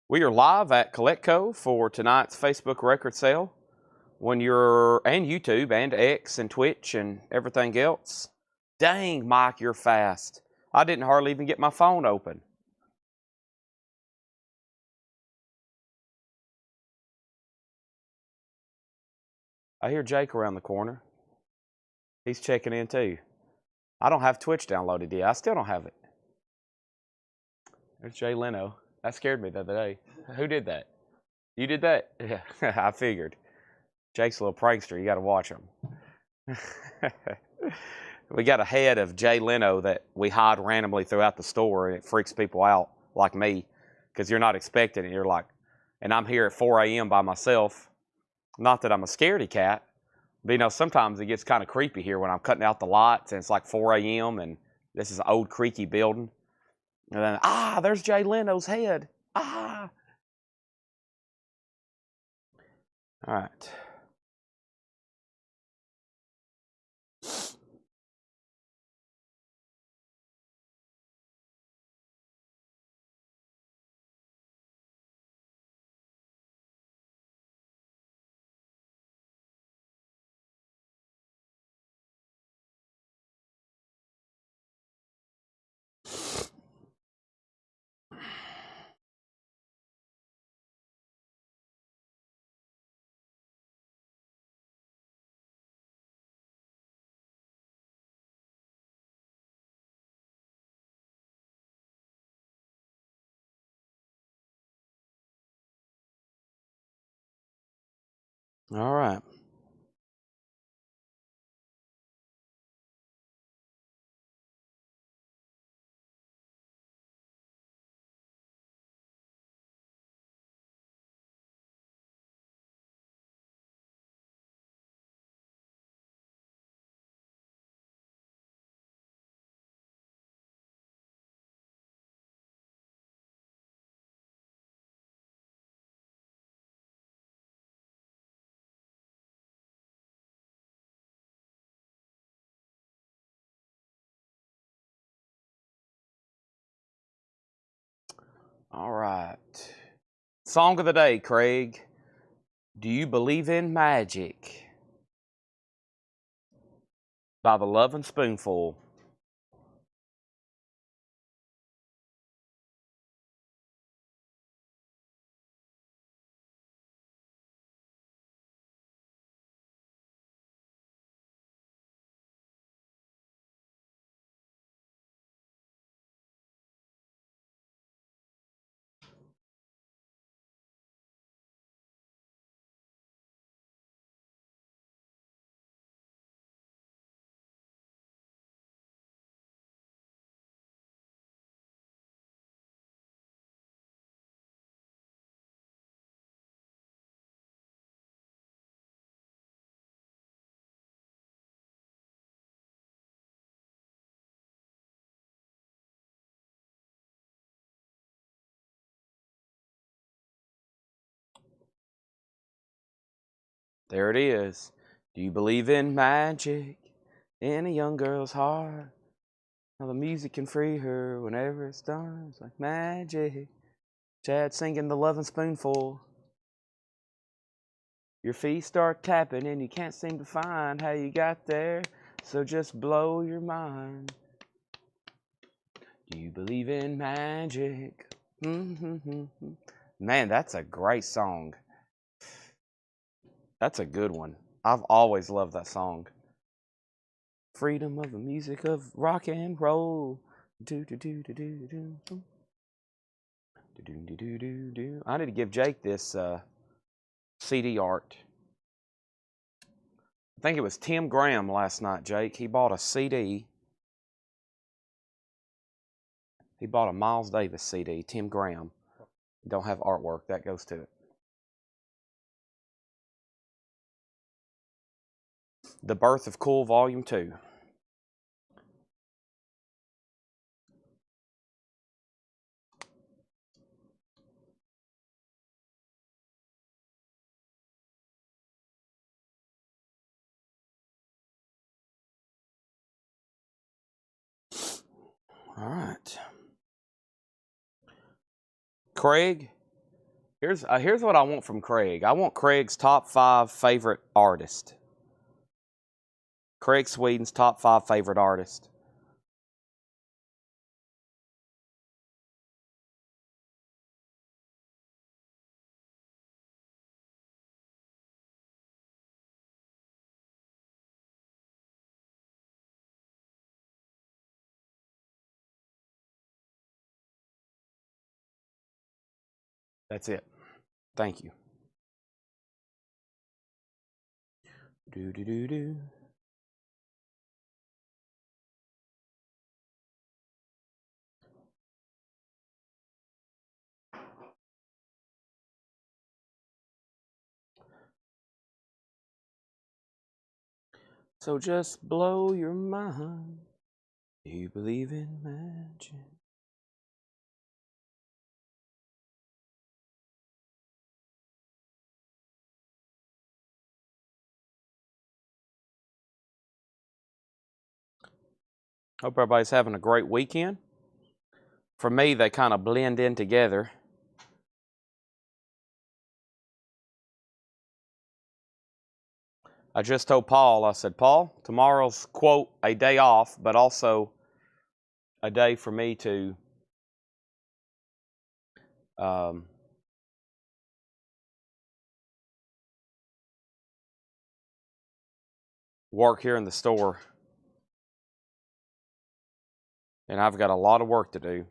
We are live at Collectco for tonight's Facebook record sale. And YouTube and X and Twitch and everything else. Dang, Mike, you're fast. I didn't hardly even get my phone open. I hear Jake around the corner. He's checking in too. I don't have Twitch downloaded yet. I still don't have it. There's Jay Leno. That scared me the other day. Who did that? You did that? Yeah, I figured. Jake's a little prankster. You got to watch him. We got a head of Jay Leno that we hide randomly throughout the store, and it freaks people out like me because you're not expecting it. You're like, and I'm here at 4 a.m. by myself. Not that I'm a scaredy cat, but you know, sometimes it gets kind of creepy here when I'm cutting out the lights and it's like 4 a.m. and this is an old creaky building. And then, there's Jay Leno's head. All right. All right. All right. Song of the day, Craig. Do you believe in magic? By the Lovin' Spoonful. There it is. Do you believe in magic in a young girl's heart? How the music can free her whenever it's done. It's like magic. Chad singing the Lovin' Spoonful. Your feet start tapping and you can't seem to find how you got there. So just blow your mind. Do you believe in magic? Man, that's a great song. That's a good one. I've always loved that song. Freedom of the music of rock and roll. Do do do do do do do. Do do do do do. I need to give Jake this CD art. I think it was Tim Graham last night, Jake. He bought a CD. He bought a Miles Davis CD, Tim Graham. Don't have artwork. That goes to it. The Birth of Cool, Volume 2. All right. Craig, Here's what I want from Craig. I want Craig's top 5 favorite artist. Craig Sweden's top 5 favorite artist. That's it. Thank you. Do do do do. So just blow your mind. Do you believe in magic? Hope everybody's having a great weekend. For me, they kind of blend in together. I just told Paul, I said, Paul, tomorrow's, quote, a day off, but also a day for me to work here in the store. And I've got a lot of work to do.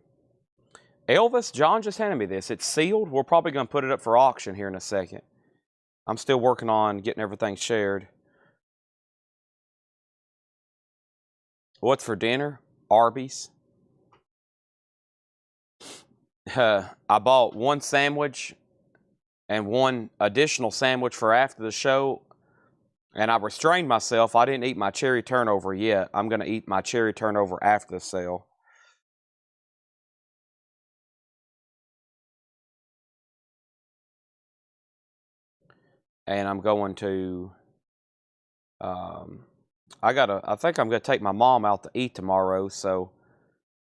Elvis, John just handed me this. It's sealed. We're probably going to put it up for auction here in a second. I'm still working on getting everything shared. What's for dinner? Arby's. I bought one sandwich and one additional sandwich for after the show. And I restrained myself. I didn't eat my cherry turnover yet. I'm going to eat my cherry turnover after the sale. And I'm going to, I think I'm going to take my mom out to eat tomorrow. So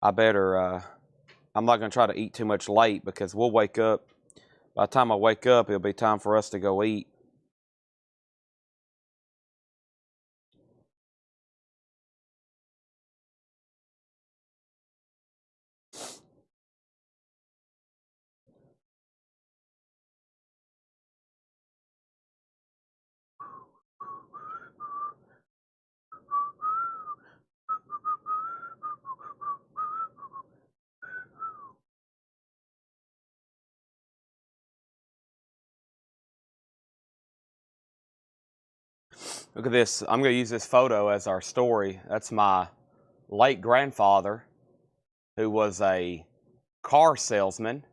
I better, I'm not going to try to eat too much late because we'll wake up. By the time I wake up, it'll be time for us to go eat. Look at this. I'm going to use this photo as our story. That's my late grandfather, who was a car salesman.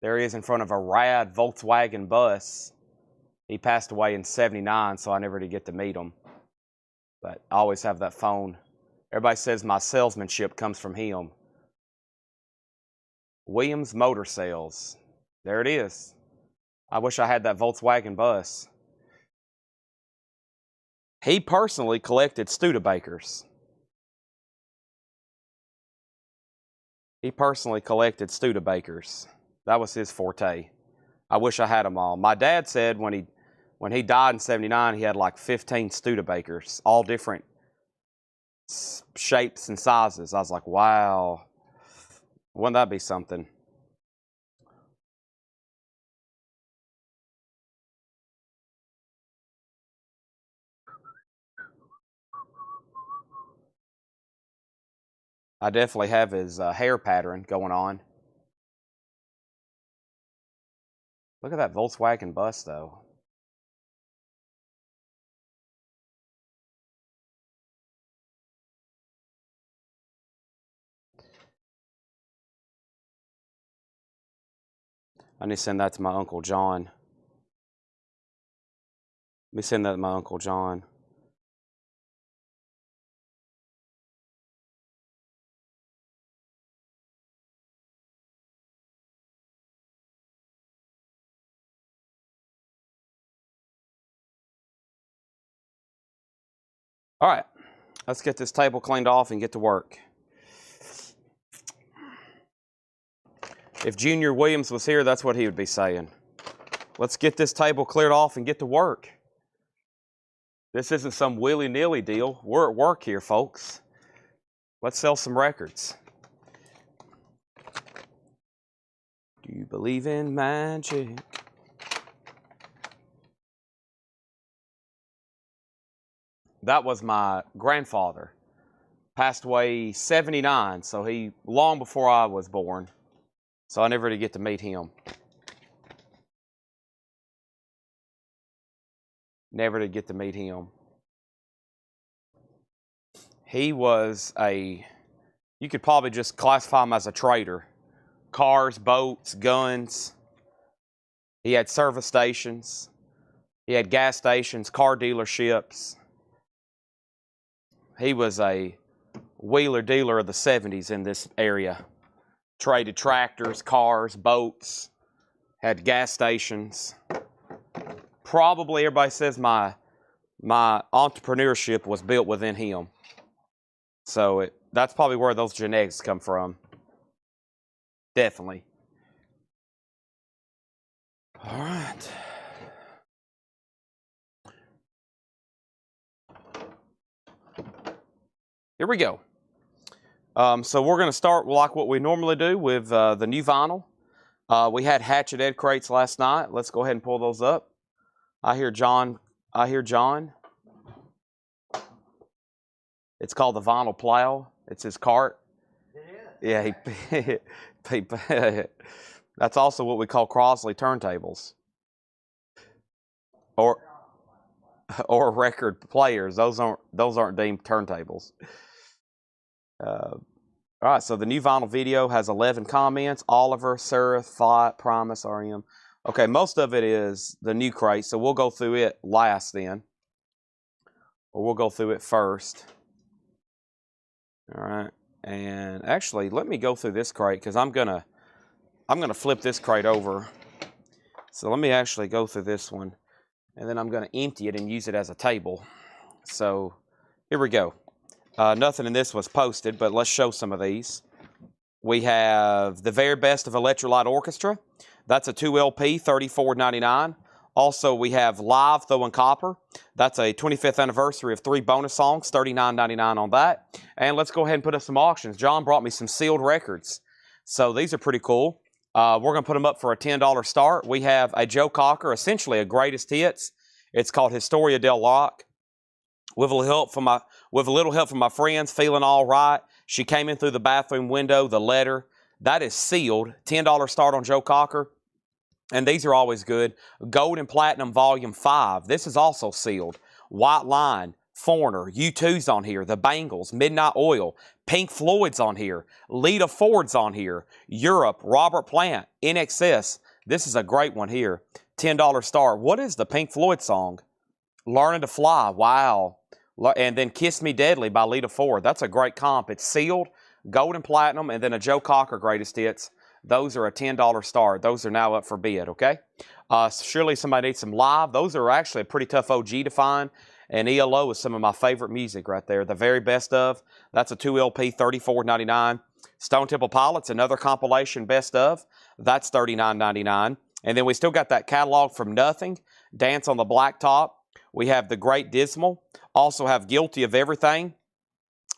There he is in front of a rad Volkswagen bus. He passed away in '79, so I never did get to meet him. But I always have that phone. Everybody says my salesmanship comes from him. Williams Motor Sales. There it is. I wish I had that Volkswagen bus. He personally collected Studebakers. He personally collected Studebakers. That was his forte. I wish I had them all. My dad said when he died in '79, he had like 15 Studebakers, all different shapes and sizes. I was like, wow, wouldn't that be something? I definitely have his hair pattern going on. Look at that Volkswagen bus, though. I need to send that to my Uncle John. Let me send that to my Uncle John. All right, let's get this table cleaned off and get to work. If Junior Williams was here, that's what he would be saying. Let's get this table cleared off and get to work. This isn't some willy-nilly deal. We're at work here, folks. Let's sell some records. Do you believe in magic? That was my grandfather. Passed away 79, so he long before I was born. So I never did get to meet him. Never did get to meet him. He was you could probably just classify him as a trader. Cars, boats, guns. He had service stations. He had gas stations, car dealerships. He was a wheeler dealer of the 70s in this area. Traded tractors, cars, boats, had gas stations. Probably everybody says my entrepreneurship was built within him. So that's probably where those genetics come from. Definitely. All right. Here we go. So we're going to start like what we normally do with the new vinyl. We had Hatchet Ed crates last night. Let's go ahead and pull those up. I hear John. It's called the Vinyl Plow. It's his cart. Yeah, that's also what we call Crosley turntables. Or record players. Those aren't deemed turntables. All right, so the new vinyl video has 11 comments. Oliver, Seraph, Fiat, Primus, RM. Okay, most of it is the new crate, so we'll go through it last then. Or we'll go through it first. All right, and actually, let me go through this crate because I'm gonna flip this crate over. So let me actually go through this one, and then I'm gonna empty it and use it as a table. So here we go. Nothing in this was posted, but let's show some of these. We have the very best of Electrolyte Orchestra. That's a 2 LP, $34.99. Also, we have Live Throwing Copper. That's a 25th anniversary of 3 bonus songs, $39.99 on that. And let's go ahead and put up some auctions. John brought me some sealed records. So these are pretty cool. We're going to put them up for a $10 start. We have a Joe Cocker, essentially a greatest hits. It's called Historia del Rock. With a little help from my friends, feeling all right. She came in through the bathroom window, the letter. That is sealed. $10 start on Joe Cocker. And these are always good. Gold and Platinum Volume 5. This is also sealed. White Line, Foreigner, U2's on here. The Bangles, Midnight Oil, Pink Floyd's on here. Lita Ford's on here. Europe, Robert Plant, NXS. This is a great one here. $10 start. What is the Pink Floyd song? Learning to Fly. Wow. And then Kiss Me Deadly by Lita Ford. That's a great comp. It's sealed, gold and platinum, and then a Joe Cocker greatest hits. Those are a $10 start. Those are now up for bid, okay? Surely somebody needs some live. Those are actually a pretty tough OG to find. And ELO is some of my favorite music right there. The very best of. That's a 2 LP, $34.99. Stone Temple Pilots, another compilation best of. That's $39.99. And then we still got that catalog from Nothing. Dance on the Blacktop. We have The Great Dismal. Also have Guilty of Everything.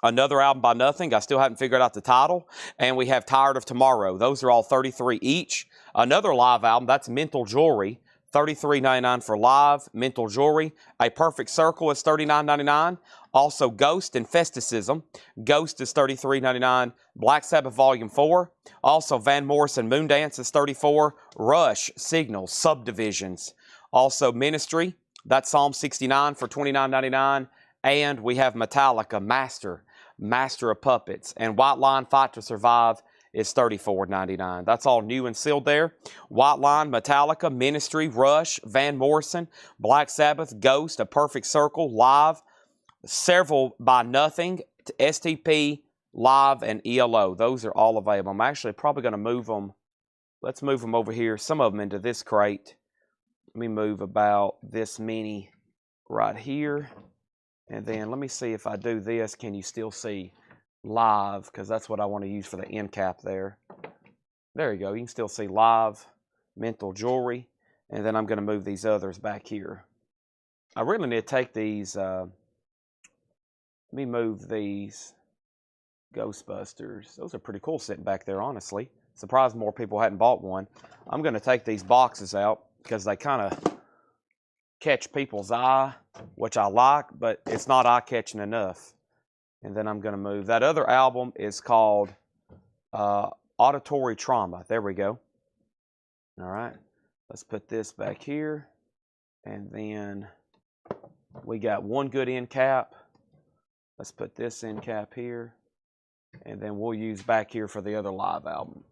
Another album by Nothing. I still haven't figured out the title. And we have Tired of Tomorrow. Those are all $33 each. Another live album, that's Mental Jewelry. $33.99 for live. Mental Jewelry. A Perfect Circle is $39.99. Also Ghost and Festicism. Ghost is $33.99. Black Sabbath Volume 4. Also Van Morrison Moondance is $34. Rush, Signals, Subdivisions. Also Ministry. That's Psalm 69 for $29.99. And we have Metallica, Master of Puppets. And White Line, Fight to Survive is $34.99. That's all new and sealed there. White Line, Metallica, Ministry, Rush, Van Morrison, Black Sabbath, Ghost, A Perfect Circle, Live, several by Nothing, STP, Live, and ELO. Those are all available. I'm actually probably going to move them. Let's move them over here, some of them into this crate. Let me move about this many right here. And then let me see if I do this, can you still see live? Because that's what I want to use for the end cap there. There you go. You can still see live, mental jewelry. And then I'm going to move these others back here. I really need to take these, let me move these Ghostbusters. Those are pretty cool sitting back there, honestly. Surprised more people hadn't bought one. I'm going to take these boxes out because they kind of catch people's eye, which I like, but it's not eye-catching enough. And then I'm going to move. That other album is called Auditory Trauma. There we go. All right. Let's put this back here. And then we got one good end cap. Let's put this end cap here. And then we'll use back here for the other live album.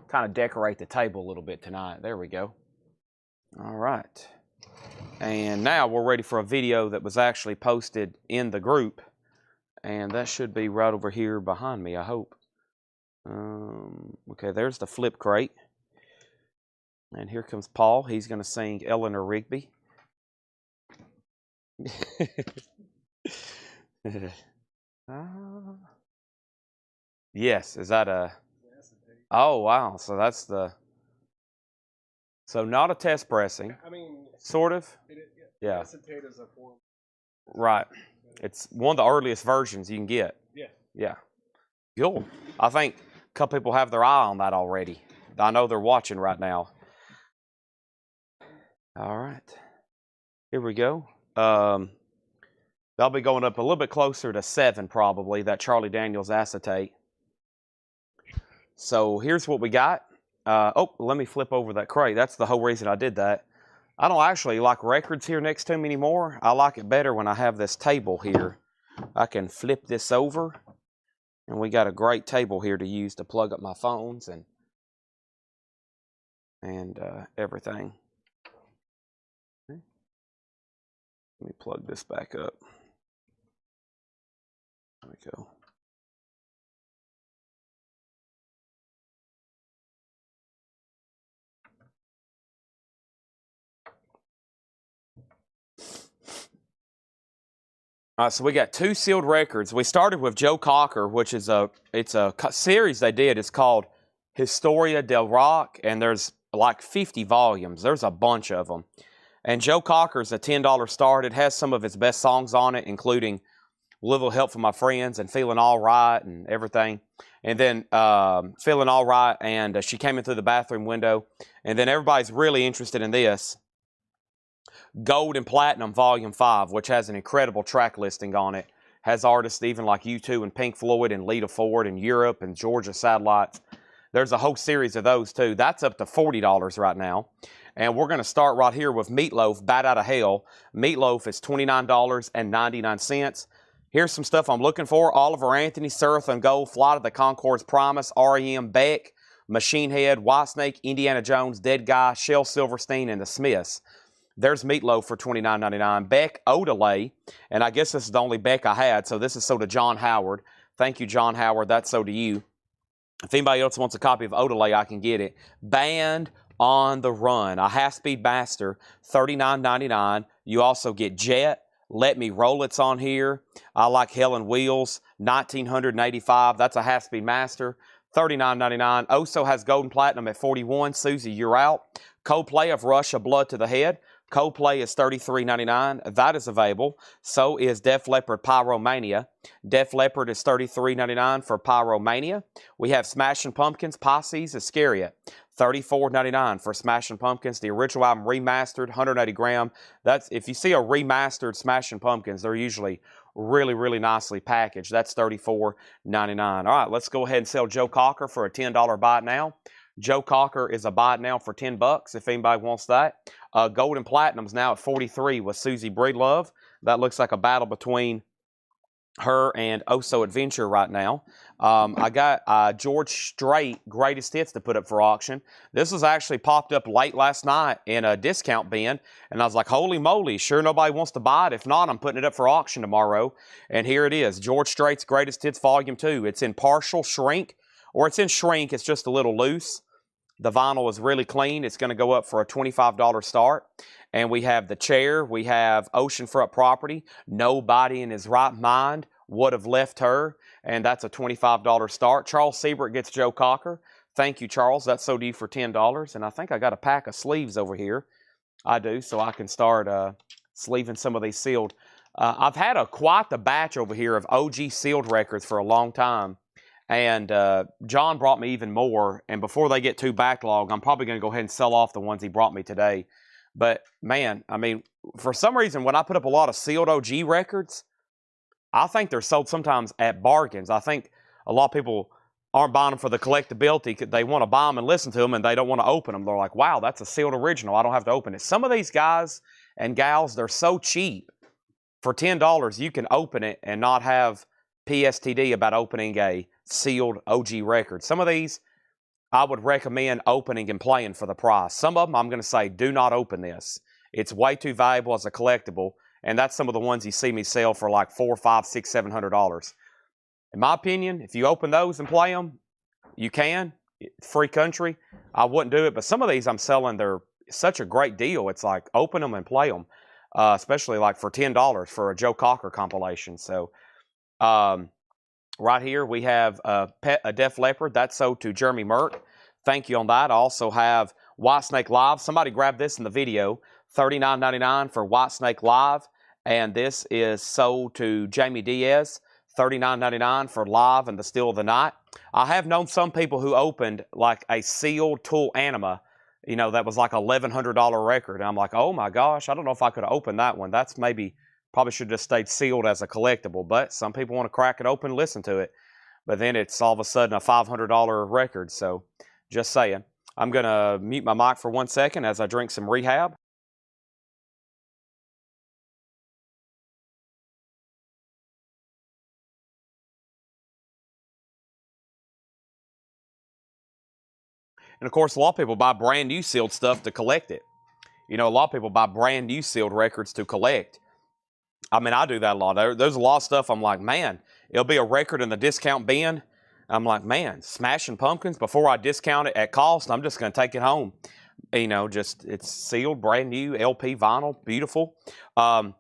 Kind of decorate the table a little bit tonight. There we go. All right. And now we're ready for a video that was actually posted in the group. And that should be right over here behind me, I hope. Okay, there's the flip crate. And here comes Paul. He's going to sing Eleanor Rigby. Yes, is that a... Oh, wow. So that's the... So not a test pressing. I mean... Sort of? Yeah. Acetate is a form. Right. It's one of the earliest versions you can get. Yeah. Yeah. Cool. I think a couple people have their eye on that already. I know they're watching right now. All right. Here we go. That'll be going up a little bit closer to 7 probably, that Charlie Daniels acetate. So here's what we got. Oh, let me flip over that crate. That's the whole reason I did that. I don't actually like records here next to me anymore. I like it better when I have this table here. I can flip this over, and we got a great table here to use to plug up my phones and everything. Okay. Let me plug this back up. There we go. All right, so we got 2 sealed records. We started with Joe Cocker, which is a series they did. It's called Historia del Rock, and there's like 50 volumes. There's a bunch of them. And Joe Cocker's a $10 start. It has some of his best songs on it, including Little Help from My Friends and Feeling All Right and everything. And then Feeling All Right and She Came In Through the Bathroom Window. And then everybody's really interested in this. Gold and Platinum Volume 5, which has an incredible track listing on it. Has artists even like U2 and Pink Floyd and Lita Ford and Europe and Georgia Satellites. There's a whole series of those too. That's up to $40 right now. And we're going to start right here with Meatloaf, Bat Out of Hell. Meatloaf is $29.99. Here's some stuff I'm looking for. Oliver Anthony, Surf and Gold, Flight of the Conchords, Promise, R.E.M., Beck, Machine Head, Whitesnake, Indiana Jones, Dead Guy, Shel Silverstein, and the Smiths. There's Meatloaf for $29.99. Beck Odelay, and I guess this is the only Beck I had, so this is sold to John Howard. Thank you, John Howard. That's sold to you. If anybody else wants a copy of Odelay, I can get it. Band on the Run, a half-speed master, $39.99. You also get Jet, Let Me Roll It's on here. I like Hell and Wheels, $1,985. That's a half-speed master, $39.99. Oso has Gold and Platinum at $41. Susie, You're Out. Coldplay of Russia, Blood to the Head. Coldplay is $33.99. That is available. So is Def Leppard Pyromania. Def Leppard is $33.99 for Pyromania. We have Smashing Pumpkins, Posse's Iscariot. $34.99 for Smashing Pumpkins. The original album remastered, 180 gram. That's, if you see a remastered Smashing Pumpkins, they're usually really, really nicely packaged. That's $34.99. All right, let's go ahead and sell Joe Cocker for a $10 buy it now. Joe Cocker is a buy it now for $10 if anybody wants that. Gold and Platinum's now at $43 with Susie Breedlove. That looks like a battle between her and Oso Adventure right now. I got George Strait Greatest Hits to put up for auction. This was actually popped up late last night in a discount bin, and I was like, holy moly, sure nobody wants to buy it. If not, I'm putting it up for auction tomorrow. And here it is, George Strait's Greatest Hits Volume 2. It's in partial shrink, or it's in shrink, it's just a little loose. The vinyl is really clean. It's going to go up for a $25 start. And we have The Chair. We have Oceanfront Property. Nobody in his right mind would have left her. And that's a $25 start. Charles Siebert gets Joe Cocker. Thank you, Charles. That's so to you for $10. And I think I got a pack of sleeves over here. I do, so I can start sleeving some of these sealed. I've had quite the batch over here of OG sealed records for a long time. And John brought me even more. And before they get too backlogged, I'm probably going to go ahead and sell off the ones he brought me today. But, man, I mean, for some reason, when I put up a lot of sealed OG records, I think they're sold sometimes at bargains. I think a lot of people aren't buying them for the collectability. They want to buy them and listen to them, and they don't want to open them. They're like, wow, that's a sealed original. I don't have to open it. Some of these guys and gals, they're so cheap. For $10, you can open it and not have PSTD about opening a sealed OG record. Some of these, I would recommend opening and playing for the price. Some of them, I'm going to say, do not open this. It's way too valuable as a collectible, and that's some of the ones you see me sell for like $400, $500, $600, $700. In my opinion, if you open those and play them, you can. Free country. I wouldn't do it, but some of these I'm selling, they're such a great deal. It's like open them and play them, especially like for $10 for a Joe Cocker compilation. So right here we have a Def Leppard. That's sold to Jeremy Merck. Thank you on that. I also have Whitesnake Live. Somebody grabbed this in the video. $39.99 for Whitesnake Live. And this is sold to Jamie Diaz. $39.99 for Live and the Still of the Night. I have known some people who opened like a sealed Tool Anima, you know, that was like $1,100 record. And I'm like, oh my gosh, I don't know if I could have opened that one. That's probably should have just stayed sealed as a collectible. But some people want to crack it open and listen to it. But then it's all of a sudden a $500 record. So just saying. I'm going to mute my mic for 1 second as I drink some Rehab. And of course, a lot of people buy brand new sealed stuff to collect it. You know, a lot of people buy brand new sealed records to collect. I mean, I do that a lot. There's a lot of stuff I'm like, man, it'll be a record in the discount bin. I'm like, man, Smashing Pumpkins, before I discount it at cost, I'm just going to take it home. You know, just it's sealed, brand new, LP vinyl, beautiful. Flight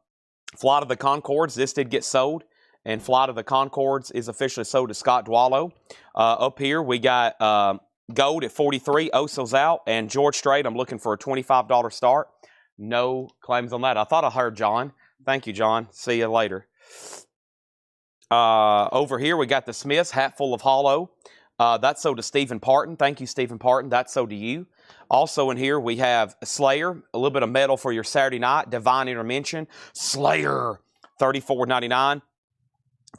of the Conchords, this did get sold. And Flight of the Conchords is officially sold to Scott Dwallow. Up here, we got Gold at 43, Osel's out, and George Strait, I'm looking for a $25 start. No claims on that. I thought I heard John. Thank you, John. See you later. Over here, we got the Smiths, Hatful of Hollow. That's sold to Stephen Parton. Thank you, Stephen Parton. That's sold to you. Also in here, we have Slayer, a little bit of metal for your Saturday night. Divine Intervention, Slayer, $34.99.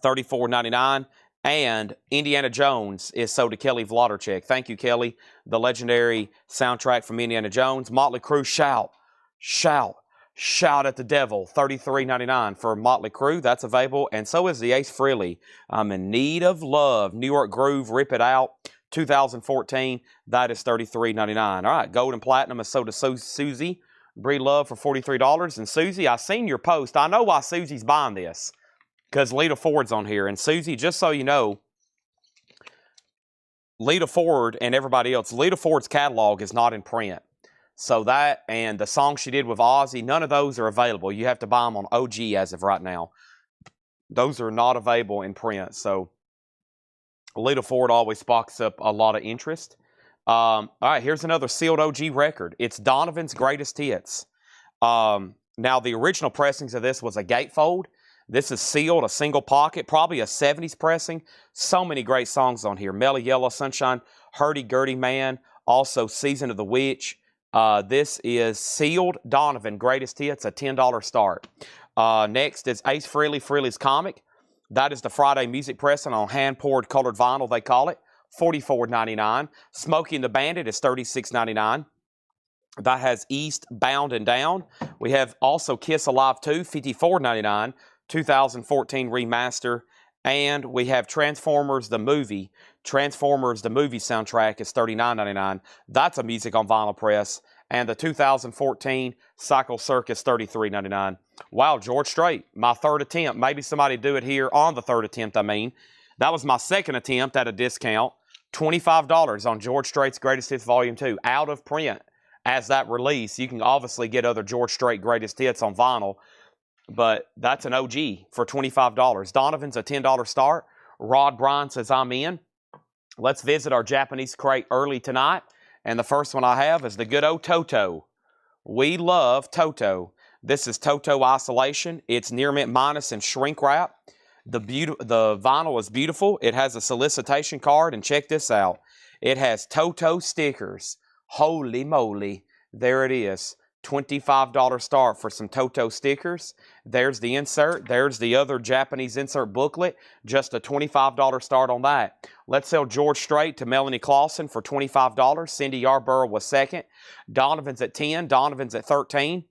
$34.99. And Indiana Jones is sold to Kelly Vlodarchek. Thank you, Kelly. The legendary soundtrack from Indiana Jones. Motley Crue, Shout, Shout, Shout at the Devil. $33.99 for Motley Crue. That's available. And so is the Ace Frehley. I'm in Need of Love. New York Groove, Rip It Out. 2014. That is $33.99. All right, Gold and Platinum is sold to Susie. Breed Love for $43. And Susie, I seen your post. I know why Susie's buying this. Because Lita Ford's on here. And Susie, just so you know, Lita Ford and everybody else, Lita Ford's catalog is not in print. So that and the song she did with Ozzy, none of those are available. You have to buy them on OG as of right now. Those are not available in print. So Lita Ford always sparks up a lot of interest. All right, here's another sealed OG record. It's Donovan's Greatest Hits. Now, the original pressings of this was a gatefold. This is sealed, a single pocket, probably a 70s pressing. So many great songs on here. Mellow Yellow Sunshine, Hurdy-Gurdy Man, also Season of the Witch. This is sealed Donovan Greatest Hits, a $10 start. Next is Ace Frehley, Frehley's Comic. That is the Friday music pressing on hand-poured colored vinyl, they call it. $44.99. Smokey and the Bandit is $36.99. That has East, Bound and Down. We have also Kiss Alive 2, $54.99. 2014 remaster. And we have Transformers the Movie. Transformers the Movie soundtrack is $39.99. That's a music on vinyl press. And the 2014 Cycle Circus, $33.99. Wow, George Strait, my third attempt. Maybe somebody do it here on the third attempt, I mean. That was my second attempt at a discount. $25 on George Strait's Greatest Hits Volume 2. Out of print as that release. You can obviously get other George Strait Greatest Hits on vinyl. But that's an OG for $25. Donovan's a $10 start. Rod Bryan says, I'm in. Let's visit our Japanese crate early tonight. And the first one I have is the good old Toto. We love Toto. This is Toto Isolation. It's near mint minus and shrink wrap. The vinyl is beautiful. It has a solicitation card, and check this out. It has Toto stickers. Holy moly. There it is. $25 start for some Toto stickers. There's the insert. There's the other Japanese insert booklet. Just a $25 start on that. Let's sell George Strait to Melanie Clausen for $25. Cindy Yarborough was second. Donovan's at 10. Donovan's at 13.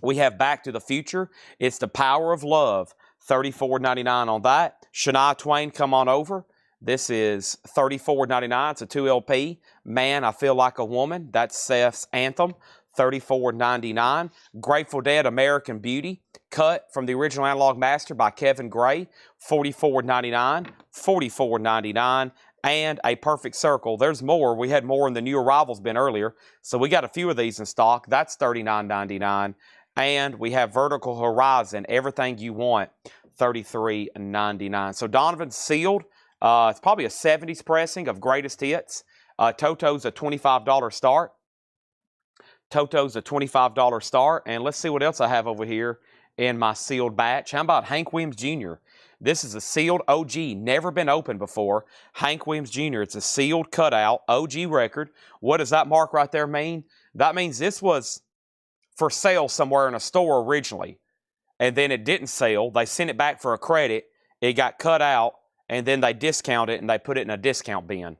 We have Back to the Future. It's The Power of Love. $34.99 on that. Shania Twain, Come On Over. This is $34.99. It's a 2LP. Man, I Feel Like a Woman. That's Seth's anthem. $34.99. Grateful Dead, American Beauty. Cut from the original Analog Master by Kevin Gray. $44.99. $44.99. And A Perfect Circle. There's more. We had more in the New Arrivals bin earlier. So we got a few of these in stock. That's $39.99. And we have Vertical Horizon, Everything You Want, $33.99. So Donovan's sealed. It's probably a 70s pressing of Greatest Hits. Toto's a $25 start. Toto's a $25 start. And let's see what else I have over here in my sealed batch. How about Hank Williams Jr.? This is a sealed OG, never been opened before. Hank Williams Jr., it's a sealed cutout OG record. What does that mark right there mean? That means this was for sale somewhere in a store originally, and then it didn't sell. They sent it back for a credit. It got cut out, and then they discount it, and they put it in a discount bin.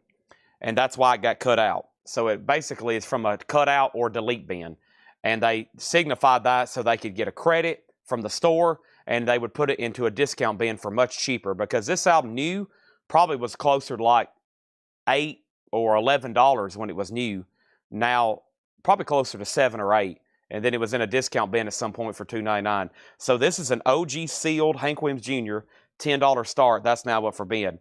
And that's why it got cut out. So it basically is from a cutout or delete bin. And they signified that so they could get a credit from the store, and they would put it into a discount bin for much cheaper, because this album new probably was closer to like $8 or $11 when it was new. Now, probably closer to $7 or $8. And then it was in a discount bin at some point for $2.99. So this is an OG sealed Hank Williams Jr. $10 start. That's now up for bid.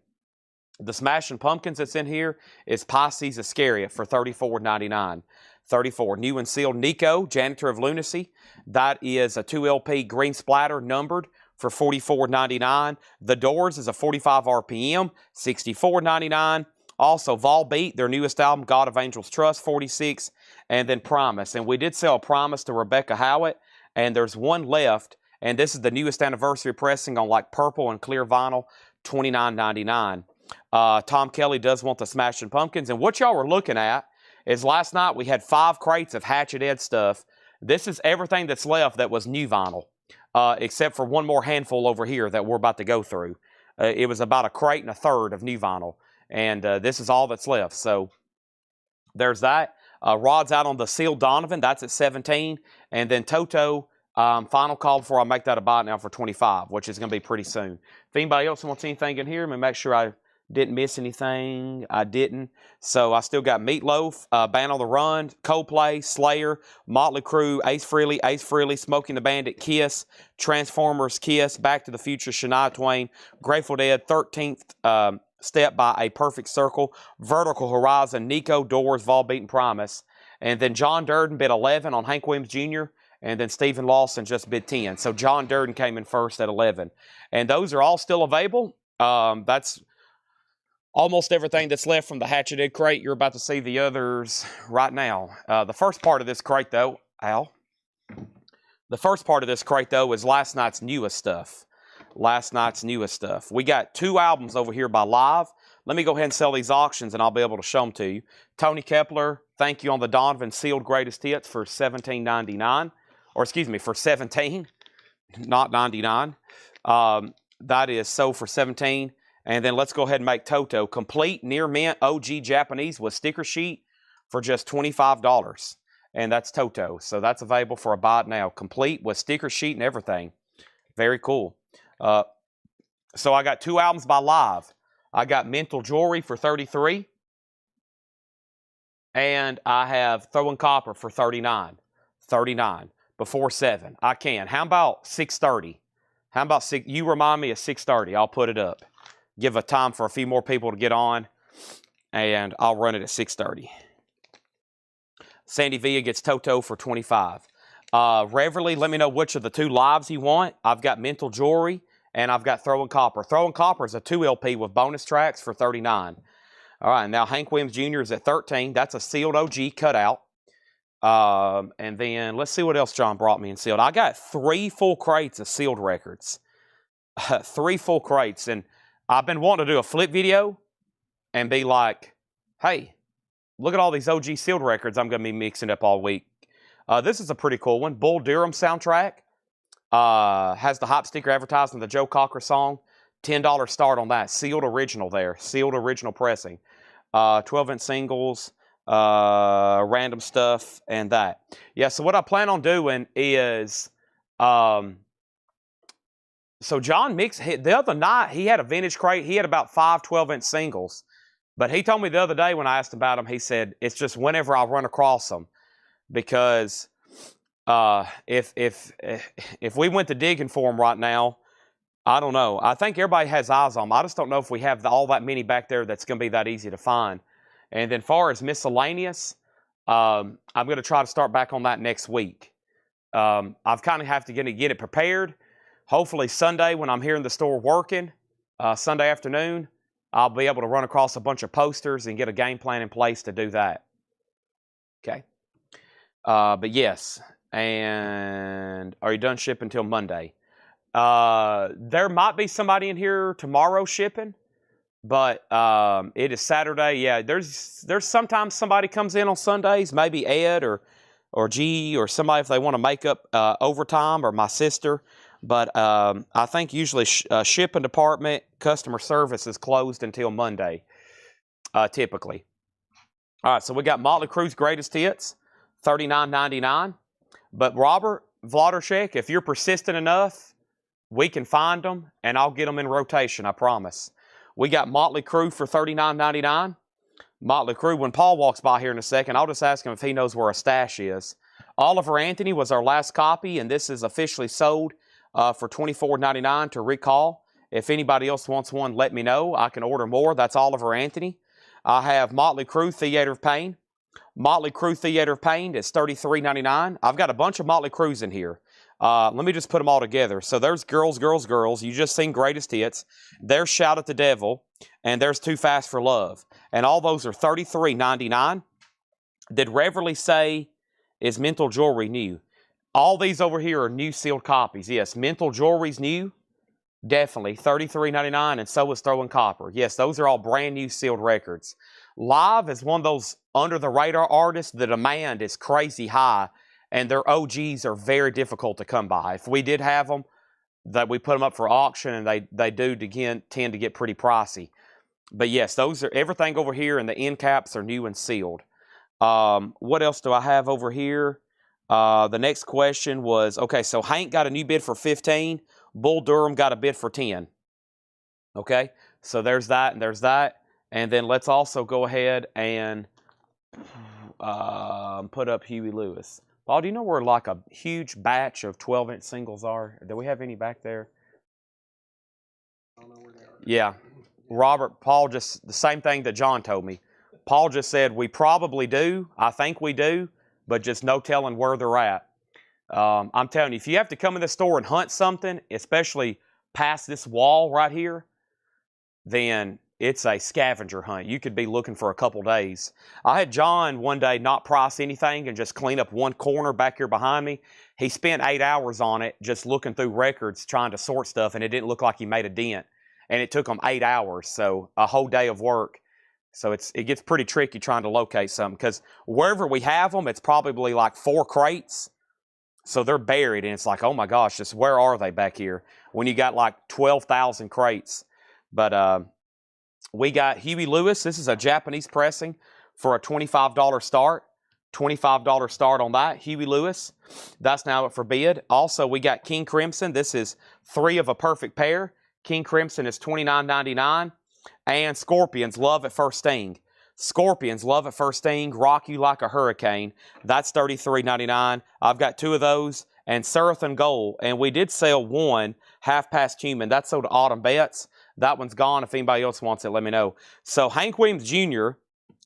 The Smashing Pumpkins that's in here is Pisces Iscariot for $34.99. $34. New and sealed Nico, Janitor of Lunacy. That is a 2LP green splatter numbered for $44.99. The Doors is a 45 RPM, $64.99. Also, Volbeat, their newest album, God of Angels Trust, $46. And then Promise. And we did sell Promise to Rebecca Howitt, and there's one left. And this is the newest anniversary pressing on like purple and clear vinyl, $29.99. Tom Kelly does want the Smashing Pumpkins. And what y'all were looking at is last night we had 5 crates of Hatchet Ed stuff. This is everything that's left that was new vinyl, except for one more handful over here that we're about to go through. It was about a crate and a third of new vinyl. And this is all that's left. So there's that. Rod's out on the sealed Donovan. That's at 17. And then Toto, final call before I make that a buy now for 25, which is going to be pretty soon. If anybody else wants anything in here, let me make sure I didn't miss anything. I didn't. So I still got Meatloaf, Band on the Run, Coldplay, Slayer, Motley Crue, Ace Frehley, Smoking the Bandit, Kiss, Transformers, Kiss, Back to the Future, Shania Twain, Grateful Dead, 13th Step by A Perfect Circle, Vertical Horizon, Nico, Doors, Volbeat, and Promise. And then John Durden bid 11 on Hank Williams Jr., and then Stephen Lawson just bid 10. So John Durden came in first at 11. And those are all still available. That's almost everything that's left from the Hatchet Ed crate. You're about to see the others right now. The first part of this crate, though, the first part of this crate, though, is last night's newest stuff. We got 2 albums over here by Live. Let me go ahead and sell these auctions, and I'll be able to show them to you. Tony Kepler, thank you on the Donovan sealed greatest hits for $17.99. Or excuse me, for 17, not 99. That is sold for 17. And then let's go ahead and make Toto complete near mint OG Japanese with sticker sheet for just $25. And that's Toto. So that's available for a buy now. Complete with sticker sheet and everything. Very cool. So I got 2 albums by Live. I got Mental Jewelry for $33. And I have Throwing Copper for $39. $39. Before 7. I can. How about 6:30? How about 6? You remind me of 6:30. I'll put it up. Give a time for a few more people to get on. And I'll run it at 6:30. Sandy Villa gets Toto for $25. Reverly, let me know which of the 2 lives you want. I've got Mental Jewelry and I've got Throwing Copper. Throwing Copper is a 2 LP with bonus tracks for $39. All right, now Hank Williams Jr. is at 13. That's a sealed OG cutout. And then let's see what else John brought me in sealed. I got 3 full crates of sealed records. 3 full crates. And I've been wanting to do a flip video and be like, hey, look at all these OG sealed records I'm going to be mixing up all week. This is a pretty cool one. Bull Durham soundtrack. Has the hop sticker advertising the Joe Cocker song. $10 start on that. Sealed original there. Sealed original pressing. 12-inch singles. Random stuff and that. Yeah, so what I plan on doing is, so John mixed, the other night, he had a vintage crate. He had about 5 12-inch singles. But he told me the other day when I asked about them, he said, it's just whenever I run across them. Because if we went to digging for them right now, I don't know. I think everybody has eyes on them. I just don't know if we have all that many back there that's going to be that easy to find. And then far as miscellaneous, I'm going to try to start back on that next week. I've kind of have to get it prepared. Hopefully Sunday when I'm here in the store working, Sunday afternoon, I'll be able to run across a bunch of posters and get a game plan in place to do that. Okay. But yes, and are you done shipping until Monday? There might be somebody in here tomorrow shipping. But it is Saturday. Yeah, there's sometimes somebody comes in on Sundays, maybe Ed or G or somebody if they want to make up overtime, or my sister. But I think usually shipping department, customer service is closed until Monday, typically. All right, so we got Motley Crue's Greatest Hits, $39.99. But Robert Vladerchek, if you're persistent enough, we can find them, and I'll get them in rotation, I promise. We got Motley Crue for $39.99. Motley Crue, when Paul walks by here in a second, I'll just ask him if he knows where a stash is. Oliver Anthony was our last copy, and this is officially sold for $24.99 to recall. If anybody else wants one, let me know. I can order more. That's Oliver Anthony. I have Motley Crue, Theater of Pain. Motley Crue, Theater of Pain is $33.99. I've got a bunch of Motley Crues in here. Let me just put them all together. So there's Girls, Girls, Girls. You just seen Greatest Hits. There's Shout at the Devil. And there's Too Fast for Love. And all those are $33.99. Did Reverly say, is Mental Jewelry new? All these over here are new sealed copies. Yes, Mental Jewelry's new. Definitely. $33.99. And so is Throwing Copper. Yes, those are all brand new sealed records. Live is one of those under-the-radar artists. The demand is crazy high. And their OGs are very difficult to come by. If we did have them, that we put them up for auction, and they do tend to get pretty pricey. But yes, those are everything over here, and the end caps are new and sealed. What else do I have over here? The next question was, okay, so Hank got a new bid for 15. Bull Durham got a bid for 10. Okay, so there's that and there's that. And then let's also go ahead and put up Huey Lewis. Paul, do you know where like a huge batch of 12-inch singles are? Do we have any back there? I don't know where they are. Yeah. Robert, Paul just, the same thing that John told me. Paul just said, we probably do. I think we do, but just no telling where they're at. I'm telling you, if you have to come in the store and hunt something, especially past this wall right here, then it's a scavenger hunt. You could be looking for a couple days. I had John one day not price anything and just clean up one corner back here behind me. He spent 8 hours on it just looking through records trying to sort stuff, and it didn't look like he made a dent. And it took him 8 hours, so a whole day of work. So it gets pretty tricky trying to locate something, because wherever we have them, it's probably like 4 crates. So they're buried, and it's like, oh my gosh, just where are they back here? When you got like 12,000 crates. But we got Huey Lewis. This is a Japanese pressing for a $25 start. $25 start on that. Huey Lewis. That's now up for bid. Also, we got King Crimson. This is 3 of a perfect pair. King Crimson is $29.99. And Scorpions, Love at First Sting. Scorpions, Love at First Sting, Rock You Like a Hurricane. That's $33.99. I've got 2 of those. And Seraphim Gold. And we did sell one, Half Past Human. That's sold to Autumn Betts. That one's gone. If anybody else wants it, let me know. So Hank Williams Jr.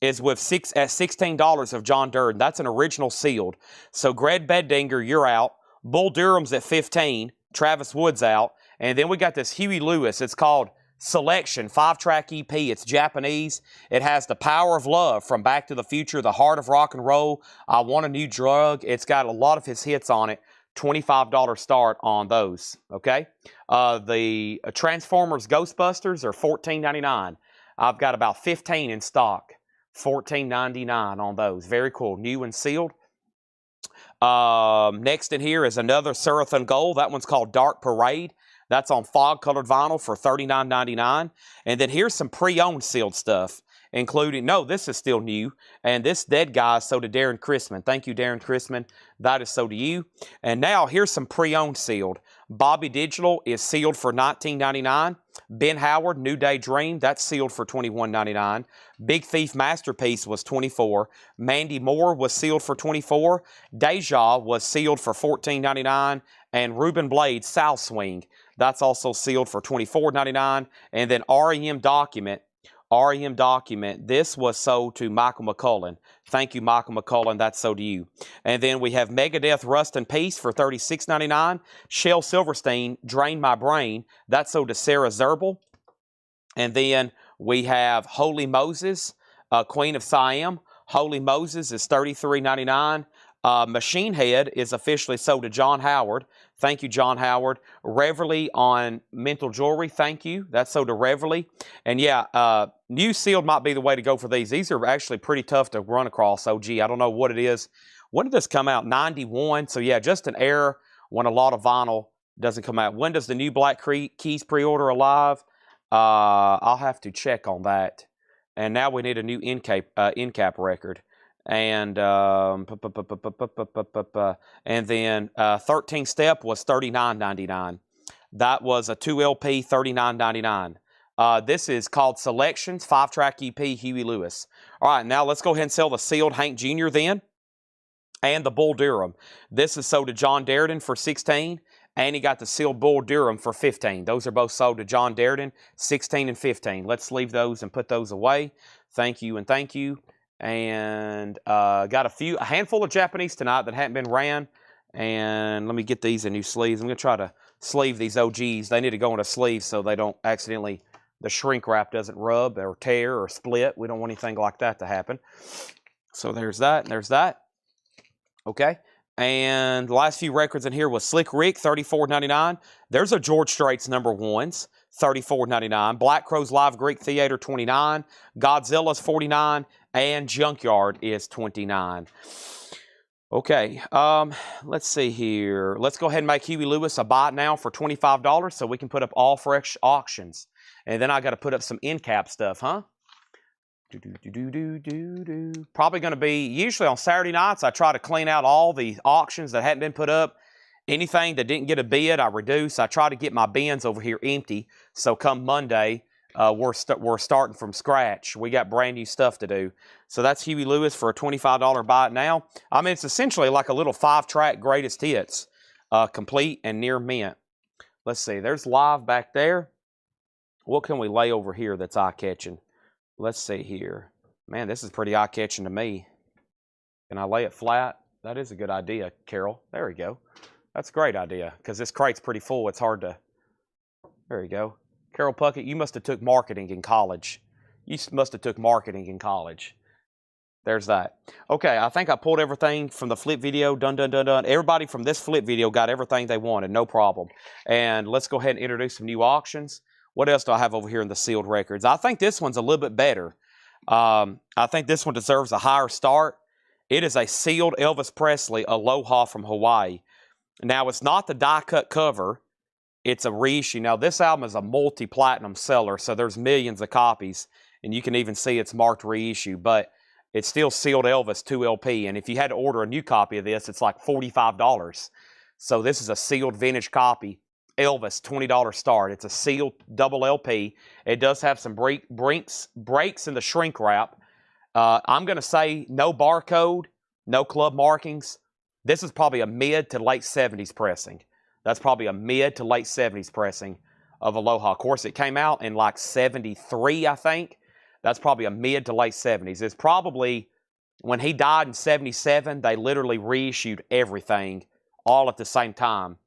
is with at $16 of John Durden. That's an original sealed. So Greg Beddinger, you're out. Bull Durham's at $15. Travis Wood's out. And then we got this Huey Lewis. It's called Selection, 5-track EP. It's Japanese. It has The Power of Love from Back to the Future, The Heart of Rock and Roll, I Want a New Drug. It's got a lot of his hits on it. $25 start on those, okay? The Transformers Ghostbusters are $14.99. I've got about 15 in stock. $14.99 on those. Very cool. New and sealed. Next in here is another Serathon Gold. That one's called Dark Parade. That's on fog-colored vinyl for $39.99. And then here's some pre-owned sealed stuff, including, no, this is still new. And this dead guy is sold to Darren Chrisman. Thank you, Darren Chrisman. That is sold to you. And now here's some pre-owned sealed. Bobby Digital is sealed for $19.99. Ben Howard, New Day Dream, that's sealed for $21.99. Big Thief Masterpiece was $24. Mandy Moore was sealed for $24. Deja was sealed for $14.99. And Ruben Blades, South Swing, that's also sealed for $24.99. And then REM Document, this was sold to Michael McCullen. Thank you, Michael McCullen. That's sold to you. And then we have Megadeth Rust and Peace for $36.99. Shel Silverstein, Drain My Brain. That's sold to Sarah Zerbel. And then we have Holy Moses, Queen of Siam. Holy Moses is $33.99. Machine Head is officially sold to John Howard. Thank you, John Howard. Reveille on Mental Jewelry. Thank you. That's sold to Reveille. And yeah, new sealed might be the way to go for these. These are actually pretty tough to run across. Oh, gee, I don't know what it is. When did this come out? 91. So yeah, just an error when a lot of vinyl doesn't come out. When does the new Black Keys pre-order arrive? I'll have to check on that. And now we need a new end cap record. And then 13 Step was $39.99. That was a 2 LP, $39.99. This is called Selections, 5-track EP, Huey Lewis. All right, now let's go ahead and sell the sealed Hank Jr. then, and the Bull Durham. This is sold to John Darden for $16, and he got the sealed Bull Durham for $15. Those are both sold to John Darden, $16 and $15. Let's leave those and put those away. Thank you and thank you. And got a handful of Japanese tonight that hadn't been ran. And let me get these in new sleeves. I'm going to try to sleeve these OGs. They need to go in a sleeve so they don't accidentally, the shrink wrap doesn't rub or tear or split. We don't want anything like that to happen. So there's that and there's that. Okay. And the last few records in here was Slick Rick, $34.99. There's a George Strait's #1s, $34.99. Black Crowes Live Greek Theater, $29. Godzilla's $49. And Junkyard is $29. Okay, let's see here. Let's go ahead and make Huey Lewis a buy it now for $25 so we can put up all fresh auctions. And then I got to put up some end cap stuff, huh? Probably going to be, usually on Saturday nights, I try to clean out all the auctions that hadn't been put up. Anything that didn't get a bid, I reduce. I try to get my bins over here empty. So come Monday, we're starting from scratch. We got brand new stuff to do. So that's Huey Lewis for a $25 buy it now. I mean, it's essentially like a little 5-track greatest hits, complete and near mint. Let's see, there's Live back there. What can we lay over here that's eye-catching? Let's see here. Man, this is pretty eye-catching to me. Can I lay it flat? That is a good idea, Carol. There we go. That's a great idea, because this crate's pretty full. It's hard to... There you go. Carol Puckett, you must have took marketing in college. You must have took marketing in college. There's that. Okay, I think I pulled everything from the flip video. Done. Everybody from this flip video got everything they wanted. No problem. And let's go ahead and introduce some new auctions. What else do I have over here in the sealed records? I think this one's a little bit better. I think this one deserves a higher start. It is a sealed Elvis Presley Aloha from Hawaii. Now, it's not the die-cut cover. It's a reissue. Now, this album is a multi-platinum seller, so there's millions of copies, and you can even see it's marked reissue, but it's still sealed Elvis 2 LP, and if you had to order a new copy of this, it's like $45. So this is a sealed vintage copy. Elvis, $20 start. It's a sealed double LP. It does have some breaks in the shrink wrap. I'm going to say no barcode, no club markings. This is probably a mid to late 70s pressing. That's probably a mid to late 70s pressing of Aloha. Of course, it came out in like 73, I think. That's probably a mid to late 70s. It's probably, when he died in 77, they literally reissued everything all at the same time.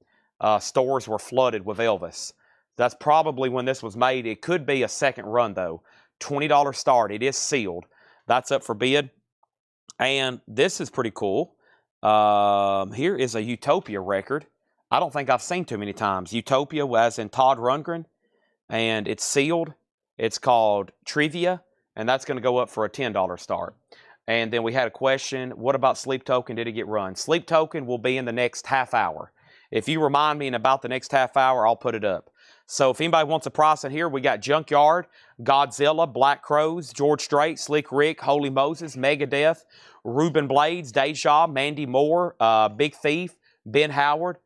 Stores were flooded with Elvis. That's probably when this was made. It could be a second run, though. $20 start. It is sealed. That's up for bid. And this is pretty cool. Here is a Utopia record. I don't think I've seen too many times. Utopia, as in Todd Rundgren, and it's sealed. It's called Trivia, and that's going to go up for a $10 start. And then we had a question, what about Sleep Token? Did it get run? Sleep Token will be in the next half hour. If you remind me in about the next half hour, I'll put it up. So if anybody wants a price in here, we got Junkyard, Godzilla, Black Crows, George Strait, Slick Rick, Holy Moses, Megadeth, Ruben Blades, Deja, Mandy Moore, Big Thief, Ben Howard,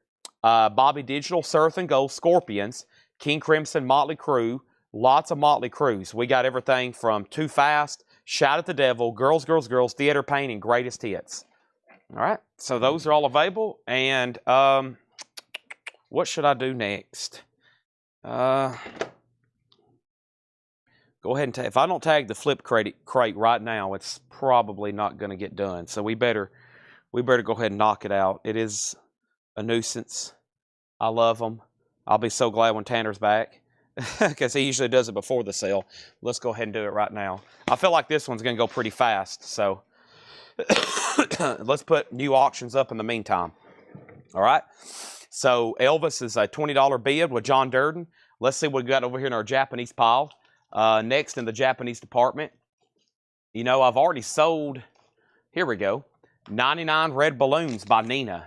Bobby Digital, Surf and Gold, Scorpions, King Crimson, Motley Crue, lots of Motley Crues. We got everything from Too Fast, Shout at the Devil, Girls, Girls, Girls, Theater Pain, and Greatest Hits. All right, so those are all available. And what should I do next? Go ahead and if I don't tag the flip crate right now, it's probably not going to get done. So we better go ahead and knock it out. It is a nuisance. I love them. I'll be so glad when Tanner's back because he usually does it before the sale. Let's go ahead and do it right now. I feel like this one's going to go pretty fast. So let's put new auctions up in the meantime. All right. So Elvis is a $20 bid with John Durden. Let's see what we got over here in our Japanese pile. Next in the Japanese department, you know, I've already sold, here we go, 99 Red Balloons by Nina.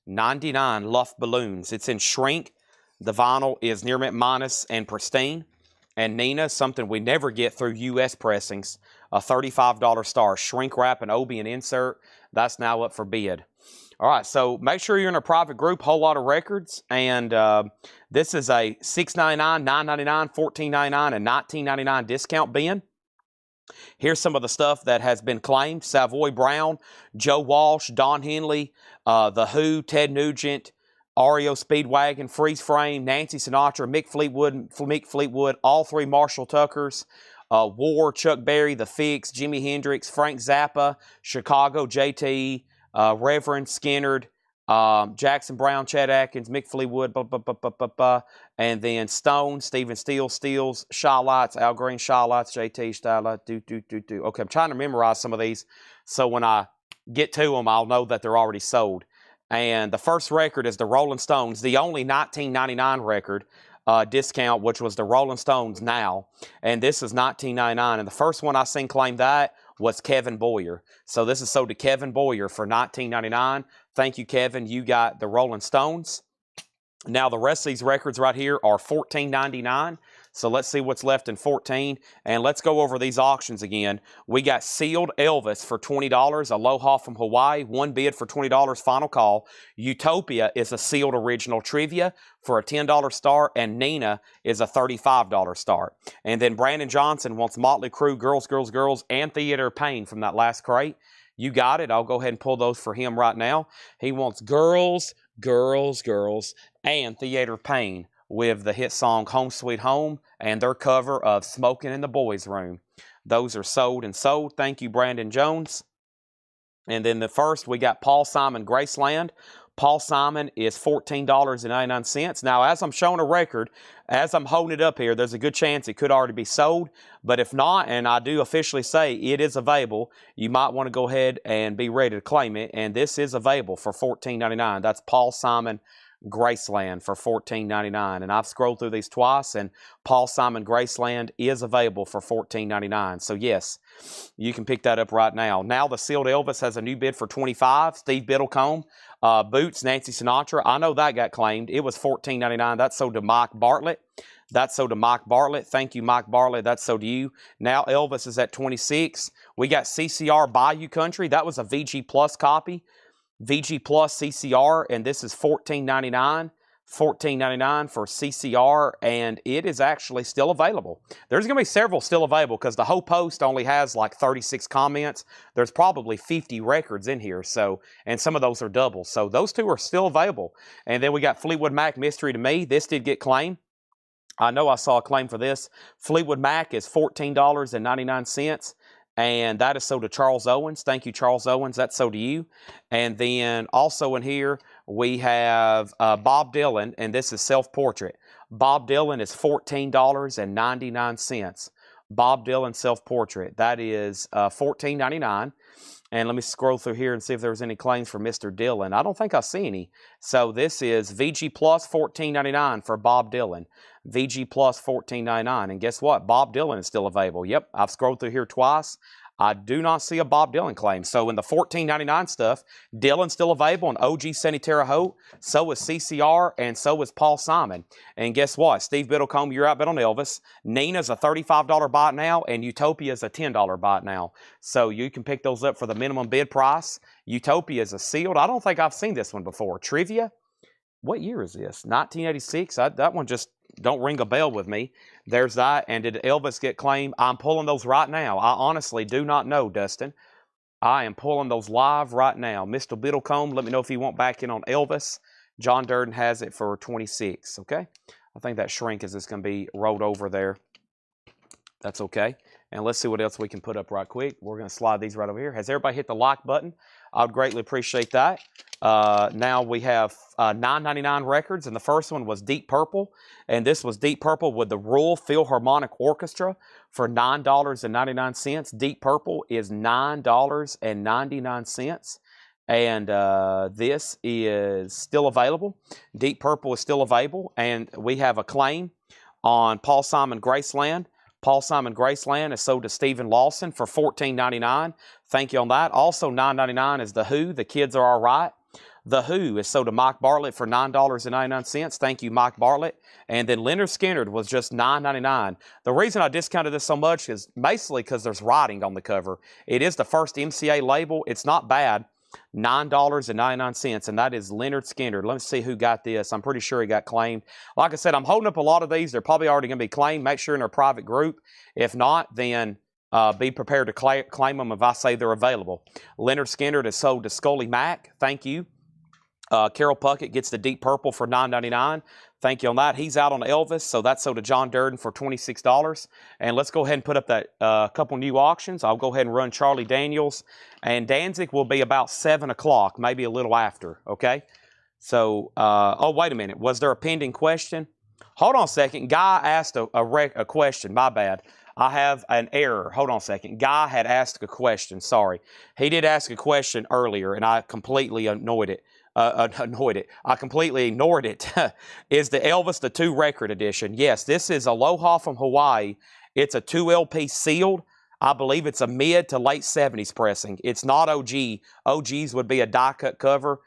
99 Luff Balloons. It's in shrink. The vinyl is near mint minus and pristine. And Nina, something we never get through U.S. pressings, a $35 star. Shrink wrap and Obian insert. That's now up for bid. All right, so make sure you're in a private group, whole lot of records, and this is a $6.99, $9.99, $14.99, and $19.99 discount bin. Here's some of the stuff that has been claimed. Savoy Brown, Joe Walsh, Don Henley, The Who, Ted Nugent, REO Speedwagon, Freeze Frame, Nancy Sinatra, Mick Fleetwood, all three Marshall Tuckers, War, Chuck Berry, The Fix, Jimi Hendrix, Frank Zappa, Chicago, JT, Reverend Skinnerd, Jackson Brown, Chad Atkins, Mick Fleetwood, and then Stone, Stephen Steele's, Shy Lights, Al Green, Shy Lights, JT, Shy Lights, Okay, I'm trying to memorize some of these, so when I get to them, I'll know that they're already sold. And the first record is the Rolling Stones, the only 1999 record discount, which was the Rolling Stones Now, and this is $19.99. And the first one I seen claim that was Kevin Boyer. So this is sold to Kevin Boyer for $19.99. Thank you, Kevin. You got the Rolling Stones. Now, the rest of these records right here are $14.99. So let's see what's left in 14. And let's go over these auctions again. We got Sealed Elvis for $20. Aloha from Hawaii. One bid for $20. Final call. Utopia is a sealed original Trivia for a $10 start. And Nina is a $35 start. And then Brandon Johnson wants Motley Crue, Girls, Girls, Girls, and Theater Pain from that last crate. You got it. I'll go ahead and pull those for him right now. He wants Girls, Girls, Girls, and Theater Pain with the hit song Home Sweet Home and their cover of Smoking in the Boys' Room. Those are sold and sold. Thank you, Brandon Jones. And then the first, we got Paul Simon, Graceland. Paul Simon is $14.99. Now, as I'm showing a record, as I'm holding it up here, there's a good chance it could already be sold. But if not, and I do officially say it is available, you might want to go ahead and be ready to claim it. And this is available for $14.99. That's Paul Simon, Graceland for $14.99. And I've scrolled through these twice, and Paul Simon Graceland is available for $14.99. So yes, you can pick that up right now. Now the Sealed Elvis has a new bid for $25. Steve Biddlecombe. Boots, Nancy Sinatra. I know that got claimed. It was $14.99. That's sold to Mike Bartlett. That's sold to Mike Bartlett. Thank you, Mike Bartlett. That's sold to you. Now Elvis is at $26. We got CCR Bayou Country. That was a VG Plus copy. VG Plus CCR, and this is $14.99. $14.99 for CCR, and it is actually still available. There's going to be several still available because the whole post only has like 36 comments. There's probably 50 records in here, so, and some of those are doubles. So those two are still available. And then we got Fleetwood Mac Mystery to Me. This did get claimed. I know I saw a claim for this. Fleetwood Mac is $14.99. And that is sold to Charles Owens. Thank you, Charles Owens. That's sold to you. And then also in here, we have Bob Dylan, and this is Self-Portrait. Bob Dylan is $14.99. Bob Dylan self-portrait. That is $14.99. And let me scroll through here and see if there's any claims for Mr. Dylan. I don't think I see any. So this is VG Plus $14.99 for Bob Dylan. VG Plus $14.99. And guess what? Bob Dylan is still available. Yep, I've scrolled through here twice. I do not see a Bob Dylan claim. So in the $14.99 stuff, Dylan's still available on OG Sonny Terre Haute. So is CCR and so is Paul Simon. And guess what? Steve Biddlecombe, you're out bet on Elvis. Nina's a $35 buy now and Utopia's a $10 buy now. So you can pick those up for the minimum bid price. Utopia is a sealed. I don't think I've seen this one before. Trivia? What year is this? 1986? That one just don't ring a bell with me. There's that. And did Elvis get claimed? I'm pulling those right now. I honestly do not know, Dustin. I am pulling those live right now. Mr. Biddlecombe, let me know if you want back in on Elvis. John Durden has it for 26, okay? I think that shrink is just going to be rolled over there. That's okay. And let's see what else we can put up right quick. We're going to slide these right over here. Has everybody hit the like button? I would greatly appreciate that. Now we have $9.99 records, and the first one was Deep Purple, and this was Deep Purple with the Royal Philharmonic Orchestra for $9.99. Deep Purple is $9.99, and this is still available. Deep Purple is still available, and we have a claim on Paul Simon Graceland. Paul Simon Graceland is sold to Stephen Lawson for $14.99. Thank you on that. Also $9.99 is The Who, The Kids Are All Right. The Who is sold to Mike Bartlett for $9.99. Thank you, Mike Bartlett. And then Leonard Skinner was just $9.99. The reason I discounted this so much is basically because there's writing on the cover. It is the first MCA label. It's not bad. $9.99, and that is Leonard Skinner. Let me see who got this. I'm pretty sure he got claimed. Like I said, I'm holding up a lot of these. They're probably already going to be claimed. Make sure in our private group. If not, then be prepared to claim them if I say they're available. Leonard Skinner is sold to Scully Mack. Thank you. Carol Puckett gets the Deep Purple for $9.99. Thank you on that. He's out on Elvis, so that's sold to John Durden for $26. And let's go ahead and put up that couple new auctions. I'll go ahead and run Charlie Daniels. And Danzig will be about 7 o'clock, maybe a little after, okay? So, oh, wait a minute. Was there a pending question? Hold on a second. Guy asked a question. My bad. I have an error. Hold on a second. Guy had asked a question. Sorry. He did ask a question earlier, and I completely annoyed it. I completely ignored it. Is the Elvis the 2 record edition? Yes, this is Aloha from Hawaii. It's a 2 LP sealed. I believe it's a mid to late 70s pressing. It's not OG. OGs would be a die cut cover.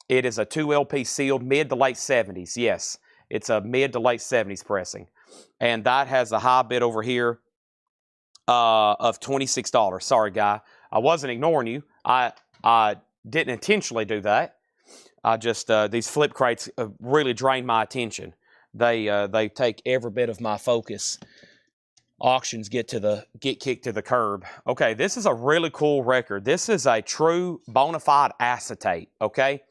It is a 2 LP sealed mid to late 70s. Yes, it's a mid to late 70s pressing. And that has a high bid over here of $26. Sorry, Guy. I wasn't ignoring you. I didn't intentionally do that. I just, these flip crates really drain my attention. They take every bit of my focus. Auctions get kicked to the curb. Okay, this is a really cool record. This is a true bona fide acetate, okay?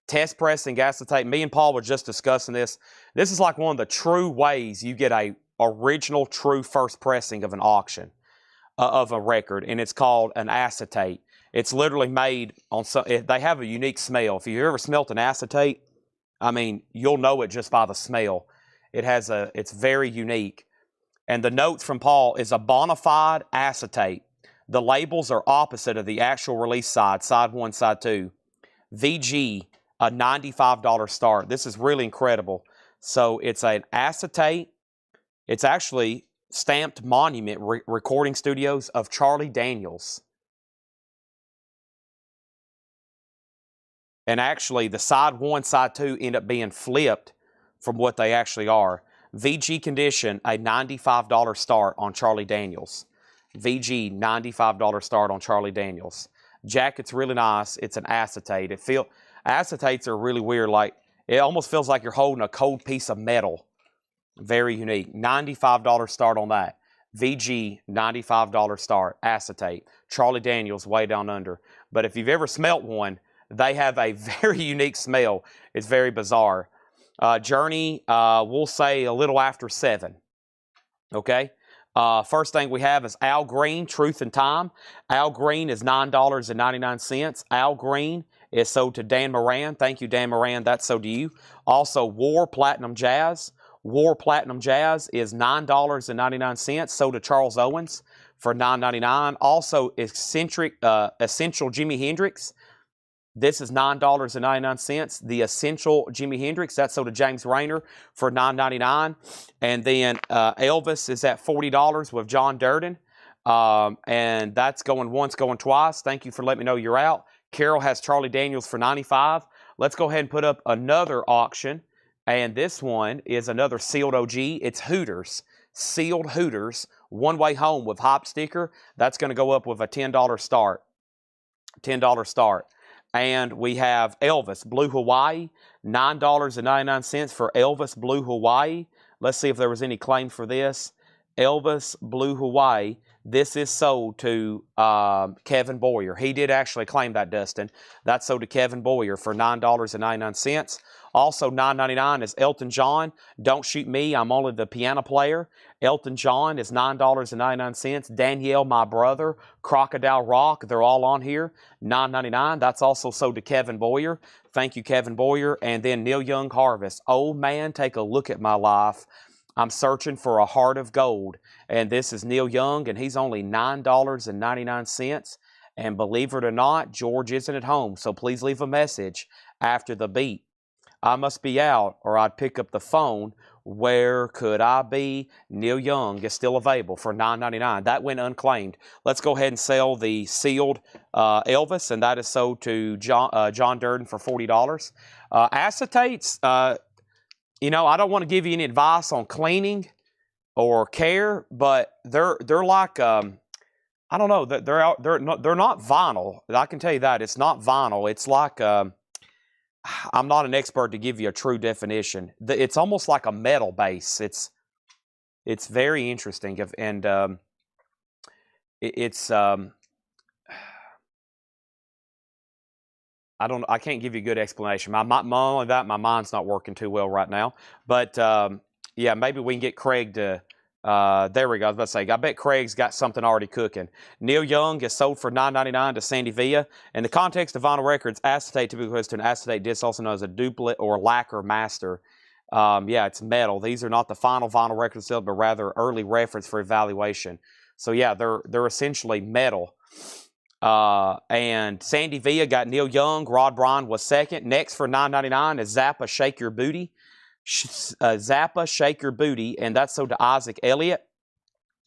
Test pressing acetate. Me and Paul were just discussing this. This is like one of the true ways you get a original true first pressing of an auction, of a record, and it's called an acetate. It's literally made on some, they have a unique smell. If you ever smelt an acetate, I mean, you'll know it just by the smell. It's very unique. And the notes from Paul is a bona fide acetate. The labels are opposite of the actual release side 1, side 2. VG, a $95 start. This is really incredible. So it's an acetate. It's actually stamped monument recording studios of Charlie Daniels. And actually, the side 1, side 2 end up being flipped from what they actually are. VG condition, a $95 start on Charlie Daniels. VG, $95 start on Charlie Daniels. Jacket's really nice. It's an acetate. Acetates are really weird. Like, it almost feels like you're holding a cold piece of metal. Very unique. $95 start on that. VG, $95 start. Acetate. Charlie Daniels, way down under. But if you've ever smelt one, they have a very unique smell. It's very bizarre. Journey, we'll say a little after 7. Okay? First thing we have is Al Green, Truth and Time. Al Green is $9.99. Al Green is sold to Dan Moran. Thank you, Dan Moran. That's sold to you. Also, War, Platinum Jazz. War Platinum Jazz is $9.99, sold to Charles Owens for $9.99. Also, Essential Jimi Hendrix. This is $9.99. The Essential Jimi Hendrix, that's sold to James Rayner for $9.99. And then Elvis is at $40 with John Durden. And that's going once, going twice. Thank you for letting me know you're out. Carol has Charlie Daniels for $95. Let's go ahead and put up another auction. And this one is another sealed OG. It's Hooters. Sealed Hooters. One Way Home with hop sticker. That's going to go up with a $10 start. $10 start. And we have Elvis Blue Hawaii. $9.99 for Elvis Blue Hawaii. Let's see if there was any claim for this. Elvis Blue Hawaii. This is sold to Kevin Boyer. He did actually claim that, Dustin. That's sold to Kevin Boyer for $9.99. Also $9.99 is Elton John. Don't Shoot Me, I'm Only the Piano Player. Elton John is $9.99. Danielle, My Brother, Crocodile Rock, they're all on here. $9.99. That's also sold to Kevin Boyer. Thank you, Kevin Boyer. And then Neil Young Harvest. Oh man, take a look at my life. I'm searching for a heart of gold. And this is Neil Young, and he's only $9.99. And believe it or not, George isn't at home, so please leave a message after the beat. I must be out, or I'd pick up the phone. Where could I be? Neil Young is still available for $9.99. That went unclaimed. Let's go ahead and sell the sealed Elvis, and that is sold to John Durden for $40. Acetates, you know, I don't want to give you any advice on cleaning or care, but they're like I don't know, they're not vinyl. I can tell you that it's not vinyl. It's like I'm not an expert to give you a true definition. It's almost like a metal base. It's very interesting, and I can't give you a good explanation. My mind's not working too well right now. But yeah, maybe we can get Craig to. There we go. I was about to say, I bet Craig's got something already cooking. Neil Young is sold for $9.99 to Sandy Villa. In the context of vinyl records, acetate typically goes to an acetate disc, also known as a duplicate or lacquer master. Yeah, it's metal. These are not the final vinyl records still, but rather early reference for evaluation. So yeah, they're essentially metal. And Sandy Villa got Neil Young. Rod Bryan was second. Next for $9.99 is Zappa Shake Your Booty. Zappa Shake Your Booty, and that's sold to Isaac Elliott.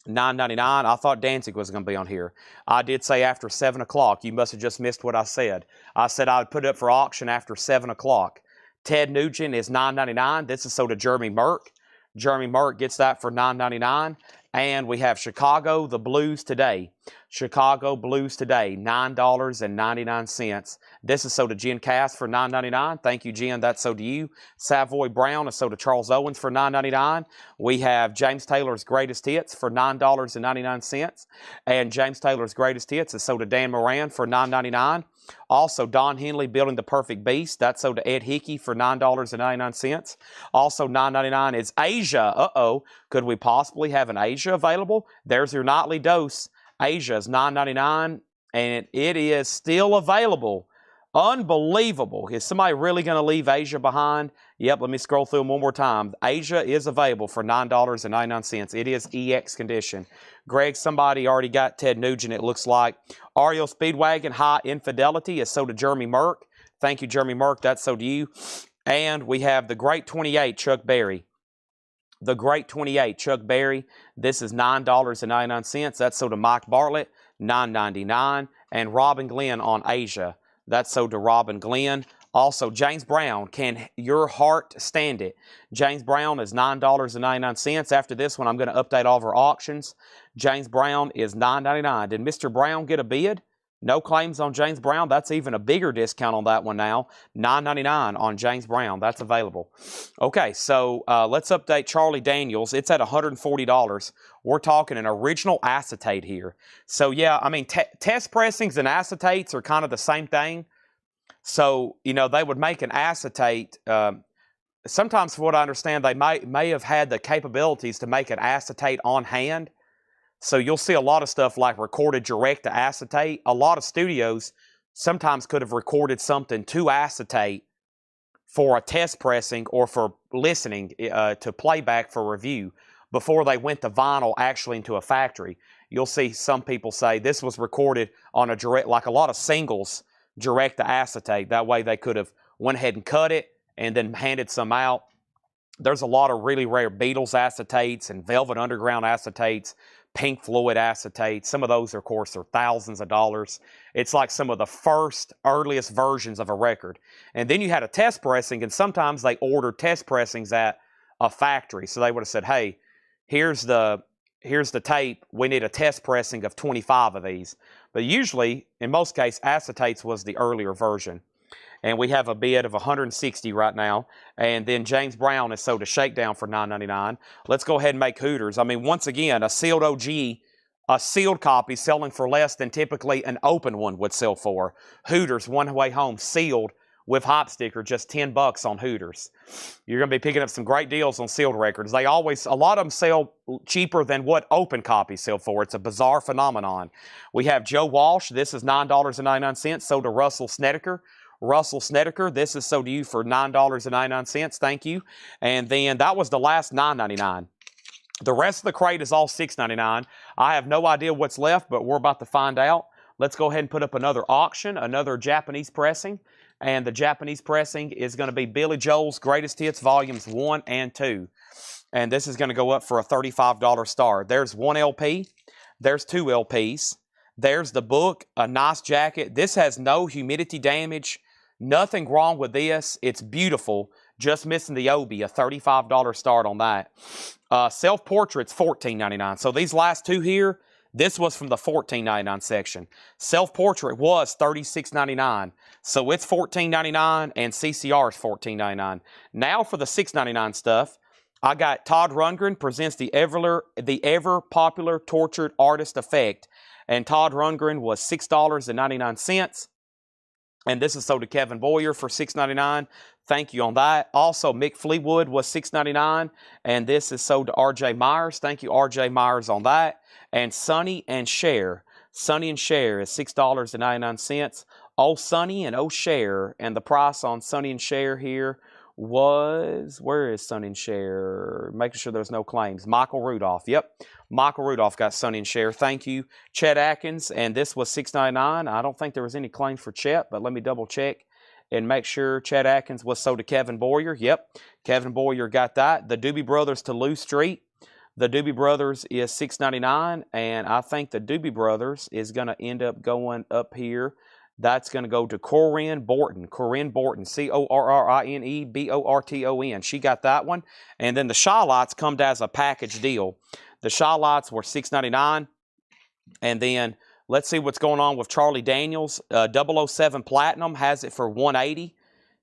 $9.99. I thought Danzig was going to be on here. I did say after 7 o'clock. You must have just missed what I said. I said I would put it up for auction after 7 o'clock. Ted Nugent is $9.99. This is sold to Jeremy Merck. Jeremy Merck gets that for $9.99. And we have Chicago, the Blues Today. Chicago Blues Today, $9.99. This is sold to Jen Cass for $9.99. Thank you, Jen. That's sold to you. Savoy Brown is sold to Charles Owens for $9.99. We have James Taylor's Greatest Hits for $9.99. And James Taylor's Greatest Hits is sold to Dan Moran for $9.99. Also, Don Henley Building the Perfect Beast. That's sold to Ed Hickey for $9.99. Also, $9.99 is Asia. Uh-oh. Could we possibly have an Asia available? There's your nightly dose. Asia is $9.99, and it is still available. Unbelievable. Is somebody really going to leave Asia behind? Yep, let me scroll through them one more time. Asia is available for $9.99. It is EX condition. Greg, somebody already got Ted Nugent, it looks like. REO Speedwagon High Infidelity is sold to Jeremy Merck. Thank you, Jeremy Merck. That's sold to you. And we have the Great 28, Chuck Berry. The Great 28, Chuck Berry. This is $9.99. That's sold to Mike Bartlett, $9.99. And Robin Glenn on Asia. That's sold to Robin Glenn. Also, James Brown, Can Your Heart Stand It? James Brown is $9.99. After this one, I'm going to update all of our auctions. James Brown is $9.99. Did Mr. Brown get a bid? No claims on James Brown. That's even a bigger discount on that one now. $9.99 on James Brown. That's available. Okay, so let's update Charlie Daniels. It's at $140. We're talking an original acetate here. So yeah, I mean, test pressings and acetates are kind of the same thing. So, you know, they would make an acetate. Sometimes, from what I understand, they may have had the capabilities to make an acetate on hand. So you'll see a lot of stuff like recorded direct to acetate. A lot of studios sometimes could have recorded something to acetate for a test pressing or for listening to playback for review before they went to vinyl actually into a factory. You'll see some people say this was recorded on a direct, like a lot of singles, direct to acetate. That way they could have went ahead and cut it and then handed some out. There's a lot of really rare Beatles acetates and Velvet Underground acetates, Pink Floyd acetates. Some of those, of course, are thousands of dollars. It's like some of the first, earliest versions of a record. And then you had a test pressing, and sometimes they ordered test pressings at a factory. So they would have said, hey, here's the tape. We need a test pressing of 25 of these. But usually, in most cases, acetates was the earlier version. And we have a bid of 160 right now. And then James Brown is sold a shakedown for $9.99. Let's go ahead and make Hooters. I mean, once again, a sealed OG, a sealed copy selling for less than typically an open one would sell for. Hooters, One Way Home, sealed with hop sticker, just $10 on Hooters. You're going to be picking up some great deals on sealed records. They always, a lot of them sell cheaper than what open copies sell for. It's a bizarre phenomenon. We have Joe Walsh. This is $9.99, sold to Russell Snedeker. Russell Snedeker, this is sold to you for $9.99. Thank you. And then that was the last $9.99. The rest of the crate is all $6.99. I have no idea what's left, but we're about to find out. Let's go ahead and put up another auction, another Japanese pressing. And the Japanese pressing is going to be Billy Joel's Greatest Hits Volumes 1 and 2. And this is going to go up for a $35 star. There's one LP. There's two LPs. There's the book, a nice jacket. This has no humidity damage. Nothing wrong with this. It's beautiful. Just missing the Obi, a $35 start on that. Self-portrait's $14.99. So these last two here, this was from the $14.99 section. Self-portrait was $36.99. So it's $14.99 and CCR is $14.99. Now for the $6.99 stuff, I got Todd Rundgren presents the ever popular Tortured Artist Effect. And Todd Rundgren was $6.99. And this is sold to Kevin Boyer for $6.99. Thank you on that. Also, Mick Fleetwood was $6.99. And this is sold to R.J. Myers. Thank you, R.J. Myers, on that. And Sonny and Cher. Sonny and Cher is $6.99. Oh, Sonny and oh, Cher. And the price on Sonny and Cher here was, where is Sonny and Cher? Making sure there's no claims. Michael Rudolph. Yep. Michael Rudolph got Sonny and Cher. Thank you. Chet Atkins, and this was $6.99. I don't think there was any claim for Chet, but let me double check and make sure Chet Atkins was sold to Kevin Boyer. Yep. Kevin Boyer got that. The Doobie Brothers to Lou Street. The Doobie Brothers is $6.99, and I think the Doobie Brothers is going to end up going up here. That's going to go to Corinne Borton. Corinne Borton, C-O-R-R-I-N-E-B-O-R-T-O-N. She got that one. And then the Shylots come as a package deal. The Shylots were $6.99. And then let's see what's going on with Charlie Daniels. 007 Platinum has it for $180.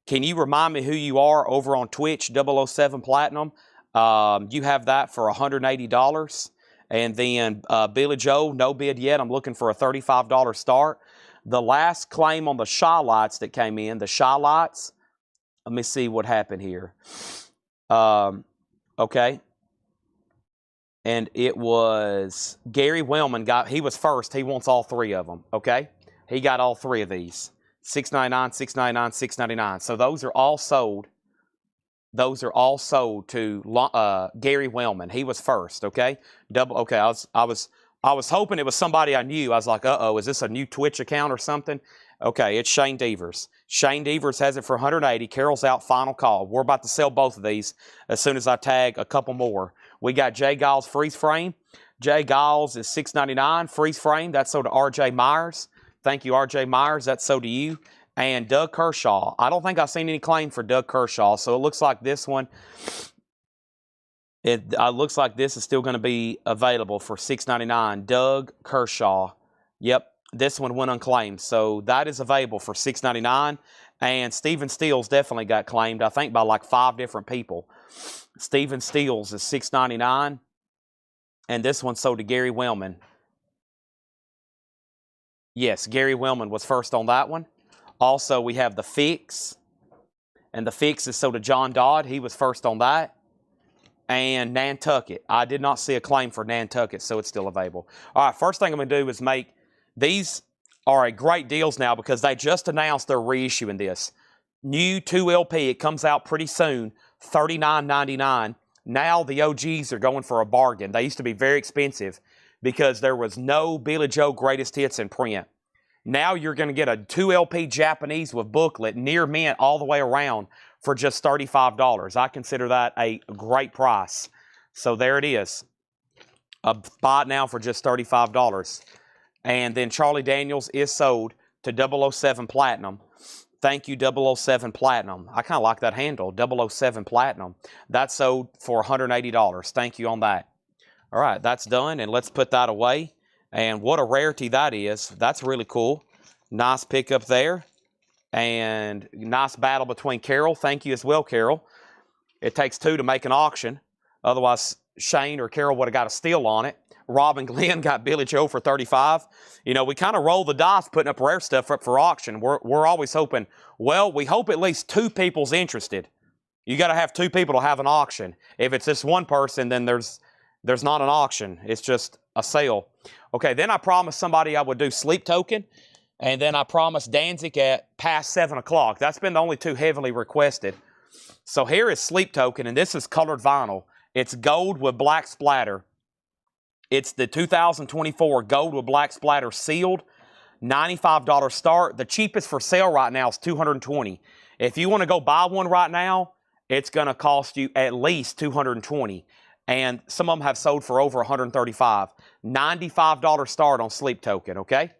Can you remind me who you are over on Twitch, 007 Platinum? You have that for $180. And then Billy Joe, no bid yet. I'm looking for a $35 start. The last claim on the Shylots that came in, the Shylots, let me see what happened here. Okay. And it was Gary Wellman he was first. He wants all three of them, okay? He got all three of these. $6.99, $6.99, $6.99. So those are all sold. Those are all sold to Gary Wellman. He was first, okay? Okay, I was hoping it was somebody I knew. I was like, uh-oh, is this a new Twitch account or something? Okay, it's Shane Devers. Shane Devers has it for $180. Carol's out, final call. We're about to sell both of these as soon as I tag a couple more. We got Jay Giles freeze frame. Jay Giles is $6.99. Freeze frame, that's sold to R.J. Myers. Thank you, R.J. Myers. That's sold to you. And Doug Kershaw. I don't think I've seen any claim for Doug Kershaw, so it looks like this one, it looks like this is still going to be available for $6.99. Doug Kershaw. Yep, this one went unclaimed. So that is available for $6.99. And Stephen Steele's definitely got claimed, I think, by like 5 different people. Stephen Steele's is $6.99. And this one sold to Gary Wellman. Yes, Gary Wellman was first on that one. Also, we have the Fix. And the Fix is sold to John Dodd. He was first on that. And Nantucket. I did not see a claim for Nantucket, so it's still available. All right, first thing I'm going to do is these are great deals now because they just announced they're reissuing this. New 2 LP. It comes out pretty soon. $39.99. Now the OGs are going for a bargain. They used to be very expensive because there was no Billy Joe Greatest Hits in print. Now you're going to get a 2 LP Japanese with booklet, near mint all the way around for just $35. I consider that a great price. So there it is. Buy it now for just $35. And then Charlie Daniels is sold to 007 Platinum. Thank you, 007 Platinum. I kind of like that handle, 007 Platinum. That's sold for $180. Thank you on that. All right, that's done, and let's put that away. And what a rarity that is. That's really cool. Nice pickup there. And nice battle between Carol. Thank you as well, Carol. It takes 2 to make an auction. Otherwise, Shane or Carol would have got a steal on it. Rob and Glenn got Billy Joe for $35. You know, we kind of roll the dice putting up rare stuff up for auction. We're always hoping, well, we hope at least 2 people's interested. You got to have 2 people to have an auction. If it's just one person, then there's not an auction. It's just a sale. Okay, then I promised somebody I would do Sleep Token, and then I promised Danzig at past 7 o'clock. That's been the only 2 heavily requested. So here is Sleep Token, and this is colored vinyl. It's gold with black splatter. It's the 2024 gold with black splatter sealed. $95 start. The cheapest for sale right now is $220. If you want to go buy one right now, it's going to cost you at least $220. And some of them have sold for over $135. $95 start on Sleep Token, okay?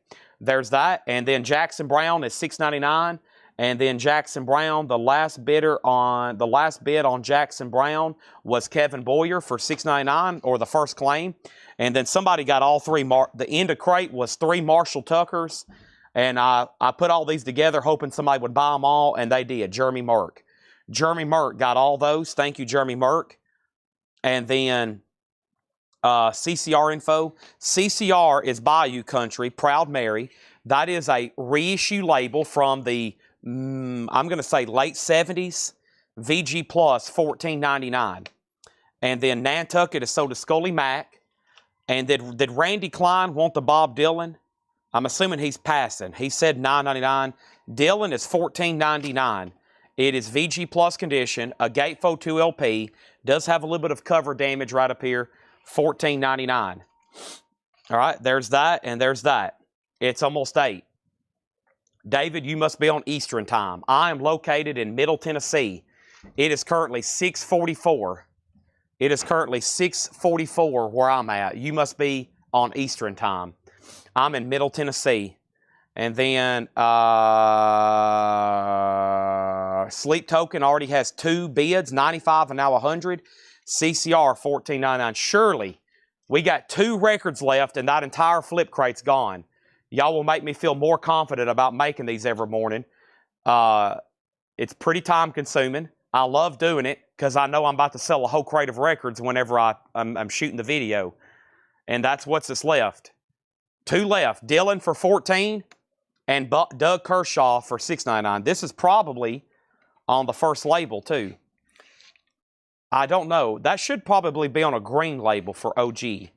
There's that. And then Jackson Brown is $6.99. And then Jackson Brown, the last bid on Jackson Brown was Kevin Boyer for $6.99, or the first claim. And then somebody got all 3. The end of crate was 3 Marshall Tuckers. And I put all these together hoping somebody would buy them all, and they did. Jeremy Merck. Jeremy Merck got all those. Thank you, Jeremy Merck. And then CCR info. CCR is Bayou Country, Proud Mary. That is a reissue label from the, I'm going to say late 70s. VG Plus, $14.99. And then Nantucket is sold to Scully Mack. And did Randy Klein want the Bob Dylan? I'm assuming he's passing. He said $9.99. Dylan is $14.99. It is VG Plus condition, a Gatefold 2 LP. Does have a little bit of cover damage right up here. $14.99. All right, there's that, and there's that. It's almost 8. David, you must be on Eastern time. I am located in Middle Tennessee. It is currently 6:44. It is currently 6:44 where I'm at. You must be on Eastern time. I'm in Middle Tennessee. And then Sleep Token already has 2 bids, 95 and now 100. CCR, $14.99. Surely, we got 2 records left and that entire flip crate's gone. Y'all will make me feel more confident about making these every morning. It's pretty time consuming. I love doing it because I know I'm about to sell a whole crate of records whenever I'm shooting the video. And that's what's left. 2 left. Dylan for $14 and Doug Kershaw for $6.99. This is probably on the first label too. I don't know. That should probably be on a green label for OG.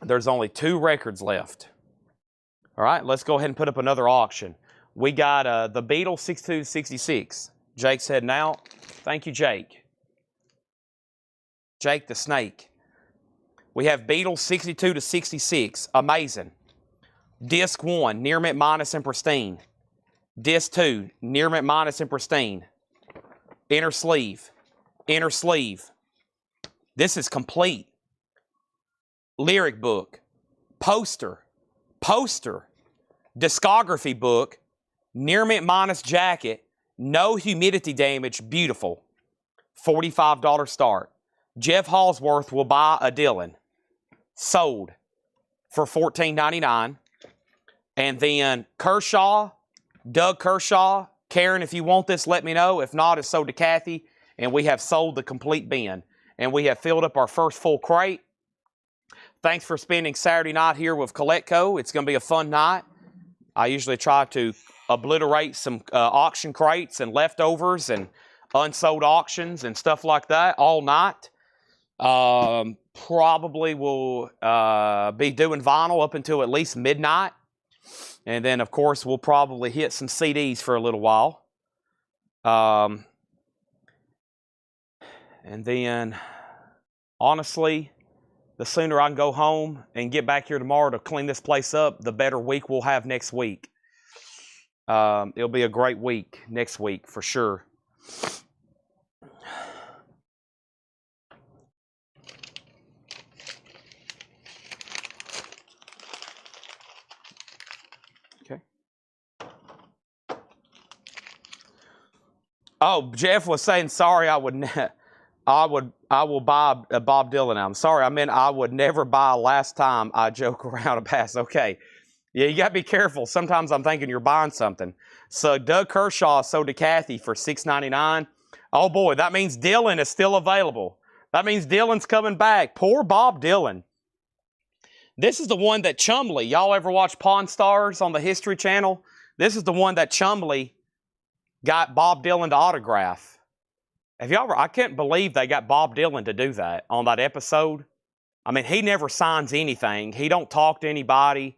There's only 2 records left. All right, let's go ahead and put up another auction. We got the Beatles 62-66. Jake's heading out. Thank you, Jake. Jake the Snake. We have Beatles 62-66. Amazing. Disc 1, near mint minus and pristine. Disc 2, near mint minus and pristine. Inner sleeve. Inner sleeve. This is complete. Lyric book. Poster. Poster. Discography book. Near mint minus jacket. No humidity damage. Beautiful. $45 start. Jeff Hallsworth will buy a Dylan. Sold for $14.99. And then Kershaw, Doug Kershaw. Karen, if you want this, let me know. If not, it's sold to Kathy. And we have sold the complete bin. And we have filled up our first full crate. Thanks for spending Saturday night here with Collectco. It's going to be a fun night. I usually try to obliterate some auction crates and leftovers and unsold auctions and stuff like that all night. Probably will be doing vinyl up until at least midnight. And then, of course, we'll probably hit some CDs for a little while. And then, honestly, the sooner I can go home and get back here tomorrow to clean this place up, the better week we'll have next week. It'll be a great week next week for sure. Okay. Oh, Jeff was saying, sorry, I will buy a Bob Dylan album. Sorry, I meant I would never buy last time I joke around a pass. Okay. Yeah, you got to be careful. Sometimes I'm thinking you're buying something. So Doug Kershaw sold to Kathy for $6.99. Oh boy, that means Dylan is still available. That means Dylan's coming back. Poor Bob Dylan. This is the one that Chumley, y'all ever watch Pawn Stars on the History Channel? This is the one that Chumley got Bob Dylan to autograph. Have y'all ever, I can't believe they got Bob Dylan to do that on that episode. I mean, he never signs anything. He don't talk to anybody.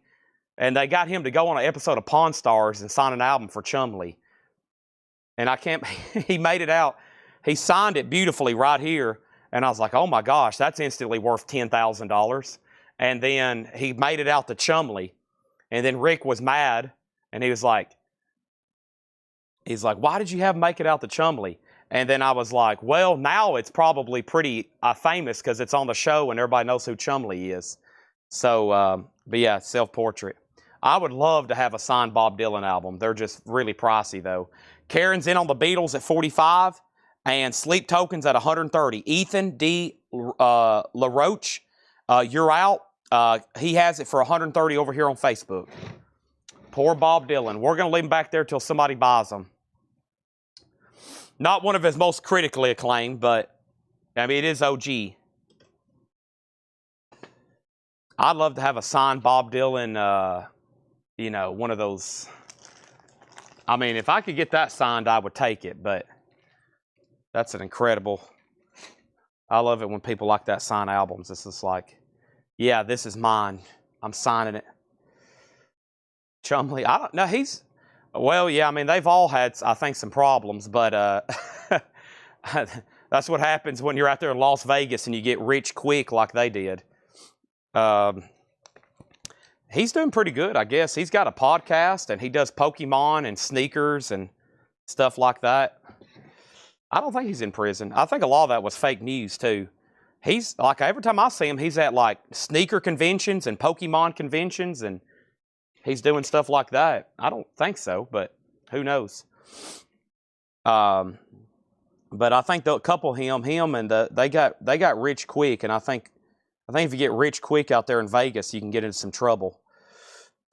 And they got him to go on an episode of Pawn Stars and sign an album for Chumley. And I can't, he made it out. He signed it beautifully right here. And I was like, oh my gosh, that's instantly worth $10,000. And then he made it out to Chumley. And then Rick was mad. And he's like, why did you have him make it out to Chumley? And then I was like, well, now it's probably pretty famous because it's on the show and everybody knows who Chumley is. So, but yeah, self-portrait. I would love to have a signed Bob Dylan album. They're just really pricey, though. Karen's in on the Beatles at 45 and Sleep Tokens at 130. Ethan D. LaRoche, you're out. He has it for 130 over here on Facebook. Poor Bob Dylan. We're going to leave him back there till somebody buys them. Not one of his most critically acclaimed, but, I mean, it is OG. I'd love to have a signed Bob Dylan, you know, one of those. I mean, if I could get that signed, I would take it, but that's an incredible. I love it when people like that sign albums. It's just like, yeah, this is mine. I'm signing it. Chumley, I don't know. Well, yeah, I mean, they've all had, I think, some problems, but that's what happens when you're out there in Las Vegas and you get rich quick like they did. He's doing pretty good, I guess. He's got a podcast and he does Pokemon and sneakers and stuff like that. I don't think he's in prison. I think a lot of that was fake news too. He's like, every time I see him, he's at like sneaker conventions and Pokemon conventions and he's doing stuff like that. I don't think so, but who knows? But I think the couple him and they got rich quick, and I think if you get rich quick out there in Vegas, you can get into some trouble.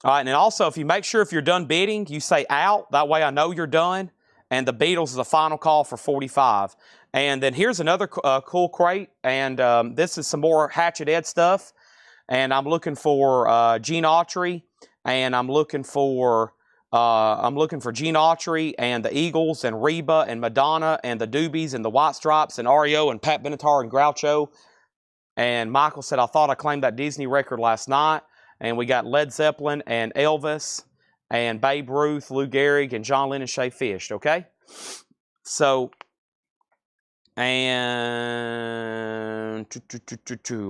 All right, and also if you make sure if you're done bidding, you say out. That way I know you're done. And the Beatles is a final call for 45. And then here's another cool crate, and this is some more Hatchet Ed stuff. And I'm looking for Gene Autry, and I'm looking for Gene Autry and the Eagles and Reba and Madonna and the Doobies and the White Stripes and REO and Pat Benatar and Groucho. And Michael said, I thought I claimed that Disney record last night. And we got Led Zeppelin and Elvis and Babe Ruth, Lou Gehrig, and John Lennon, Shay Fish, okay? So, and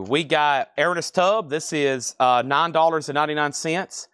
we got Ernest Tubb. This is $9.99.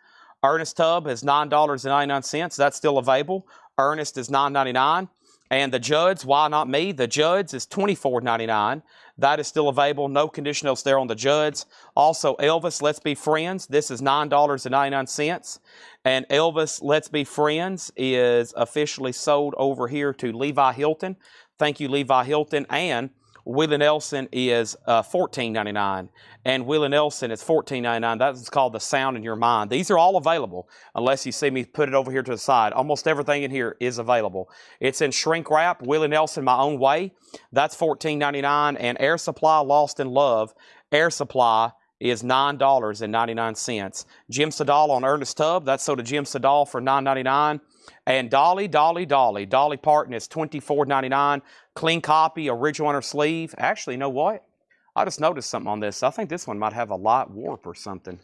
Ernest Tubb is $9.99. That's still available. Ernest is $9.99. And the Judds, why not me? The Judds is $24.99. That is still available. No conditionals there on the Judds. Also, Elvis, Let's Be Friends. This is $9.99. And Elvis, Let's Be Friends is officially sold over here to Levi Hilton. Thank you, Levi Hilton. And Willie Nelson is $14.99. And Willie Nelson is $14.99. That's called The Sound in Your Mind. These are all available unless you see me put it over here to the side. Almost everything in here is available. It's in shrink wrap. Willie Nelson, My Own Way. That's $14.99. And Air Supply, Lost in Love. Air Supply is $9.99. Jim Sedal on Ernest Tubb. That's sold to Jim Sedal for $9.99. And Dolly Parton is $24.99. Clean copy, original inner sleeve. Actually, you know what? I just noticed something on this. I think this one might have a light warp or something.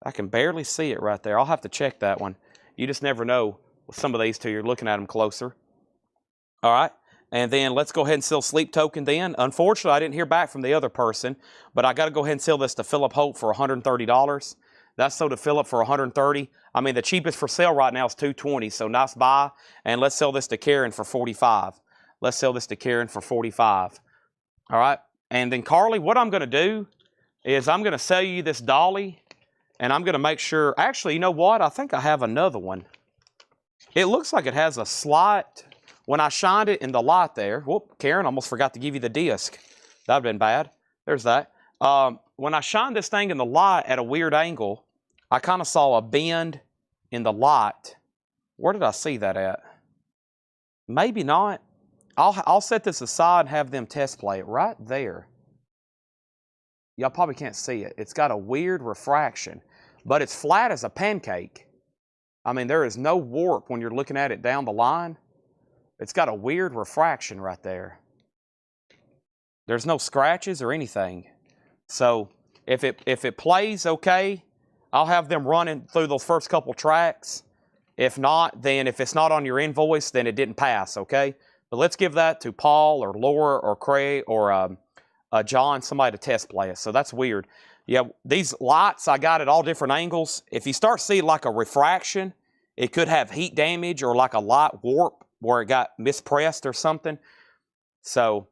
I can barely see it right there. I'll have to check that one. You just never know with some of these two. You're looking at them closer. All right. And then let's go ahead and sell Sleep Token then. Unfortunately, I didn't hear back from the other person, but I got to go ahead and sell this to Philip Hope for $130. That's sold to Philip for $130. I mean, the cheapest for sale right now is $220, so nice buy. And let's sell this to Karen for $45. Let's sell this to Karen for $45. All right. And then, Carly, what I'm going to do is I'm going to sell you this dolly, and I'm going to make sure. Actually, you know what? I think I have another one. It looks like it has a slight. When I shined it in the light there, whoop, Karen, almost forgot to give you the disc. That would have been bad. There's that. When I shined this thing in the light at a weird angle, I kind of saw a bend in the light. Where did I see that at? Maybe not. I'll set this aside and have them test play it right there. Y'all probably can't see it. It's got a weird refraction, but it's flat as a pancake. I mean, there is no warp when you're looking at it down the line. It's got a weird refraction right there. There's no scratches or anything. So if it plays okay, I'll have them running through those first couple tracks. If not, then if it's not on your invoice, then it didn't pass, okay? But let's give that to Paul or Laura or Craig or John, somebody to test play it. So that's weird. Yeah, these lights I got at all different angles. If you start seeing like a refraction, it could have heat damage or like a light warp where it got mispressed or something. So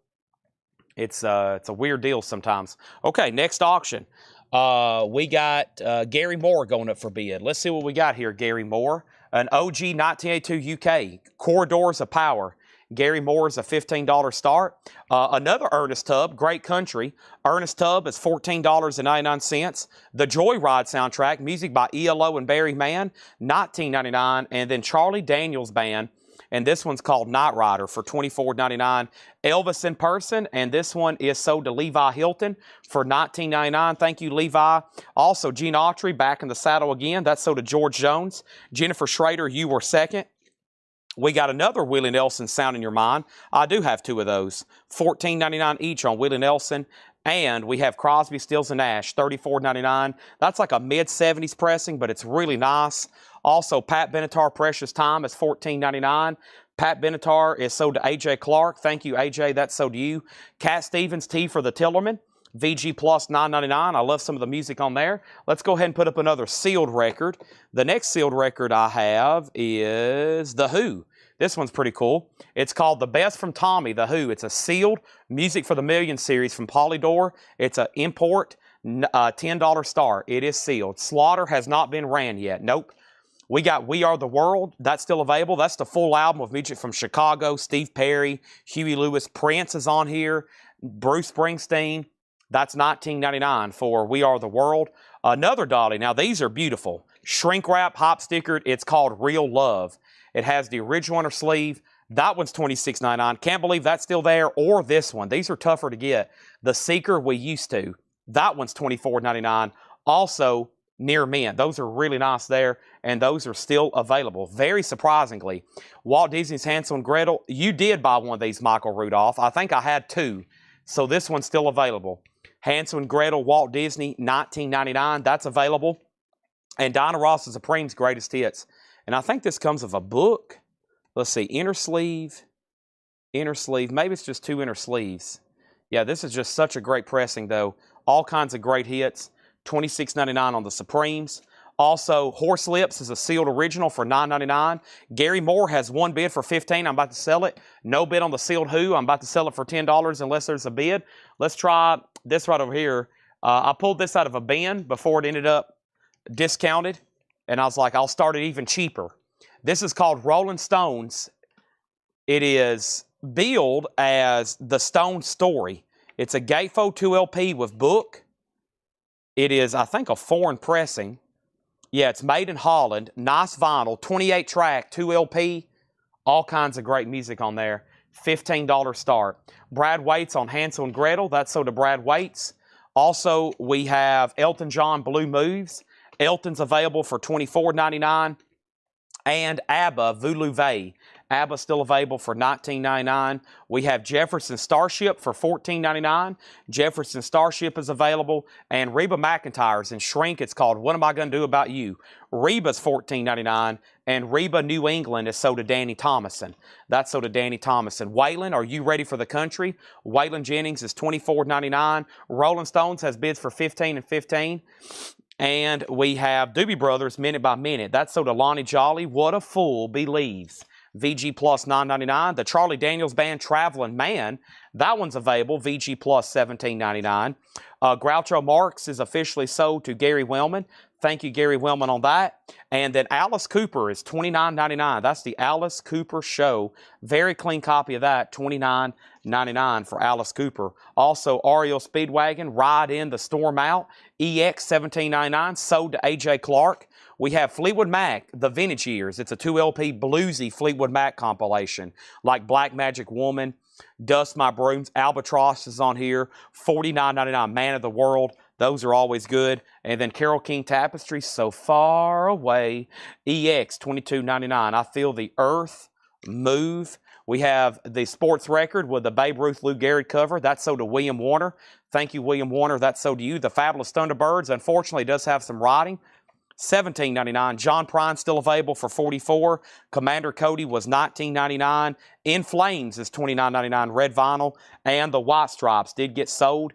it's a weird deal sometimes. Okay, next auction. We got Gary Moore going up for bid. Let's see what we got here, Gary Moore. An OG 1982 UK, Corridors of Power. Gary Moore is a $15 start. Another Ernest Tubb, Great Country. Ernest Tubb is $14.99. The Joyride soundtrack, music by ELO and Barry Mann, $19.99. And then Charlie Daniels Band, and this one's called Night Rider for $24.99. Elvis in person, and this one is sold to Levi Hilton for $19.99. Thank you, Levi. Also, Gene Autry back in the saddle again. That's sold to George Jones. Jennifer Schrader, you were second. We got another Willie Nelson Sound in Your Mind. I do have two of those. $14.99 each on Willie Nelson. And we have Crosby, Stills, and Nash, $34.99. That's like a mid-70s pressing, but it's really nice. Also, Pat Benatar Precious Time is $14.99. Pat Benatar is sold to A.J. Clark. Thank you, A.J. That's sold to you. Cat Stevens, T for the Tillerman. VG Plus $9.99. I love some of the music on there. Let's go ahead and put up another sealed record. The next sealed record I have is The Who. This one's pretty cool. It's called The Best from Tommy, The Who. It's a sealed Music for the Million series from Polydor. It's an import, $10 start. It is sealed. Slaughter has not been ran yet. Nope. We got We Are the World. That's still available. That's the full album of music from Chicago, Steve Perry, Huey Lewis. Prince is on here. Bruce Springsteen. That's $19.99 for We Are the World. Another dolly. Now, these are beautiful. Shrink wrap, hop stickered. It's called Real Love. It has the original inner sleeve. That one's $26.99. Can't believe that's still there. Or this one. These are tougher to get. The Seeker We Used To. That one's $24.99. Also, Near Mint. Those are really nice there. And those are still available. Very surprisingly. Walt Disney's Hansel and Gretel. You did buy one of these, Michael Rudolph. I think I had two. So this one's still available. Hansel and Gretel, Walt Disney, $19.99. That's available. And Dinah Ross's Supreme's Greatest Hits. And I think this comes with a book. Let's see, inner sleeve. Maybe it's just two inner sleeves. Yeah, this is just such a great pressing, though. All kinds of great hits. $26.99 on the Supremes. Also, Horse Lips is a sealed original for $9.99. Gary Moore has one bid for $15. I'm about to sell it. No bid on the sealed Who. I'm about to sell it for $10 unless there's a bid. Let's try this right over here. I pulled this out of a bin before it ended up discounted. And I was like, I'll start it even cheaper. This is called Rolling Stones. It is billed as The Stone Story. It's a gatefold 2 LP with book. It is, I think, a foreign pressing. Yeah, it's made in Holland. Nice vinyl. 28 track, 2 LP. All kinds of great music on there. $15 start. Brad Waits on Hansel and Gretel. That's sold to Brad Waits. Also, we have Elton John Blue Moves. Elton's available for $24.99. And ABBA Voulez-Vous. ABBA still available for $19.99. We have Jefferson Starship for $14.99. Jefferson Starship is available. And Reba McEntire's in shrink. It's called What Am I Gonna Do About You? Reba's $14.99. And Reba New England is sold to Danny Thomason. That's sold to Danny Thomason. Waylon, are you ready for the country? Waylon Jennings is $24.99. Rolling Stones has bids for $15 and $15. And we have Doobie Brothers Minute by Minute. That's sold to Lonnie Jolly. What a Fool Believes. VG Plus $9.99. The Charlie Daniels Band Traveling Man. That one's available. VG Plus $17.99. Groucho Marx is officially sold to Gary Wellman. Thank you, Gary Wellman, on that. And then Alice Cooper is $29.99. That's the Alice Cooper Show. Very clean copy of that, $29.99 for Alice Cooper. Also, REO Speedwagon, Ride In the Storm Out, EX $17.99, sold to AJ Clark. We have Fleetwood Mac, The Vintage Years. It's a 2LP bluesy Fleetwood Mac compilation, like Black Magic Woman, Dust My Brooms, Albatross is on here, $49.99, Man of the World. Those are always good. And then Carole King Tapestry, So Far Away, EX $22.99. I Feel the Earth Move. We have the sports record with the Babe Ruth Lou Gehrig cover. That's sold to William Warner. Thank you, William Warner. That's sold to you. The Fabulous Thunderbirds, unfortunately, does have some writing. $17.99. John Prine still available for $44. Commander Cody was $19.99. In Flames is $29.99. Red vinyl. And the White Stripes did get sold.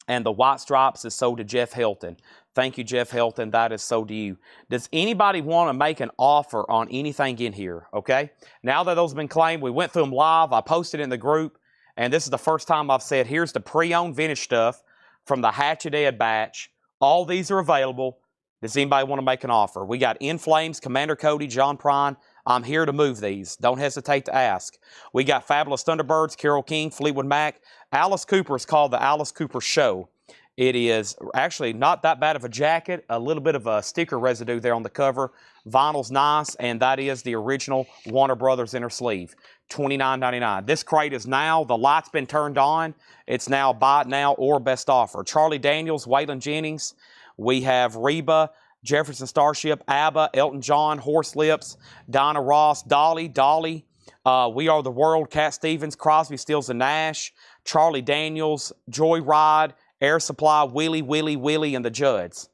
And the White Stripes is sold to Jeff Helton. Thank you, Jeff Helton. That is sold to you. Does anybody want to make an offer on anything in here? Okay. Now that those have been claimed, we went through them live. I posted in the group. And this is the first time I've said, here's the pre-owned vintage stuff from the Hatchet Ed batch. All these are available. Does anybody want to make an offer? We got In Flames, Commander Cody, John Prine. I'm here to move these. Don't hesitate to ask. We got Fabulous Thunderbirds, Carole King, Fleetwood Mac. Alice Cooper is called the Alice Cooper Show. It is actually not that bad of a jacket, a little bit of a sticker residue there on the cover. Vinyl's nice, and that is the original Warner Brothers inner sleeve. $29.99. This crate is now, the light's been turned on. It's now buy it now or best offer. Charlie Daniels, Waylon Jennings. We have Reba, Jefferson Starship, ABBA, Elton John, Horse Lips, Donna Ross, Dolly, We Are the World, Cat Stevens, Crosby, Stills and Nash, Charlie Daniels, Joyride, Air Supply, Willie, and the Judds.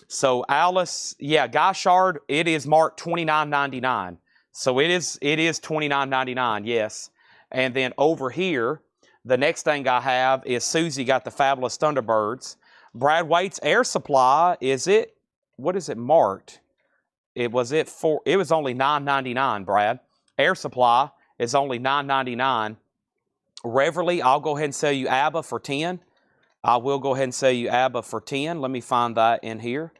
So Alice, yeah, Guy Shard, it is marked $29.99. So it is $29.99, yes. And then over here, the next thing I have is Susie got the Fabulous Thunderbirds. Brad Waite's Air Supply, what is it marked? It was only $9.99, Brad. Air Supply is only $9.99. Reverly, I'll go ahead and sell you ABBA for $10. I will go ahead and sell you ABBA for $10. Let me find that in here.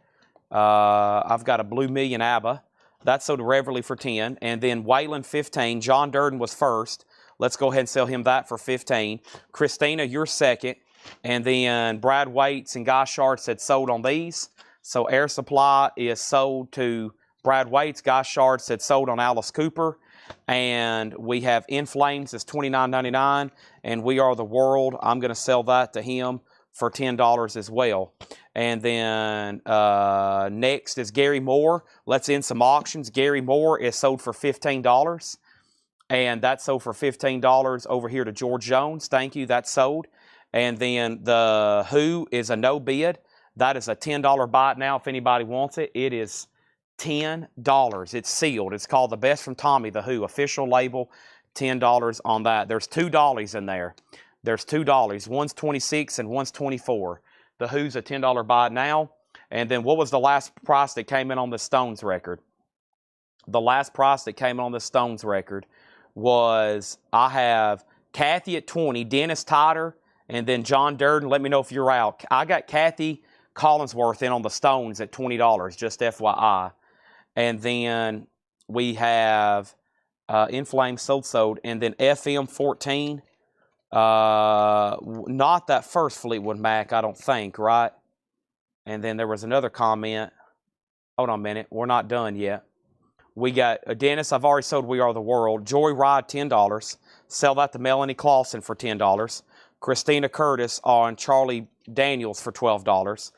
I've got a Blue Million ABBA. That's sold to Reverly for $10. And then Waylon, $15. John Durden was first. Let's go ahead and sell him that for $15. Christina, you're second. And then Brad Waits and Guy Shard said sold on these. So Air Supply is sold to Brad Waits. Guy Shard said sold on Alice Cooper. And we have In Flames is $29.99. And We Are the World, I'm going to sell that to him for $10 as well. And then next is Gary Moore. Let's end some auctions. Gary Moore is sold for $15. And that's sold for $15 over here to George Jones. Thank you. That's sold. And then the Who is a no bid. That is a $10 buy it now if anybody wants it. It is $10. It's sealed. It's called The Best from Tommy, the Who. Official label, $10 on that. There's two dollies in there. There's two dollies. One's 26 and one's 24. The Who's a $10 buy it now. And then what was the last price that came in on the Stones record? The last price that came in on the Stones record was, I have Kathy at 20, Dennis Tyder, and then John Durden. Let me know if you're out. I got Kathy Collinsworth in on the Stones at $20, just FYI. And then we have In Flames sold, and then FM 14. Not that first Fleetwood Mac, I don't think, right? And then there was another comment. Hold on a minute. We're not done yet. We got Dennis. I've already sold We Are the World. Joyride, $10. Sell that to Melanie Clausen for $10. Christina Curtis on Charlie Daniels for $12.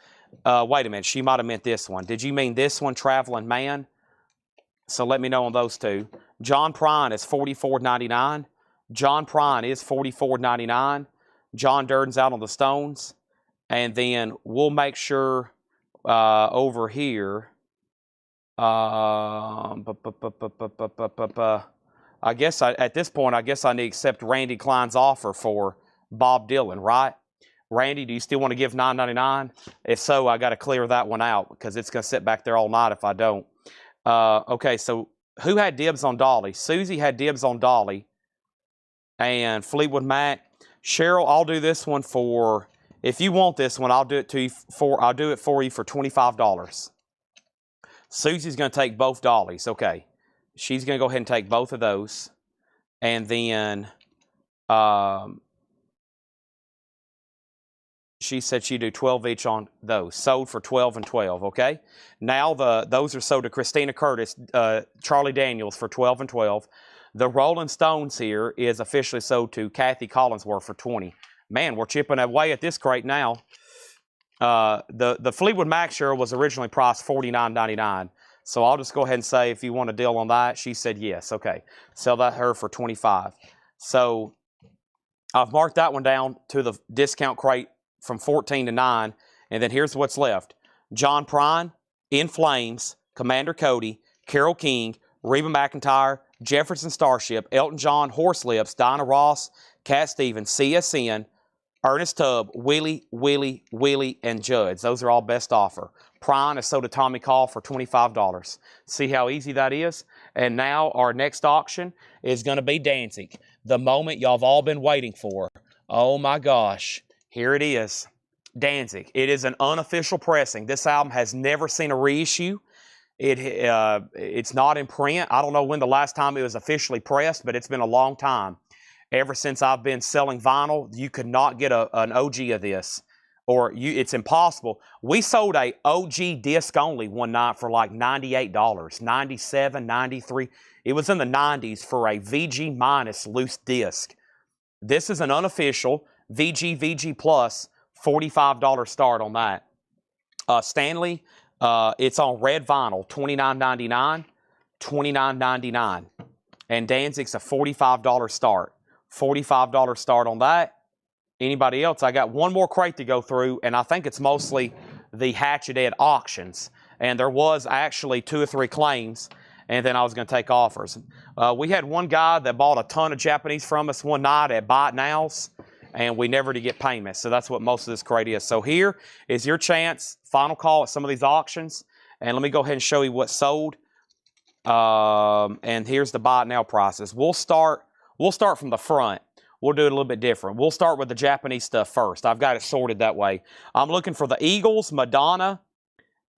Wait a minute. She might have meant this one. Did you mean this one, Traveling Man? So let me know on those two. John Prine is $44.99. John Prine is $44.99. John Durden's out on the stones. And then we'll make sure over here. I guess at this point, I guess I need to accept Randy Klein's offer for Bob Dylan, right? Randy, do you still want to give $9.99? If so, I got to clear that one out because it's going to sit back there all night if I don't. Okay, so who had dibs on Dolly? Susie had dibs on Dolly and Fleetwood Mac. Cheryl, I'll do this one for, if you want this one, I'll do it to you for, I'll do it for you for $25. Susie's going to take both Dollys. Okay. She's going to go ahead and take both of those. And then she said she'd do 12 each on those. Sold for 12 and 12, okay? Now those are sold to Christina Curtis, Charlie Daniels for 12 and 12. The Rolling Stones here is officially sold to Kathy Collinsworth for 20. Man, we're chipping away at this crate now. The Fleetwood Mac share was originally priced $49.99. So I'll just go ahead and say if you want a deal on that. She said yes. Okay. Sell that her for $25. So I've marked that one down to the discount crate from 14 to 9. And then here's what's left. John Prine, In Flames, Commander Cody, Carole King, Reba McEntire, Jefferson Starship, Elton John, Horselips, Dinah Ross, Cat Stevens, CSN, Ernest Tubb, Willie, and Judge. Those are all best offer. Prine is sold to Tommy Call for $25. See how easy that is? And now our next auction is going to be Danzig. The moment y'all have all been waiting for. Oh my gosh. Here it is. Danzig. It is an unofficial pressing. This album has never seen a reissue. It's not in print. I don't know when the last time it was officially pressed, but it's been a long time. Ever since I've been selling vinyl, you could not get an OG of this. It's impossible. We sold a OG disc only one night for like $98, $97, $93. It was in the 90s for a VG minus loose disc. This is an unofficial VG Plus, $45 start on that. Stanley, it's on red vinyl, $29.99, $29.99. And Danzig's a $45 start. $45 start on that. Anybody else? I got one more crate to go through, and I think it's mostly the Hatchet Ed auctions. And there was actually 2 or 3 claims, and then I was going to take offers. We had one guy that bought a ton of Japanese from us one night at Buy It Nows, and we never did get payment. So that's what most of this crate is. So here is your chance, final call at some of these auctions. And let me go ahead and show you what's sold. And here's the Buy It Now prices. We'll start from the front. We'll do it a little bit different. We'll start with the Japanese stuff first. I've got it sorted that way. I'm looking for the Eagles, Madonna,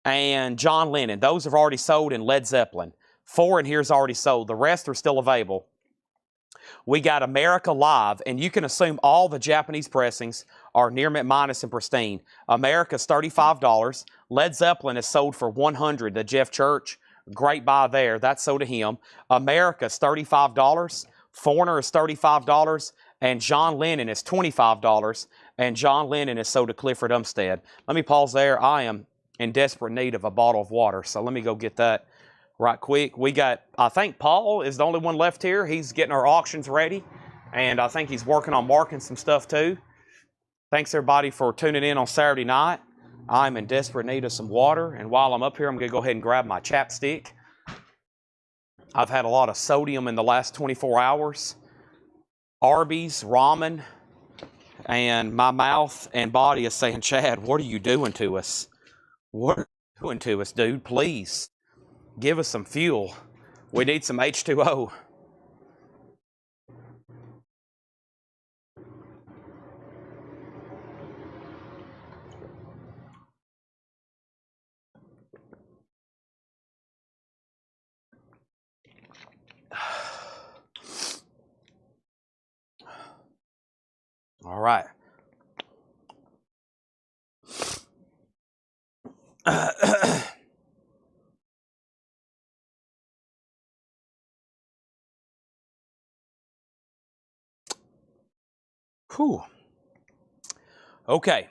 and John Lennon. Those have already sold in Led Zeppelin. 4 in here's already sold. The rest are still available. We got America Live, and you can assume all the Japanese pressings are near mint minus and pristine. America's $35. Led Zeppelin is sold for $100. The Jeff Church, great buy there. That's sold to him. America's $35. Foreigner is $35. And John Lennon is $25, and John Lennon is sold to Clifford Umstead. Let me pause there. I am in desperate need of a bottle of water, so let me go get that right quick. We got, I think Paul is the only one left here. He's getting our auctions ready, and I think he's working on marking some stuff too. Thanks, everybody, for tuning in on Saturday night. I'm in desperate need of some water, and while I'm up here, I'm going to go ahead and grab my chapstick. I've had a lot of sodium in the last 24 hours. Arby's, ramen, and my mouth and body is saying, Chad, what are you doing to us? What are you doing to us, dude? Please, give us some fuel. We need some H2O. All right. Whew. Okay.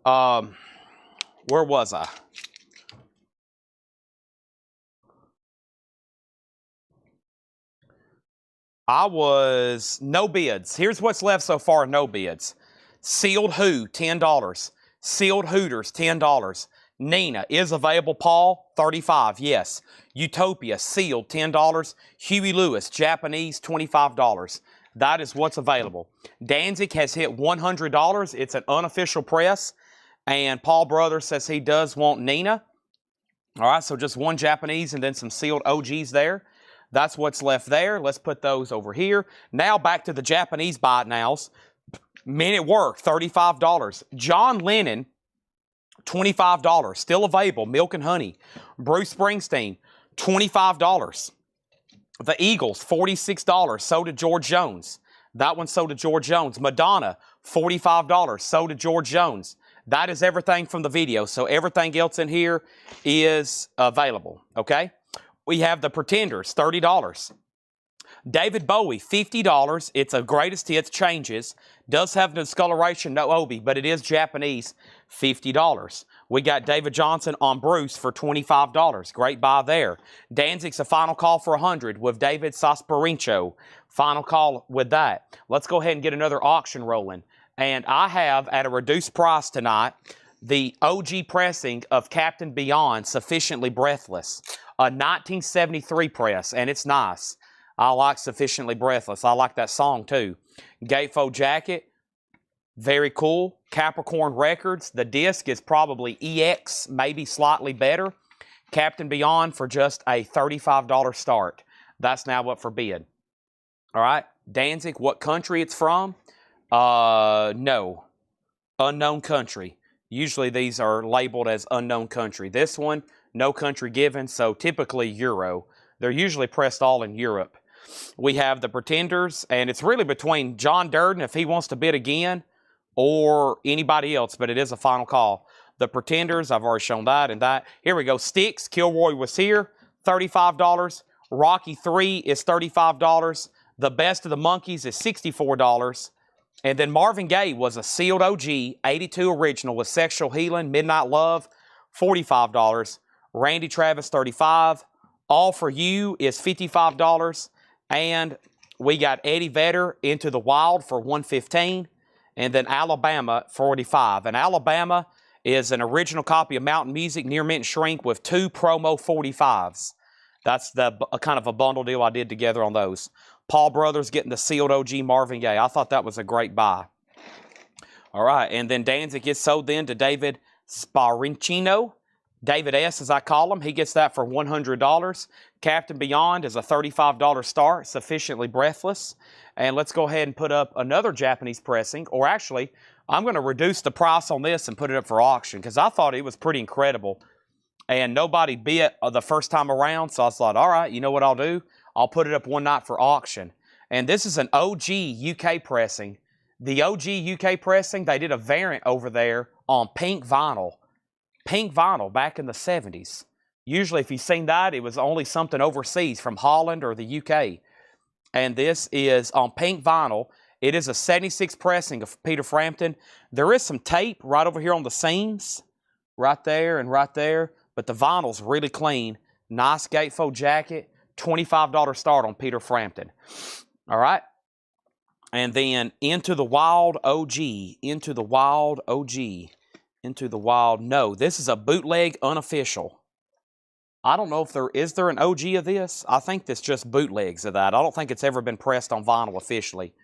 Where was I? I was no bids. Here's what's left so far, no bids. Sealed Who, $10. Sealed Hooters, $10. Nina is available, Paul, $35, yes. Utopia, sealed, $10. Huey Lewis, Japanese, $25. That is what's available. Danzig has hit $100. It's an unofficial press. And Paul Brothers says he does want Nina. All right, so just one Japanese and then some sealed OGs there. That's what's left there. Let's put those over here. Now back to the Japanese buy it nows. Men at Work, $35. John Lennon, $25. Still available, Milk and Honey. Bruce Springsteen, $25. The Eagles, $46. So did George Jones. That one sold to George Jones. Madonna, $45. So did George Jones. That is everything from the video. So everything else in here is available, okay? We have the Pretenders, $30. David Bowie, $50. It's a greatest hits, changes. Does have the discoloration, no obi, but it is Japanese, $50. We got David Johnson on Bruce for $25. Great buy there. Danzig's a final call for $100 with David Sasparincho. Final call with that. Let's go ahead and get another auction rolling. And I have, at a reduced price tonight, the OG pressing of Captain Beyond, Sufficiently Breathless. A 1973 press, and it's nice. I like Sufficiently Breathless. I like that song, too. Gatefold jacket, very cool. Capricorn Records. The disc is probably EX, maybe slightly better. Captain Beyond for just a $35 start. That's now up for bid. All right. Danzig, what country it's from? No. Unknown country. Usually these are labeled as unknown country. This one, no country given, so typically Euro. They're usually pressed all in Europe. We have the Pretenders, and it's really between John Durden, if he wants to bid again, or anybody else, but it is a final call. The Pretenders, I've already shown that and that. Here we go. Styx, Kilroy was here, $35. Rocky 3 is $35. The Best of the Monkeys is $64. And then Marvin Gaye was a sealed OG, 82 original with Sexual Healing, Midnight Love, $45. Randy Travis, $35. All For You is $55. And we got Eddie Vedder, Into the Wild for $115. And then Alabama, $45. And Alabama is an original copy of Mountain Music, Near Mint Shrink with 2 promo 45s. That's the kind of a bundle deal I did together on those. Paul Brothers getting the sealed OG Marvin Gaye. I thought that was a great buy. All right, and then Danzig gets sold then to David Sparincino. David S., as I call him, he gets that for $100. Captain Beyond is a $35 start, Sufficiently Breathless. And let's go ahead and put up another Japanese pressing. Or actually, I'm going to reduce the price on this and put it up for auction because I thought it was pretty incredible. And nobody bid the first time around, so I thought, all right, you know what I'll do? I'll put it up one night for auction. And this is an OG UK pressing. The OG UK pressing, they did a variant over there on pink vinyl. Pink vinyl back in the 70s. Usually if you've seen that, it was only something overseas from Holland or the UK. And this is on pink vinyl. It is a 76 pressing of Peter Frampton. There is some tape right over here on the seams. Right there and right there. But the vinyl's really clean. Nice gatefold jacket. $25 start on Peter Frampton. All right. And then Into the Wild OG. Into the Wild OG. Into the Wild. No, this is a bootleg unofficial. I don't know if is there an OG of this? I think this just bootlegs of that. I don't think it's ever been pressed on vinyl officially.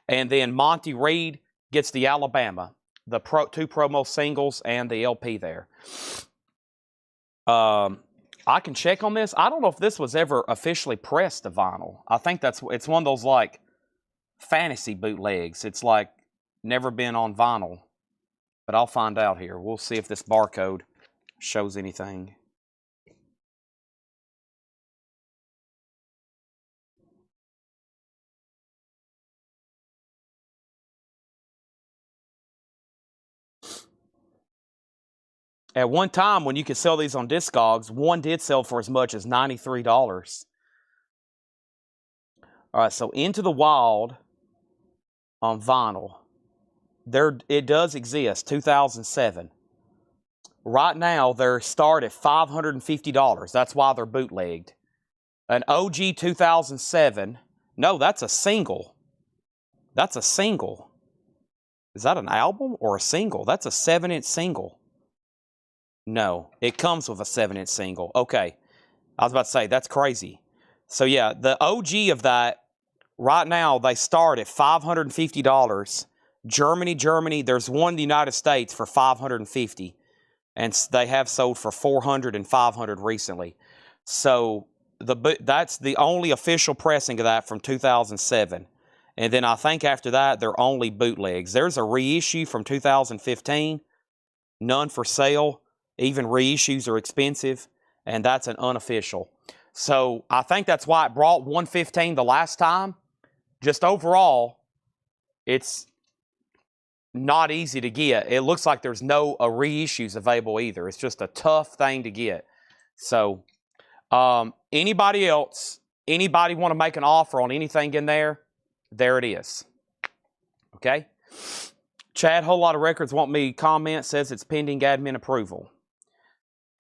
And then Monty Reed gets the Alabama. The 2 promo singles and the LP there. I can check on this. I don't know if this was ever officially pressed to vinyl. I think it's one of those like fantasy bootlegs. It's like never been on vinyl. But I'll find out here. We'll see if this barcode shows anything. At one time, when you could sell these on Discogs, one did sell for as much as $93. All right, so Into the Wild on vinyl. It does exist, 2007. Right now, they're start at $550. That's why they're bootlegged. An OG 2007 No, that's a single. That's a single. Is that an album or a single? That's a 7-inch single. No, it comes with a 7-inch single. Okay. I was about to say, that's crazy. So yeah, the OG of that, right now, they start at $550. Germany, there's one in the United States for $550. And they have sold for $400 and $500 recently. So that's the only official pressing of that from 2007. And then I think after that, they're only bootlegs. There's a reissue from 2015, none for sale. Even reissues are expensive, and that's an unofficial. So I think that's why it brought 115 the last time. Just overall, it's not easy to get. It looks like there's no reissues available either. It's just a tough thing to get. So anybody else, anybody want to make an offer on anything in there? There it is. Okay. Chad, whole lot of records want me comment, says it's pending admin approval.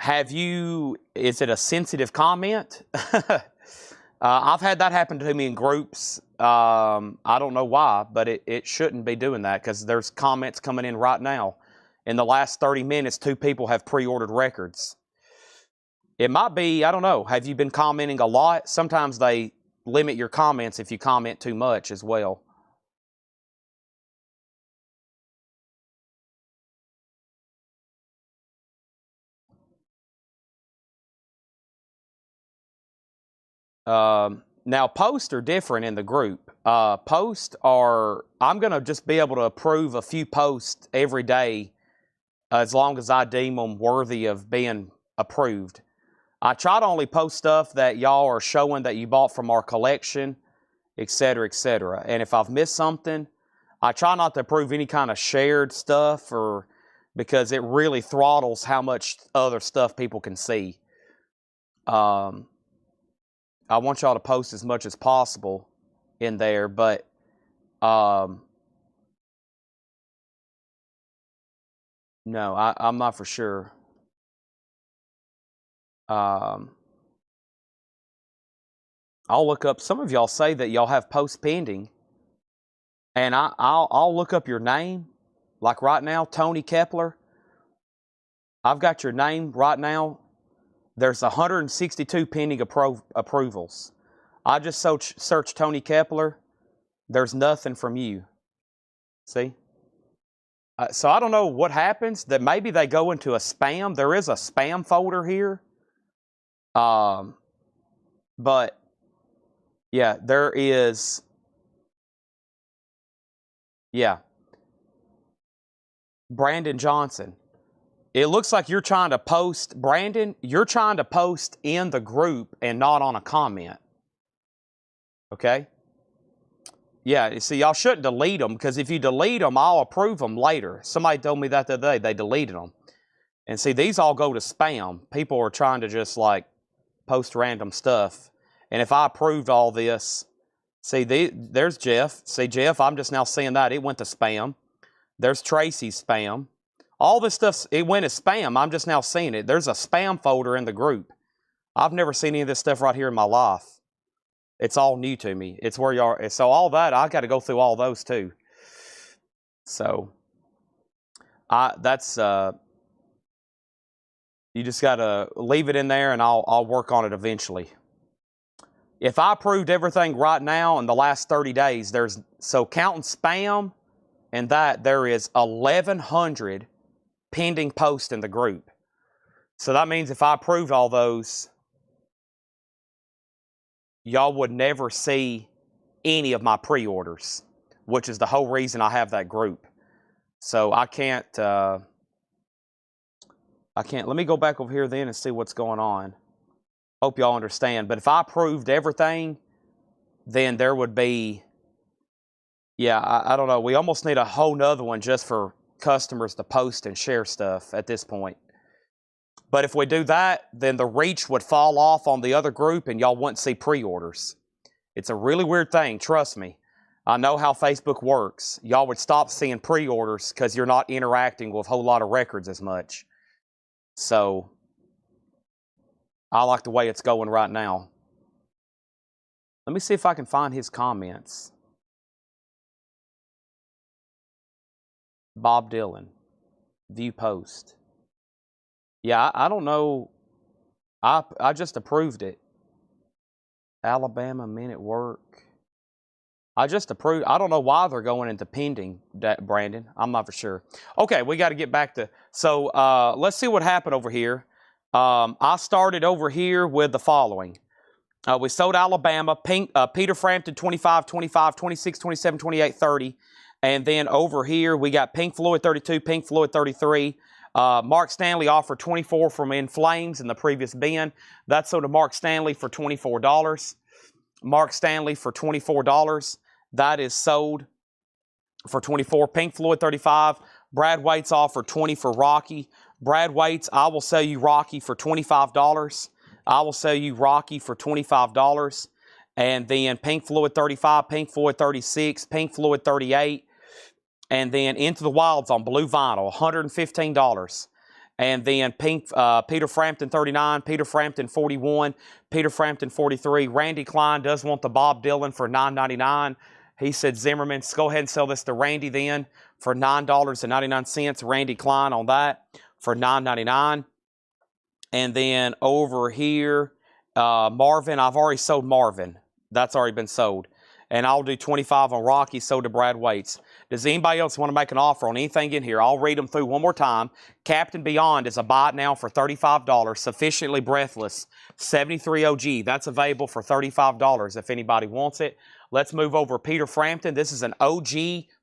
Is it a sensitive comment? I've had that happen to me in groups. I don't know why, but it shouldn't be doing that because there's comments coming in right now. In the last 30 minutes, 2 people have pre-ordered records. It might be, I don't know, have you been commenting a lot? Sometimes they limit your comments if you comment too much as well. Now, posts are different in the group. Posts are, I'm going to just be able to approve a few posts every day as long as I deem them worthy of being approved. I try to only post stuff that y'all are showing that you bought from our collection, etc., etc. And if I've missed something, I try not to approve any kind of shared stuff because it really throttles how much other stuff people can see. I want y'all to post as much as possible in there, but no, I'm not for sure. I'll look up. Some of y'all say that y'all have posts pending, and I'll look up your name. Like right now, Tony Kepler. I've got your name right now. There's 162 pending approvals. I just searched Tony Kepler. There's nothing from you. See? So I don't know what happens. That maybe they go into a spam. There is a spam folder here. But yeah, there is. Yeah. Brandon Johnson. It looks like you're trying to post, Brandon, you're trying to post in the group and not on a comment. Okay? Yeah, you see, y'all shouldn't delete them because if you delete them, I'll approve them later. Somebody told me that the other day, they deleted them. And see, these all go to spam. People are trying to just like post random stuff. And if I approved all this, see, there's Jeff. See, Jeff, I'm just now seeing that. It went to spam. There's Tracy's spam. All this stuff, it went as spam. I'm just now seeing it. There's a spam folder in the group. I've never seen any of this stuff right here in my life. It's all new to me. It's where you are. So all that, I got to go through all those too. So, you just got to leave it in there and I'll work on it eventually. If I approved everything right now in the last 30 days, so counting spam and that, there is 1,100 pending posts in the group. So that means if I approved all those, y'all would never see any of my pre-orders, which is the whole reason I have that group. So I can't, let me go back over here then and see what's going on. Hope y'all understand. But if I approved everything, then there would be, yeah, I don't know. We almost need a whole nother one just for customers to post and share stuff at this point. But if we do that, then the reach would fall off on the other group and y'all wouldn't see pre-orders. It's a really weird thing, trust me. I know how Facebook works. Y'all would stop seeing pre-orders because you're not interacting with a whole lot of records as much. So, I like the way it's going right now. Let me see if I can find his comments. Bob Dylan, view post. Yeah, I don't know. I just approved it. Alabama men at work. I just approved. I don't know why they're going into pending, Brandon. I'm not for sure. Okay, we got to get back to. So let's see what happened over here. I started over here with the following. We sold Alabama, Peter Frampton 25, 25, 26, 27, 28, 30. And then over here, we got Pink Floyd 32, Pink Floyd 33. Mark Stanley offered 24 from In Flames in the previous bin. That's sold to Mark Stanley for $24. Mark Stanley for $24. That is sold for 24. Pink Floyd 35. Brad Waits offered 20 for Rocky. Brad Waits, I will sell you Rocky for $25. I will sell you Rocky for $25. And then Pink Floyd 35, Pink Floyd 36, Pink Floyd 38. And then Into the Wilds on blue vinyl, $115. And then Peter Frampton 39, Peter Frampton 41, Peter Frampton 43. Randy Klein does want the Bob Dylan for $9.99. He said, Zimmerman, go ahead and sell this to Randy then for $9.99. Randy Klein on that for $9.99. And then over here, Marvin, I've already sold Marvin. That's already been sold. And I'll do 25 on Rocky, sold to Brad Waits. Does anybody else want to make an offer on anything in here? I'll read them through one more time. Captain Beyond is a buy it now for $35. Sufficiently Breathless, 73 OG. That's available for $35 if anybody wants it. Let's move over Peter Frampton. This is an OG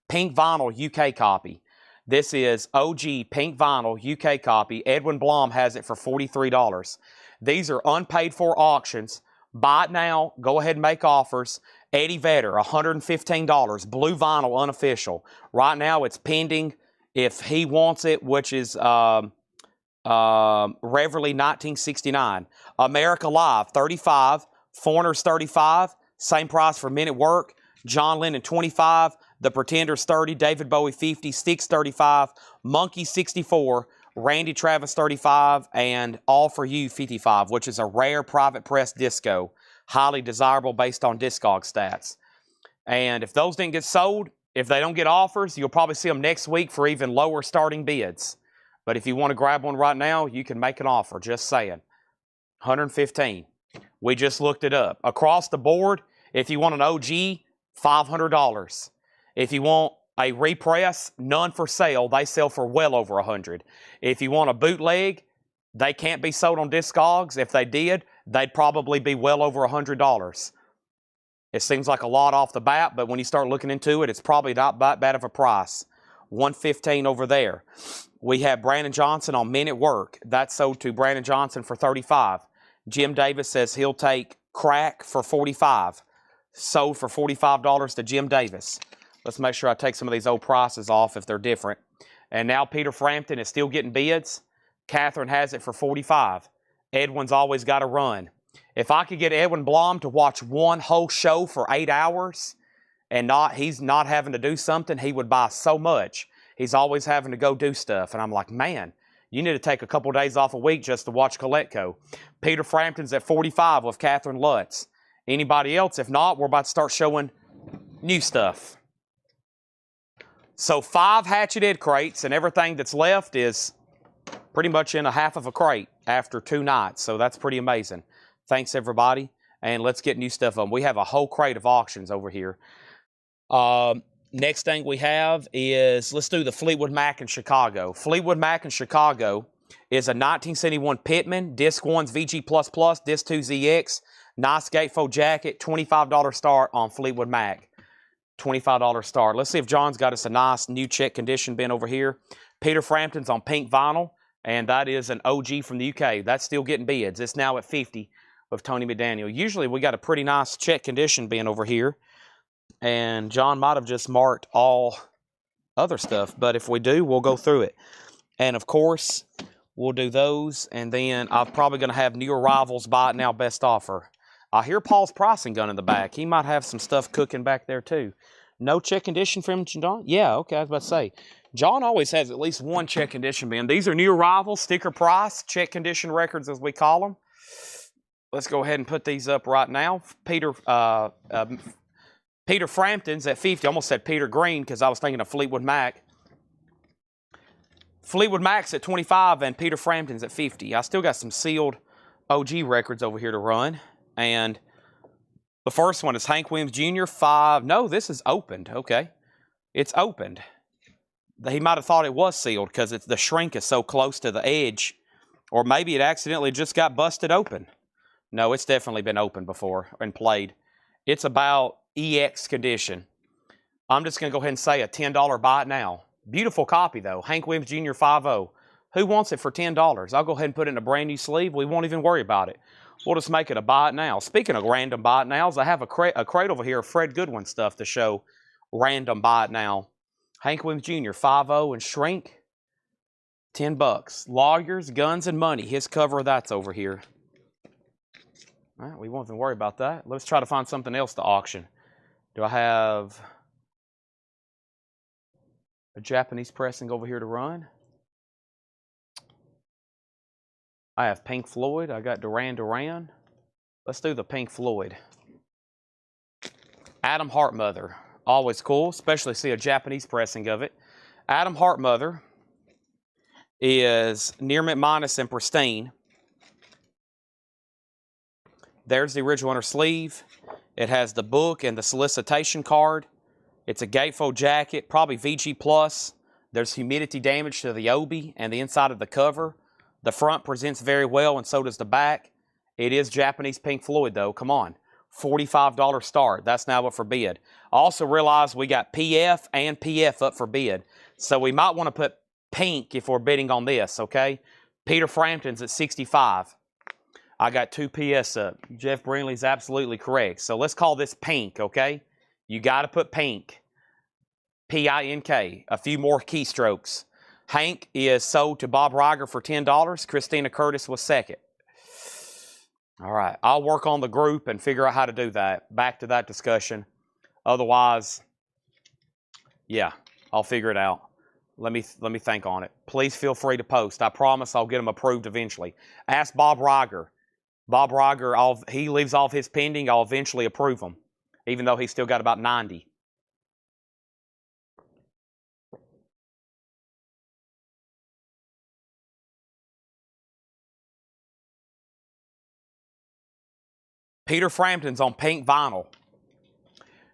pink vinyl UK copy. This is OG pink vinyl UK copy. Edwin Blom has it for $43. These are unpaid for auctions. Buy it now. Go ahead and make offers. Eddie Vedder, $115. Blue vinyl, unofficial. Right now, it's pending if he wants it, which is Reverly 1969. America Live, $35. Foreigners, $35. Same price for Men at Work. John Lennon, $25. The Pretenders, $30. David Bowie, $50. Styx, $35. Monkey, $64. Randy Travis, $35. And All For You, $55, which is a rare private press disco. Highly desirable based on Discog stats. And if those didn't get sold, if they don't get offers, you'll probably see them next week for even lower starting bids. But if you want to grab one right now, you can make an offer. Just saying. $115. We just looked it up. Across the board, if you want an OG, $500. If you want a repress, none for sale. They sell for well over $100. If you want a bootleg, they can't be sold on Discogs. If they did, they'd probably be well over $100. It seems like a lot off the bat, but when you start looking into it, it's probably not that bad of a price. $115 over there. We have Brandon Johnson on Men at Work. That's sold to Brandon Johnson for $35. Jim Davis says he'll take Crack for $45. Sold for $45 to Jim Davis. Let's make sure I take some of these old prices off if they're different. And now Peter Frampton is still getting bids. Catherine has it for $45. Edwin's always got to run. If I could get Edwin Blom to watch one whole show for 8 hours and he's not having to do something, he would buy so much. He's always having to go do stuff. And I'm like, man, you need to take a couple days off a week just to watch Coletco. Peter Frampton's at $45 with Catherine Lutz. Anybody else? If not, we're about to start showing new stuff. So 5 hatcheted crates, and everything that's left is pretty much in a half of a crate after 2 nights. So that's pretty amazing. Thanks, everybody. And let's get new stuff on. We have a whole crate of auctions over here. Next thing we have is, let's do the Fleetwood Mac in Chicago. Fleetwood Mac in Chicago is a 1971 Pittman, Disc 1's VG++, Disc 2 ZX, nice gatefold jacket, $25 start on Fleetwood Mac. $25 start. Let's see if John's got us a nice new check condition bin over here. Peter Frampton's on pink vinyl, and that is an OG from the UK. That's still getting bids. It's now at $50 with Tony McDaniel. Usually we got a pretty nice check condition bin over here, and John might have just marked all other stuff, but if we do, we'll go through it. And of course, we'll do those, and then I'm probably going to have new arrivals buy it now best offer. I hear Paul's pricing gun in the back. He might have some stuff cooking back there too. No check condition from John? Yeah, okay, I was about to say. John always has at least one check condition bin. These are new arrivals, sticker price, check condition records as we call them. let's go ahead and put these up right now. Peter Frampton's at 50. I almost said Peter Green because I was thinking of Fleetwood Mac. Fleetwood Mac's at 25 and Peter Frampton's at 50. I still got some sealed OG records over here to run. And the first one is Hank Williams Jr. 5. No, this is opened. Okay. It's opened. He might have thought it was sealed because the shrink is so close to the edge. Or maybe it accidentally just got busted open. No, it's definitely been opened before and played. It's about EX condition. I'm just going to go ahead and say a $10 buy it now. Beautiful copy, though. Hank Williams Jr. 5.0. Who wants it for $10? I'll go ahead and put it in a brand new sleeve. We won't even worry about it. We'll just make it a buy it now. Speaking of random buy it nows, I have a crate over here of Fred Goodwin stuff to show random buy it now. Hank Williams Jr. 5.0 and shrink. $10. Lawyers, Guns, and Money. His cover of that's over here. All right, we won't even worry about that. Let's try to find something else to auction. Do I have a Japanese pressing over here to run? I have Pink Floyd. I got Duran Duran. Let's do the Pink Floyd. Adam Hartmother. Always cool, especially see a Japanese pressing of it. Adam Hartmother is near mint minus and pristine. There's the original inner sleeve. It has the book and the solicitation card. It's a gatefold jacket, probably VG Plus. There's humidity damage to the obi and the inside of the cover. The front presents very well, and so does the back. It is Japanese Pink Floyd, though. Come on. $45 start. That's now up for bid. Also realize we got PF and PF up for bid. So we might want to put pink if we're bidding on this, okay? Peter Frampton's at 65. I got 2 PS up. Jeff Brindley's absolutely correct. So let's call this pink, okay? You got to put pink. P-I-N-K. A few more keystrokes. Hank is sold to Bob Riger for $10. Christina Curtis was second. All right. I'll work on the group and figure out how to do that. Back to that discussion. Otherwise, yeah, I'll figure it out. Let me think on it. Please feel free to post. I promise I'll get them approved eventually. Ask Bob Riger. Bob Riger, he leaves off his pending. I'll eventually approve them, even though he's still got about 90. Peter Frampton's on pink vinyl.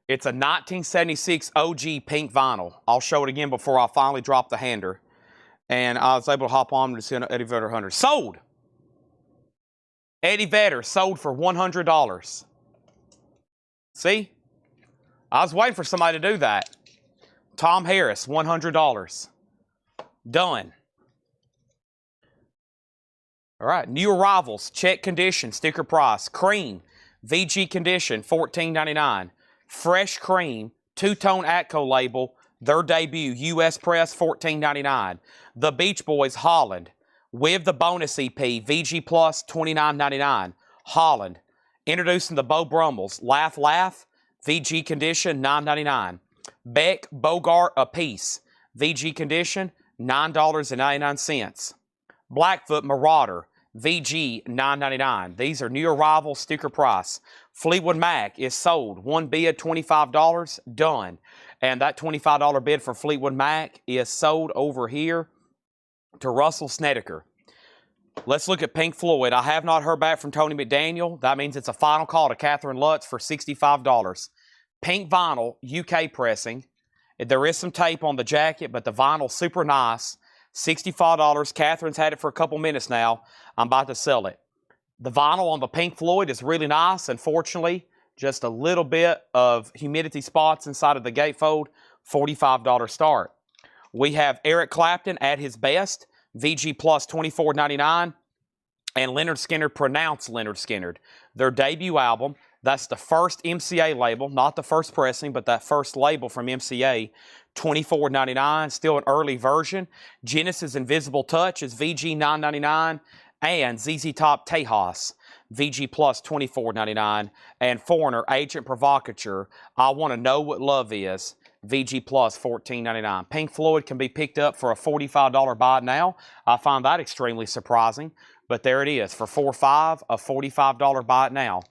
It's a 1976 OG pink vinyl. I'll show it again before I finally drop the hander. And I was able to hop on to see an Eddie Vedder 100. Sold! Eddie Vedder sold for $100. See? I was waiting for somebody to do that. Tom Harris, $100. Done. All right. New arrivals, check condition, sticker price. Cream, VG condition, $14.99. Fresh Cream, two-tone Atco label, their debut, U.S. Press, $14.99. The Beach Boys, Holland, with the bonus EP, VG Plus, $29.99. Holland. Introducing the Beau Brummels, Laugh Laugh, VG condition, $9.99. Beck Bogart a piece, VG condition, $9.99. Blackfoot Marauder, VG, $9.99. These are new arrival sticker price. Fleetwood Mac is sold. One bid, $25, done. And that $25 bid for Fleetwood Mac is sold over here to Russell Snedeker. Let's look at Pink Floyd. I have not heard back from Tony McDaniel. That means it's a final call to Catherine Lutz for $65. Pink vinyl, UK pressing. There is some tape on the jacket, but the vinyl's super nice. $65. Catherine's had it for a couple minutes now. I'm about to sell it. The vinyl on the Pink Floyd is really nice. Unfortunately, just a little bit of humidity spots inside of the gatefold. $45 start. We have Eric Clapton at his best. VG Plus $24.99. And Leonard Skinner, Pronounced Leonard Skinner. Their debut album. That's the first MCA label. Not the first pressing, but that first label from MCA. $24.99. Still an early version. Genesis Invisible Touch is VG $9.99. And ZZ Top Tejas, VG Plus $24.99. And Foreigner, Agent Provocateur, I Want to Know What Love Is, VG Plus $14.99. Pink Floyd can be picked up for a $45 buy now. I find that extremely surprising. But there it is. For $4.5, a $45 buy it now.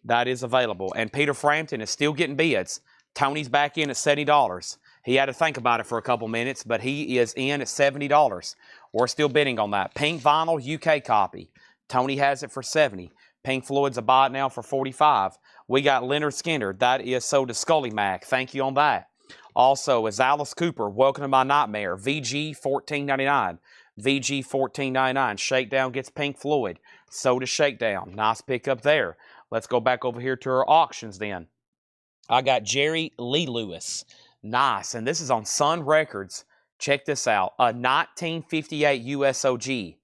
That is available. And Peter Frampton is still getting bids. Tony's back in at $70. He had to think about it for a couple minutes, but he is in at $70. We're still bidding on that. Pink vinyl UK copy. Tony has it for $70. Pink Floyd's a buy it now for $45. We got Leonard Skinner. That is sold to Scully Mac. Thank you on that. Also, is Alice Cooper, Welcome to My Nightmare. VG $14.99. VG $14.99. Shakedown gets Pink Floyd. So does Shakedown. Nice pickup there. Let's go back over here to our auctions then. I got Jerry Lee Lewis. Nice. And this is on Sun Records. Check this out. A 1958 USOG.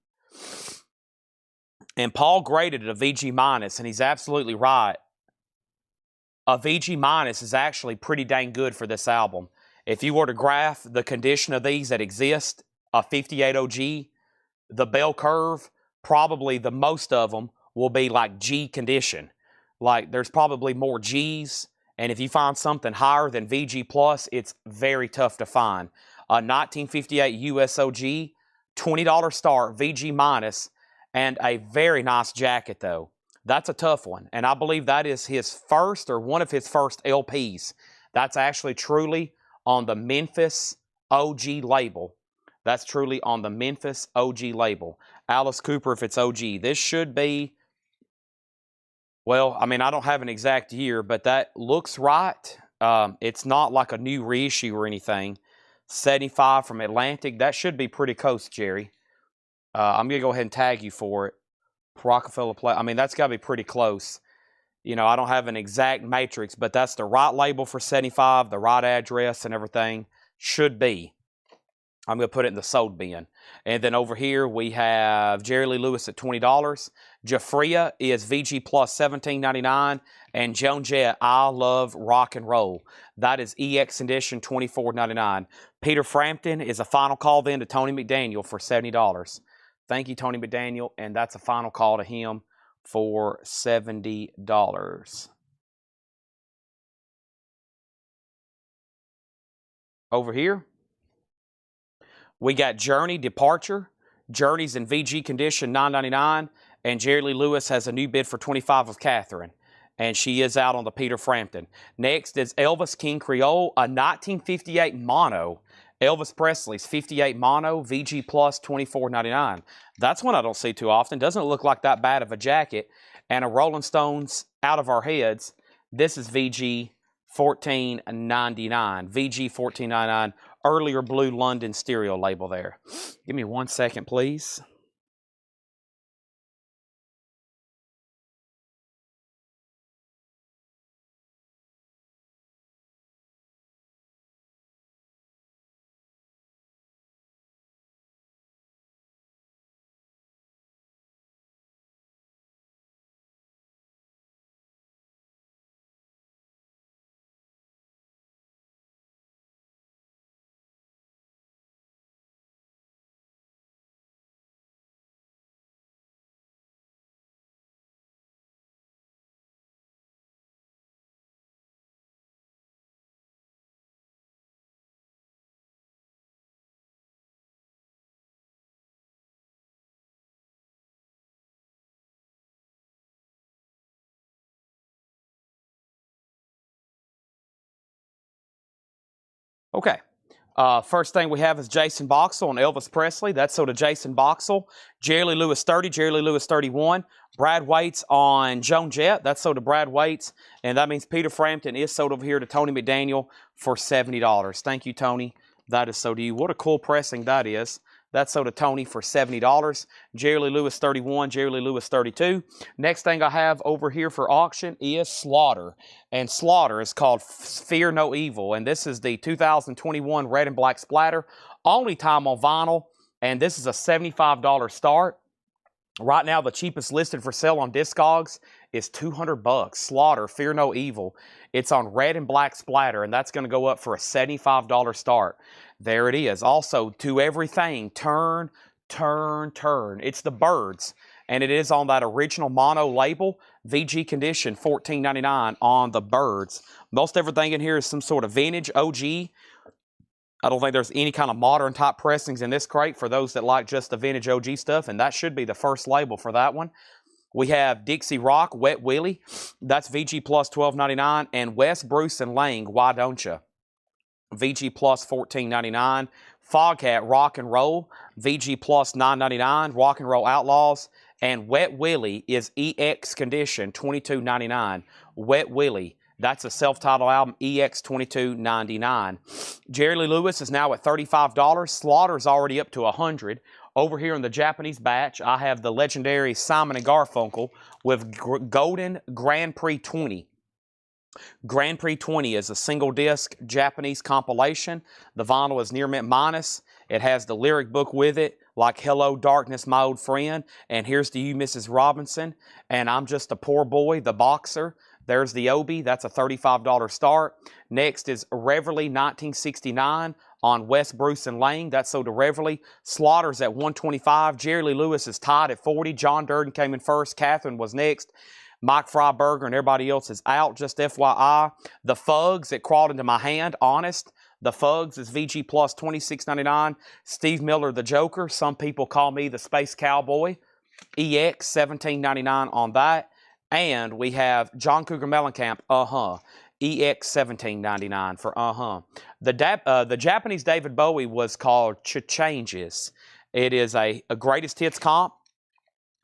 And Paul graded it a VG minus, and he's absolutely right. A VG minus is actually pretty dang good for this album. If you were to graph the condition of these that exist, a 58 OG, the bell curve, probably the most of them will be like G condition. Like there's probably more G's, and if you find something higher than VG plus, it's very tough to find. A 1958 USOG, $20 start, VG minus, and a very nice jacket though. That's a tough one, and I believe that is his first or one of his first LPs. That's actually truly on the Memphis OG label. That's truly on the Memphis OG label. Alice Cooper, if it's OG. This should be, well, I mean, I don't have an exact year, but that looks right. It's not like a new reissue or anything. 75 from Atlantic. That should be pretty close, Jerry. I'm going to go ahead and tag you for it. Rockefeller Play. I mean, that's got to be pretty close. You know, I don't have an exact matrix, but that's the right label for 75, the right address and everything. Should be. I'm going to put it in the sold bin. And then over here, we have Jerry Lee Lewis at $20. Jafria is VG plus $17.99. And Joan Jett, I Love Rock and Roll. That is EX Edition $24.99. Peter Frampton is a final call then to Tony McDaniel for $70. Thank you, Tony McDaniel. And that's a final call to him for $70. Over here, we got Journey Departure. Journey's in VG condition $9.99. And Jerry Lee Lewis has a new bid for $25 of Catherine. And she is out on the Peter Frampton. Next is Elvis King Creole, a 1958 mono. Elvis Presley's 58 mono, VG plus $24.99. That's one I don't see too often. Doesn't look like that bad of a jacket. And a Rolling Stones Out of Our Heads. This is VG $14.99. VG $14.99. Earlier blue London stereo label there. Give me 1 second, please. Okay. First thing we have is Jason Boxell and Elvis Presley. That's sold to Jason Boxell. Jerry Lee Lewis 30, Jerry Lee Lewis 31. Brad Waits on Joan Jett. That's sold to Brad Waits. And that means Peter Frampton is sold over here to Tony McDaniel for $70. Thank you, Tony. That is sold to you. What a cool pressing that is. That's sold to Tony for $70. Jerry Lee Lewis 31, Jerry Lee Lewis 32. Next thing I have over here for auction is Slaughter. And Slaughter is called Fear No Evil. And this is the 2021 red and black splatter. Only time on vinyl. And this is a $75 start. Right now, the cheapest listed for sale on Discogs is $200. Slaughter, Fear No Evil. It's on red and black splatter, and that's going to go up for a $75 start. There it is. Also, To Everything, Turn, Turn, Turn. It's the Birds, and it is on that original mono label. VG condition, $14.99 on the Birds. Most everything in here is some sort of vintage OG. I don't think there's any kind of modern type pressings in this crate for those that like just the vintage OG stuff, and that should be the first label for that one. We have Dixie Rock, Wet Willie. That's VG plus $12.99. And Wes, Bruce, and Lang, Why Don't Ya? VG plus $14.99. Foghat, Rock and Roll. VG plus $9.99. Rock and Roll Outlaws. And Wet Willie is EX condition, $22.99. Wet Willie. That's a self-titled album, EX $22.99. Jerry Lee Lewis is now at $35. Slaughter's already up to $100. Over here in the Japanese batch, I have the legendary Simon & Garfunkel with Golden Grand Prix 20. Grand Prix 20 is a single disc Japanese compilation. The vinyl is near mint minus. It has the lyric book with it, like Hello Darkness, My Old Friend, and Here's to You, Mrs. Robinson, and I'm Just a Poor Boy, The Boxer. There's the Obi. That's a $35 start. Next is Reveille 1969 on West, Bruce, and Lang. That's sold to Reveille. Slaughter's at $125. Jerry Lee Lewis is tied at $40. John Durden came in first. Catherine was next. Mike Freiberger and everybody else is out. Just FYI. The Fugs that crawled into my hand, Honest. The Fugs is VG plus $26.99. Steve Miller, the Joker. Some people call me the Space Cowboy. EX $17.99 on that. And we have John Cougar Mellencamp, EX $17.99 for The Japanese David Bowie was called Changes. It is a greatest hits comp.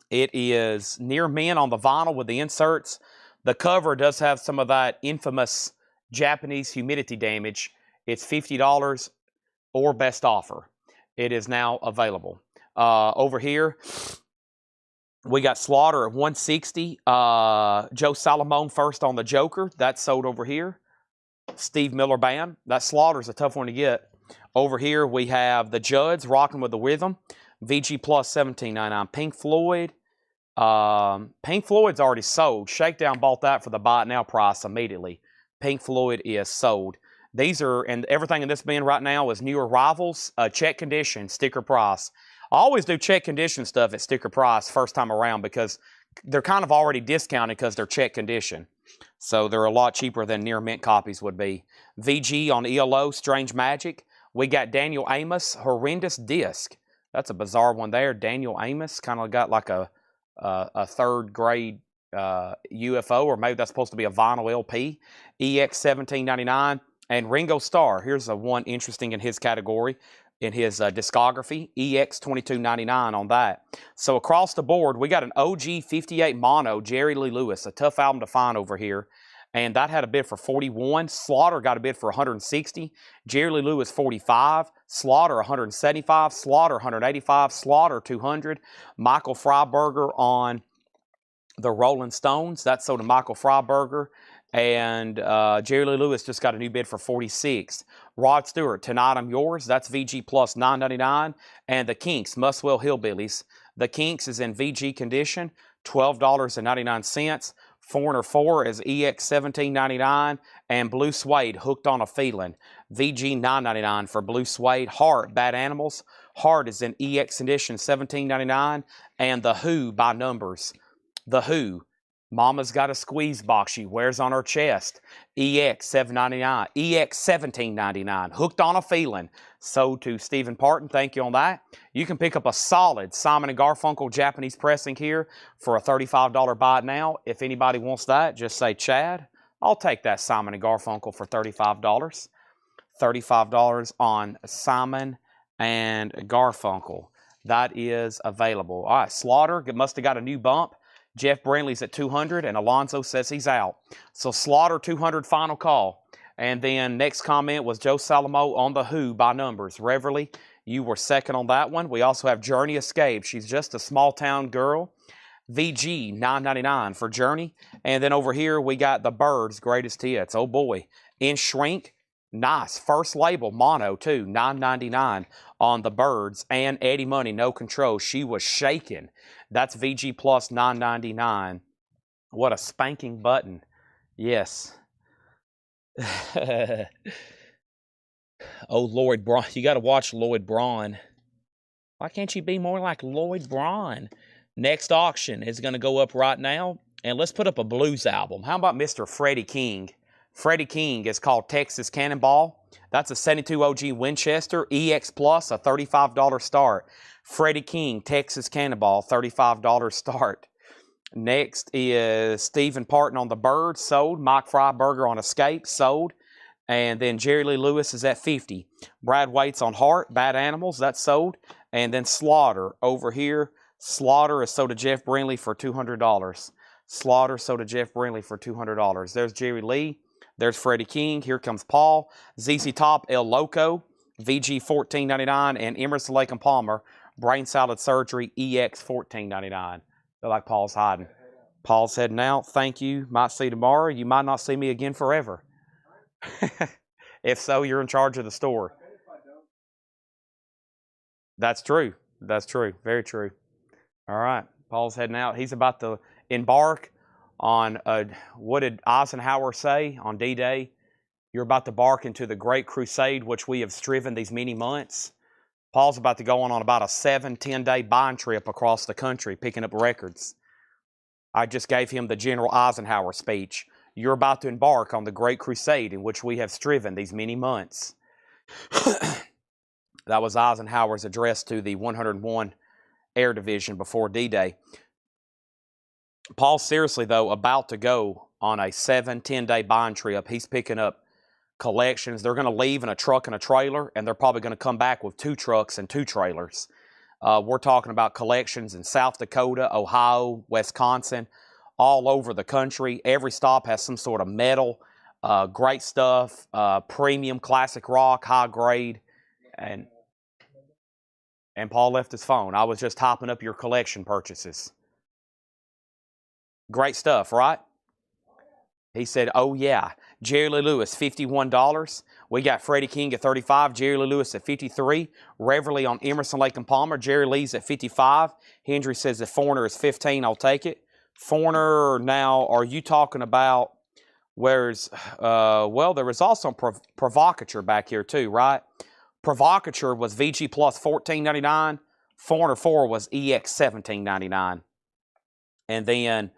It is near mint on the vinyl with the inserts. The cover does have some of that infamous Japanese humidity damage. It's $50 or best offer. It is now available. Over here, we got Slaughter at $160. Joe Salomone first on the Joker. That's sold over here. Steve Miller Band. That Slaughter's a tough one to get. Over here we have the Judds rocking with the Rhythm. VG plus $17.99. Pink Floyd. Pink Floyd's already sold. Shakedown bought that for the buy it now price immediately. Pink Floyd is sold. These are, and everything in this bin right now is new arrivals, check condition, sticker price. I always do check condition stuff at sticker price first time around because they're kind of already discounted because they're check condition. So they're a lot cheaper than near mint copies would be. VG on ELO, Strange Magic. We got Daniel Amos, Horrendous Disc. That's a bizarre one there. Daniel Amos kind of got like a third grade UFO, or maybe that's supposed to be a vinyl LP. EX $17.99. And Ringo Starr, here's a one interesting in his category, in his discography, EX $22.99 on that. So across the board, we got an OG 58 mono, Jerry Lee Lewis, a tough album to find over here. And that had a bid for $41. Slaughter got a bid for $160. Jerry Lee Lewis $45. Slaughter $175. Slaughter $185. Slaughter $200. Michael Freiberger on the Rolling Stones. That's sold to Michael Freiberger. And Jerry Lee Lewis just got a new bid for $46. Rod Stewart, Tonight I'm Yours. That's VG plus $9.99. And the Kinks, Muswell Hillbillies. The Kinks is in VG condition, $12.99. Foreigner 4 is EX $17.99. And Blue Suede, Hooked on a Feeling. VG $9.99 for Blue Suede. Heart, Bad Animals. Heart is in EX condition, $17.99. And The Who by Numbers. The Who. Mama's Got a Squeeze Box she wears on her chest. EX $7.99. EX $17.99. Hooked on a Feeling. Sold to Stephen Parton. Thank you on that. You can pick up a solid Simon & Garfunkel Japanese pressing here for a $35 buy it now. If anybody wants that, just say Chad. I'll take that Simon & Garfunkel for $35. $35 on Simon and Garfunkel. That is available. All right, Slaughter must have got a new bump. Jeff Brandley's at $200, and Alonzo says he's out. So Slaughter $200 final call. And then next comment was Joe Salamo on The Who by Numbers. Reveille, you were second on that one. We also have Journey Escape. She's just a small town girl. VG $9.99 for Journey. And then over here we got The Byrds Greatest Hits. Oh boy. In Shrink. Nice. First label, mono too. $9.99 on The Byrds. And Eddie Money, No Control. She was shaking. That's VG plus $9.99. What a spanking button. Yes. Oh, Lloyd Braun. You got to watch Lloyd Braun. Why can't you be more like Lloyd Braun? Next auction is going to go up right now. And let's put up a blues album. How about Mr. Freddie King? Freddie King is called Texas Cannonball. That's a 72 OG Winchester EX Plus, a $35 start. Freddie King, Texas Cannonball, $35 start. Next is Stephen Parton on the Bird, sold. Mike Freiberger on Escape, sold. And then Jerry Lee Lewis is at 50. Brad Waits on Heart, Bad Animals, that's sold. And then Slaughter over here. Slaughter is sold to Jeff Brinley for $200. Slaughter sold to Jeff Brinley for $200. There's Jerry Lee. There's Freddie King. Here comes Paul. ZZ Top, El Loco, VG $14.99. And Emerson, Lake and Palmer, Brain Salad Surgery, EX $14.99. Feel like Paul's hiding. Paul's heading out. Thank you. Might see you tomorrow. You might not see me again forever. If so, you're in charge of the store. That's true. That's true. Very true. All right. Paul's heading out. He's about to embark on, what did Eisenhower say on D-Day? You're about to embark into the great crusade which we have striven these many months. Paul's about to go on about a 7-10-day buying trip across the country, picking up records. I just gave him the General Eisenhower speech. You're about to embark on the great crusade in which we have striven these many months. That was Eisenhower's address to the 101 Air Division before D-Day. Paul's seriously, though, about to go on a 7-10-day buying trip. He's picking up collections. They're going to leave in a truck and a trailer, and they're probably going to come back with 2 trucks and 2 trailers. We're talking about collections in South Dakota, Ohio, Wisconsin, all over the country. Every stop has some sort of metal, great stuff, premium classic rock, high grade, and Paul left his phone. I was just topping up your collection purchases. Great stuff, right? He said, oh yeah. Jerry Lee Lewis, $51. We got Freddie King at $35. Jerry Lee Lewis at $53. Reverly on Emerson, Lake and Palmer. Jerry Lee's at $55. Hendry says that Foreigner is $15. I'll take it. Foreigner, now, are you talking about where's, well, there was also Provocateur back here too, right? Provocateur was VG Plus $14.99. Foreigner 4 was EX $17.99. And then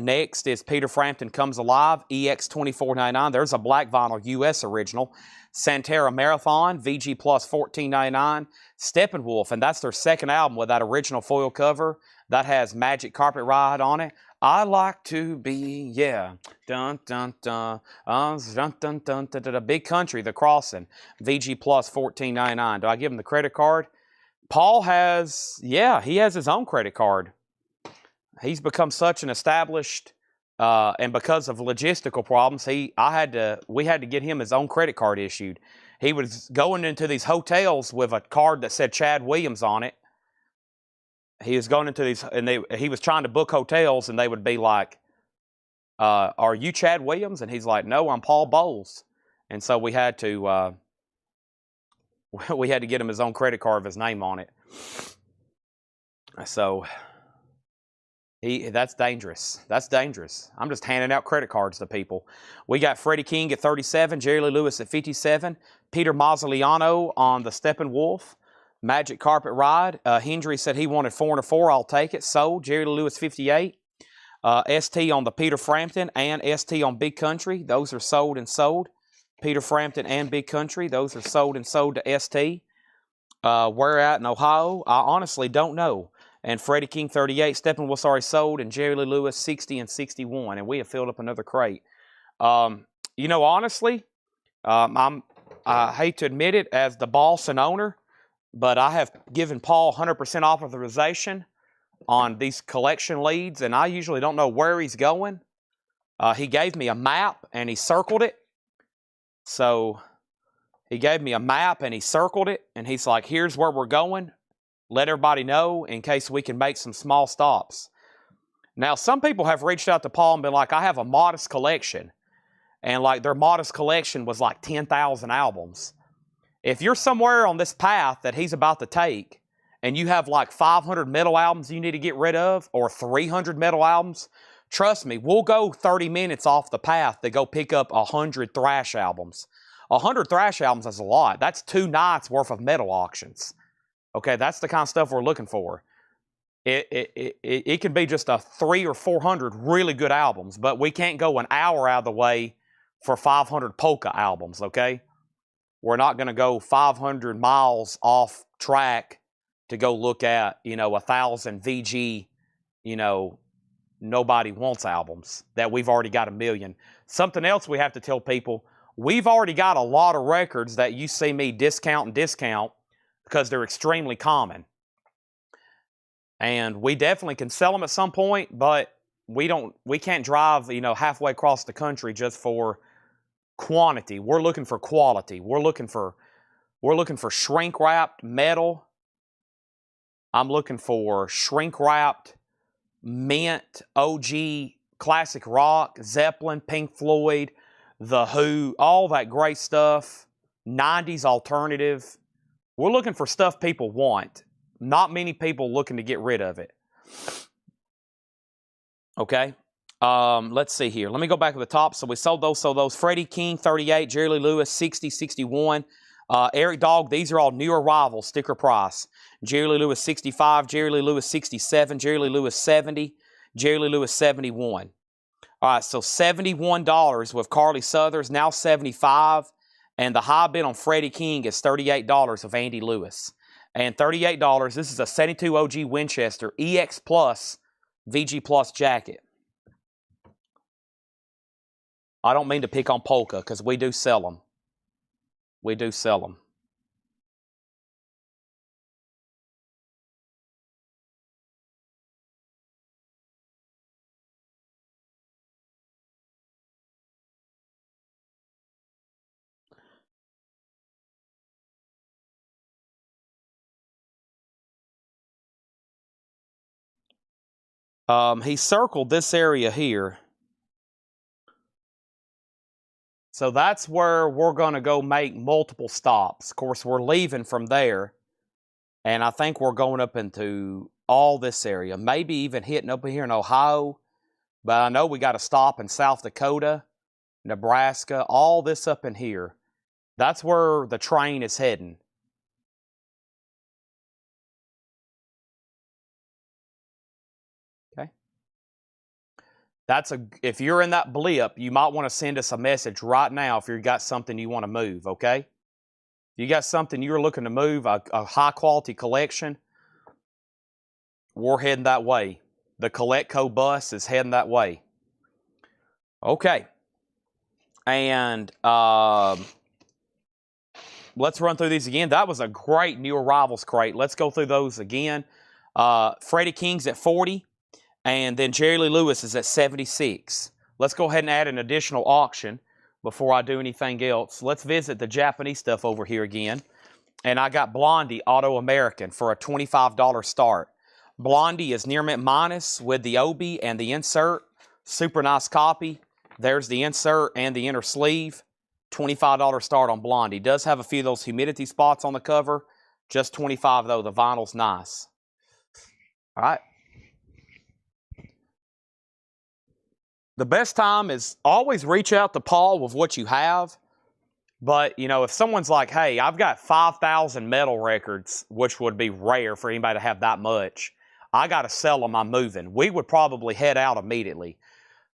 next is Peter Frampton Comes Alive, EX $24.99. There's a black vinyl US original. Santera Marathon, VG Plus $14.99. Steppenwolf, and that's their second album with that original foil cover. That has Magic Carpet Ride on it. I like to be, yeah, dun dun dun, dun dun dun dun, dun, dun. Big Country, The Crossing, VG Plus $14.99. Do I give him the credit card? Paul has, yeah, he has his own credit card. He's become such an established, and because of logistical problems, we had to get him his own credit card issued. He was going into these hotels with a card that said Chad Williams on it. He was going into these, and he was trying to book hotels, and they would be like, "Are you Chad Williams?" And he's like, "No, I'm Paul Bowles." And so we had to get him his own credit card with his name on it. So. That's dangerous. That's dangerous. I'm just handing out credit cards to people. We got Freddie King at 37, Jerry Lee Lewis at 57, Peter Mazzoliano on the Steppenwolf, Magic Carpet Ride. Hendry said he wanted 4 and a 4. I'll take it. Sold. Jerry Lee Lewis 58. ST on the Peter Frampton and ST on Big Country. Those are sold and sold. Peter Frampton and Big Country. Those are sold and sold to ST. Where at in Ohio? I honestly don't know. And Freddie King 38, Steppenwolf's already sold, and Jerry Lee Lewis 60 and 61, and we have filled up another crate. You know, honestly, I hate to admit it as the boss and owner, but I have given Paul 100% authorization on these collection leads, and I usually don't know where he's going. He gave me a map, and he circled it. So he gave me a map, and he circled it, and he's like, here's where we're going. Let everybody know in case we can make some small stops. Now, some people have reached out to Paul and been like, I have a modest collection. And like their modest collection was like 10,000 albums. If you're somewhere on this path that he's about to take, and you have like 500 metal albums you need to get rid of, or 300 metal albums, trust me, we'll go 30 minutes off the path to go pick up 100 thrash albums. 100 thrash albums is a lot. That's 2 nights worth of metal auctions. Okay, that's the kind of stuff we're looking for. it can be just a 300 or 400 really good albums, but we can't go an hour out of the way for 500 polka albums, okay? We're not going to go 500 miles off track to go look at, 1,000 VG, nobody wants albums that we've already got a million. Something else we have to tell people, we've already got a lot of records that you see me discount because they're extremely common. And we definitely can sell them at some point, but we can't drive, halfway across the country just for quantity. We're looking for quality. We're looking for shrink wrapped metal. I'm looking for shrink wrapped mint, OG, classic rock, Zeppelin, Pink Floyd, The Who, all that great stuff. 90s alternative. We're looking for stuff people want. Not many people looking to get rid of it. Okay. Let's see here. Let me go back to the top. So we sold those. Freddie King, 38. Jerry Lee Lewis, 60, 61. Eric Dog, these are all new arrivals, sticker price. Jerry Lee Lewis, 65. Jerry Lee Lewis, 67. Jerry Lee Lewis, 70. Jerry Lee Lewis, 71. All right, so $71 with Carly Southers, now 75. And the high bid on Freddie King is $38 of Andy Lewis. And $38, this is a 72 OG Winchester EX Plus VG Plus jacket. I don't mean to pick on polka because we do sell them. We do sell them. He circled this area here. So that's where we're going to go make multiple stops. Of course, we're leaving from there. And I think we're going up into all this area. Maybe even hitting up here in Ohio. But I know we got to stop in South Dakota, Nebraska, all this up in here. That's where the train is heading. If you're in that blip, you might want to send us a message right now if you've got something you want to move, okay? If you got something you're looking to move, a high-quality collection, we're heading that way. The Collecco bus is heading that way. Okay. And let's run through these again. That was a great new arrivals crate. Let's go through those again. Freddie King's at 40. And then Jerry Lee Lewis is at 76. Let's go ahead and add an additional auction before I do anything else. Let's visit the Japanese stuff over here again. And I got Blondie Auto American for a $25 start. Blondie is near mint minus with the obi and the insert. Super nice copy. There's the insert and the inner sleeve. $25 start on Blondie. Does have a few of those humidity spots on the cover. Just $25 though. The vinyl's nice. All right. The best time is always reach out to Paul with what you have. But, if someone's like, hey, I've got 5,000 metal records, which would be rare for anybody to have that much. I got to sell them, I'm moving. We would probably head out immediately.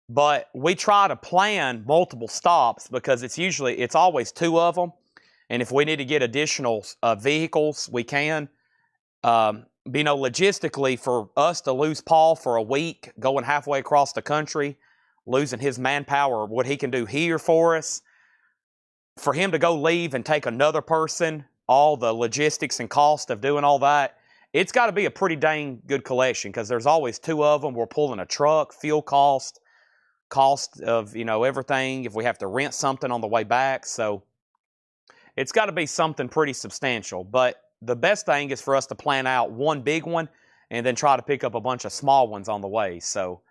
But we try to plan multiple stops because it's always two of them. And if we need to get additional vehicles, we can. Logistically, for us to lose Paul for a week, going halfway across the country, losing his manpower, what he can do here for us, for him to go leave and take another person, all the logistics and cost of doing all that, it's got to be a pretty dang good collection because there's always two of them. We're pulling a truck, fuel cost of, everything, if we have to rent something on the way back. So it's got to be something pretty substantial. But the best thing is for us to plan out one big one and then try to pick up a bunch of small ones on the way. So,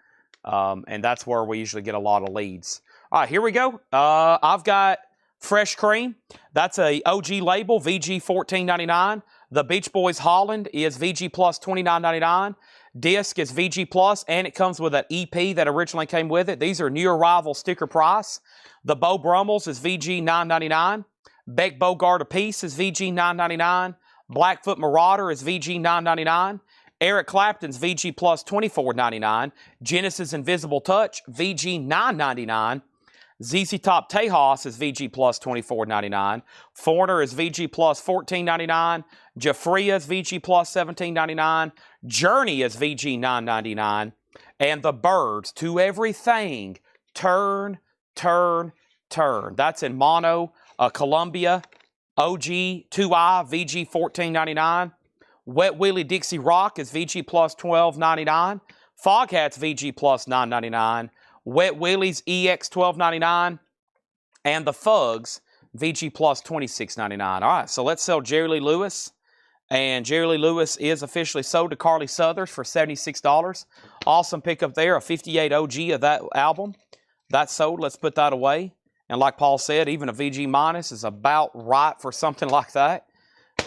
and that's where we usually get a lot of leads. All right, here we go. I've got Fresh Cream. That's a OG label, VG $14.99. The Beach Boys Holland is VG Plus $29.99. Disc is VG Plus, and it comes with an EP that originally came with it. These are new arrival sticker price. The Beau Brummels is VG $9.99. Beck Bogart a piece is VG $9.99. Blackfoot Marauder is VG $9.99. Eric Clapton's VG Plus $24.99. Genesis Invisible Touch, VG $9.99. ZZ Top Tejas is VG Plus $24.99. Foreigner is VG Plus $14.99. Jafria is VG Plus $17.99. Journey is VG $9.99. And the Birds, To Everything, Turn, Turn, Turn. That's in mono. Columbia, OG 2I, VG $14.99. Wet Willie Dixie Rock is VG Plus $12.99. Foghat's VG Plus $9.99. Wet Willie's EX $12.99. And the Fugs, VG Plus $26.99. All right, so let's sell Jerry Lee Lewis. And Jerry Lee Lewis is officially sold to Carly Southers for $76. Awesome pickup there, a 58 OG of that album. That's sold. Let's put that away. And like Paul said, even a VG minus is about right for something like that.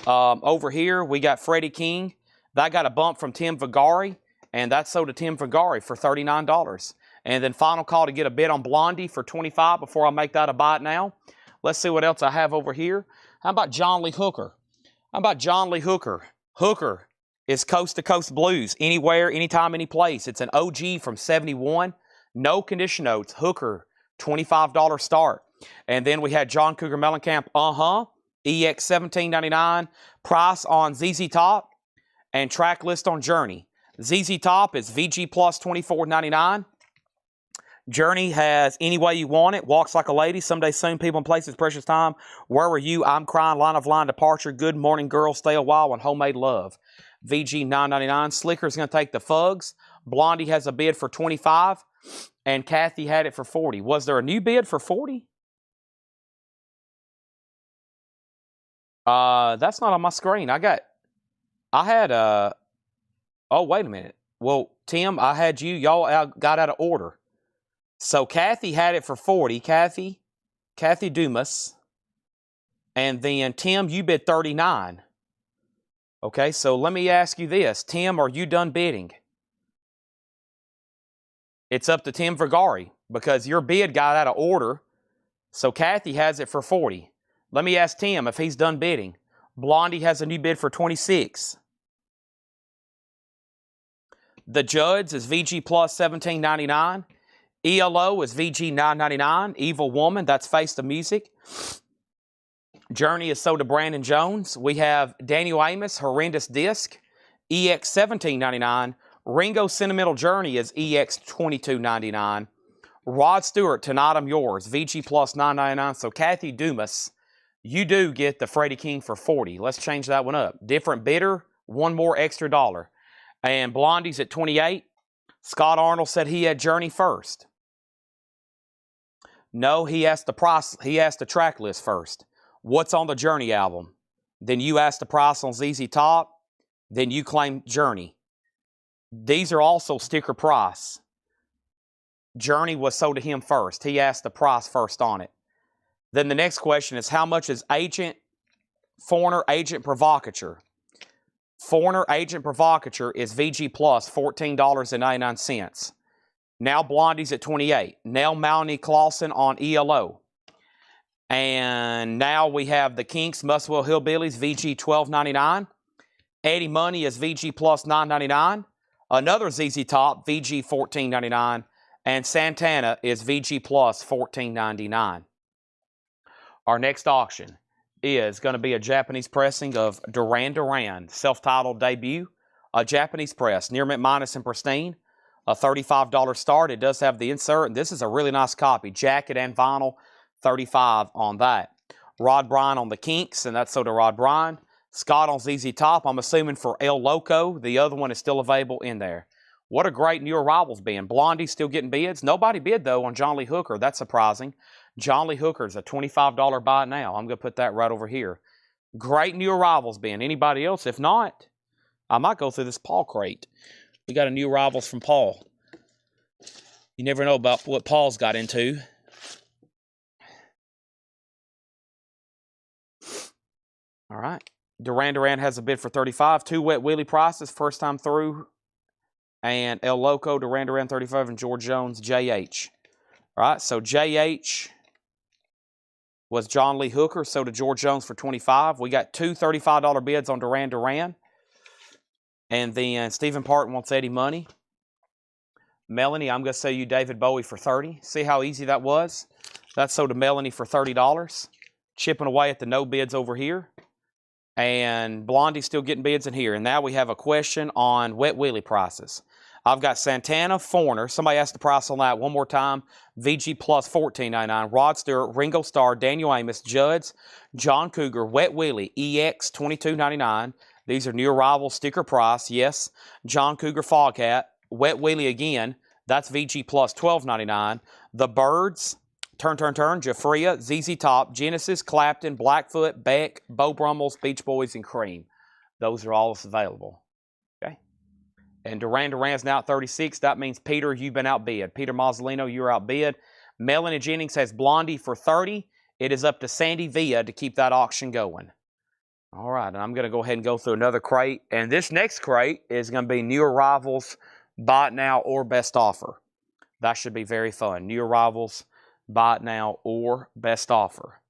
Over here, we got Freddie King. That got a bump from Tim Vigari, and that's sold to Tim Vigari for $39. And then final call to get a bid on Blondie for $25 before I make that a buy it now. Let's see what else I have over here. How about John Lee Hooker? How about John Lee Hooker? Hooker is Coast to Coast Blues. Anywhere, anytime, any place. It's an OG from 71. No condition notes. Hooker, $25 start. And then we had John Cougar Mellencamp, EX $17.99. Price on ZZ Top and track list on Journey. ZZ Top is VG Plus $24.99. Journey has Any Way You Want It, Walks Like a Lady, Someday Soon, People and Places, Precious Time, Where Were You, I'm Crying, Line of Line, Departure, Good Morning Girl, Stay a While, and Homemade Love. VG $9.99. Slicker's going to take the Fugs. Blondie has a bid for $25, and Kathy had it for $40. Was there a new bid for $40? That's not on my screen. oh, wait a minute. Well, Tim, I had you. Y'all got out of order. So Kathy had it for $40. Kathy Dumas. And then Tim, you bid $39. Okay, so let me ask you this. Tim, are you done bidding? It's up to Tim Vigari because your bid got out of order. So Kathy has it for $40. Let me ask Tim if he's done bidding. Blondie has a new bid for $26. The Judds is VG Plus $17.99. ELO is VG $9.99. Evil Woman, that's Face the Music. Journey is sold to Brandon Jones. We have Daniel Amos, Horrendous Disc, EX $17.99. Ringo Sentimental Journey is EX $22.99. Rod Stewart, Tonight I'm Yours, VG Plus $9.99. So Kathy Dumas, you do get the Freddie King for $40. Let's change that one up. Different bidder, one more extra dollar. And Blondie's at $28. Scott Arnold said he had Journey first. No, he asked the price. He asked the track list first. What's on the Journey album? Then you asked the price on ZZ Top. Then you claim Journey. These are also sticker price. Journey was sold to him first. He asked the price first on it. Then the next question is, how much is Foreigner Agent Provocateur? Foreigner Agent Provocateur is VG Plus $14.99. Now Blondie's at $28. Now Melanie Clausen on ELO. And now we have the Kinks, Muswell Hillbillies, VG $12.99. Eddie Money is VG Plus $9.99. Another ZZ Top, VG $14.99. And Santana is VG Plus $14.99. Our next auction is going to be a Japanese pressing of Duran Duran, self-titled debut. A Japanese press, near mint minus and pristine. A $35 start. It does have the insert, and this is a really nice copy. Jacket and vinyl, $35 on that. Rod Bryan on the Kinks, and that's so to Rod Bryan. Scott on ZZ Top, I'm assuming for El Loco. The other one is still available in there. What a great new arrivals bin. Blondie still getting bids. Nobody bid, though, on John Lee Hooker. That's surprising. John Lee Hooker's a $25 buy now. I'm going to put that right over here. Great new arrivals bin. Anybody else? If not, I might go through this Paul crate. We got a new arrivals from Paul. You never know about what Paul's got into. All right. Duran Duran has a bid for $35. Two Wet Willie prices, first time through. And El Loco, Duran Duran 35, and George Jones, JH. All right, so JH was John Lee Hooker, so to George Jones for $25. We got two $35 bids on Duran Duran. And then Stephen Parton wants Eddie Money. Melanie, I'm going to sell you David Bowie for $30. See how easy that was? That's sold to Melanie for $30. Chipping away at the no bids over here. And Blondie's still getting bids in here. And now we have a question on Wet Willie prices. I've got Santana, Foreigner. Somebody asked the price on that one more time. VG Plus $14.99. Rod Stewart, Ringo Starr, Daniel Amos, Judds, John Cougar, Wet Willie, EX $22.99. These are new arrivals, sticker price. Yes. John Cougar Foghat, Wet Willie again. That's VG Plus $12.99. The Birds, Turn, Jafria, ZZ Top, Genesis, Clapton, Blackfoot, Beck, Beau Brummels, Beach Boys, and Cream. Those are all available. Okay. And Duran Duran's now at 36. That means, Peter, you've been outbid. Peter Mazzolino, you're outbid. Melanie Jennings has Blondie for 30. It is up to Sandy Villa to keep that auction going. All right, and I'm going to go ahead and go through another crate. And this next crate is going to be new arrivals, buy it now, or best offer. That should be very fun. New arrivals, buy it now, or best offer.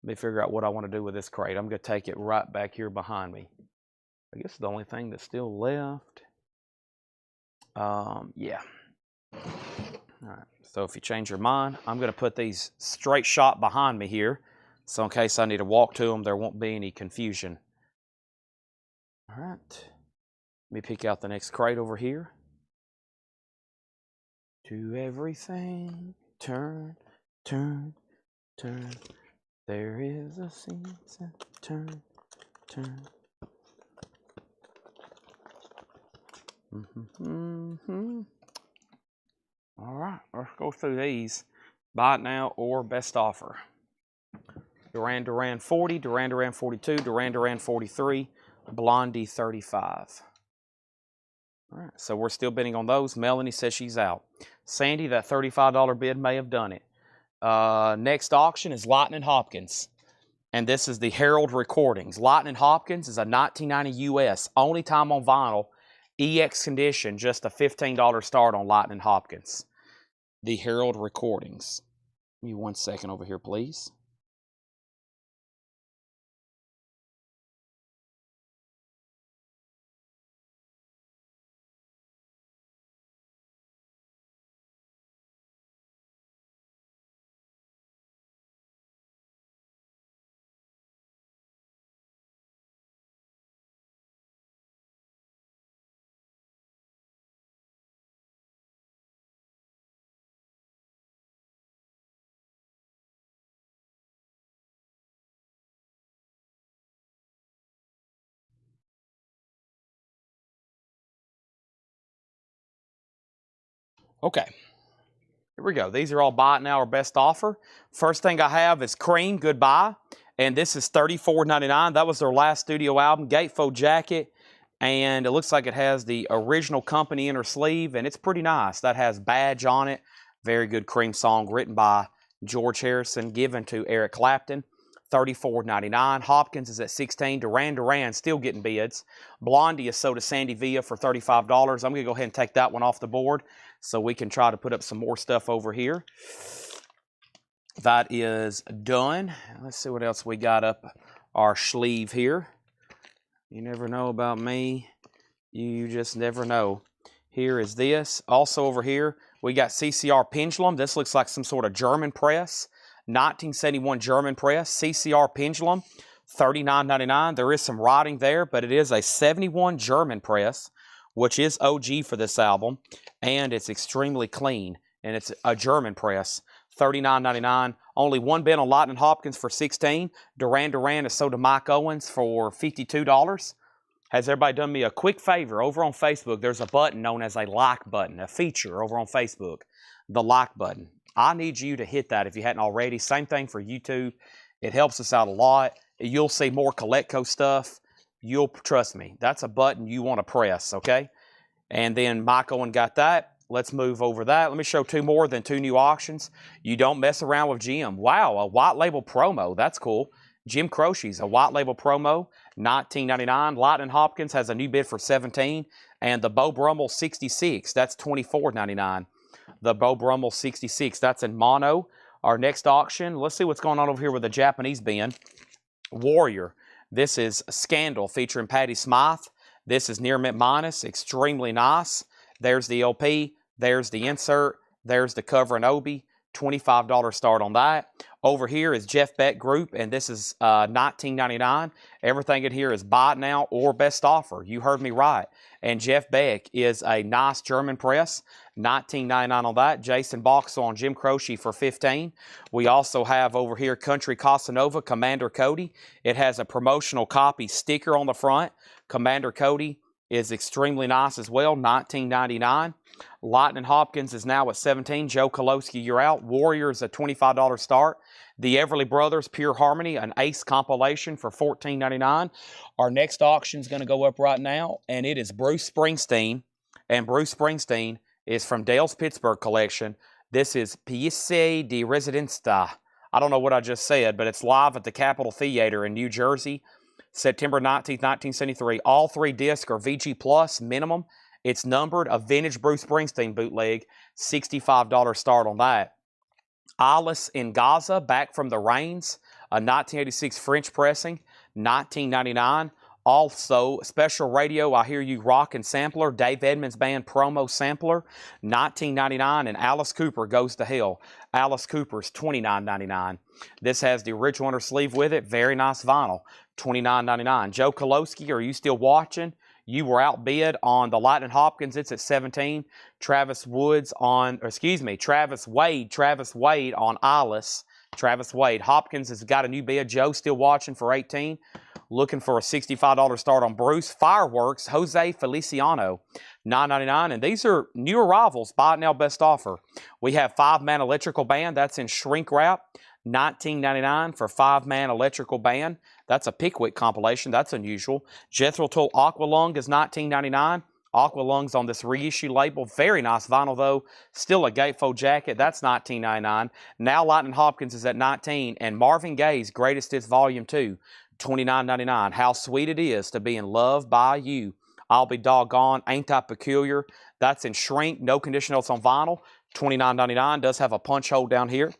Let me figure out what I want to do with this crate. I'm going to take it right back here behind me. I guess the only thing that's still left. Yeah. All right. So if you change your mind, I'm going to put these straight shot behind me here. So in case I need to walk to them, there won't be any confusion. All right. Let me pick out the next crate over here. To everything, turn. There is a season, turn. All right, let's go through these. Buy it now or best offer. Duran Duran 40, Duran Duran 42, Duran Duran 43, Blondie 35. All right, so we're still bidding on those. Melanie says she's out. Sandy, that $35 bid may have done it. Next auction is Lightning Hopkins. And this is the Herald Recordings. Lightning Hopkins is a 1990 US, only time on vinyl, EX condition, just a $15 start on Lightning Hopkins. The Herald Recordings. Give me 1 second over here, please. Okay, here we go. These are all buy it now or best offer. First thing I have is Cream, Goodbye. And this is $34.99. That was their last studio album, gatefold jacket. And it looks like it has the original company inner sleeve, and it's pretty nice. That has Badge on it. Very good Cream song written by George Harrison, given to Eric Clapton. $34.99. Hopkins is at $16. Duran Duran still getting bids. Blondie is sold to Sandy Villa for $35. I'm going to go ahead and take that one off the board so we can try to put up some more stuff over here. That is done. Let's see what else we got up our sleeve here. You never know about me. You just never know. Here is this. Also over here, we got CCR Pendulum. This looks like some sort of German press. 1971 German press. CCR Pendulum, $39.99. There is some writing there, but it is a 71 German press, which is OG for this album. And it's extremely clean. And it's a German press. $39.99. Only one bid on Lightning Hopkins for $16. Duran Duran is sold to Mike Owens for $52. Has everybody done me a quick favor? Over on Facebook, there's a button known as a like button, a feature over on Facebook, the like button. I need you to hit that if you hadn't already. Same thing for YouTube. It helps us out a lot. You'll see more Colecco stuff. You'll trust me. That's a button you want to press, okay? And then Mike Owen got that. Let's move over that. Let me show two more than two new auctions. You don't mess around with Jim. Wow, a white label promo. That's cool. Jim Croce's a white label promo, $19.99. Lightning Hopkins has a new bid for $17. And the Beau Brummel 66, that's $24.99. The Beau Brummel 66, that's in mono. Our next auction, let's see what's going on over here with the Japanese bin. Warrior. This is Scandal featuring Patti Smythe. This is near mint minus, extremely nice. There's the LP, there's the insert, there's the cover and obi, $25 start on that. Over here is Jeff Beck Group, and this is $19.99. Everything in here is buy it now or best offer. You heard me right. And Jeff Beck is a nice German press, $19.99 on that. Jason Boxell on Jim Croce for $15. We also have over here Country Casanova, Commander Cody. It has a promotional copy sticker on the front. Commander Cody is extremely nice as well, $19.99. Lightning Hopkins is now at $17. Joe Kolowski, you're out. Warriors, a $25 start. The Everly Brothers, Pure Harmony, an Ace compilation for $14.99. Our next auction is going to go up right now, and it is Bruce Springsteen. And Bruce Springsteen is from Dale's Pittsburgh collection. This is Pièce de Residenza. I don't know what I just said, but it's live at the Capitol Theater in New Jersey, September 19th, 1973. All 3 discs are VG Plus minimum. It's numbered, a vintage Bruce Springsteen bootleg, $65 start on that. Alice in Gaza, Back from the Rains, a 1986 French pressing, $19.99. Also, Special Radio, I Hear You Rockin' Sampler, Dave Edmunds Band promo sampler, $19.99. And Alice Cooper Goes to Hell. Alice Cooper's $29.99. This has the original inner sleeve with it. Very nice vinyl, $29.99. Joe Kolowski, are you still watching? You were outbid on the Lightning Hopkins. It's at $17. Travis Wade on Alice. Travis Wade. Hopkins has got a new bid. Joe still watching for $18. Looking for a $65 start on Bruce. Fireworks, Jose Feliciano, $9.99. And these are new arrivals. Buy it now, best offer. We have 5-man electrical band. That's in shrink wrap. $19.99 for 5-man electrical band. That's a Pickwick compilation. That's unusual. Jethro Tull Aqualung is $19.99. Aqualung's on this reissue label. Very nice vinyl, though. Still a gatefold jacket. That's $19.99. Now Lightning Hopkins is at $19. And Marvin Gaye's Greatest Hits Volume 2, $29.99. How sweet it is to be in love by you. I'll be doggone. Ain't I peculiar? That's in shrink. No condition else on vinyl. $29.99. Does have a punch hole down here.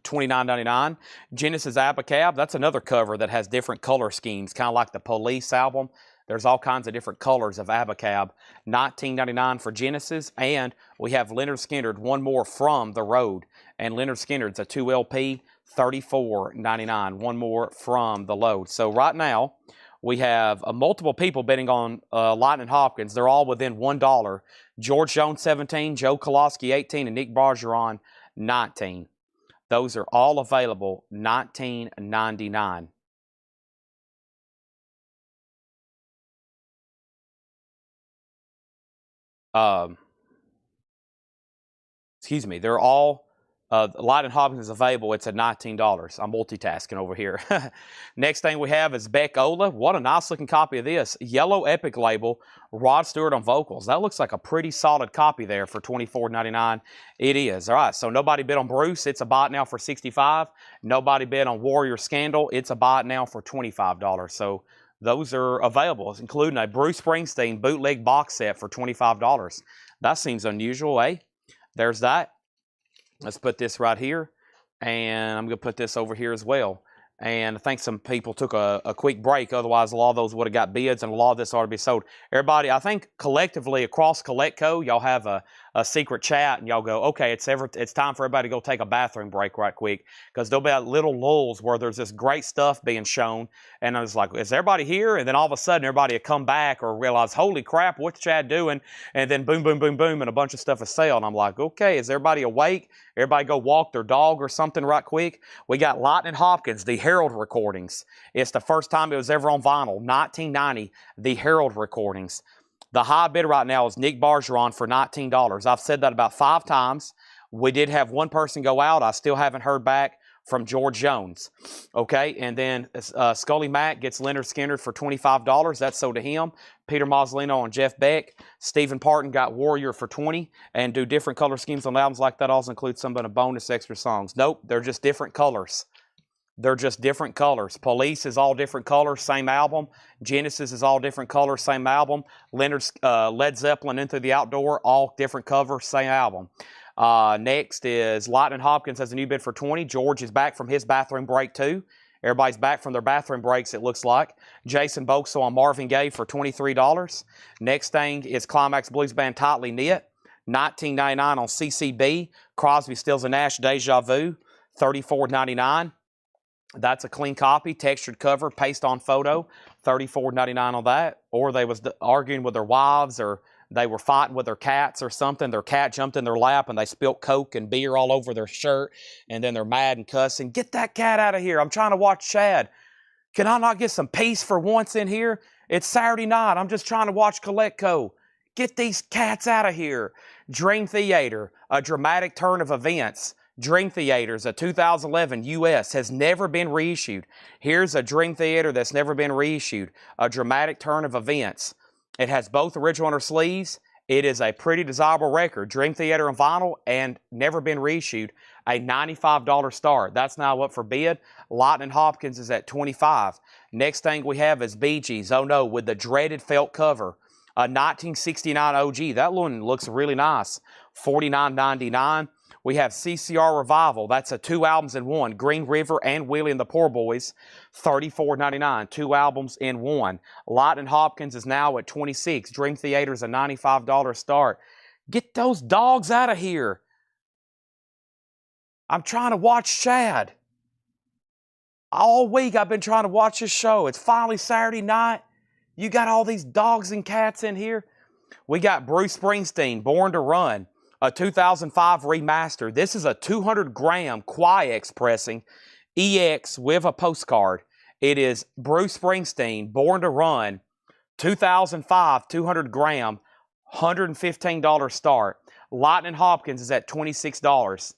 $29.99. Genesis Abacab, that's another cover that has different color schemes, kind of like the Police album. There's all kinds of different colors of Abacab. $19.99 for Genesis. And we have Leonard Skinner, one more from The Road. And Leonard Skinner's a 2LP, $34.99. One more from The Load. So right now, we have multiple people bidding on Lightning Hopkins. They're all within $1. George Jones, 17. Joe Kolowski, 18. And Nick Bargeron, 19. Those are all available, $19.99. Excuse me, they're all, Lightning Hopkins is available. It's at $19. I'm multitasking over here. Next thing we have is Beck Ola. What a nice looking copy of this. Yellow Epic label, Rod Stewart on vocals. That looks like a pretty solid copy there for $24.99. It is. All right, so nobody bid on Bruce. It's a buy it now for $65. Nobody bid on Warrior Scandal. It's a buy it now for $25. So those are available, including a Bruce Springsteen bootleg box set for $25. That seems unusual, eh? There's that. Let's put this right here, and I'm going to put this over here as well. And I think some people took a quick break. Otherwise, a lot of those would have got bids, and a lot of this ought to be sold. Everybody, I think collectively across Collectco, y'all have a secret chat, and y'all go, okay, it's time for everybody to go take a bathroom break right quick, because there'll be little lulls where there's this great stuff being shown, and I was like, is everybody here? And then all of a sudden, everybody would come back or realize, holy crap, what's Chad doing? And then boom, boom, boom, boom, and a bunch of stuff is sale. And I'm like, okay, is everybody awake? Everybody go walk their dog or something right quick. We got Lightning Hopkins, the Herald recordings. It's the first time it was ever on vinyl, 1990, the Herald recordings. The high bid right now is Nick Bargeron for $19. I've said that about 5 times. We did have one person go out. I still haven't heard back from George Jones. Okay, and then Scully Mack gets Leonard Skinner for $25. That's sold to him. Peter Mazzolino on Jeff Beck. Stephen Parton got Warrior for $20. And do different color schemes on albums like that. Also include some of the bonus extra songs. Nope, they're just different colors. They're just different colors. Police is all different colors, same album. Genesis is all different colors, same album. Led Zeppelin Into the Outdoor, all different covers, same album. Next is Lightning Hopkins has a new bid for $20. George is back from his bathroom break too. Everybody's back from their bathroom breaks, it looks like. Jason Boxell on Marvin Gaye for $23. Next thing is Climax Blues Band Tightly Knit, $19.99 on CCB. Crosby, Stills & Nash Deja Vu, $34.99. That's a clean copy, textured cover, paste-on photo, $34.99 on that. Or they was arguing with their wives, or they were fighting with their cats or something. Their cat jumped in their lap and they spilt Coke and beer all over their shirt, and then they're mad and cussing. Get that cat out of here. I'm trying to watch Chad. Can I not get some peace for once in here? It's Saturday night. I'm just trying to watch Collectibility. Get these cats out of here. Dream Theater, a dramatic turn of events. Dream Theaters, a 2011 U.S. has never been reissued. Here's a Dream Theater that's never been reissued. A dramatic turn of events. It has both original inner sleeves. It is a pretty desirable record. Dream Theater on vinyl and never been reissued. A $95 start. That's now up for bid. Lightning Hopkins is at $25. Next thing we have is Bee Gees. Oh no, with the dreaded felt cover. A 1969 OG. That one looks really nice. $49.99. We have CCR Revival. That's a 2 albums in one. Green River and Willie and the Poor Boys. $34.99. 2 albums in one. Lightning Hopkins is now at $26. Dream Theater's a $95 start. Get those dogs out of here. I'm trying to watch Chad. All week I've been trying to watch this show. It's finally Saturday night. You got all these dogs and cats in here. We got Bruce Springsteen, Born to Run. A 2005 remaster. This is a 200-gram Qui-X pressing, EX with a postcard. It is Bruce Springsteen, Born to Run, 2005, 200-gram, $115 start. Lightning Hopkins is at $26.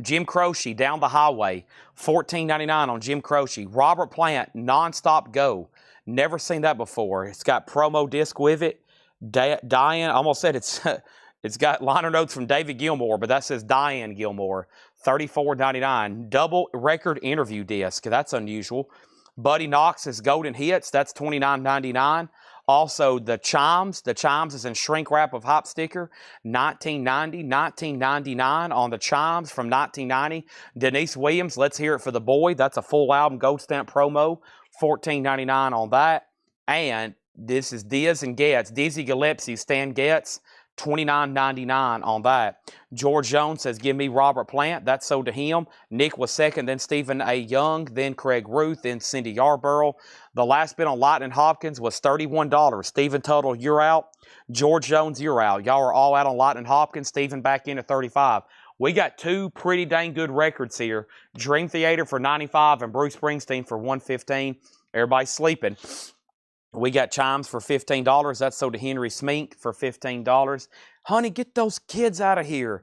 Jim Croce, Down the Highway, $14.99 on Jim Croce. Robert Plant, Nonstop Go. Never seen that before. It's got promo disc with it. Diane, I almost said it's got liner notes from David Gilmour, but that says Diane Gilmour. $34.99. Double record interview disc. That's unusual. Buddy Knox's Golden Hits. That's $29.99. Also, the Chimes. The Chimes is in shrink wrap of hop sticker. $19.90. $19.99 on the Chimes from 1990. Denise Williams, Let's Hear It for the Boy. That's a full album gold stamp promo. $14.99 on that. And this is Diaz and Getz. Dizzy Gillespie, Stan Getz. $29.99 on that. George Jones says, give me Robert Plant. That's sold to him. Nick was second, then Stephen A. Young, then Craig Ruth, then Cindy Yarborough. The last bid on Lightning Hopkins was $31. Stephen Tuttle, you're out. George Jones, you're out. Y'all are all out on Lightning Hopkins. Stephen back in at $35. We got two pretty dang good records here. Dream Theater for $95 and Bruce Springsteen for $115. Everybody's sleeping. We got Chimes for $15. That's sold to Henry Smink for $15. Honey, get those kids out of here.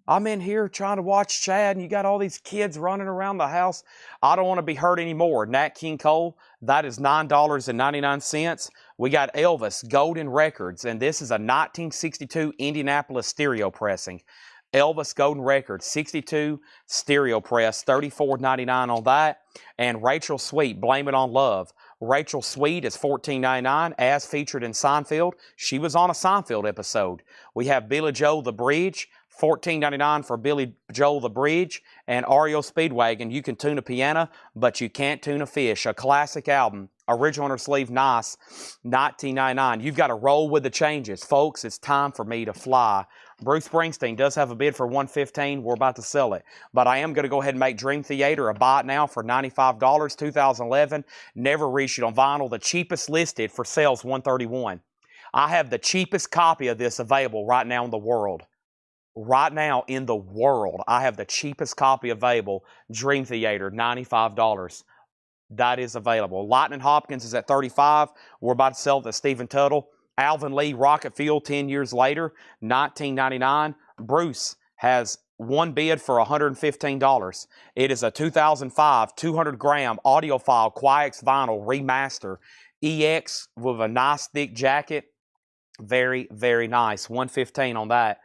I'm in here trying to watch Chad, and you got all these kids running around the house. I don't want to be hurt anymore. Nat King Cole, that is $9.99. We got Elvis, Golden Records, and this is a 1962 Indianapolis stereo pressing. Elvis Golden Records, 62 stereo press, $34.99 on that. And Rachel Sweet, Blame It on Love. Rachel Sweet is $14.99, as featured in Seinfeld. She was on a Seinfeld episode. We have Billy Joel The Bridge, $14.99 for Billy Joel The Bridge. And REO Speedwagon, you can tune a piano, but you can't tune a fish. A classic album. Original inner sleeve, nice, $19.99. You've got to roll with the changes. Folks, it's time for me to fly. Bruce Springsteen does have a bid for $115. We're about to sell it. But I am going to go ahead and make Dream Theater a buy it now for $95. 2011. Never reissued on vinyl. The cheapest listed for sales, $131. I have the cheapest copy of this available right now in the world. Right now in the world, I have the cheapest copy available. Dream Theater, $95. That is available. Lightning Hopkins is at $35. We're about to sell it to Stephen Tuttle. Alvin Lee, Rocket Fuel, 10 years later, $19.99. Bruce has one bid for $115. It is a 2005 200-gram audiophile Qui-X vinyl remaster. EX with a nice thick jacket. Very, very nice. $115 on that.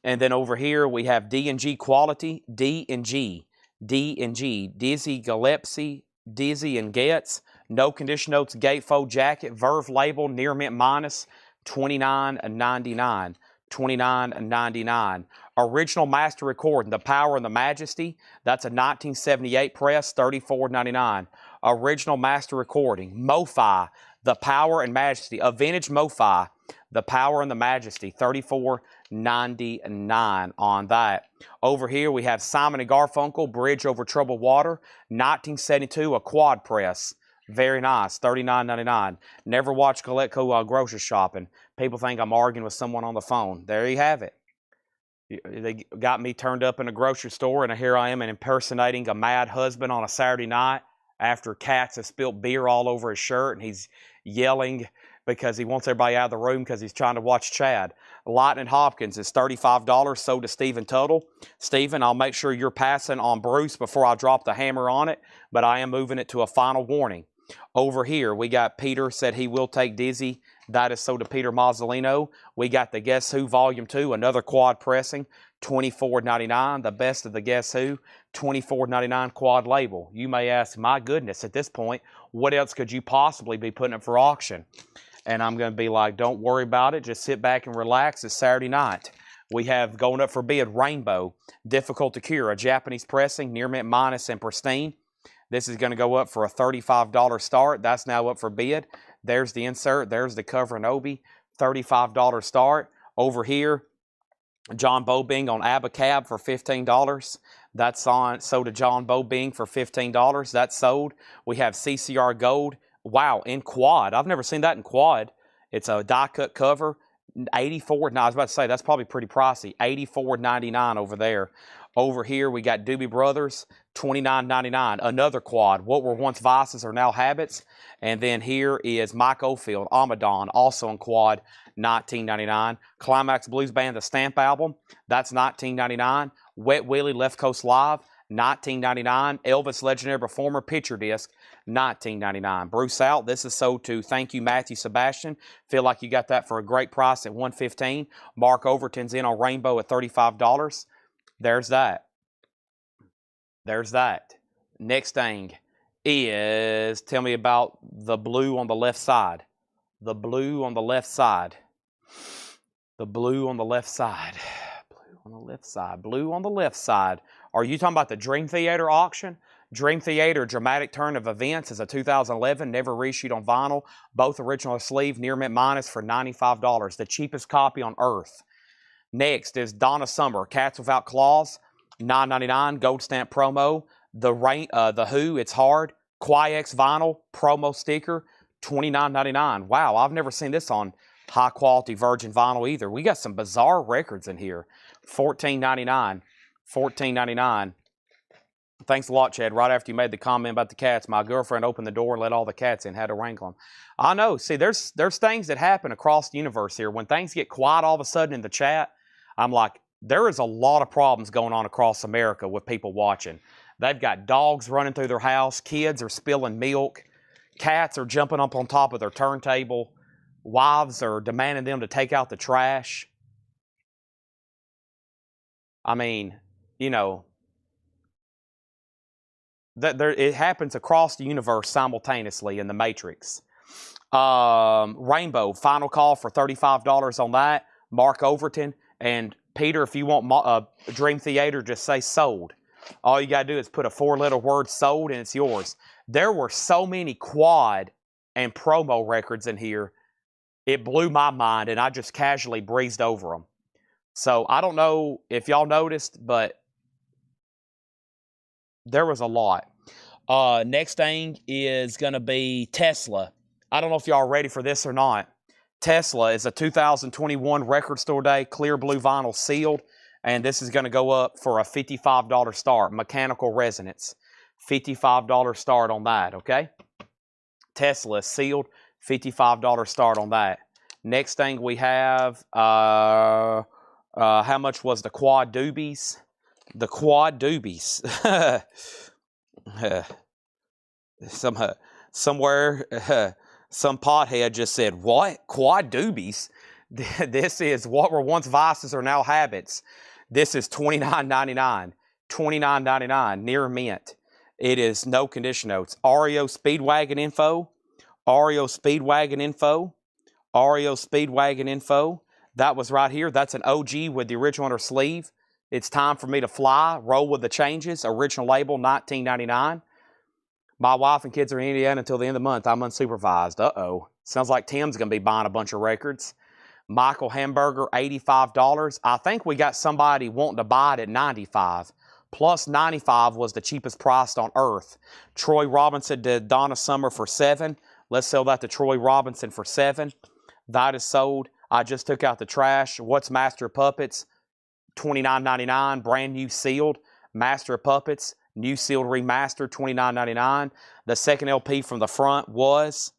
And then over here we have D&G Quality, D&G, Dizzy Gillespie, Dizzy and Getz, No Condition Notes Gatefold Jacket, Verve label, near mint minus, $29.99. $29.99. Original master recording, The Power and the Majesty, that's a 1978 press, $34.99. Original master recording, MoFi, The Power and Majesty, a vintage MoFi, The Power and the Majesty, $34.99 on that. Over here we have Simon & Garfunkel, Bridge Over Troubled Water, 1972, a quad press. Very nice, $39.99. Never watched Coletco while grocery shopping. People think I'm arguing with someone on the phone. There you have it. They got me turned up in a grocery store, and here I am impersonating a mad husband on a Saturday night after Katz has spilled beer all over his shirt, and he's yelling because he wants everybody out of the room because he's trying to watch Chad. Lightning Hopkins is $35, sold to Stephen Tuttle. Stephen, I'll make sure you're passing on Bruce before I drop the hammer on it, but I am moving it to a final warning. Over here, we got Peter said he will take Dizzy. That is sold to Peter Mazzolino. We got the Guess Who Volume 2, another quad pressing, $24.99. The best of the Guess Who, $24.99 quad label. You may ask, my goodness, at this point, what else could you possibly be putting up for auction? And I'm going to be like, don't worry about it. Just sit back and relax. It's Saturday night. We have going up for bid Rainbow, Difficult to Cure, a Japanese pressing, near mint minus and pristine. This is going to go up for a $35 start. That's now up for bid. There's the insert. There's the cover and obi. $35 start. Over here, John Bobing on Abacab for $15. That's sold to John Bobing for $15. That's sold. We have CCR Gold. Wow, in quad. I've never seen that in quad. It's a die-cut cover. $84. Now, I was about to say, that's probably pretty pricey. $84.99 over there. Over here, we got Doobie Brothers, $29.99. Another quad. What were once vices are now habits. And then here is Mike Oldfield, Amadon, also in quad, $19.99. Climax Blues Band, the Stamp album, that's $19.99. Wet Willie, Left Coast Live, $19.99. Elvis Legendary Performer, picture disc, $19.99. Bruce Out, this is sold to Thank You Matthew Sebastian. Feel like you got that for a great price at $115. Mark Overton's in on Rainbow at $35. There's that. There's that. Next thing is, tell me about the blue on the left side. The blue on the left side. The blue on the left side. Blue on the left side. Blue on the left side. Are you talking about the Dream Theater auction? Dream Theater, Dramatic Turn of Events, is a 2011, never reissued on vinyl. Both original sleeve, near mint minus for $95. The cheapest copy on earth. Next is Donna Summer, Cats Without Claws, $9.99, gold stamp promo. The Who, It's Hard, Quiex vinyl, promo sticker, $29.99. Wow, I've never seen this on high quality virgin vinyl either. We got some bizarre records in here. $14.99. $14.99. Thanks a lot, Chad. Right after you made the comment about the cats, my girlfriend opened the door and let all the cats in, had to wrangle them. I know. See, there's things that happen across the universe here. When things get quiet all of a sudden in the chat, I'm like, there is a lot of problems going on across America with people watching. They've got dogs running through their house. Kids are spilling milk. Cats are jumping up on top of their turntable. Wives are demanding them to take out the trash. I mean, you know, it happens across the universe simultaneously in the Matrix. Rainbow, final call for $35 on that. Mark Overton. And Peter, if you want Dream Theater, just say sold. All you got to do is put a 4-letter word sold and it's yours. There were so many quad and promo records in here. It blew my mind and I just casually breezed over them. So I don't know if y'all noticed, but there was a lot. Next thing is going to be Tesla. I don't know if y'all are ready for this or not. Tesla is a 2021 Record Store Day, clear blue vinyl sealed, and this is going to go up for a $55 start. Mechanical Resonance, $55 start on that, okay? Tesla sealed, $55 start on that. Next thing we have, how much was the Quad Doobies? The Quad Doobies. Somewhere... Some pothead just said, what? Quad Doobies? This is what were once vices are now habits. This is $29.99. $29.99, near mint. It is no condition notes. REO Speedwagon info. REO Speedwagon info. REO Speedwagon info. That was right here. That's an OG with the original on her sleeve. It's time for me to fly. Roll with the changes. Original label, $19.99. My wife and kids are in Indiana until the end of the month. I'm unsupervised. Uh-oh. Sounds like Tim's going to be buying a bunch of records. Michael Hamburger, $85. I think we got somebody wanting to buy it at $95. Plus $95 was the cheapest price on earth. Troy Robinson did Donna Summer for $7. Let's sell that to Troy Robinson for $7. That is sold. I just took out the trash. What's Master of Puppets? $29.99. Brand new sealed. Master of Puppets. New sealed remastered. $29.99. The second LP from the front was...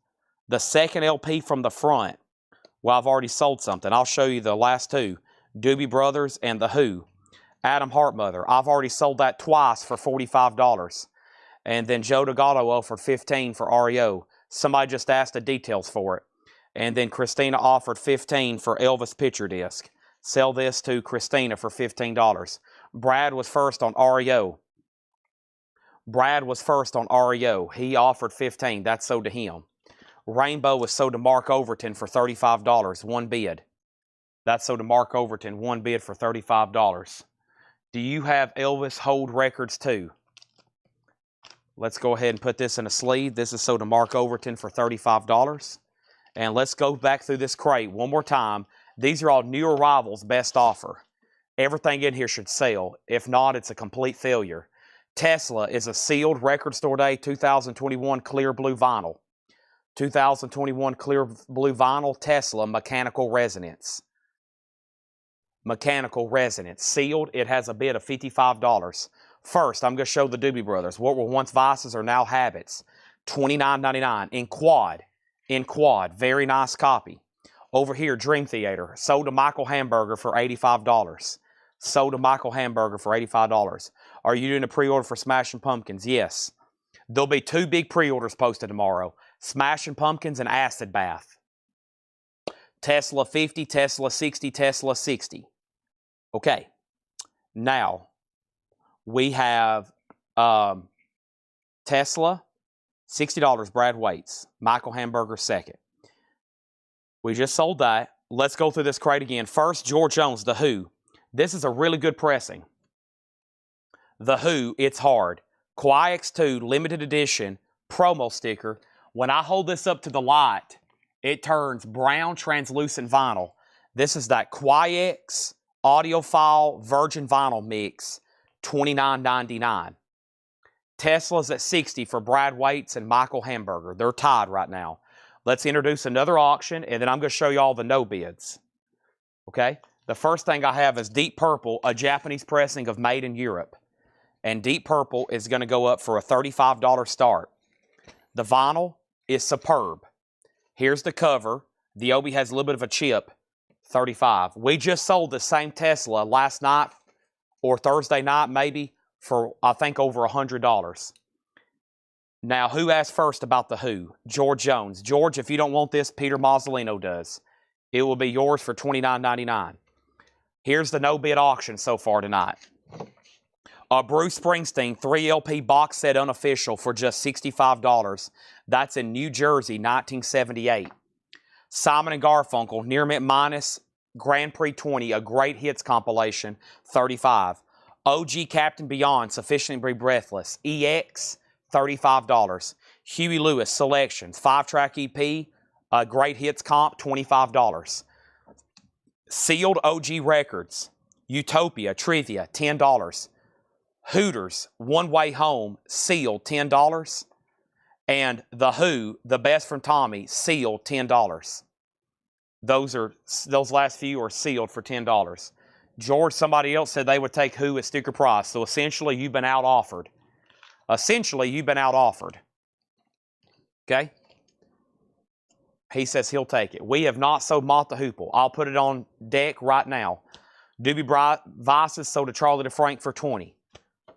The second LP from the front. Well, I've already sold something. I'll show you the last two. Doobie Brothers and The Who. Adam Hartmother. I've already sold that twice for $45. And then Joe DeGatto offered $15 for REO. Somebody just asked the details for it. And then Christina offered $15 for Elvis picture disc. Sell this to Christina for $15. Brad was first on REO. Brad was first on REO. He offered $15. That's sold to him. Rainbow was sold to Mark Overton for $35. One bid. That's sold to Mark Overton. One bid for $35. Do you have Elvis Hold records too? Let's go ahead and put this in a sleeve. This is sold to Mark Overton for $35. And let's go back through this crate one more time. These are all new arrivals, best offer. Everything in here should sell. If not, it's a complete failure. Tesla is a sealed Record Store Day 2021 clear blue vinyl. 2021 clear blue vinyl Tesla mechanical resonance. Mechanical resonance. Sealed. It has a bid of $55. First, I'm going to show the Doobie Brothers. What were once Vices are now Habits. $29.99 in quad. In quad. Very nice copy. Over here, Dream Theater. Sold to Michael Hamburger for $85. Sold to Michael Hamburger for $85. Are you doing a pre-order for Smashing Pumpkins? Yes. There'll be two big pre-orders posted tomorrow. Smashing Pumpkins and Acid Bath. Tesla 50, Tesla 60, Tesla 60. Okay. Now, we have Tesla, $60, Brad Waits. Michael Hamburger, second. We just sold that. Let's go through this crate again. First, George Jones, The Who. This is a really good pressing. The Who, It's Hard. QX2 limited edition promo sticker. When I hold this up to the light, it turns brown translucent vinyl. This is that QX audiophile virgin vinyl mix, $29.99. Tesla's at $60 for Brad Waits and Michael Hamburger. They're tied right now. Let's introduce another auction, and then I'm going to show you all the no bids. Okay? The first thing I have is Deep Purple, a Japanese pressing of Made in Europe. And Deep Purple is going to go up for a $35 start. The vinyl is superb. Here's the cover. The obi has a little bit of a chip, $35. We just sold the same Tesla last night or Thursday night maybe for, I think, over $100. Now, who asked first about The Who? George Jones. George, if you don't want this, Peter Mazzolino does. It will be yours for $29.99. Here's the no-bid auction so far tonight. A Bruce Springsteen 3LP box set unofficial for just $65. That's in New Jersey, 1978. Simon & Garfunkel, Near Mint Minus, Grand Prix 20, a great hits compilation, $35. OG Captain Beyond, Sufficiently Breathless, EX, $35. Huey Lewis Selections, 5-track EP, a great hits comp, $25. Sealed OG Records, Utopia, Trivia, $10. Hooters, One Way Home, sealed, $10. And The Who, The Best from Tommy, sealed, $10. Those last few are sealed for $10. George, somebody else said they would take Who at sticker price. So essentially, you've been out offered. Essentially, you've been out offered. Okay? He says he'll take it. We have not sold Mott the Hoople. I'll put it on deck right now. Doobie Vices sold to Charlie DeFrank for $20.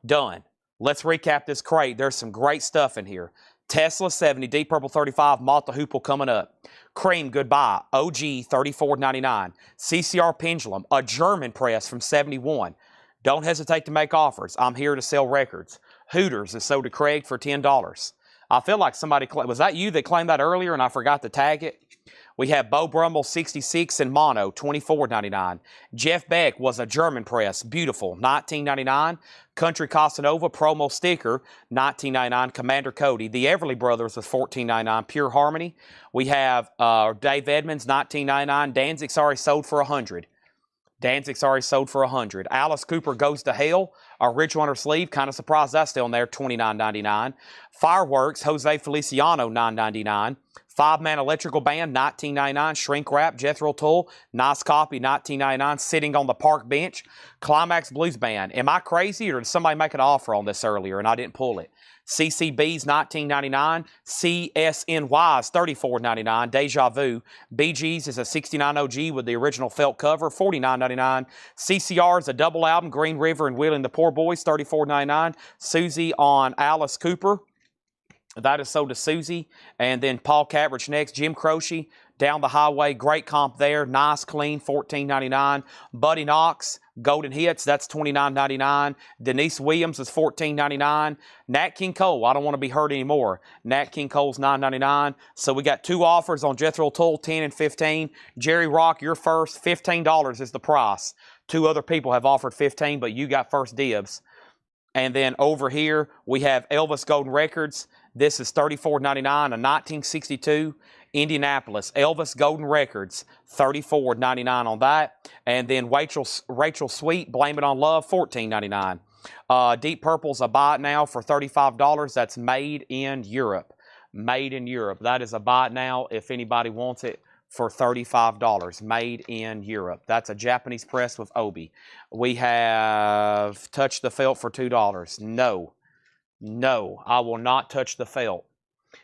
Done. Let's recap this crate. There's some great stuff in here. Tesla 70, Deep Purple 35, Mott the Hoople coming up. Cream, Goodbye, OG $34.99. CCR Pendulum, a German press from 71. Don't hesitate to make offers. I'm here to sell records. Hooters is sold to Craig for $10. I feel like somebody, was that you that claimed that earlier and I forgot to tag it? We have Beau Brummel 66 in mono, $24.99. Jeff Beck was a German press, beautiful, $19.99. Country Casanova promo sticker, $19.99. Commander Cody. The Everly Brothers was $14.99. Pure Harmony. We have Dave Edmonds, $19.99. Danzig's already sold for $100. Danzig's already sold for $100. Alice Cooper Goes to Hell, our Rich Runner sleeve. Kind of surprised that's still in there, $29.99. Fireworks, Jose Feliciano, $9.99. 5-Man Electrical Band, $19.99. Shrink Wrap, Jethro Tull, nice copy, $19.99. Sitting on the Park Bench. Climax Blues Band. Am I crazy, or did somebody make an offer on this earlier and I didn't pull it? CCB's $19.99. CSNY's $34.99. Deja Vu. BG's is a 69 OG with the original felt cover, $49.99. CCR's a double album, Green River and Wheeling the Poor Boys, $34.99. Susie on Alice Cooper. That is sold to Susie. And then Paul Cavrich next. Jim Croce, Down the Highway. Great comp there. Nice, clean, $14.99. Buddy Knox, Golden Hits, that's $29.99. Denise Williams is $14.99. Nat King Cole, I don't want to be hurt anymore. Nat King Cole's $9.99. So we got two offers on Jethro Tull, $10 and $15. Jerry Rock, you're first. $15 is the price. Two other people have offered $15, but you got first dibs. And then over here, we have Elvis Golden Records. This is $34.99, a 1962 Indianapolis Elvis Golden Records, $34.99 on that. And then Rachel Sweet, Blame It on Love, $14.99. Deep Purple's a buy it now for $35. That's made in Europe. Made in Europe. That is a buy it now if anybody wants it for $35. Made in Europe. That's a Japanese press with Obi. We have Touch the Felt for $2. No, I will not touch the felt.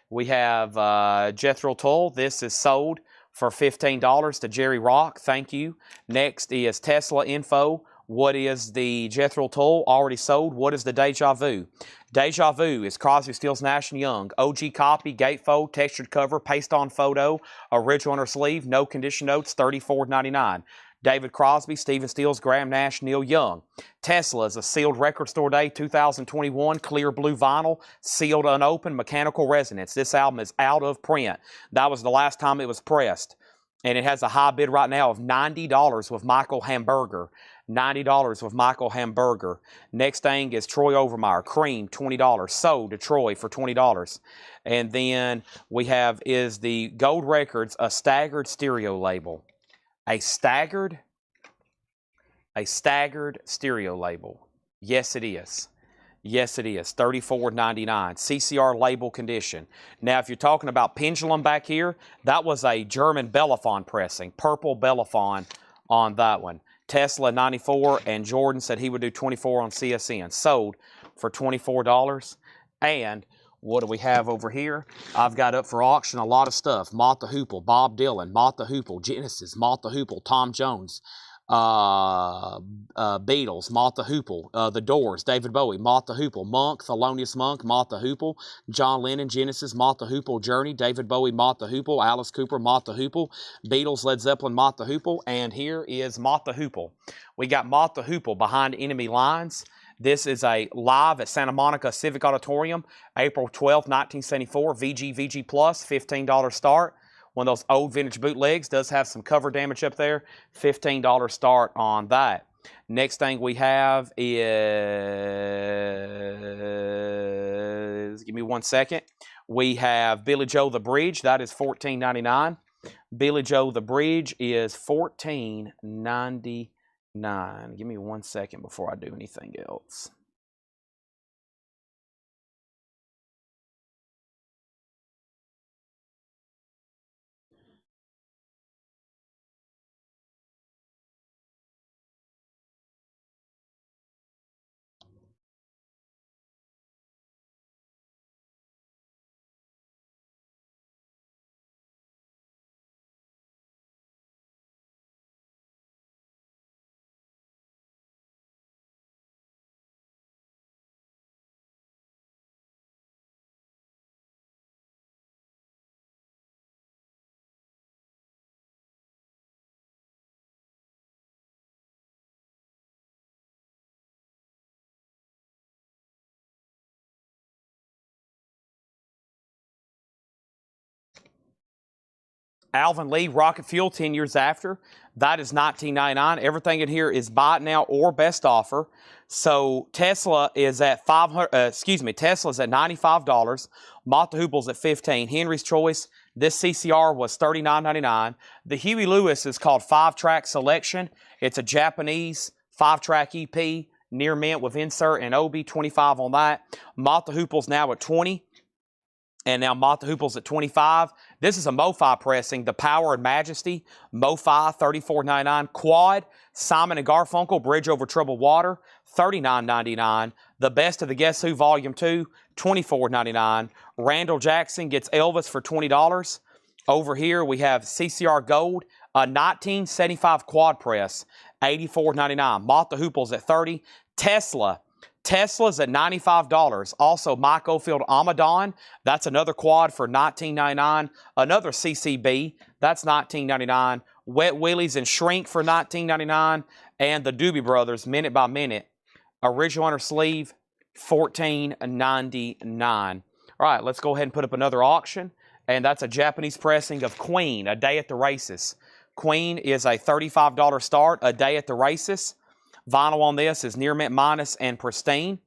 We have Jethro Tull. This is sold for $15 to Jerry Rock. Thank you. Next is Tesla Info. What is the Jethro Tull? Already sold. What is the Deja Vu? Deja Vu is Crosby, Stills, Nash & Young. OG copy, gatefold, textured cover, paste-on photo, original on her sleeve, no condition notes, $34.99. David Crosby, Stephen Stills, Graham Nash, Neil Young. Tesla is a sealed record store day 2021, clear blue vinyl, sealed unopened, mechanical resonance. This album is out of print. That was the last time it was pressed. And it has a high bid right now of $90 with Michael Hamburger. $90 with Michael Hamburger. Next thing is Troy Overmeyer, Cream, $20. Sold to Troy for $20. And then we have is the Gold Records, a staggered stereo label. A staggered stereo label. Yes, it is. Yes, it is. $34.99. CCR label condition. Now, if you're talking about pendulum back here, that was a German Bellafon pressing. Purple Bellafon on that one. Tesla 94, and Jordan said he would do 24 on CSN. Sold for $24. And what do we have over here? I've got up for auction a lot of stuff. Mott the Hoople, Bob Dylan, Mott the Hoople, Genesis, Mott the Hoople, Tom Jones, Beatles, Mott the Hoople, The Doors, David Bowie, Mott the Hoople, Monk, Thelonious Monk, Mott the Hoople, John Lennon, Genesis, Mott the Hoople, Journey, David Bowie, Mott the Hoople, Alice Cooper, Mott the Hoople, Beatles, Led Zeppelin, Mott the Hoople, and here is Mott the Hoople. We got Mott the Hoople, Behind Enemy Lines. This is a live at Santa Monica Civic Auditorium, April 12th, 1974, VG Plus, $15 start. One of those old vintage bootlegs, does have some cover damage up there, $15 start on that. Next thing we have is, give me 1 second. We have Billy Joe the Bridge, that is $14.99. Billy Joe the Bridge is $14.99. Give me 1 second before I do anything else. Alvin Lee Rocket Fuel 10 years after. That is $19.99. Everything in here is buy it now or best offer. So Tesla is at Tesla's at $95. Mott the Hoople's at $15. Henry's Choice, this CCR was $39.99. The Huey Lewis is called 5-track selection. It's a Japanese 5-track EP, near mint with insert and OB, 25 on that. Mott the Hoople's now at 20. And now Mott the Hoople's at 25. This is a MoFi pressing, the Power and Majesty, MoFi, $34.99. Quad, Simon & Garfunkel, Bridge Over Troubled Water, $39.99. The Best of the Guess Who Volume 2, $24.99. Randall Jackson gets Elvis for $20. Over here we have CCR Gold, a 1975 quad press, $84.99. Mott the Hoople's at $30. Tesla's at $95. Also, Mike Oldfield Amadon, that's another quad for $19.99. Another CCB, that's $19.99. Wet Willies and Shrink for $19.99. And the Doobie Brothers, Minute by Minute, original under sleeve, $14.99. All right, let's go ahead and put up another auction. And that's a Japanese pressing of Queen, A Day at the Races. Queen is a $35 start, A Day at the Races. Vinyl on this is near mint minus and pristine.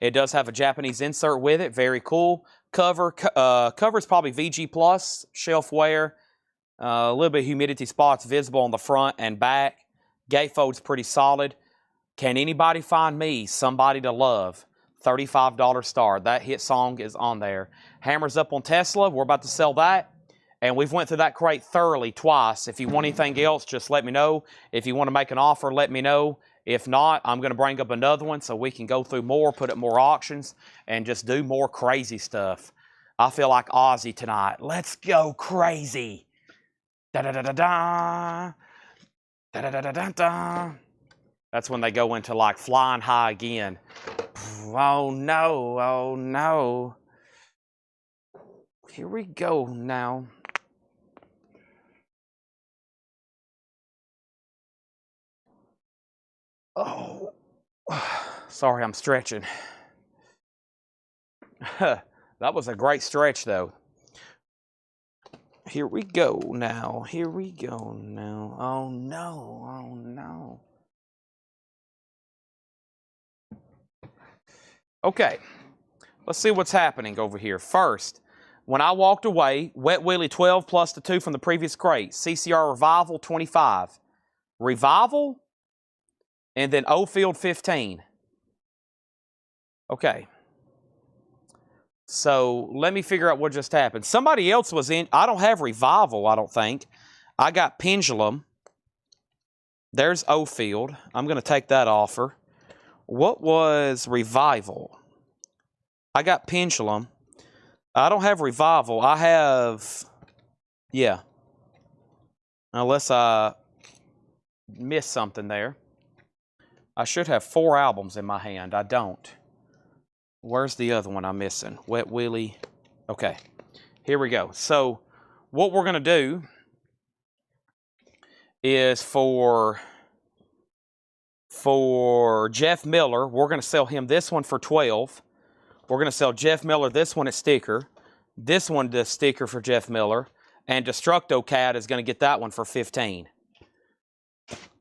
It does have a Japanese insert with it. Very cool. Cover is probably VG Plus, shelf wear. A little bit of humidity spots visible on the front and back. Gatefold's pretty solid. Can anybody find me somebody to love? $35 star. That hit song is on there. Hammers up on Tesla. We're about to sell that. And we've went through that crate thoroughly twice. If you want anything else, just let me know. If you want to make an offer, let me know. If not, I'm going to bring up another one so we can go through more, put up more auctions, and just do more crazy stuff. I feel like Ozzy tonight. Let's go crazy. Da-da-da-da-da. Da-da-da-da-da. That's when they go into like flying high again. Oh no, oh no. Here we go now. Oh, sorry, I'm stretching. That was a great stretch, though. Here we go now. Here we go now. Oh, no. Oh, no. Okay. Let's see what's happening over here. First, when I walked away, Wet Willie 12 plus the 2 from the previous crate. CCR Revival 25. Revival? And then Oldfield 15. Okay. So let me figure out what just happened. Somebody else was in. I don't have Revival, I don't think. I got Pendulum. There's Oldfield. I'm going to take that offer. What was Revival? I got Pendulum. I don't have Revival. I have. Yeah. Unless I missed something there. I should have 4 albums in my hand. I don't. Where's the other one I'm missing? Wet Willie. Okay. Here we go. So, what we're going to do is for Jeff Miller, we're going to sell him this one for 12. We're going to sell Jeff Miller this one at sticker. This one to sticker for Jeff Miller. And Destructo Cat is going to get that one for 15.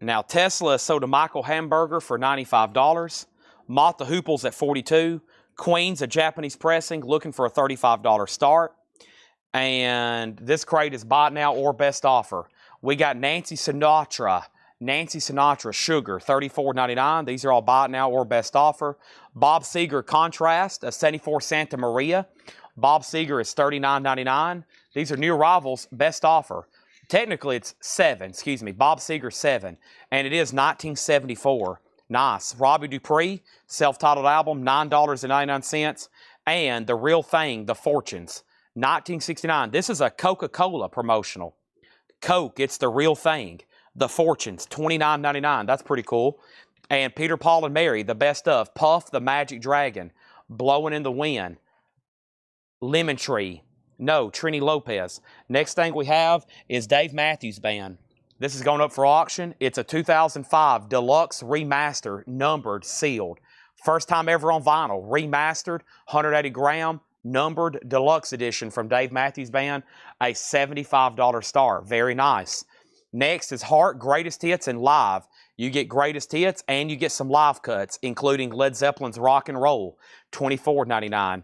Now, Tesla sold a Michael Hamburger for $95. Mott the Hoople's at $42. Queen's a Japanese pressing, looking for a $35 start. And this crate is buy now or best offer. We got Nancy Sinatra Sugar, $34.99. These are all buy now or best offer. Bob Seger Contrast, a 74 Santa Maria. Bob Seger is $39.99. These are new arrivals, best offer. Technically, it's 7, excuse me. Bob Seger 7. And it is 1974. Nice. Robbie Dupree, self-titled album, $9.99. And The Real Thing, The Fortunes, 1969. This is a Coca-Cola promotional. Coke, it's The Real Thing. The Fortunes, $29.99. That's pretty cool. And Peter, Paul, and Mary, the best of. Puff, the Magic Dragon, Blowing in the Wind, Lemon Tree. No, Trini Lopez. Next thing we have is Dave Matthews Band. This is going up for auction. It's a 2005 deluxe remaster, numbered, sealed. First time ever on vinyl. Remastered, 180 gram, numbered deluxe edition from Dave Matthews Band, a $75 star. Very nice. Next is Heart Greatest Hits and Live. You get greatest hits and you get some live cuts, including Led Zeppelin's Rock and Roll, $24.99.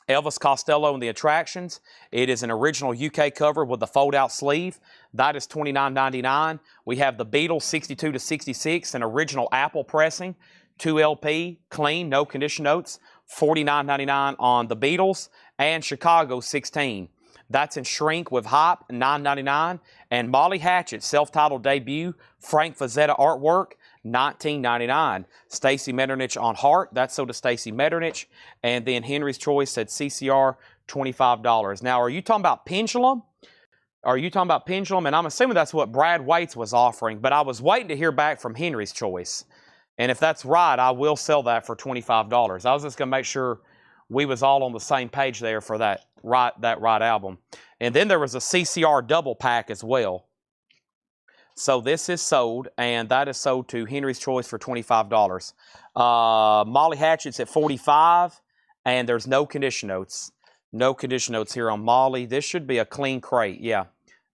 Elvis Costello and the Attractions. It is an original UK cover with the fold-out sleeve. That is $29.99. We have the Beatles 62 to 66, an original Apple pressing, 2 LP, clean, no condition notes, $49.99 on the Beatles, and Chicago 16. That's in shrink with hop, $9.99. And Molly Hatchett's self-titled debut, Frank Frazetta artwork, $19.99. Stacy Metternich on Heart, that's sold to Stacy Metternich. And then Henry's Choice at CCR, $25. Now, are you talking about Pendulum? Are you talking about Pendulum? And I'm assuming that's what Brad Waits was offering, but I was waiting to hear back from Henry's Choice. And if that's right, I will sell that for $25. I was just going to make sure we was all on the same page there for that right album. And then there was a CCR double pack as well. So this is sold, and that is sold to Henry's Choice for $25. Molly Hatchett's at $45, and there's no condition notes. No condition notes here on Molly. This should be a clean crate, yeah.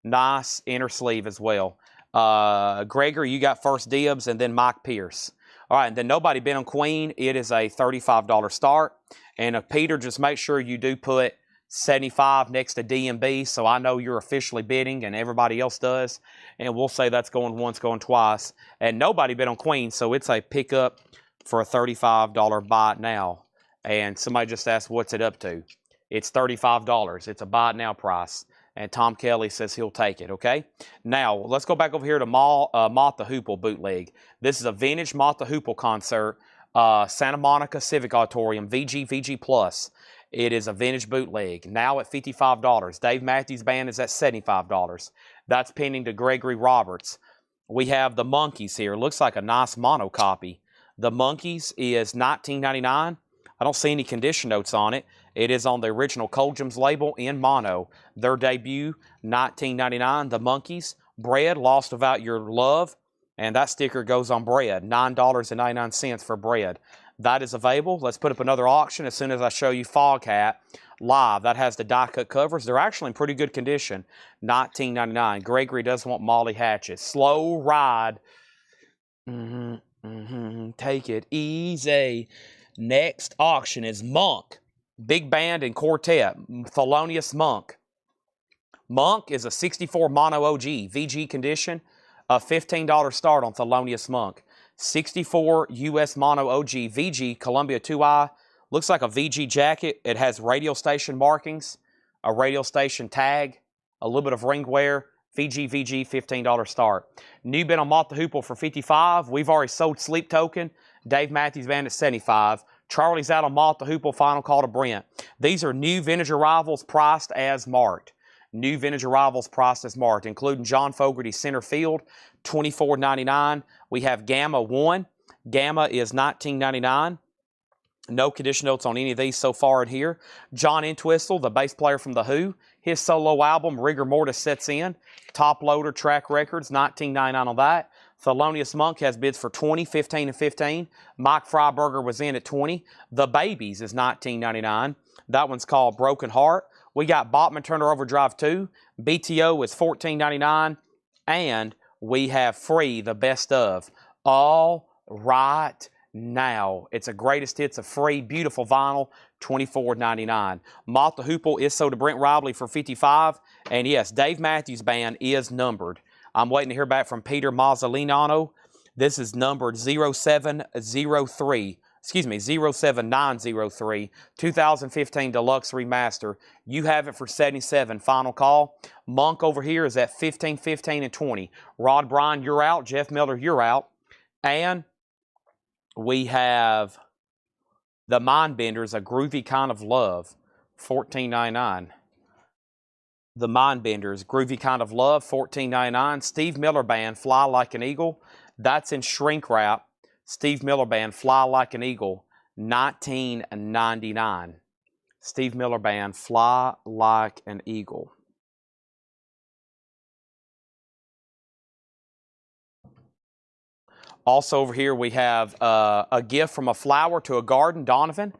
Nice inner sleeve as well. Gregory, you got first dibs, and then Mike Pierce. All right, and then Nobody Been on Queen. It is a $35 start. And Peter, just make sure you do put 75 next to D&B, so I know you're officially bidding and everybody else does. And we'll say that's going once, going twice. And Nobody Been on Queen, so it's a pickup for a $35 buy it now. And somebody just asked, what's it up to? It's $35. It's a buy it now price. And Tom Kelly says he'll take it, okay? Now, let's go back over here to Mott the Hoople bootleg. This is a vintage Mott the Hoople concert, Santa Monica Civic Auditorium, VG Plus. It is a vintage bootleg, now at $55. Dave Matthews Band is at $75. That's pending to Gregory Roberts. We have the Monkeys here. Looks like a nice mono copy. The Monkeys is $19.99. I don't see any condition notes on it. It is on the original Cold Gems label in mono. Their debut, $19.99. The Monkeys, Bread, Lost Without Your Love. And that sticker goes on Bread, $9.99 for Bread. That is available. Let's put up another auction as soon as I show you Fog Hat live. That has the die-cut covers. They're actually in pretty good condition, $19.99. Gregory does want Molly Hatchet. Slow Ride. Take it easy. Next auction is Monk. Big band and quartet. Thelonious Monk. Monk is a 64 mono OG, VG condition. A $15 start on Thelonious Monk. 64 US mono OG, VG, Columbia 2i. Looks like a VG jacket. It has radio station markings, a radio station tag, a little bit of ring wear. VG, $15 start. New bid on Mott the Hoople for $55. We've already sold Sleep Token. Dave Matthews Band at $75. Charlie's out on Mott the Hoople, final call to Brent. These are new vintage arrivals priced as marked. New vintage arrivals priced as marked, including John Fogerty center field, $24.99. We have Gamma 1. Gamma is $19.99. No condition notes on any of these so far in here. John Entwistle, the bass player from The Who, his solo album, Rigor Mortis, sets in. Top Loader Track Records, $19.99 on that. Thelonious Monk has bids for $20, $15, and $15. Mike Freiberger was in at $20. The Babies is $19.99. That one's called Broken Heart. We got Botman Turner Overdrive 2. BTO is $14.99. And we have Free, the best of. All right now. It's a greatest hits of Free, beautiful vinyl, $24.99. Mott the Hoople is sold to Brent Ribley for $55. And yes, Dave Matthews Band is numbered. I'm waiting to hear back from Peter Mazzolino. This is numbered 0703. Excuse me, 07903, 2015 Deluxe Remaster. You have it for $77. Final call. Monk over here is at $15, $15, and $20. Rod Bryan, you're out. Jeff Miller, you're out. And we have the Mindbenders, A Groovy Kind of Love, $14.99. The Mindbenders, Groovy Kind of Love, $14.99. Steve Miller Band, Fly Like an Eagle. That's in shrink wrap. Steve Miller Band, Fly Like an Eagle, $19.99. Steve Miller Band, Fly Like an Eagle. Also over here we have a gift from a flower to a garden, Donovan.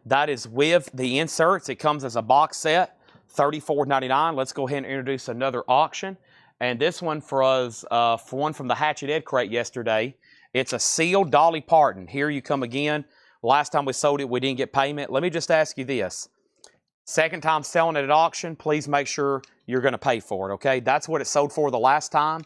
That is with the inserts. It comes as a box set, $34.99. Let's go ahead and introduce another auction. And this one for us, for one from the Hatchet Ed crate yesterday. It's a sealed Dolly Parton. Here you come again. Last time we sold it, we didn't get payment. Let me just ask you this. Second time selling it at auction, please make sure you're going to pay for it, okay? That's what it sold for the last time.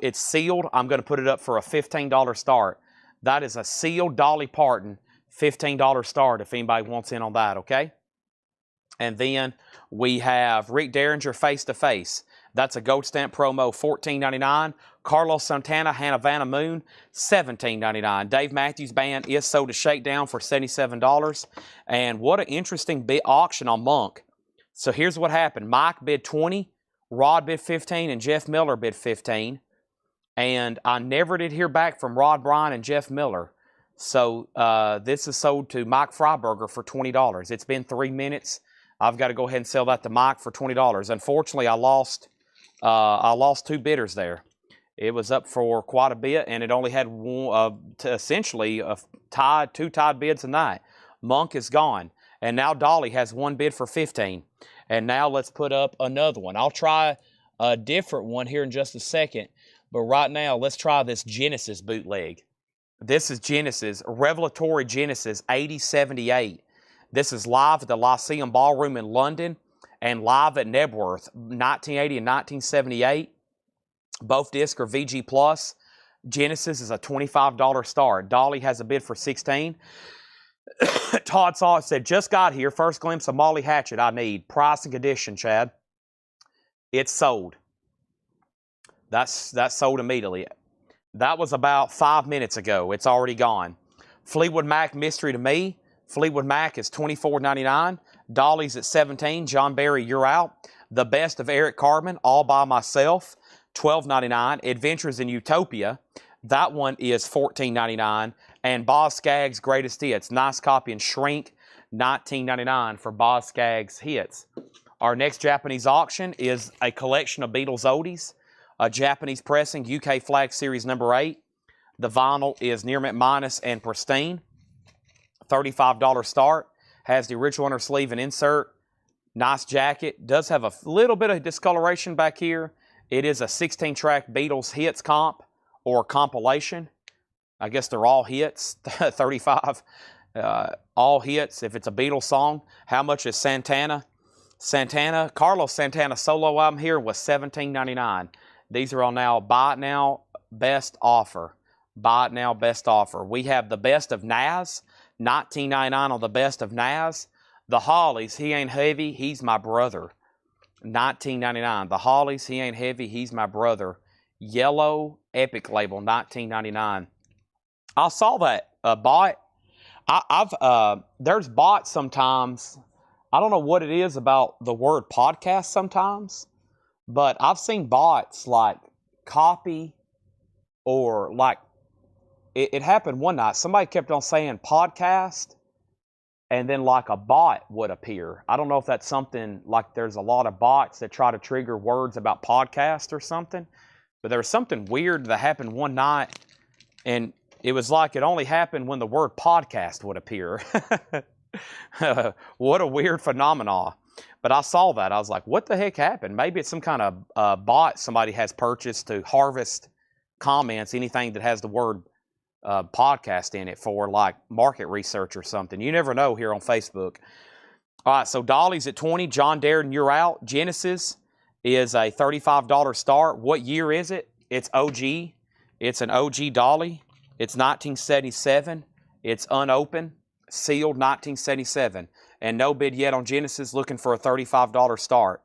It's sealed. I'm going to put it up for a $15 start. That is a sealed Dolly Parton, $15 start if anybody wants in on that, okay? And then we have Rick Derringer Face to Face. That's a gold stamp promo, $14.99. Carlos Santana, Havana Moon, $17.99. Dave Matthews Band is sold to Shakedown for $77. And what an interesting big auction on Monk. So here's what happened. Mike bid 20, Rod bid 15, and Jeff Miller bid 15. And I never did hear back from Rod Bryan and Jeff Miller. So this is sold to Mike Freiberger for $20. It's been 3 minutes. I've got to go ahead and sell that to Mike for $20. Unfortunately, I lost 2 bidders there. It was up for quite a bit, and it only had one, essentially two tied bids a night. Monk is gone, and now Dolly has 1 bid for 15. And now let's put up another one. I'll try a different one here in just a second, but right now let's try this Genesis bootleg. This is Genesis, Revelatory Genesis 8078. This is live at the Lyceum Ballroom in London and live at Nebworth, 1980 and 1978. Both discs are VG+. Genesis is a $25 start. Dolly has a bid for $16. Todd saw it, said, just got here. First glimpse of Molly Hatchet I need. Price and condition, Chad. It's sold. That's sold immediately. That was about 5 minutes ago. It's already gone. Fleetwood Mac Mystery to Me. Fleetwood Mac is $24.99. Dolly's at $17. John Barry, You're Out. The Best of Eric Carmen, All by Myself, $12.99. Adventures in Utopia, that one is $14.99. And Boz Scaggs' Greatest Hits, nice copy and shrink, $19.99 for Boz Scaggs' hits. Our next Japanese auction is a collection of Beatles oldies, a Japanese pressing, UK Flag Series number 8. The vinyl is near mint minus and pristine. $35 start. Has the original inner sleeve and insert. Nice jacket. Does have a little bit of discoloration back here. It is a 16-track Beatles hits comp or compilation. I guess they're all hits. 35. All hits if it's a Beatles song. How much is Santana? Carlos Santana solo album here was $17.99. These are all now buy it now, best offer. Buy it now, best offer. We have the Best of Naz. $19.99 on the Best of Naz. The Hollies, He Ain't Heavy, He's My Brother. $19.99. The Hollies, He Ain't Heavy, He's My Brother. Yellow Epic label, $19.99. I saw that bot. There's bots sometimes. I don't know what it is about the word podcast sometimes, but I've seen bots like copy or like it happened one night. Somebody kept on saying podcast, and then like a bot would appear. I don't know if that's something like there's a lot of bots that try to trigger words about podcast or something, but there was something weird that happened one night, and it was like it only happened when the word podcast would appear. What a weird phenomenon. But I saw that. I was like, what the heck happened? Maybe it's some kind of bot somebody has purchased to harvest comments, anything that has the word podcast in it for like market research or something. You never know here on Facebook. All right, so Dolly's at $20. John Darren, You're Out. Genesis is a $35 start. What year is it? It's OG. It's an OG Dolly. It's 1977. It's unopened, sealed 1977. And no bid yet on Genesis, looking for a $35 start.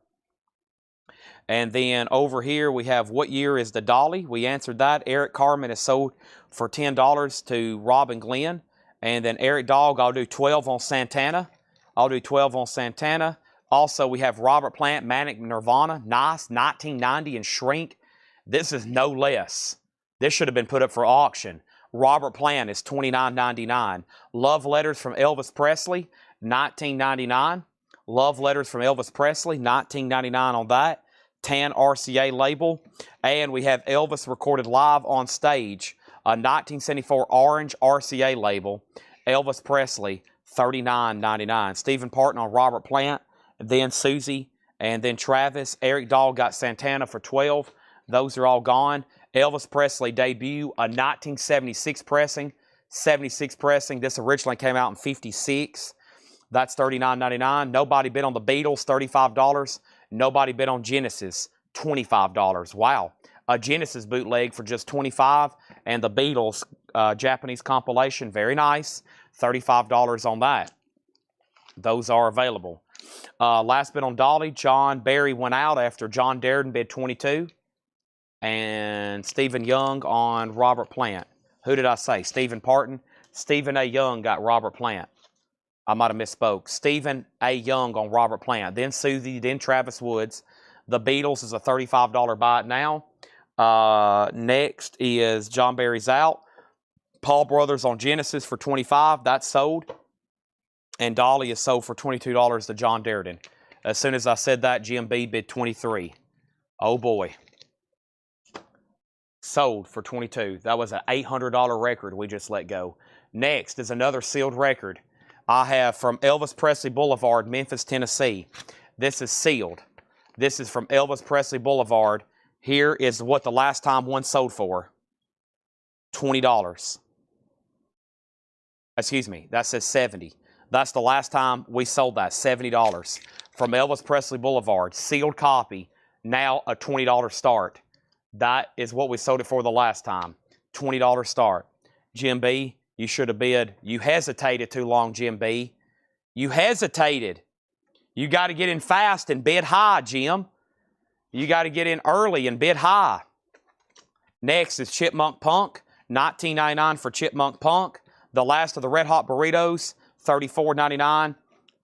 And then over here we have what year is the Dolly? We answered that. Eric Carmen is sold for $10 to Rob and Glenn. And then Eric Dog, I'll do 12 on Santana. I'll do 12 on Santana. Also, we have Robert Plant, Manic Nirvana. Nice, 1990 and shrink. This is no less. This should have been put up for auction. Robert Plant is $29.99. Love Letters from Elvis Presley, $19.99. Love Letters from Elvis Presley, $19.99 on that. Tan RCA label. And we have Elvis recorded live on stage, a 1974 orange RCA label. Elvis Presley, $39.99. Stephen Parton on Robert Plant, then Susie, and then Travis. Eric Dahl got Santana for $12. Those are all gone. Elvis Presley debut, a 1976 pressing. 76 pressing. This originally came out in 56. That's $39.99. Nobody bid on the Beatles, $35. Nobody bid on Genesis, $25. Wow. A Genesis bootleg for just $25. And the Beatles Japanese compilation, very nice. $35 on that. Those are available. Last bid on Dolly, John Barry went out after John Darden bid $22. And Stephen Young on Robert Plant. Who did I say? Stephen Parton. Stephen A. Young got Robert Plant. I might have misspoke. Stephen A. Young on Robert Plant. Then Susie, then Travis Woods. The Beatles is a $35 buy it now. Next is John Barry's out. Paul Brothers on Genesis for $25. That's sold. And Dolly is sold for $22 to John Darden. As soon as I said that, Jim B bid $23. Oh boy. Sold for $22. That was an $800 record we just let go. Next is another sealed record. I have from Elvis Presley Boulevard, Memphis, Tennessee. This is sealed. This is from Elvis Presley Boulevard. Here is what the last time one sold for. $20. Excuse me, that says $70. That's the last time we sold that, $70. From Elvis Presley Boulevard, sealed copy, now a $20 start. That is what we sold it for the last time. $20 start. Jim B, you should have bid. You hesitated too long, Jim B. You hesitated. You got to get in fast and bid high, Jim. You got to get in early and bid high. Next is Chipmunk Punk. $19.99 for Chipmunk Punk. The last of the Red Hot Burritos, $34.99.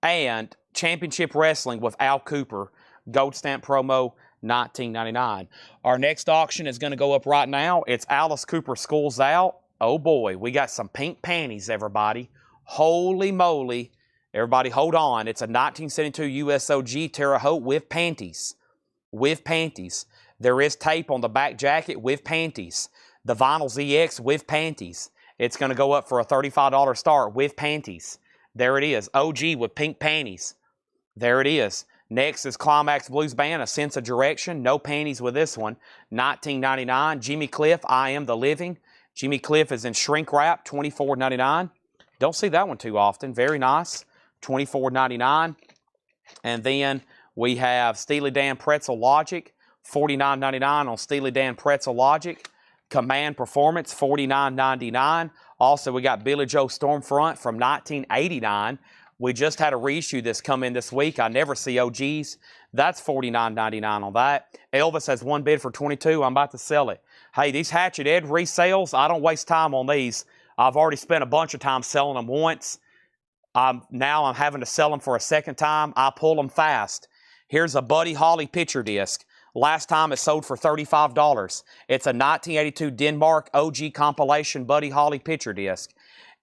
And Championship Wrestling with Al Cooper. Gold stamp promo, $19.99. Our next auction is going to go up right now. It's Alice Cooper School's Out. Oh boy, we got some pink panties, everybody. Holy moly. Everybody hold on. It's a 1972 USOG Terre Haute with panties. With panties. There is tape on the back jacket with panties. The Vinyl ZX with panties. It's going to go up for a $35 start with panties. There it is. OG with pink panties. There it is. Next is Climax Blues Band, A Sense of Direction. No panties with this one. $19.99. Jimmy Cliff, I Am the Living. Jimmy Cliff is in shrink wrap, $24.99. Don't see that one too often. Very nice. $24.99. And then we have Steely Dan Pretzel Logic, $49.99 on Steely Dan Pretzel Logic. Command Performance, $49.99. Also, we got Billy Joe Stormfront from 1989. We just had a reissue that's come in this week. I never see OGs. That's $49.99 on that. Elvis has one bid for $22. I'm about to sell it. Hey, these Hatchet Ed resales, I don't waste time on these. I've already spent a bunch of time selling them once. Now I'm having to sell them for a second time. I pull them fast. Here's a Buddy Holly picture disc. Last time it sold for $35. It's a 1982 Denmark OG compilation Buddy Holly picture disc.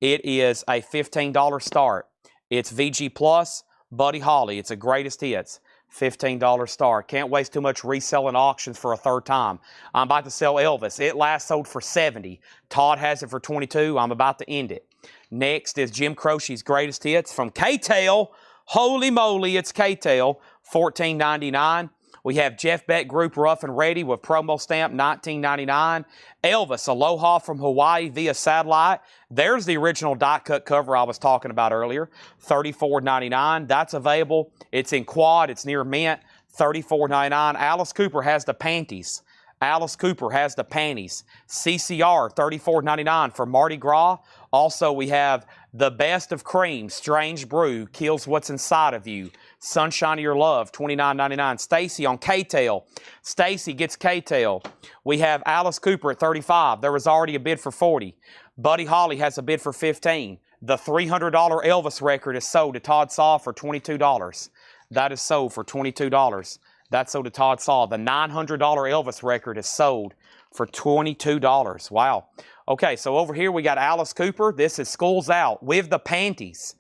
It is a $15 start. It's VG Plus, Buddy Holly. It's a greatest hits. $15 start. Can't waste too much reselling auctions for a third time. I'm about to sell Elvis. It last sold for $70. Todd has it for $22. I'm about to end it. Next is Jim Croce's greatest hits from K-Tail. Holy moly, it's K-Tail. $14.99. We have Jeff Beck Group Rough and Ready with promo stamp, $19.99. Elvis, Aloha from Hawaii via satellite. There's the original die cut cover I was talking about earlier, $34.99. That's available. It's in quad. It's near mint, $34.99. Alice Cooper has the panties. Alice Cooper has the panties. CCR, $34.99 for Mardi Gras. Also, we have The Best of Cream, Strange Brew, Kills What's Inside of You. Sunshine of Your Love, $29.99. Stacy on K-Tail. Stacy gets K-Tail. We have Alice Cooper at $35. There was already a bid for $40. Buddy Holly has a bid for $15. The $300 Elvis record is sold to Todd Saw for $22. That is sold for $22. That's sold to Todd Saw. The $900 Elvis record is sold for $22. Wow. Okay, so over here we got Alice Cooper. This is School's Out with the panties.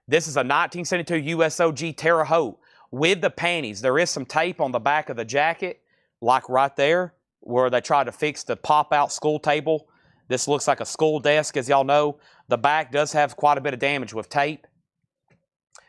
This is a 1972 USOG Terre Haute with the panties. There is some tape on the back of the jacket, like right there, where they tried to fix the pop-out school table. This looks like a school desk, as y'all know. The back does have quite a bit of damage with tape.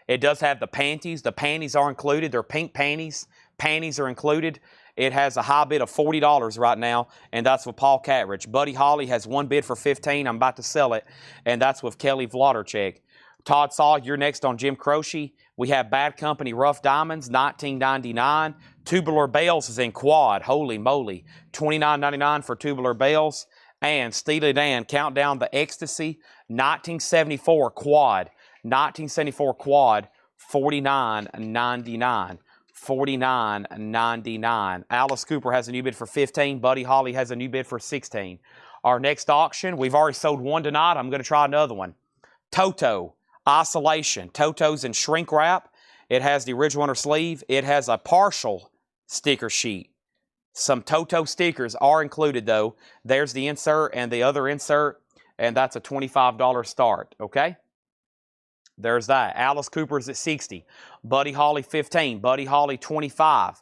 It does have the panties. The panties are included. They're pink panties. Panties are included. It has a high bid of $40 right now, and that's with Paul Catrich. Buddy Holly has one bid for $15. I'm about to sell it, and that's with Kelly Vladarchuk. Todd Saw, you're next on Jim Croce. We have Bad Company Rough Diamonds, $19.99. Tubular Bells is in quad. Holy moly. $29.99 for Tubular Bells. And Steely Dan, Countdown the Ecstasy, 1974 quad. 1974 quad, $49.99. $49.99. Alice Cooper has a new bid for $15. Buddy Holly has a new bid for $16. Our next auction, we've already sold one tonight. I'm going to try another one. Toto, Isolation. Toto's in shrink wrap. It has the original inner sleeve. It has a partial sticker sheet. Some Toto stickers are included, though. There's the insert and the other insert, and that's a $25 start, okay? There's that. Alice Cooper's at $60. Buddy Holly, $15. Buddy Holly, $25.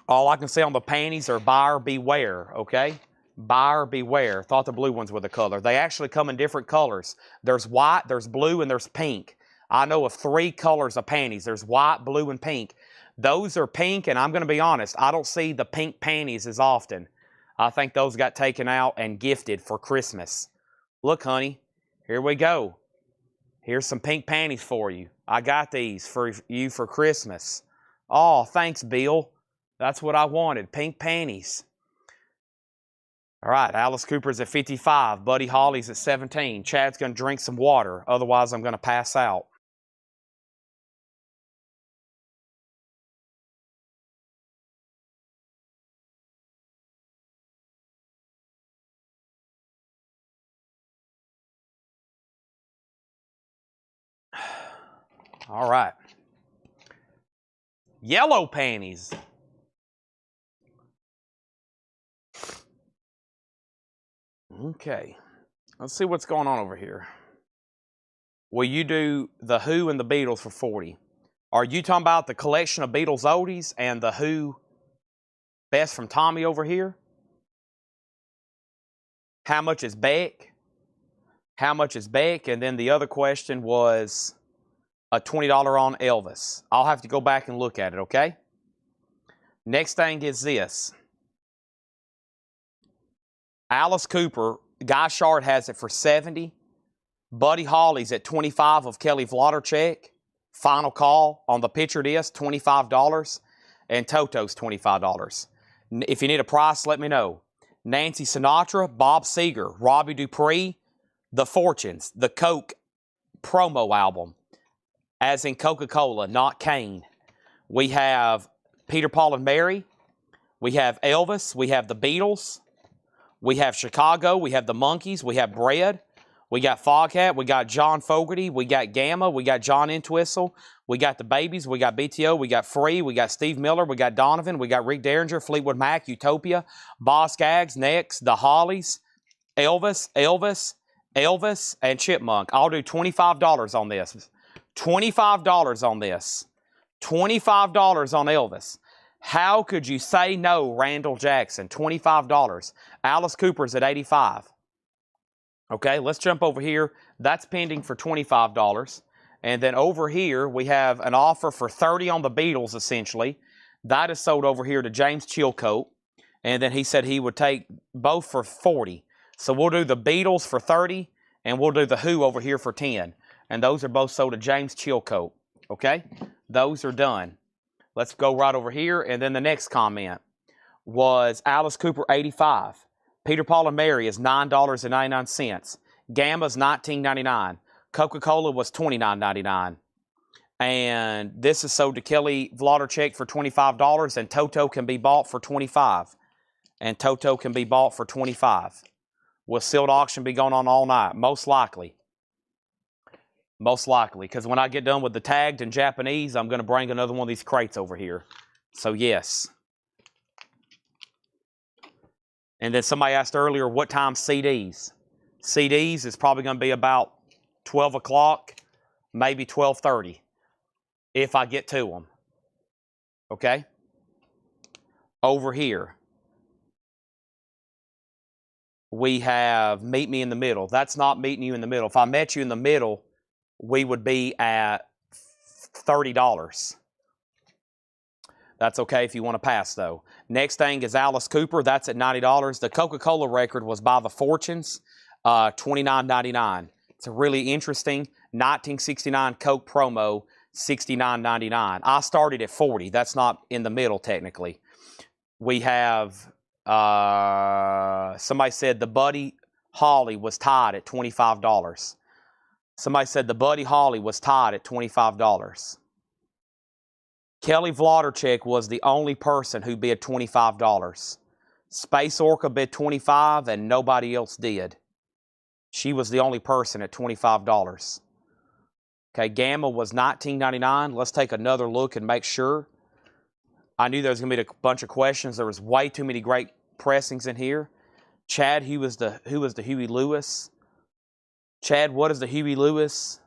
All I can say on the panties are buyer beware, okay? Buyer beware. Thought the blue ones were the color. They actually come in different colors. There's white, there's blue, and there's pink. I know of 3 colors of panties. There's white, blue, and pink. Those are pink, and I'm going to be honest, I don't see the pink panties as often. I think those got taken out and gifted for Christmas. Look, honey, here we go. Here's some pink panties for you. I got these for you for Christmas. Oh, thanks, Bill. That's what I wanted, pink panties. All right, Alice Cooper's at 55. Buddy Holly's at 17. Chad's going to drink some water. Otherwise, I'm going to pass out. All right. Yellow panties. Okay. Let's see what's going on over here. Will you do the Who and the Beatles for 40? Are you talking about the collection of Beatles oldies and the Who best from Tommy over here? How much is Beck? How much is Beck? And then the other question was a $20 on Elvis. I'll have to go back and look at it, okay? Next thing is this. Alice Cooper, Guy Shard has it for 70. Buddy Holly's at 25 of Kelly Vladarchuk. Final call on the picture disc, $25. And Toto's $25. If you need a price, let me know. Nancy Sinatra, Bob Seger, Robbie Dupree, The Fortunes, the Coke promo album, as in Coca-Cola, not Kane. We have Peter, Paul, and Mary. We have Elvis. We have the Beatles. We have Chicago. We have the Monkees. We have Bread. We got Foghat. We got John Fogerty. We got Gamma. We got John Entwistle. We got the Babies. We got BTO. We got Free. We got Steve Miller. We got Donovan. We got Rick Derringer, Fleetwood Mac, Utopia, Boss Skaggs, Next, the Hollies, Elvis, and Chipmunk. I'll do $25 on this. $25 on this. $25 on Elvis. How could you say no, Randall Jackson? $25. Alice Cooper's at 85. Okay, let's jump over here. That's pending for $25. And then over here, we have an offer for 30 on the Beatles, essentially. That is sold over here to James Chilcote. And then he said he would take both for 40. So we'll do the Beatles for 30, and we'll do the Who over here for 10. And those are both sold to James Chilcote. Okay, those are done. Let's go right over here. And then the next comment was Alice Cooper, 85. Peter, Paul, and Mary is $9.99. Gamma's $19.99. Coca-Cola was $29.99. And this is sold to Kelly Vladarchuk for $25. And Toto can be bought for $25. And Toto can be bought for $25. Will sealed auction be going on all night? Most likely. Most likely. Because when I get done with the tagged and Japanese, I'm going to bring another one of these crates over here. So yes. And then somebody asked earlier, what time CDs? CDs is probably going to be about 12 o'clock, maybe 12:30, if I get to them. Okay? Over here, we have Meet Me in the Middle. That's not meeting you in the middle. If I met you in the middle, we would be at $30. That's okay if you want to pass, though. Next thing is Alice Cooper. That's at $90. The Coca-Cola record was by the Fortunes, $29.99. It's a really interesting 1969 Coke promo, $69.99. I started at $40. That's not in the middle, technically. We have, somebody said the Buddy Holly was tied at $25. Somebody said the Buddy Holly was tied at $25. Kelly Vlodarchek was the only person who bid $25. Space Orca bid $25 and nobody else did. She was the only person at $25. Okay, Gamma was $19.99. Let's take another look and make sure. I knew there was going to be a bunch of questions. There was way too many great pressings in here. Chad, who was the Huey Lewis? Chad, what is the Huey Lewis?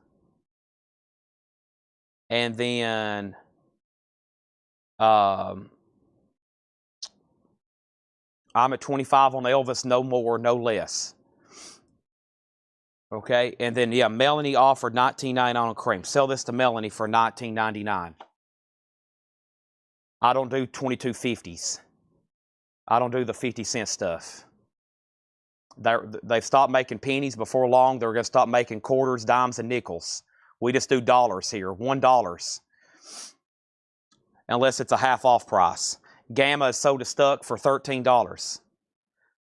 And then I'm at 25 on the Elvis, no more, no less. Okay, and then, yeah, Melanie offered $19.99 on cream. Sell this to Melanie for $19.99. I don't do 22.50s. I don't do the 50-cent stuff. They've stopped making pennies. Before long, they're going to stop making quarters, dimes, and nickels. We just do dollars here, $1. Unless it's a half-off price. Gamma is sold to Stuck for $13.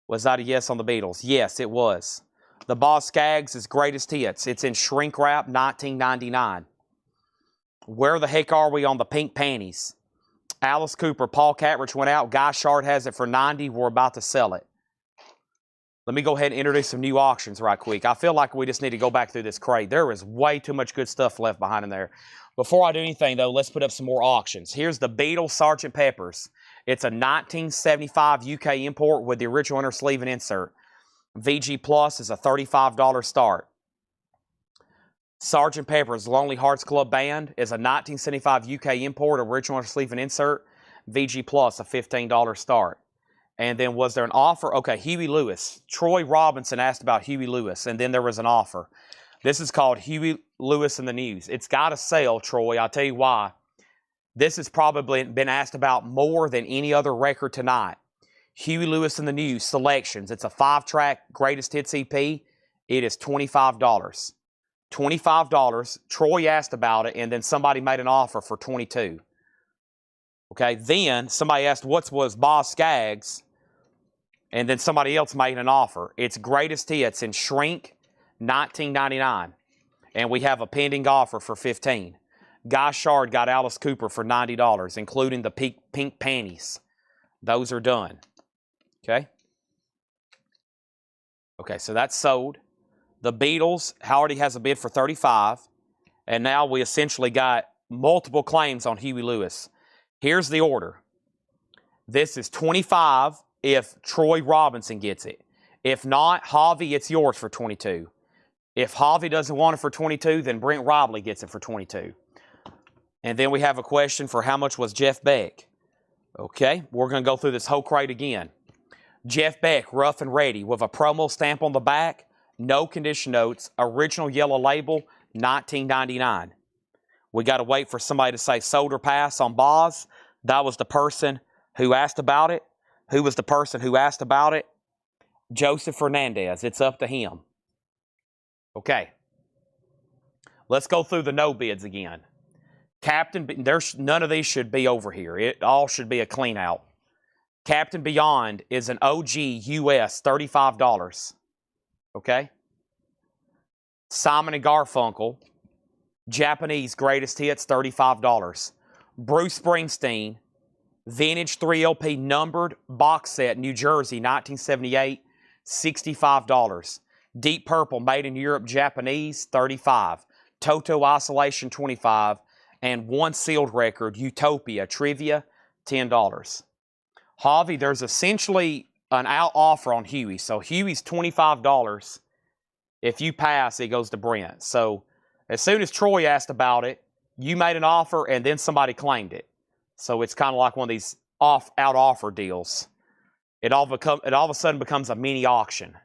Was that a yes on the Beatles? Yes, it was. The Boss Skaggs is greatest hits. It's in shrink wrap, $19.99. Where the heck are we on the pink panties? Alice Cooper, Paul Catrich went out. Guy Shard has it for $90. We're about to sell it. Let me go ahead and introduce some new auctions right quick. I feel like we just need to go back through this crate. There is way too much good stuff left behind in there. Before I do anything, though, let's put up some more auctions. Here's the Beatles Sgt. Pepper's. It's a 1975 UK import with the original inner sleeve and insert. VG Plus is a $35 start. Sgt. Pepper's Lonely Hearts Club Band is a 1975 UK import, original inner sleeve and insert. VG Plus, a $15 start. And then was there an offer? Okay, Huey Lewis. Troy Robinson asked about Huey Lewis, and then there was an offer. This is called Huey Lewis in the News. It's got to sell, Troy. I'll tell you why. This has probably been asked about more than any other record tonight. Huey Lewis in the News Selections. It's a 5-track greatest hits EP. It is $25. $25. Troy asked about it, and then somebody made an offer for $22. Okay, then somebody asked what was Boss Skaggs, and then somebody else made an offer. It's greatest hits in shrink, $19.99. And we have a pending offer for $15. Guy Shard got Alice Cooper for $90, including the pink panties. Those are done. Okay? Okay, so that's sold. The Beatles, Howardy has a bid for $35. And now we essentially got multiple claims on Huey Lewis. Here's the order. This is $25 if Troy Robinson gets it. If not, Javi, it's yours for $22. If Javi doesn't want it for $22, then Brent Robley gets it for $22. And then we have a question for how much was Jeff Beck. Okay, we're going to go through this whole crate again. Jeff Beck, Rough and Ready, with a promo stamp on the back, no condition notes, original yellow label, $19.99. We got to wait for somebody to say sold or pass on Boz. That was the person who asked about it. Who was the person who asked about it? Joseph Fernandez. It's up to him. Okay. Let's go through the no bids again. Captain, none of these should be over here. It all should be a clean out. Captain Beyond is an OG US, $35. Okay. Simon and Garfunkel, Japanese greatest hits, $35. Bruce Springsteen, vintage 3LP numbered box set, New Jersey, 1978, $65. Deep Purple, made in Europe, Japanese, $35. Toto Isolation, $25. And one sealed record, Utopia Trivia, $10. Javi, there's essentially an out offer on Huey. So Huey's $25. If you pass, it goes to Brent. So as soon as Troy asked about it, you made an offer and then somebody claimed it. So it's kind of like one of these out offer deals. It all of a sudden becomes a mini auction.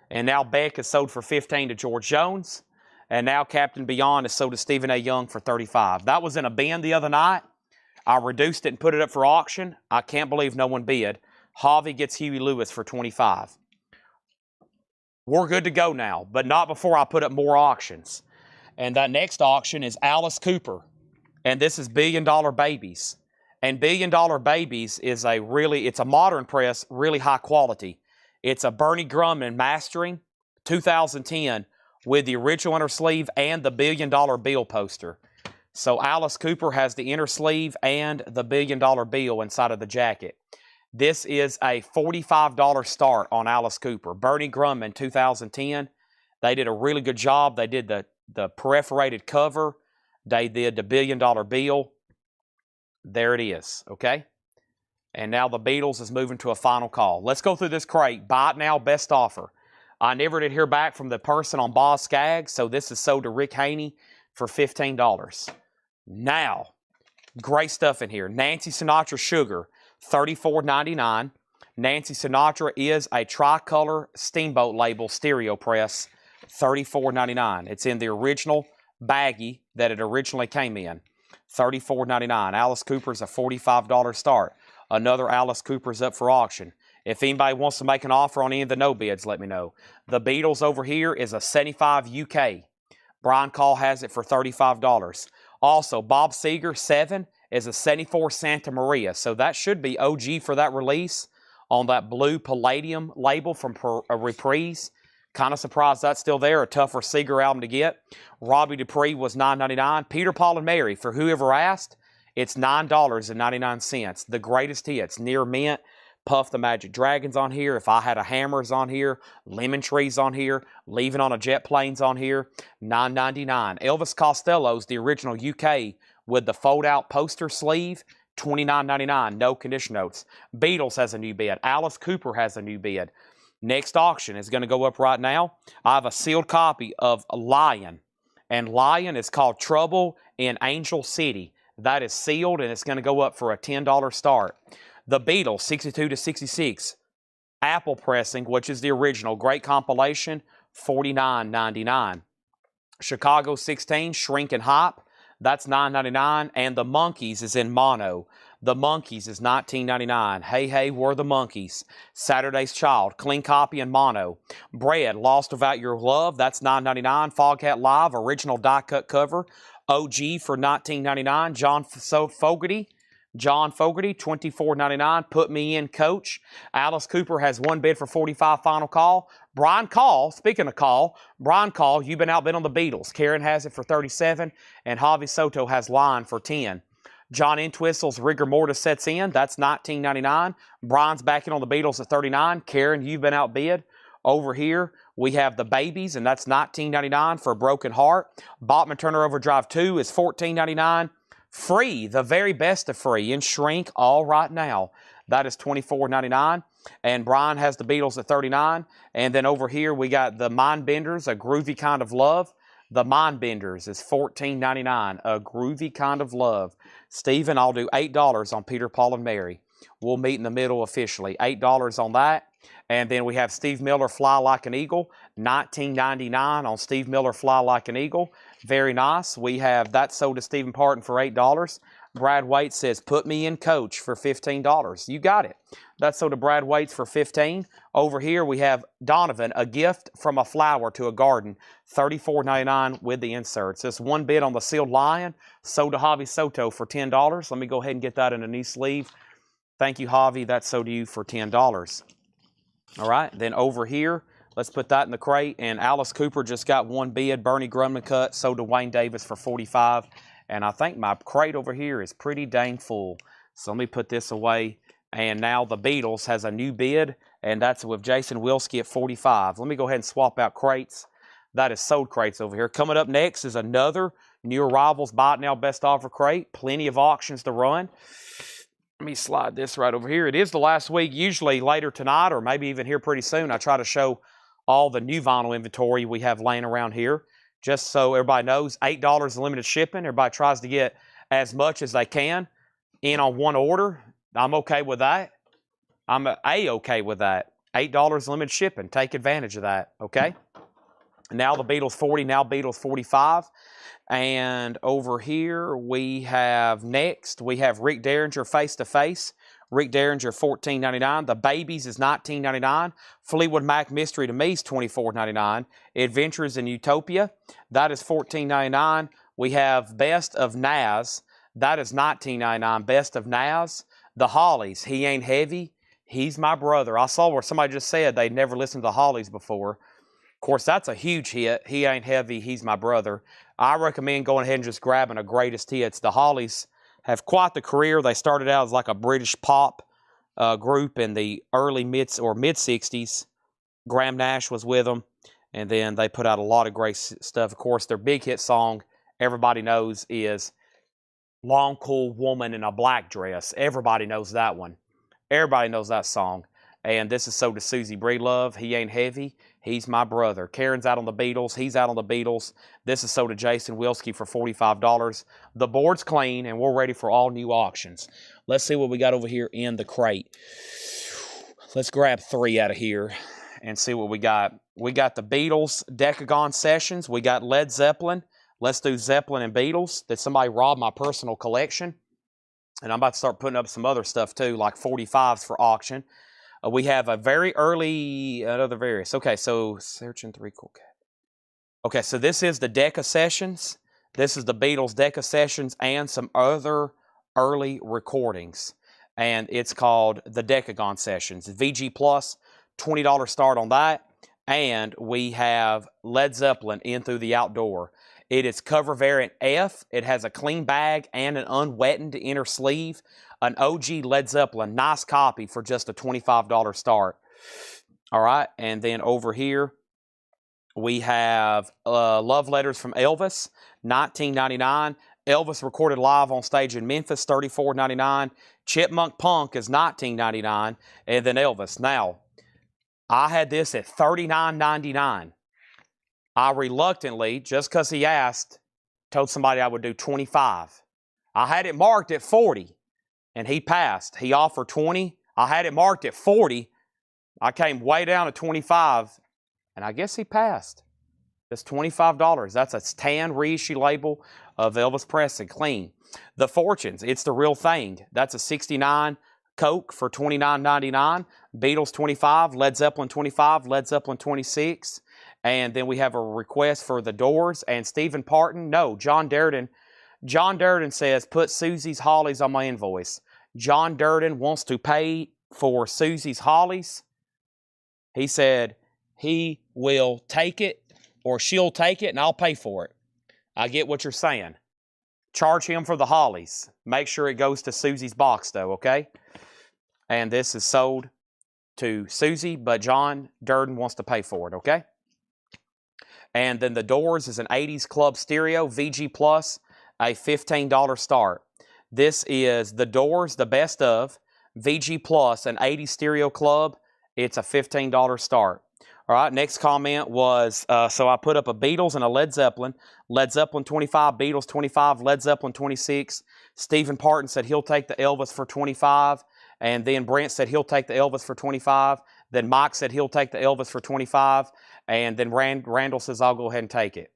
And now Beck is sold for $15 to George Jones. And now Captain Beyond is sold to Stephen A. Young for $35. That was in a bin the other night. I reduced it and put it up for auction. I can't believe no one bid. Javi gets Huey Lewis for $25. We're good to go now, but not before I put up more auctions. And that next auction is Alice Cooper. And this is $1 Billion Babies. And $1 Billion Babies is it's a modern press, really high quality. It's a Bernie Grumman mastering, 2010, with the original inner sleeve and the $1 Billion Bill poster. So Alice Cooper has the inner sleeve and the $1 Billion Bill inside of the jacket. This is a $45 start on Alice Cooper. Bernie Grumman, 2010. They did a really good job. They did the perforated cover. They did the $1 Billion Bill. There it is, okay? And now the Beatles is moving to a final call. Let's go through this crate. Buy it now, best offer. I never did hear back from the person on Boz Skaggs, so this is sold to Rick Haney for $15. Now, great stuff in here. Nancy Sinatra Sugar, $34.99. Nancy Sinatra is a tricolor Steamboat label stereo press, $34.99. It's in the original baggie that it originally came in, $34.99. Alice Cooper's a $45 start. Another Alice Cooper's up for auction. If anybody wants to make an offer on any of the no bids, let me know. The Beatles over here is a 75 UK. Brian Call has it for $35. Also, Bob Seger 7 is a 74 Santa Maria. So that should be OG for that release on that blue Palladium label from Reprise. Kind of surprised that's still there. A tougher Seeger album to get. Robbie Dupree was $9.99. Peter, Paul, and Mary, for whoever asked, it's $9.99. The greatest hits. Near Mint, Puff the Magic Dragon's on here. If I Had a Hammer's on here. Lemon Tree's on here. Leaving on a Jet Plane's on here. $9.99. Elvis Costello's, the original UK, with the fold-out poster sleeve, $29.99. No condition notes. Beatles has a new bid. Alice Cooper has a new bid. Next auction is going to go up right now. I have a sealed copy of Lion. And Lion is called Trouble in Angel City. That is sealed, and it's going to go up for a $10 start. The Beatles, 62 to 66. Apple pressing, which is the original. Great compilation, $49.99. Chicago 16, Shrink and Hop. That's $9.99. And the Monkees is in mono. The Monkees is $19.99. Hey, Hey, We're the Monkees. Saturday's Child, clean copy in mono. Bread, Lost Without Your Love, that's $9.99. Foghat Live, original die-cut cover. OG for $19.99. John Fogerty, $24.99. Put Me In, Coach. Alice Cooper has one bid for $45. Final call. Brian Call, speaking of call, Brian Call, you've been outbid on the Beatles. Karen has it for $37, and Javi Soto has Line for $10. John Entwistle's Rigor Mortis sets in. That's $19.99. Brian's backing on the Beatles at $39. Karen, you've been outbid. Over here, we have the Babies, and that's $19.99 for A Broken Heart. Bachman Turner Overdrive 2 is $14.99. Free, the very best of Free, in Shrink, all right now. That is $24.99. And Brian has the Beatles at $39. And then over here, we got the Mindbenders, A Groovy Kind of Love. The Mindbenders is $14.99. A Groovy Kind of Love. Stephen, I'll do $8 on Peter, Paul, and Mary. We'll meet in the middle officially. $8 on that. And then we have Steve Miller, Fly Like an Eagle. $19.99 on Steve Miller, Fly Like an Eagle. Very nice. We have that sold to Stephen Parton for $8. Brad Waite says, Put Me In, Coach for $15. You got it. That's sold to Brad Waits for $15. Over here we have Donovan, A Gift from a Flower to a Garden, $34.99 with the inserts. This one bid on the Sealed Lion, sold to Javi Soto for $10. Let me go ahead and get that in a new sleeve. Thank you, Javi. That's sold to you for $10. All right, then over here, let's put that in the crate. And Alice Cooper just got one bid. Bernie Grumman cut, sold to Wayne Davis for $45. And I think my crate over here is pretty dang full. So let me put this away. And now the Beatles has a new bid, and that's with Jason Wilsky at $45. Let me go ahead and swap out crates. That is sold crates over here. Coming up next is another New Arrivals Buy It Now Best Offer crate. Plenty of auctions to run. Let me slide this right over here. It is the last week, usually later tonight or maybe even here pretty soon. I try to show all the new vinyl inventory we have laying around here. Just so everybody knows, $8 limited shipping. Everybody tries to get as much as they can in on one order. I'm okay with that. I'm A-okay with that. $8 limited shipping. Take advantage of that, okay? Now the Beatles 40, now Beatles 45. And over here we have next, we have Rick Derringer Face to Face. Rick Derringer $14.99. The Babies is $19.99. Fleetwood Mac Mystery to Me is $24.99. Adventures in Utopia, that is $14.99. We have Best of Naz, that is $19.99. Best of Naz. The Hollies, He Ain't Heavy, He's My Brother. I saw where somebody just said they'd never listened to the Hollies before. Of course, that's a huge hit. He Ain't Heavy, He's My Brother. I recommend going ahead and just grabbing a greatest hits. The Hollies have quite the career. They started out as like a British pop group in the early mid-60s. Graham Nash was with them, and then they put out a lot of great stuff. Of course, their big hit song everybody knows is Long Cool Woman in a Black Dress. Everybody knows that one. Everybody knows that song. And this is So Does Susie Breedlove. He Ain't Heavy, He's My Brother. Karen's out on the Beatles. He's out on the Beatles. This is So Did Jason Wilsky for $45. The board's clean, and we're ready for all new auctions. Let's see what we got over here in the crate. Let's grab 3 out of here and see what we got. We got the Beatles Decagon Sessions. We got Led Zeppelin. Let's do Zeppelin and Beatles. Did somebody rob my personal collection? And I'm about to start putting up some other stuff too, like 45s for auction. We have a very early, another various. Okay, so searching 3 cool cat. Okay, so this is the Decca Sessions. This is the Beatles Decca Sessions and some other early recordings. And it's called the Decagon Sessions. VG Plus, $20 start on that. And we have Led Zeppelin In Through the Outdoor. It is cover variant F. It has a clean bag and an unwetted inner sleeve. An OG Led Zeppelin, nice copy for just a $25 start. All right, and then over here, we have Love Letters from Elvis, $19.99. Elvis recorded live on stage in Memphis, $34.99. Chipmunk Punk is $19.99. And then Elvis. Now, I had this at $39.99. I reluctantly, just because he asked, told somebody I would do $25. I had it marked at $40. And he passed. He offered $20. I had it marked at $40. I came way down to $25, and I guess he passed. It's $25. That's a tan reissue label of Elvis Presley, clean. The Fortunes, It's the Real Thing. That's a '69 Coke for $29.99. Beatles 25, Led Zeppelin 25, Led Zeppelin 26. And then we have a request for The Doors and Stephen Parton. No, John Durden. John Durden says, put Susie's Hollies on my invoice. John Durden wants to pay for Susie's Hollies. He said he will take it or she'll take it and I'll pay for it. I get what you're saying. Charge him for the Hollies. Make sure it goes to Susie's box though, okay? And this is sold to Susie, but John Durden wants to pay for it, okay? And then The Doors is an 80s club stereo, VG Plus, a $15 start. This is The Doors, the best of, VG Plus, an 80s stereo club. It's a $15 start. All right, next comment was, so I put up a Beatles and a Led Zeppelin. Led Zeppelin 25, Beatles 25, Led Zeppelin 26. Stephen Parton said he'll take the Elvis for 25. And then Brent said he'll take the Elvis for 25. Then Mike said he'll take the Elvis for 25. And then Randall says I'll go ahead and take it.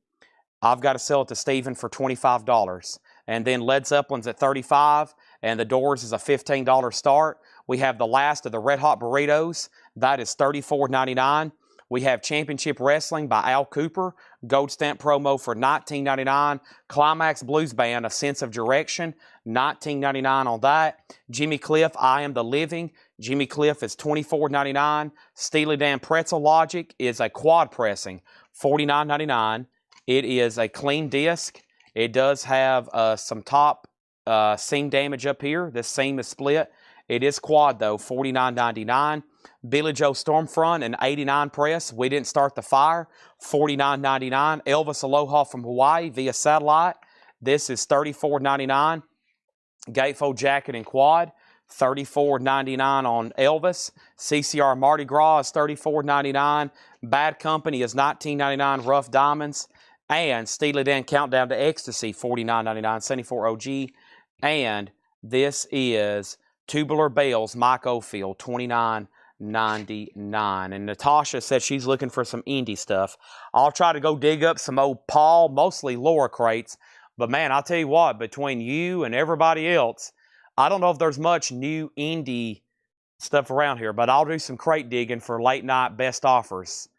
I've got to sell it to Stephen for $25. And then Led Zeppelin's at $35, and The Doors is a $15 start. We have the last of the Red Hot Burritos. That is $34.99. We have Championship Wrestling by Al Cooper. Gold stamp promo for $19.99. Climax Blues Band, A Sense of Direction, $19.99 on that. Jimmy Cliff, I Am the Living. Jimmy Cliff is $24.99. Steely Dan Pretzel Logic is a quad pressing, $49.99. It is a clean disc. It does have some top seam damage up here. This seam is split. It is quad though, $49.99. Billy Joe Stormfront, an 89 press. We didn't start the fire, $49.99. Elvis Aloha from Hawaii via satellite. This is $34.99. Gatefold jacket and quad, $34.99 on Elvis. CCR Mardi Gras is $34.99. Bad Company is $19.99. Rough Diamonds. And Steely Dan Countdown to Ecstasy, $49.99, 74 OG. And this is Tubular Bells, Mike Oldfield, $29.99. $299. And Natasha said she's looking for some indie stuff. I'll try to go dig up some old Paul, mostly Laura crates. But man, I'll tell you what, between you and everybody else, I don't know if there's much new indie stuff around here, but I'll do some crate digging for late night best offers.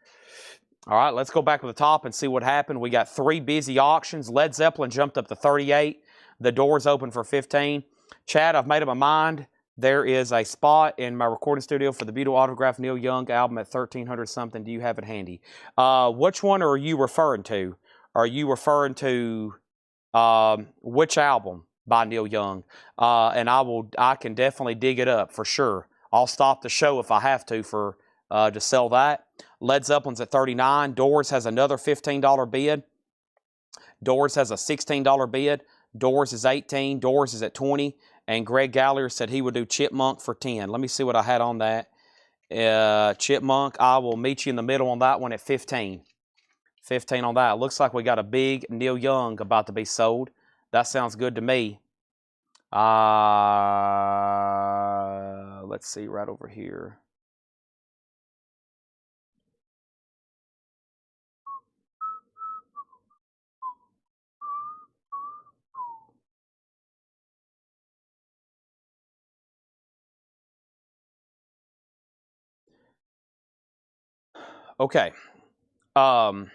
All right, let's go back to the top and see what happened. We got 3 busy auctions. Led Zeppelin jumped up to 38. The doors open for 15. Chad, I've made up my mind. There is a spot in my recording studio for the beautiful autographed Neil Young album at 1300 something. Do you have it handy? Which one are you referring to? Are you referring to which album by Neil Young? And I can definitely dig it up for sure. I'll stop the show if I have to to sell that. Led Zeppelin's at 39. Doors has another $15 bid. Doors has a $16 bid. Doors is 18. Doors is at 20. And Greg Gallagher said he would do Chipmunk for 10. Let me see what I had on that. Chipmunk, I will meet you in the middle on that one at 15. 15 on that. Looks like we got a big Neil Young about to be sold. That sounds good to me. Let's see right over here. Okay. I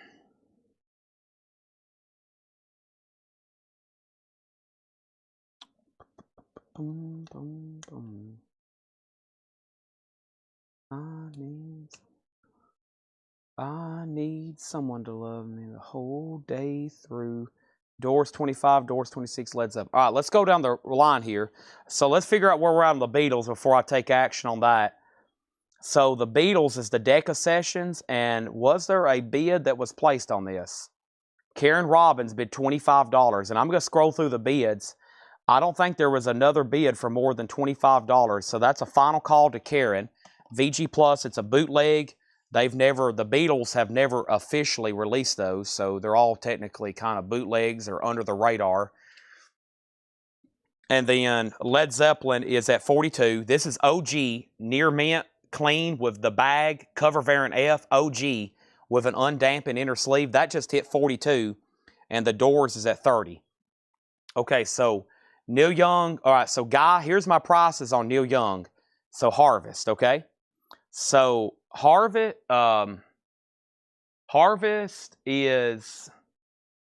need someone to love me the whole day through. Doors 25, Doors 26, Led Zeppelin. All right, let's go down the line here. So let's figure out where we're at on the Beatles before I take action on that. So the Beatles is the Decca Sessions, and was there a bid that was placed on this? Karen Robbins bid $25, and I'm going to scroll through the bids. I don't think there was another bid for more than $25, so that's a final call to Karen. VG Plus, it's a bootleg. The Beatles have never officially released those, so they're all technically kind of bootlegs or under the radar. And then Led Zeppelin is at 42. This is OG, near mint, clean with the bag, cover variant F, OG, with an undampened inner sleeve. That just hit 42, and the Doors is at 30. Okay, so Neil Young. All right, so Guy, here's my prices on Neil Young. So Harvest, okay? So Harvest is,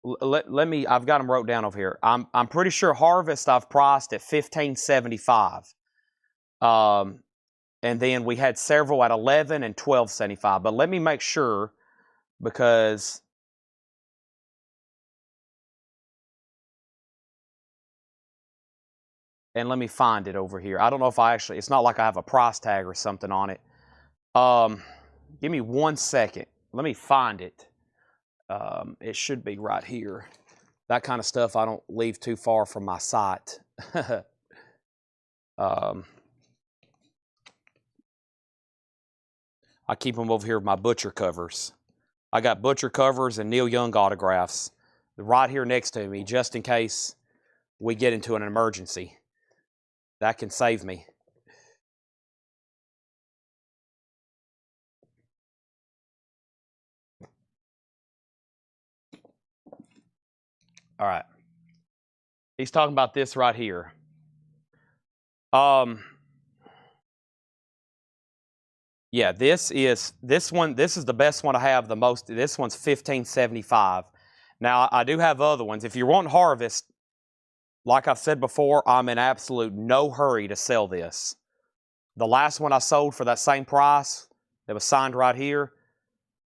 let me, I've got them wrote down over here. I'm pretty sure Harvest I've priced at $15.75. And then we had several at $11 and $12.75. But let me make sure, because and let me find it over here. I don't know if it's not like I have a price tag or something on it. Give me 1 second. Let me find it. It should be right here. That kind of stuff I don't leave too far from my site. I keep them over here with my butcher covers. I got butcher covers and Neil Young autographs right here next to me, just in case we get into an emergency. That can save me. All right. He's talking about this right here. Yeah, this is the best one I have the most. This one's $15.75. Now, I do have other ones. If you want Harvest, like I've said before, I'm in absolute no hurry to sell this. The last one I sold for that same price that was signed right here,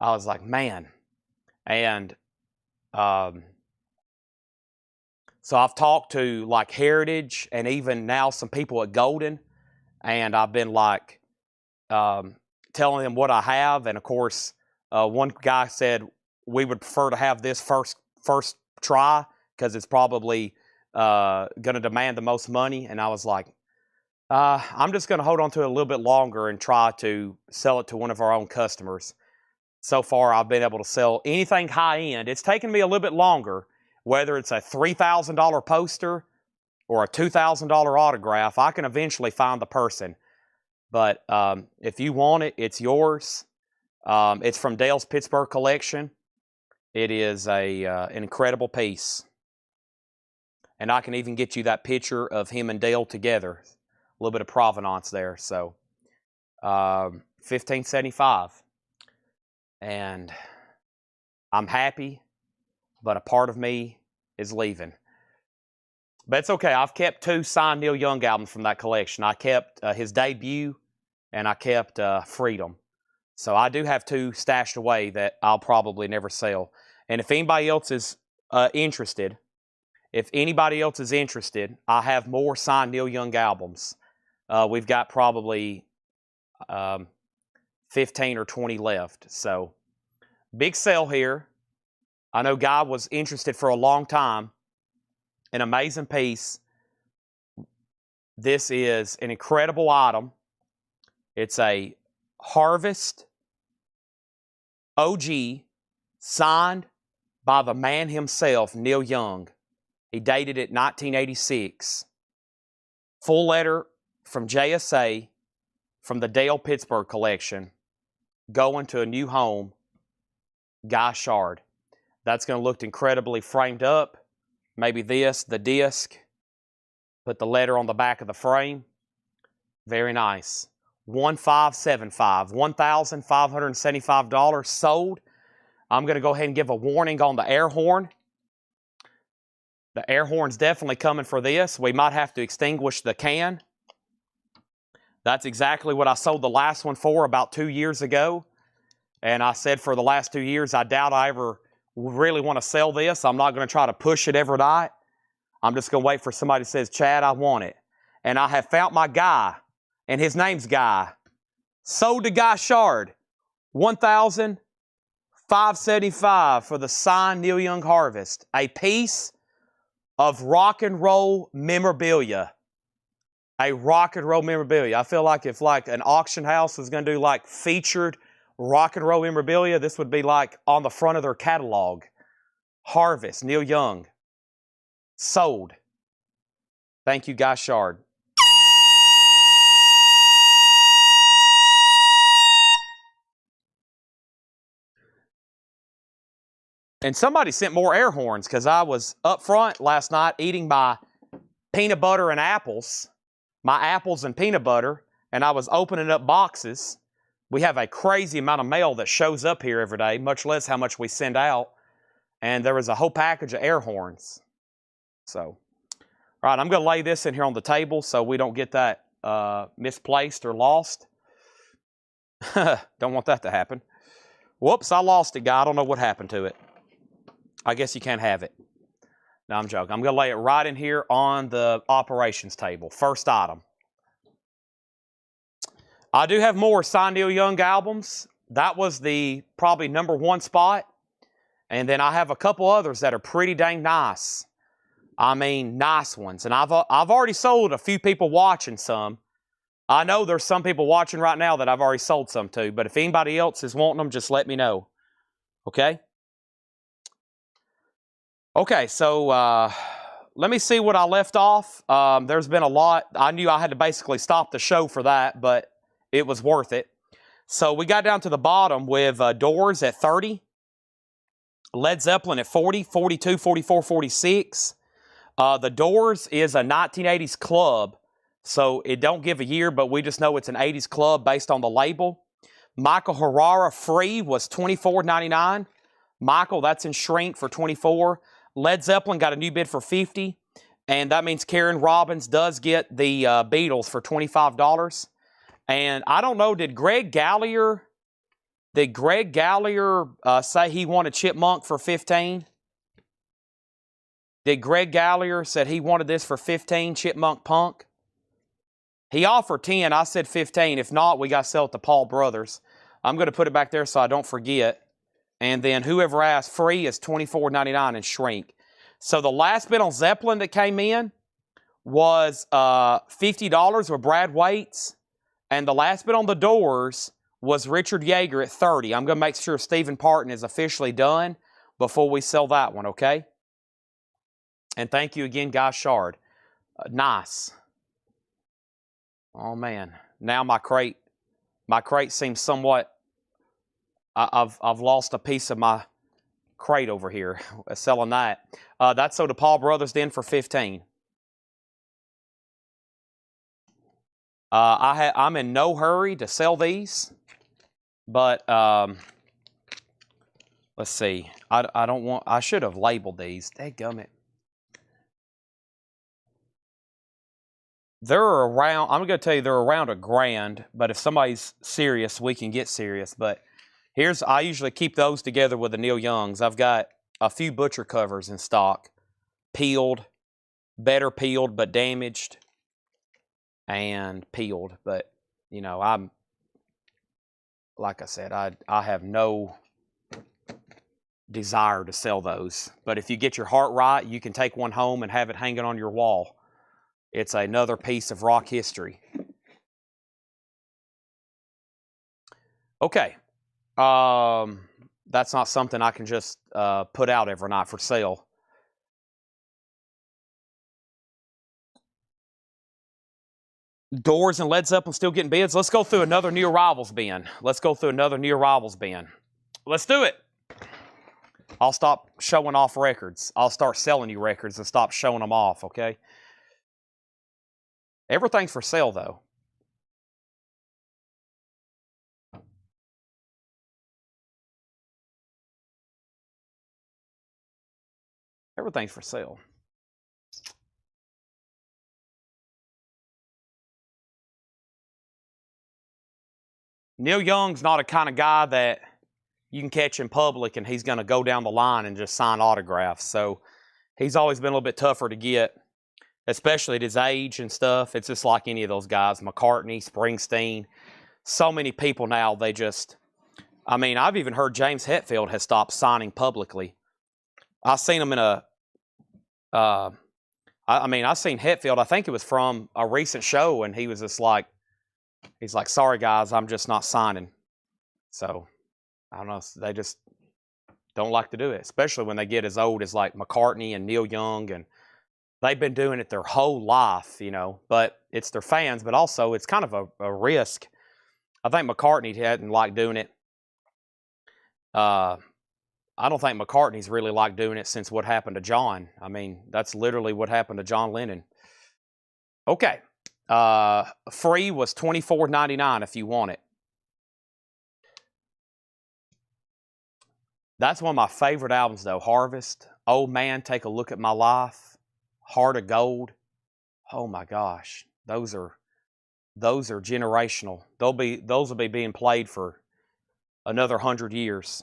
I was like, man. And so I've talked to like Heritage and even now some people at Golden, and I've been like telling them what I have. And of course, one guy said we would prefer to have this first try because it's probably going to demand the most money. And I was like, I'm just going to hold on to it a little bit longer and try to sell it to one of our own customers. So far, I've been able to sell anything high-end. It's taken me a little bit longer, whether it's a $3,000 poster or a $2,000 autograph. I can eventually find the person. But if you want it, it's yours. It's from Dale's Pittsburgh collection. It is an incredible piece. And I can even get you that picture of him and Dale together. A little bit of provenance there. So, 1575. And I'm happy, but a part of me is leaving. But it's okay. I've kept 2 signed Neil Young albums from that collection. I kept his debut, and I kept Freedom. So I do have 2 stashed away that I'll probably never sell. And if anybody else is interested, I have more signed Neil Young albums. We've got probably 15 or 20 left. So big sale here. I know Guy was interested for a long time. An amazing piece. This is an incredible item. It's a Harvest OG signed by the man himself, Neil Young. He dated it 1986. Full letter from JSA from the Dale Pittsburgh collection going to a new home, Guy Shard. That's going to look incredibly framed up. Maybe this, the disc. Put the letter on the back of the frame. Very nice. 1575, $1,575 sold. I'm going to go ahead and give a warning on the air horn. The air horn's definitely coming for this. We might have to extinguish the can. That's exactly what I sold the last one for about 2 years ago. And I said for the last 2 years, I doubt I ever really want to sell this. I'm not going to try to push it every night. I'm just going to wait for somebody that says, Chad, I want it. And I have found my Guy, and his name's Guy. Sold to Guy Shard. $1,575 for the signed Neil Young Harvest. A piece of rock and roll memorabilia. A rock and roll memorabilia. I feel like if like an auction house was going to do like featured rock and roll memorabilia, this would be like on the front of their catalog. Harvest, Neil Young. Sold. Thank you, Guy Shard. And somebody sent more air horns because I was up front last night eating my peanut butter and apples. My apples and peanut butter. And I was opening up boxes. We have a crazy amount of mail that shows up here every day, much less how much we send out. And there was a whole package of air horns. So, all right, I'm going to lay this in here on the table so we don't get that misplaced or lost. Don't want that to happen. Whoops, I lost it, Guy. I don't know what happened to it. I guess you can't have it. No, I'm joking. I'm going to lay it right in here on the operations table. First item. I do have more signed Neil Young albums. That was the probably #1 spot. And then I have a couple others that are pretty dang nice. I mean, nice ones. And I've already sold a few people watching some. I know there's some people watching right now that I've already sold some to. But if anybody else is wanting them, just let me know. Okay? Okay, so let me see what I left off. There's been a lot. I knew I had to basically stop the show for that, but it was worth it. So we got down to the bottom with Doors at 30. Led Zeppelin at 40, 42, 44, 46. The Doors is a 1980s club, so it don't give a year, but we just know it's an 80s club based on the label. Michael Herrera Free was $24.99. Michael, that's in shrink for $24. Led Zeppelin got a new bid for $50, and that means Karen Robbins does get the Beatles for $25. And I don't know, did Greg Gallier say he wanted Chipmunk for $15? Did Greg Gallier said he wanted this for $15, Chipmunk Punk? He offered 10. I said 15. If not, we got to sell it to Paul Brothers. I'm going to put it back there so I don't forget. And then whoever asked, Free is $24.99 in shrink. So the last bid on Zeppelin that came in was $50 with Brad Waits. And the last bid on the Doors was Richard Yeager at $30. I'm going to make sure Stephen Parton is officially done before we sell that one, okay? And thank you again, Guy Shard. Nice. Oh, man. now my crate seems somewhat, I've lost a piece of my crate over here selling that. That's sold to Paul Brothers then for $15. I'm in no hurry to sell these, but let's see. I should have labeled these. Dadgummit. They're around, I'm going to tell you, they're around $1,000, but if somebody's serious, we can get serious. But I usually keep those together with the Neil Youngs. I've got a few butcher covers in stock, peeled, better peeled but damaged, and peeled. But, you know, like I said, I have no desire to sell those. But if you get your heart right, you can take one home and have it hanging on your wall. It's another piece of rock history. Okay. That's not something I can just put out every night for sale. Doors and Led Zeppelin still getting bids. Let's go through another New Arrivals bin. Let's do it. I'll stop showing off records. I'll start selling you records and stop showing them off, okay? Everything's for sale, though. Everything's for sale. Neil Young's not a kind of guy that you can catch in public and he's going to go down the line and just sign autographs. So he's always been a little bit tougher to get, especially at his age and stuff. It's just like any of those guys, McCartney, Springsteen. So many people now, they just, I mean, I've even heard James Hetfield has stopped signing publicly. I seen him in I seen Hetfield, I think it was from a recent show, and he was just like, he's like, sorry guys, I'm just not signing. So, I don't know, they just don't like to do it, especially when they get as old as like McCartney and Neil Young, and they've been doing it their whole life, you know, but it's their fans, but also it's kind of a risk. I think McCartney hadn't liked doing it. I don't think McCartney's really liked doing it since what happened to John. I mean, that's literally what happened to John Lennon. Okay. Free was $24.99 if you want it. That's one of my favorite albums, though. Harvest. Old Man, Take a Look at My Life. Heart of Gold. Oh my gosh. Those are generational. Those will be being played for another 100 years.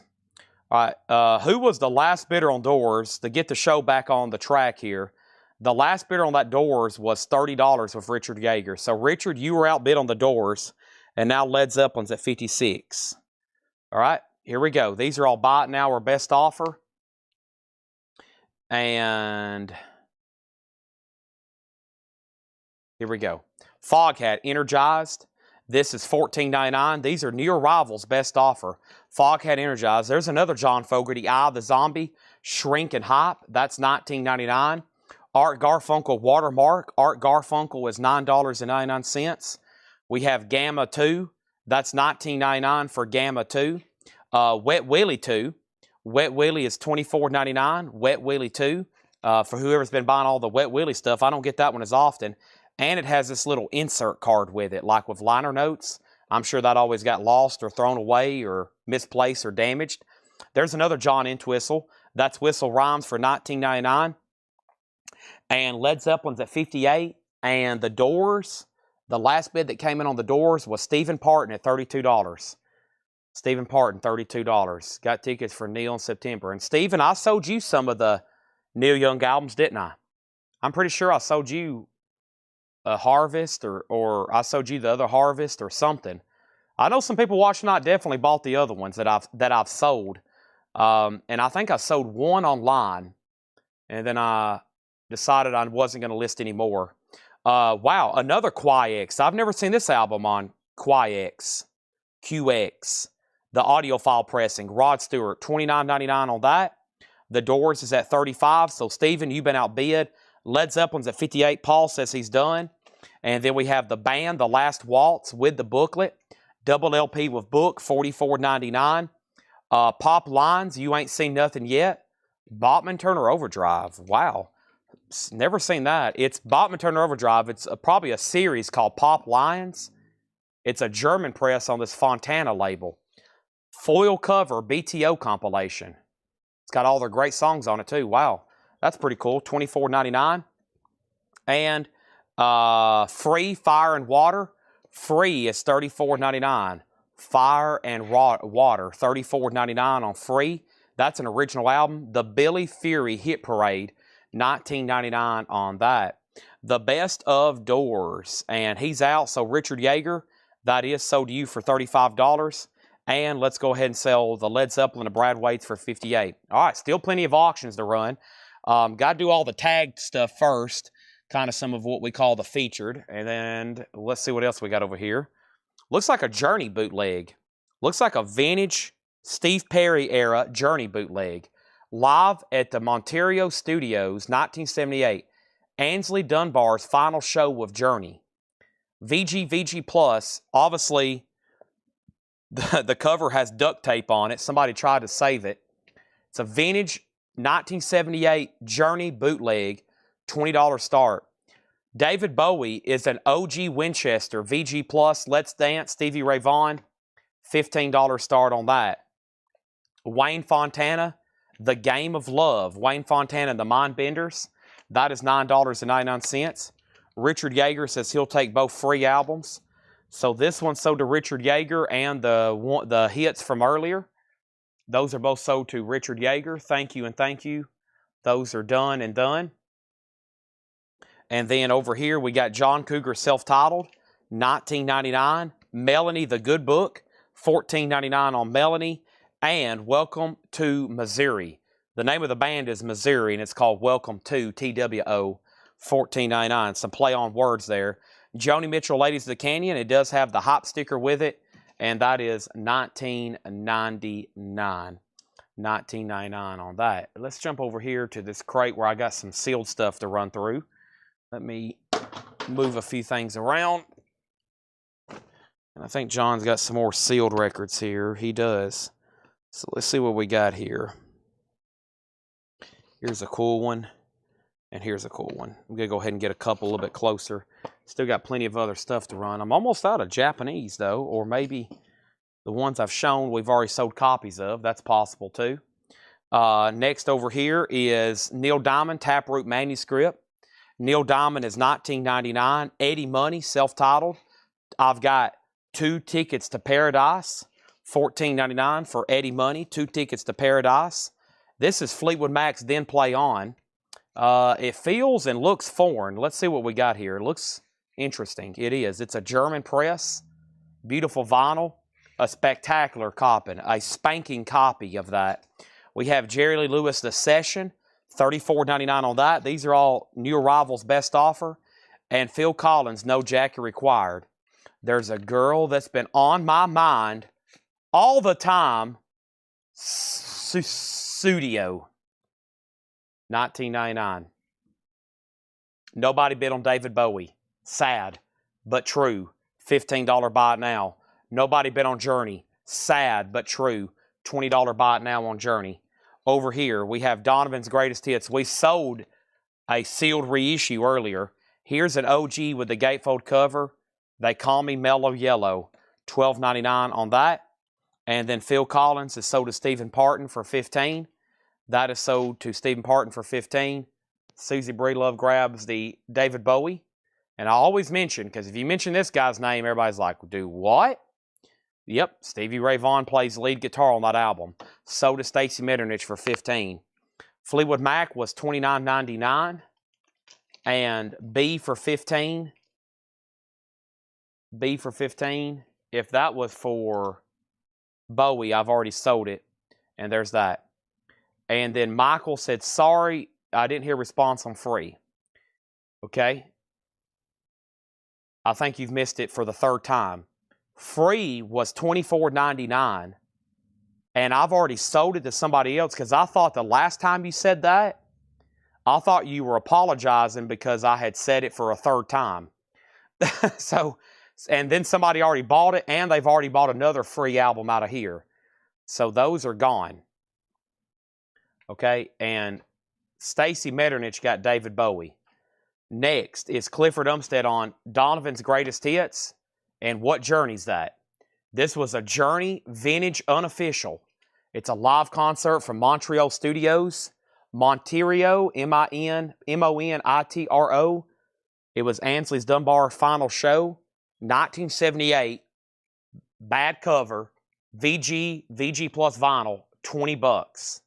All right, who was the last bidder on Doors? To get the show back on the track here, the last bidder on that Doors was $30 with Richard Yeager. So, Richard, you were outbid on the Doors, and now Led Zeppelin's at $56. All right, here we go. These are all buy it now or best offer. And here we go. Foghat, Energized. This is $14.99. These are New Arrivals best offer. Foghat Energized. There's another John Fogerty, Eye of the Zombie, Shrink and Hype. That's $19.99. Art Garfunkel Watermark. Art Garfunkel is $9.99. We have Gamma 2. That's $19.99 for Gamma 2. Wet Willie 2. Wet Willie is $24.99. Wet Willie 2. For whoever's been buying all the Wet Willie stuff, I don't get that one as often. And it has this little insert card with it, like with liner notes. I'm sure that always got lost or thrown away or misplaced or damaged. There's another John Entwistle. That's Whistle Rhymes for $19.99. And Led Zeppelin's at $58. And the Doors, the last bid that came in on the Doors was Stephen Parton at $32. Stephen Parton, $32. Got tickets for Neil in September. And Stephen, I sold you some of the Neil Young albums, didn't I? I'm pretty sure I sold you a Harvest or I sold you the other Harvest or something. I know some people watching I definitely bought the other ones that I've sold. And I think I sold one online, and then I decided I wasn't going to list anymore. Wow, another QX. I've never seen this album on QX. The audiophile pressing. Rod Stewart, $29.99 on that. The Doors is at $35. So, Stephen, you've been outbid. Led Zeppelin's at $58. Paul says he's done. And then we have the band, The Last Waltz, with the booklet. Double LP with book, $44.99. Pop Lines, You Ain't Seen Nothing Yet. Bachman Turner Overdrive. Wow. Never seen that. It's Bachman Turner Overdrive. It's probably a series called Pop Lions. It's a German press on this Fontana label. Foil cover BTO compilation. It's got all their great songs on it too. Wow. That's pretty cool. $24.99. And Free Fire and Water. Free is $34.99. Fire and Water, $34.99 on Free. That's an original album. The Billy Fury Hit Parade, $19.99 on that. The Best of Doors, and he's out. So Richard Yeager, that is sold to you for $35. And let's go ahead and sell the Led Zeppelin to Brad Waits for $58. All right, still plenty of auctions to run. Got to do all the tagged stuff first, kind of some of what we call the featured. And then let's see what else we got over here. Looks like a Journey bootleg. Looks like a vintage Steve Perry era Journey bootleg. Live at the Monterio Studios, 1978. Ainsley Dunbar's final show with Journey. VG Plus, obviously the cover has duct tape on it. Somebody tried to save it. It's a vintage 1978 Journey bootleg, $20 start. David Bowie is an OG Winchester, VG Plus, Let's Dance, Stevie Ray Vaughan, $15 start on that. Wayne Fontana, The Game of Love, Wayne Fontana and the Mindbenders, that is $9.99. Richard Yeager says he'll take both free albums. So this one sold to Richard Yeager, and the hits from earlier, those are both sold to Richard Yeager. Thank you and thank you. Those are done and done. And then over here, we got John Cougar self-titled, $19.99. Melanie the Good Book, $14.99 on Melanie. And Welcome to Missouri. The name of the band is Missouri, and it's called Welcome to, TWO, $14.99. Some play on words there. Joni Mitchell, Ladies of the Canyon. It does have the hop sticker with it, and that is $19.99. $19.99 on that. Let's jump over here to this crate where I got some sealed stuff to run through. Let me move a few things around. And I think John's got some more sealed records here. He does. So let's see what we got here. Here's a cool one. And here's a cool one. I'm going to go ahead and get a couple a little bit closer. Still got plenty of other stuff to run. I'm almost out of Japanese, though. Or maybe the ones I've shown we've already sold copies of. That's possible, too. Next over here is Neil Diamond, Taproot Manuscript. Neil Diamond is $19.99. Eddie Money, self-titled. I've got 2 tickets to Paradise. $14.99 for Eddie Money. 2 tickets to Paradise. This is Fleetwood Mac's Then Play On. It feels and looks foreign. Let's see what we got here. It looks interesting. It is. It's a German press. Beautiful vinyl. A spectacular copy. A spanking copy of that. We have Jerry Lee Lewis, The Session. $34.99 on that. These are all new arrivals best offer. And Phil Collins, No Jacket Required. There's a girl that's been on my mind all the time. Studio. $19.99. Nobody bid on David Bowie. Sad, but true. $15 buy it now. Nobody bid on Journey. Sad, but true. $20 buy it now on Journey. Over here, we have Donovan's Greatest Hits. We sold a sealed reissue earlier. Here's an OG with the gatefold cover. They Call Me Mellow Yellow. $12.99 on that. And then Phil Collins is sold to Stephen Parton for $15. That is sold to Stephen Parton for $15. Susie Breedlove grabs the David Bowie. And I always mention, because if you mention this guy's name, everybody's like, do what? Yep, Stevie Ray Vaughan plays lead guitar on that album. Sold to Stacey Metternich for $15. Fleetwood Mac was $29.99. And B for $15. B for $15. If that was for Bowie, I've already sold it. And there's that. And then Michael said, sorry, I didn't hear response on Free. Okay? I think you've missed it for the 3rd time. Free was $24.99. And I've already sold it to somebody else because I thought the last time you said that, I thought you were apologizing because I had said it for a 3rd time. So, and then somebody already bought it, and they've already bought another free album out of here. So those are gone. Okay, and Stacy Metternich got David Bowie. Next is Clifford Umstead on Donovan's Greatest Hits. And what Journey's that? This was a Journey Vintage Unofficial. It's a live concert from Montreal Studios. Monterio, Monitro. It was Ansley's Dunbar final show. 1978. Bad cover. VG plus vinyl. $20.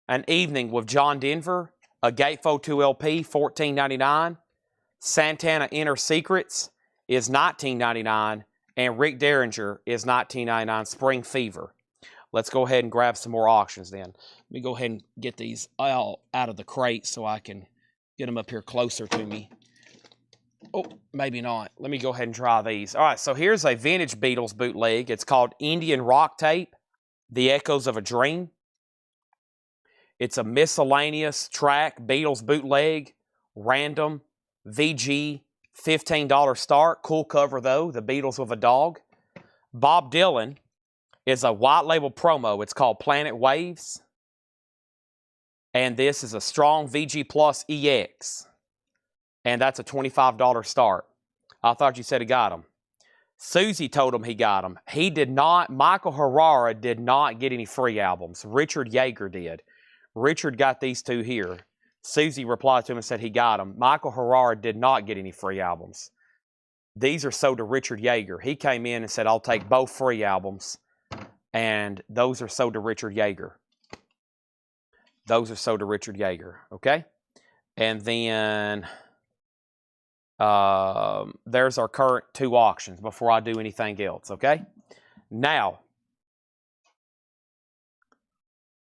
An Evening with John Denver. A Gatefold 2 LP, $14.99. Santana Inner Secrets is $19.99. And Rick Derringer is $19.99. Spring Fever. Let's go ahead and grab some more auctions then. Let me go ahead and get these all out of the crate so I can get them up here closer to me. Oh, maybe not. Let me go ahead and try these. All right, so here's a vintage Beatles bootleg. It's called Indian Rock Tape, The Echoes of a Dream. It's a miscellaneous track, Beatles bootleg, random, VG, $15 start. Cool cover though, the Beatles with a dog. Bob Dylan is a white label promo. It's called Planet Waves. And this is a strong VG Plus EX. And that's a $25 start. I thought you said he got him. Susie told him he got him. He did not. Michael Herrera did not get any free albums. Richard Yeager did. Richard got these two here. Susie replied to him and said he got them. Michael Herrera did not get any free albums. These are sold to Richard Yeager. He came in and said, I'll take both free albums. And those are sold to Richard Yeager. Those are sold to Richard Yeager. Okay? And then there's our current two auctions before I do anything else. Okay? Now,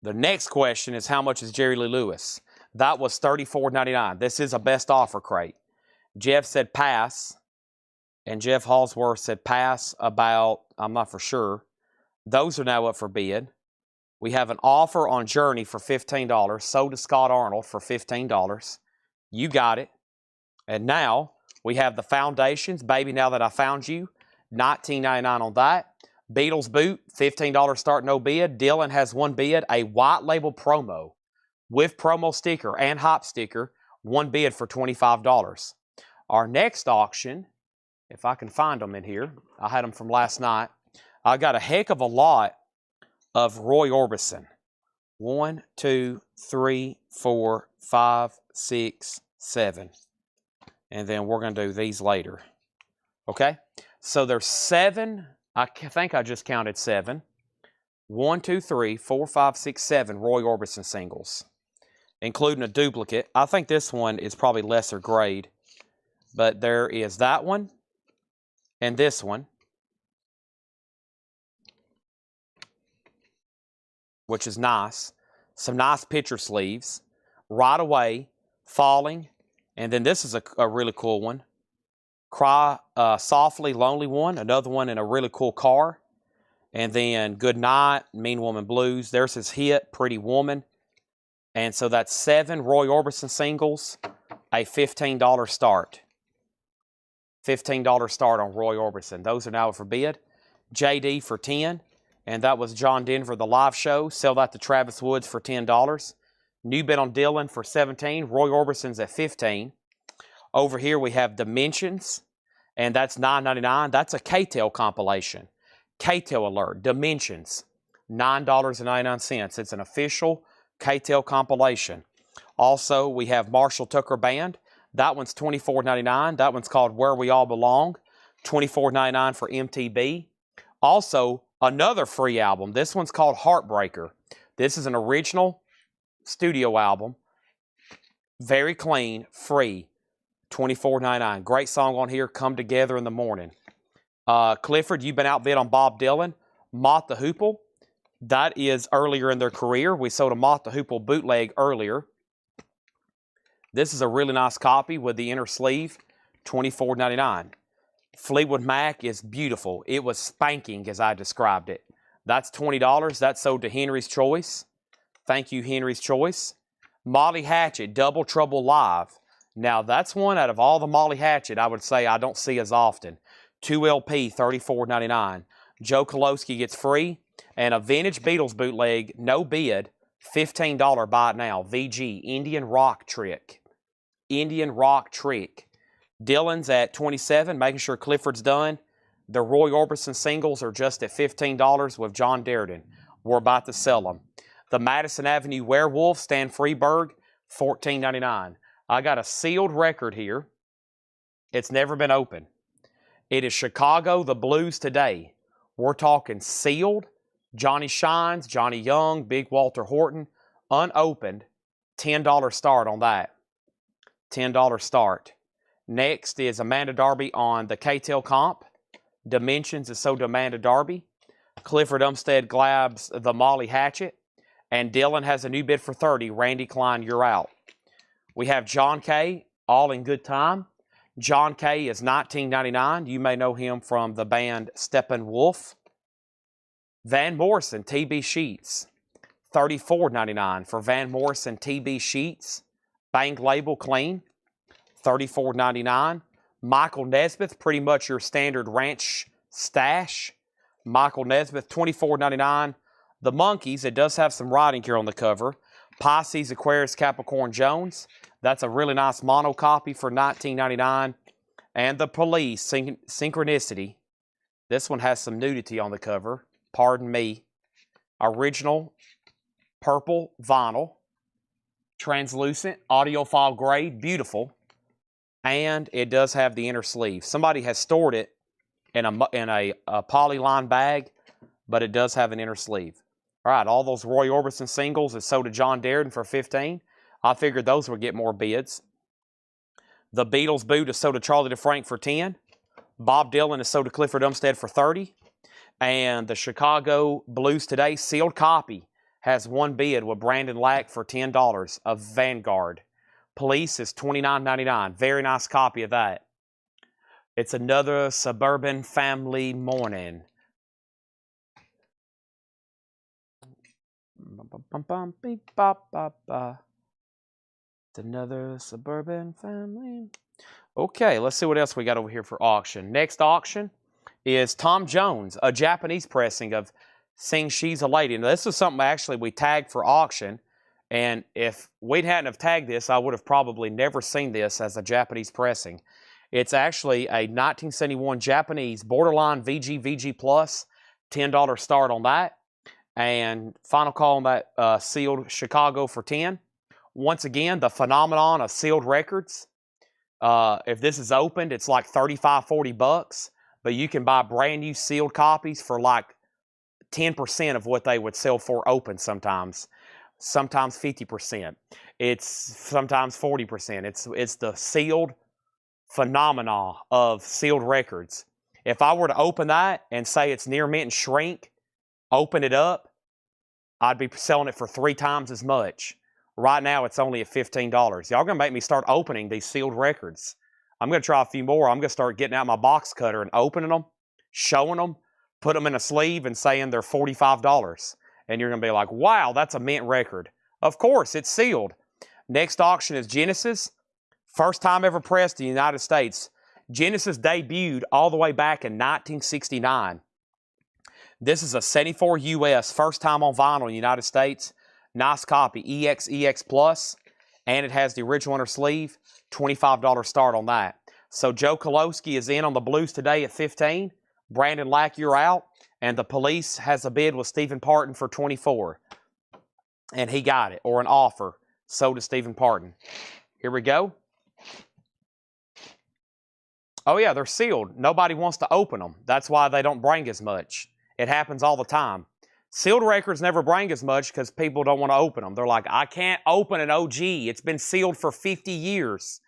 the next question is how much is Jerry Lee Lewis? That was $34.99. This is a best offer crate. Jeff said pass. And Jeff Halsworth said pass about, I'm not for sure. Those are now up for bid. We have an offer on Journey for $15. Sold to Scott Arnold for $15. You got it. And now we have the Foundations. Baby, Now That I Found You. $19.99 on that. Beatles boot, $15 start, no bid. Dylan has one bid, a white label promo with promo sticker and hop sticker, one bid for $25. Our next auction, if I can find them in here, I had them from last night. I got a heck of a lot of Roy Orbison. 1, 2, 3, 4, 5, 6, 7. And then we're going to do these later. Okay? So there's 7. I think I just counted 7. 1, 2, 3, 4, 5, 6, 7 Roy Orbison singles, including a duplicate. I think this one is probably lesser grade, but there is that one and this one, which is nice. Some nice picture sleeves. Right Away, Falling, and then this is a really cool one. Cry Softly, Lonely one, another one in a really cool car. And then Good Night, Mean Woman Blues. There's his hit, Pretty Woman. And so that's 7 Roy Orbison singles, a $15 start. $15 start on Roy Orbison. Those are now for bid. JD for $10. And that was John Denver, the live show. Sell that to Travis Woods for $10. New bid on Dylan for $17. Roy Orbison's at $15. Over here we have Dimensions, and that's $9.99. That's a K-Tel compilation. K-Tel alert, Dimensions, $9.99. It's an official K-Tel compilation. Also, we have Marshall Tucker Band. That one's $24.99. That one's called Where We All Belong, $24.99 for MTB. Also, another free album. This one's called Heartbreaker. This is an original studio album. Very clean, free. $24.99. Great song on here, Come Together in the Morning. Clifford, you've been outbid on Bob Dylan. Mott the Hoople, that is earlier in their career. We sold a Mott the Hoople bootleg earlier. This is a really nice copy with the inner sleeve, $24.99. Fleetwood Mac is beautiful. It was spanking as I described it. That's $20. That's sold to Henry's Choice. Thank you, Henry's Choice. Molly Hatchet, Double Trouble Live. Now, that's one out of all the Molly Hatchet I would say I don't see as often. 2LP, $34.99. Joe Kolowski gets free. And a vintage Beatles bootleg, no bid, $15 buy it now. VG, Indian Rock Trick. Indian Rock Trick. Dylan's at $27, making sure Clifford's done. The Roy Orbison singles are just at $15 with John Darden. We're about to sell them. The Madison Avenue Werewolf, Stan Freberg, $14.99. I got a sealed record here. It's never been opened. It is Chicago, the Blues Today. We're talking sealed. Johnny Shines, Johnny Young, Big Walter Horton, unopened, $10 start on that. $10 start. Next is Amanda Darby on the K-Tel comp. Dimensions is so Amanda Darby. Clifford Umstead grabs the Molly Hatchet. And Dylan has a new bid for $30. Randy Klein, you're out. We have John Kay, all in good time. John Kay is $19.99. You may know him from the band Steppenwolf. Van Morrison, TB Sheets, $34.99 for Van Morrison TB Sheets. Bang label clean, $34.99. Michael Nesmith, pretty much your standard ranch stash. Michael Nesmith, $24.99. The Monkeys, it does have some writing here on the cover. Pisces, Aquarius, Capricorn, Jones. That's a really nice mono copy for $19.99. And the Police, Synchronicity. This one has some nudity on the cover. Pardon me. Original purple vinyl. Translucent, audiophile grade, beautiful. And it does have the inner sleeve. Somebody has stored it in a polyline bag, but it does have an inner sleeve. All right, all those Roy Orbison singles is sold to John Darden for $15. I figured those would get more bids. The Beatles boot is sold to Charlie DeFrank for $10. Bob Dylan is sold to Clifford Umstead for $30. And the Chicago Blues Today sealed copy has one bid with Brandon Lack for $10 of Vanguard. Police is $29.99. Very nice copy of that. It's another suburban family morning. It's another suburban family. Okay, let's see what else we got over here for auction. Next auction is Tom Jones, a Japanese pressing of Sing She's a Lady. Now, this was something actually we tagged for auction, and if we hadn't have tagged this, I would have probably never seen this as a Japanese pressing. It's actually a 1971 Japanese borderline VG Plus, $10 start on that, and final call on that sealed Chicago for $10. Once again, the phenomenon of sealed records. If this is opened, it's like $35-40. But you can buy brand new sealed copies for like 10% of what they would sell for open sometimes. Sometimes 50%. It's sometimes 40%. It's the sealed phenomena of sealed records. If I were to open that and say it's near mint and shrink, open it up, I'd be selling it for 3 times as much. Right now, it's only at $15. Y'all gonna make me start opening these sealed records. I'm going to try a few more. I'm going to start getting out my box cutter and opening them, showing them, put them in a sleeve and saying they're $45. And you're going to be like, wow, that's a mint record. Of course, it's sealed. Next auction is Genesis. First time ever pressed in the United States. Genesis debuted all the way back in 1969. This is a 74 US, first time on vinyl in the United States. Nice copy, EX Plus. And it has the original inner sleeve. $25 start on that. So Joe Kolowski is in on the Blues Today at $15. Brandon Lack, you're out. And the Police has a bid with Stephen Parton for $24. And he got it, or an offer. So to Stephen Parton. Here we go. Oh yeah, they're sealed. Nobody wants to open them. That's why they don't bring as much. It happens all the time. Sealed records never bring as much because people don't want to open them. They're like, I can't open an OG. It's been sealed for 50 years.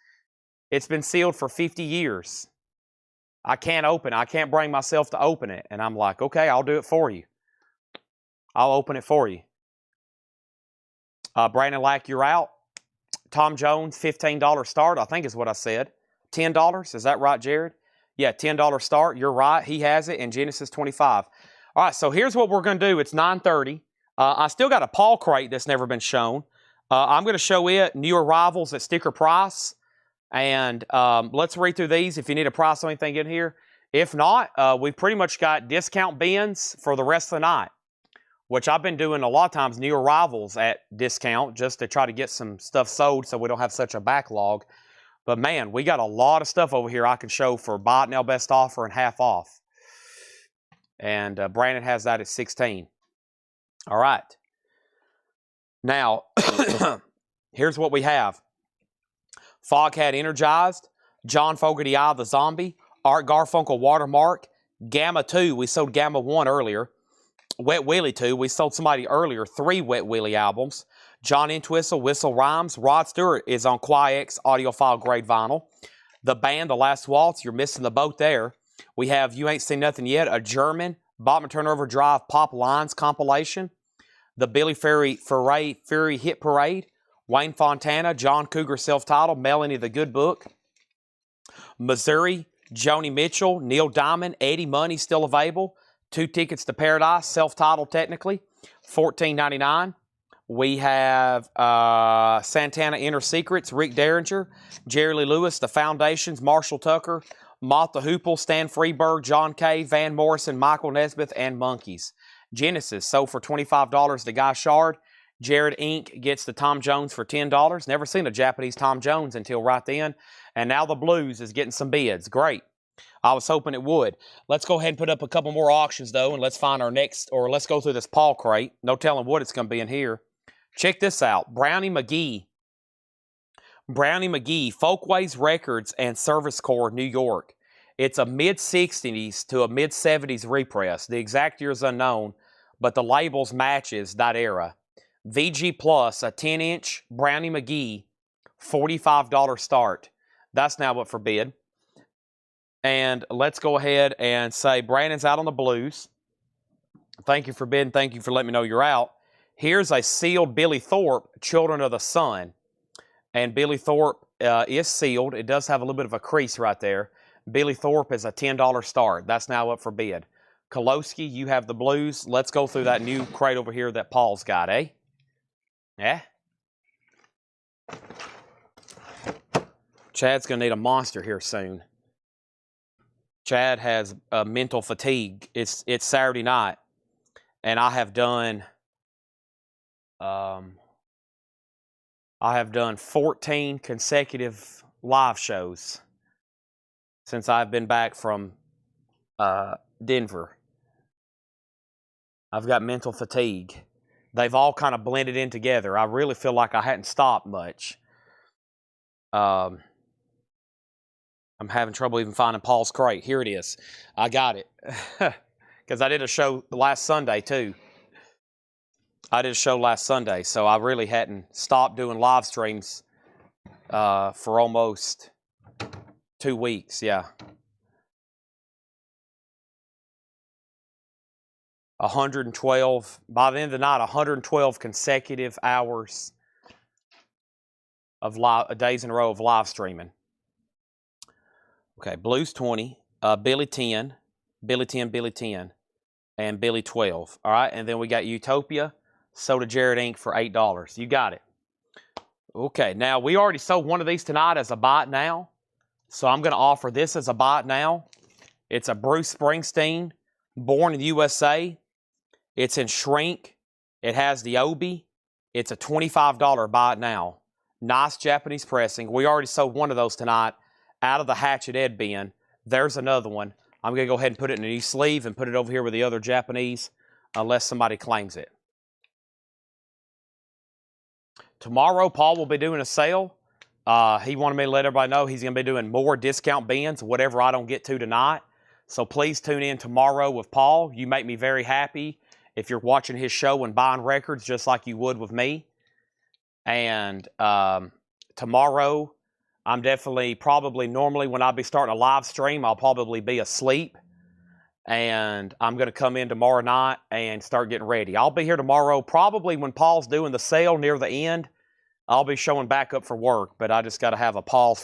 It's been sealed for 50 years. I can't open it. I can't bring myself to open it. And I'm like, okay, I'll do it for you. I'll open it for you. Brandon Lack, you're out. Tom Jones, $15 start, I think is what I said. $10, is that right, Jared? Yeah, $10 start, you're right. He has it, and Genesis 25. All right, so here's what we're going to do. It's 9:30. I still got a Paul crate that's never been shown. I'm going to show it, new arrivals at sticker price. And let's read through these if you need a price or anything in here. If not, we've pretty much got discount bins for the rest of the night, which I've been doing a lot of times, new arrivals at discount just to try to get some stuff sold so we don't have such a backlog. But man, we got a lot of stuff over here I can show for buy it now best offer and half off. And Brandon has that at 16. All right. Now, here's what we have. Foghat Energized, John Fogerty Eye the Zombie, Art Garfunkel Watermark, Gamma 2, we sold Gamma 1 earlier, Wet Willie 2, we sold somebody earlier 3 Wet Willie albums, John Entwistle, Whistle Rhymes, Rod Stewart is on QuiX audiophile grade vinyl, The Band, The Last Waltz, you're missing the boat there. We have You Ain't Seen Nothing Yet, a German Bachman Turnover Drive Pop Lines compilation, the Billy Fury Hit Parade, Wayne Fontana, John Cougar self-titled, Melanie the Good Book, Missouri, Joni Mitchell, Neil Diamond, Eddie Money still available, 2 Tickets to Paradise, self-titled technically, $14.99. We have Santana Inner Secrets, Rick Derringer, Jerry Lee Lewis, The Foundations, Marshall Tucker, Mott the Hoople, Stan Freeberg, John Kay, Van Morrison, Michael Nesmith, and Monkeys. Genesis sold for $25 to Guy Shard. Jared Inc. gets the Tom Jones for $10. Never seen a Japanese Tom Jones until right then. And now the Blues is getting some bids. Great. I was hoping it would. Let's go ahead and put up a couple more auctions, though, and let's find our next, or let's go through this Paul crate. No telling what it's going to be in here. Check this out. Brownie McGee. Brownie McGee, Folkways Records and Service Corps, New York. It's a mid-60s to a mid-70s repress. The exact year is unknown, but the labels matches that era. VG Plus, a 10-inch Brownie McGee, $45 start. That's now up for bid. And let's go ahead and say Brandon's out on the Blues. Thank you for bidding. Thank you for letting me know you're out. Here's a sealed Billy Thorpe, Children of the Sun. And Billy Thorpe is sealed. It does have a little bit of a crease right there. Billy Thorpe is a $10 start. That's now up for bid. Kolowski, you have the Blues. Let's go through that new crate over here that Paul's got, eh? Yeah? Chad's going to need a monster here soon. Chad has mental fatigue. It's Saturday night, and I have done 14 consecutive live shows since I've been back from Denver. I've got mental fatigue. They've all kind of blended in together. I really feel like I hadn't stopped much. I'm having trouble even finding Paul's crate. Here it is. I got it. Because I did a show last Sunday, too. I did a show last Sunday, so I really hadn't stopped doing live streams for almost 2 weeks, yeah. 112, by the end of the night, 112 consecutive hours of days in a row of live streaming. Okay, Blues 20, Billy 10, Billy 10, Billy 10, and Billy 12. All right, and then we got Utopia, sold to Jared Inc. for $8. You got it. Okay, now we already sold one of these tonight as a buy it now. So I'm going to offer this as a buy it now. It's a Bruce Springsteen, Born in the USA. It's in shrink. It has the Obi. It's a $25 buy it now. Nice Japanese pressing. We already sold one of those tonight out of the Hatchet Ed bin. There's another one. I'm going to go ahead and put it in a new sleeve and put it over here with the other Japanese unless somebody claims it. Tomorrow, Paul will be doing a sale. He wanted me to let everybody know he's going to be doing more discount bins, whatever I don't get to tonight. So please tune in tomorrow with Paul. You make me very happy if you're watching his show and buying records just like you would with me. And tomorrow, I'm definitely normally when I'll be starting a live stream, I'll probably be asleep. And I'm going to come in tomorrow night and start getting ready. I'll be here tomorrow probably when Paul's doing the sale near the end. I'll be showing back up for work, but I just got to have a pause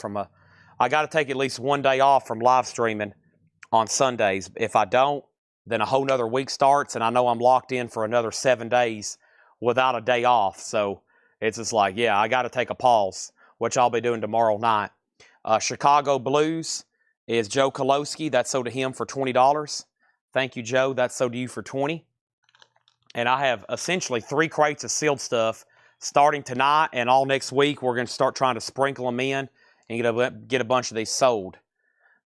I got to take at least one day off from live streaming on Sundays. If I don't, then a whole nother week starts, and I know I'm locked in for another 7 days without a day off. So it's just like, yeah, I got to take a pause, which I'll be doing tomorrow night. Chicago Blues is Joe Kolowski. That's sold to him for $20. Thank you, Joe. That's sold to you for $20. And I have essentially 3 crates of sealed stuff starting tonight and all next week. We're going to start trying to sprinkle them in and get a bunch of these sold.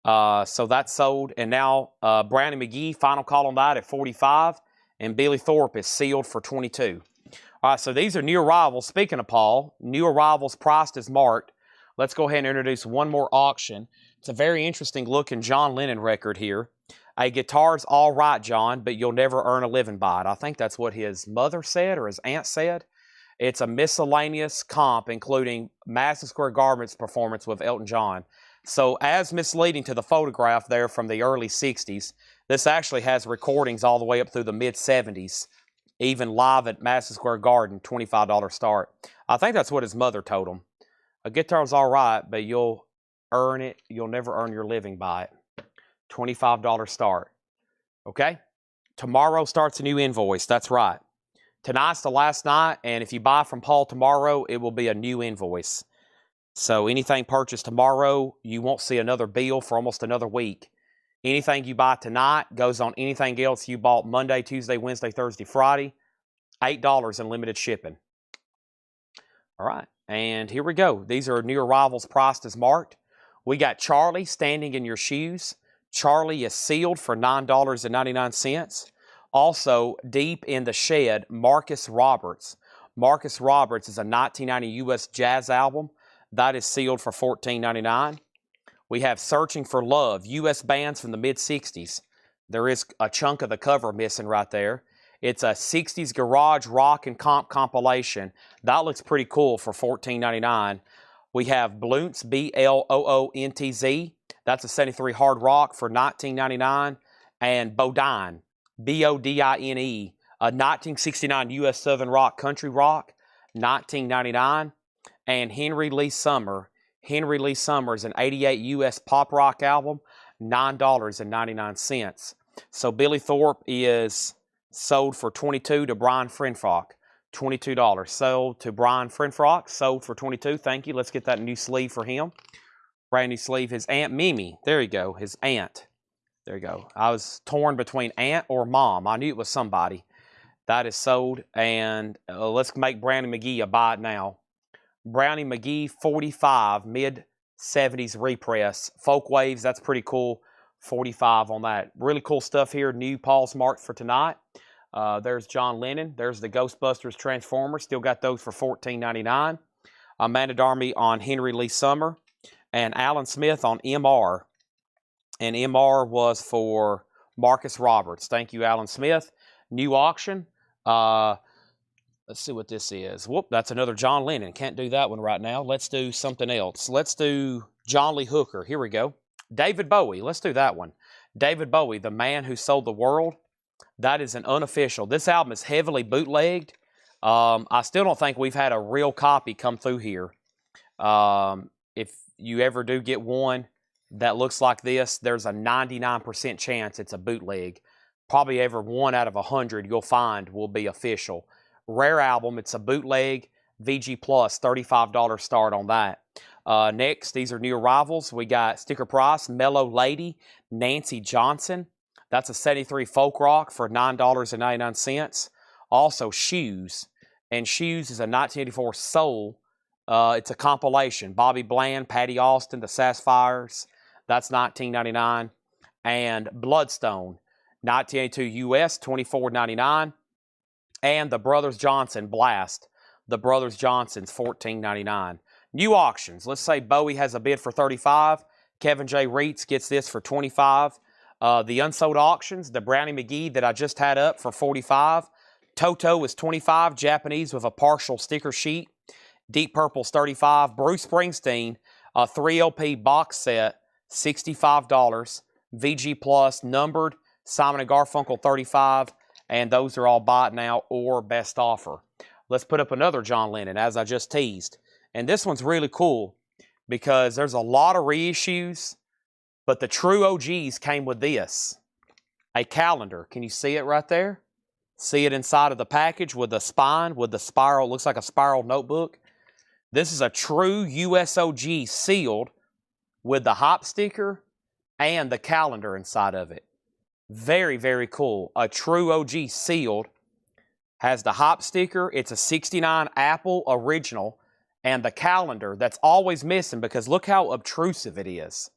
So that's sold. And now Brownie McGee, final call on that at $45. And Billy Thorpe is sealed for $22. All right, so these are new arrivals. Speaking of Paul, new arrivals priced as marked. Let's go ahead and introduce one more auction. It's a very interesting looking John Lennon record here. A guitar's all right, John, but you'll never earn a living by it. I think that's what his mother said or his aunt said. It's a miscellaneous comp, including Madison Square Garden's performance with Elton John. So as misleading to the photograph there from the early 60s, this actually has recordings all the way up through the mid-70s, even live at Madison Square Garden, $25 start. I think that's what his mother told him. A guitar's all right, but you'll earn it. You'll never earn your living by it. $25 start. Okay? Tomorrow starts a new invoice. That's right. Tonight's the last night, and if you buy from Paul tomorrow, it will be a new invoice. So anything purchased tomorrow, you won't see another bill for almost another week. Anything you buy tonight goes on anything else you bought Monday, Tuesday, Wednesday, Thursday, Friday. $8 in limited shipping. All right, and here we go. These are new arrivals priced as marked. We got Charlie standing in your shoes. Charlie is sealed for $9.99. Also, deep in the shed, Marcus Roberts. Marcus Roberts is a 1990 U.S. jazz album. That is sealed for $14.99. We have Searching for Love, U.S. bands from the mid-60s. There is a chunk of the cover missing right there. It's a 60s garage rock and comp compilation. That looks pretty cool for $14.99. We have Bloontz, B-L-O-O-N-T-Z. That's a 73 hard rock for $19.99. And Bodine, B-O-D-I-N-E, a 1969 U.S. Southern rock, country rock, $19.99. And Henry Lee Summer. Henry Lee Summer is an 88 U.S. pop rock album, $9.99. So Billy Thorpe is sold for $22 to Brian Frenfrock. $22. Sold to Brian Frenfrock. Sold for $22. Thank you. Let's get that new sleeve for him. Brand new sleeve. His Aunt Mimi. There you go. His aunt. There you go. I was torn between aunt or mom. I knew it was somebody. That is sold. And let's make Brownie McGee a buy it now. Brownie McGee 45 mid-70s repress. Folk Waves. That's pretty cool. 45 on that. Really cool stuff here. New Paul's marked for tonight. There's John Lennon. There's the Ghostbusters Transformers. Still got those for $14.99. Amanda Darmy on Henry Lee Summer. And Alan Smith on MR. And MR was for Marcus Roberts. Thank you, Alan Smith. New auction. Let's see what this is. Whoop, that's another John Lennon. Can't do that one right now. Let's do something else. Let's do John Lee Hooker. Here we go. David Bowie. Let's do that one. David Bowie, the man who sold the world. That is an unofficial. This album is heavily bootlegged. I still don't think we've had a real copy come through here. If you ever do get one that looks like this, there's a 99% chance it's a bootleg. Probably every 1 out of 100 you'll find will be official. Rare album, it's a bootleg, VG Plus, $35 start on that. Next, these are new arrivals. We got sticker price, Mellow Lady, Nancy Johnson. That's a 73 folk rock for $9.99. Also, Shoes. And Shoes is a 1984 soul. It's a compilation. Bobby Bland, Patty Austin, the Sassfires. That's $19.99. And Bloodstone, 1982 US, $24.99. And the Brothers Johnson, Blast. The Brothers Johnson's $14.99. New auctions. Let's say Bowie has a bid for $35. Kevin J. Reitz gets this for $25. The unsold auctions, the Brownie McGee that I just had up for $45. Toto is $25. Japanese with a partial sticker sheet. Deep Purple's $35. Bruce Springsteen, a 3LP box set, $65. VG Plus numbered. Simon & Garfunkel, $35. And those are all buy it now or best offer. Let's put up another John Lennon, as I just teased. And this one's really cool because there's a lot of reissues, but the true OGs came with this. A calendar. Can you see it right there? See it inside of the package with the spine, with the spiral. Looks like a spiral notebook. This is a true US OG sealed with the hop sticker and the calendar inside of it. Very, very cool. A true OG sealed. Has the hop sticker. It's a 69 Apple original. And the calendar that's always missing because look how obtrusive it is.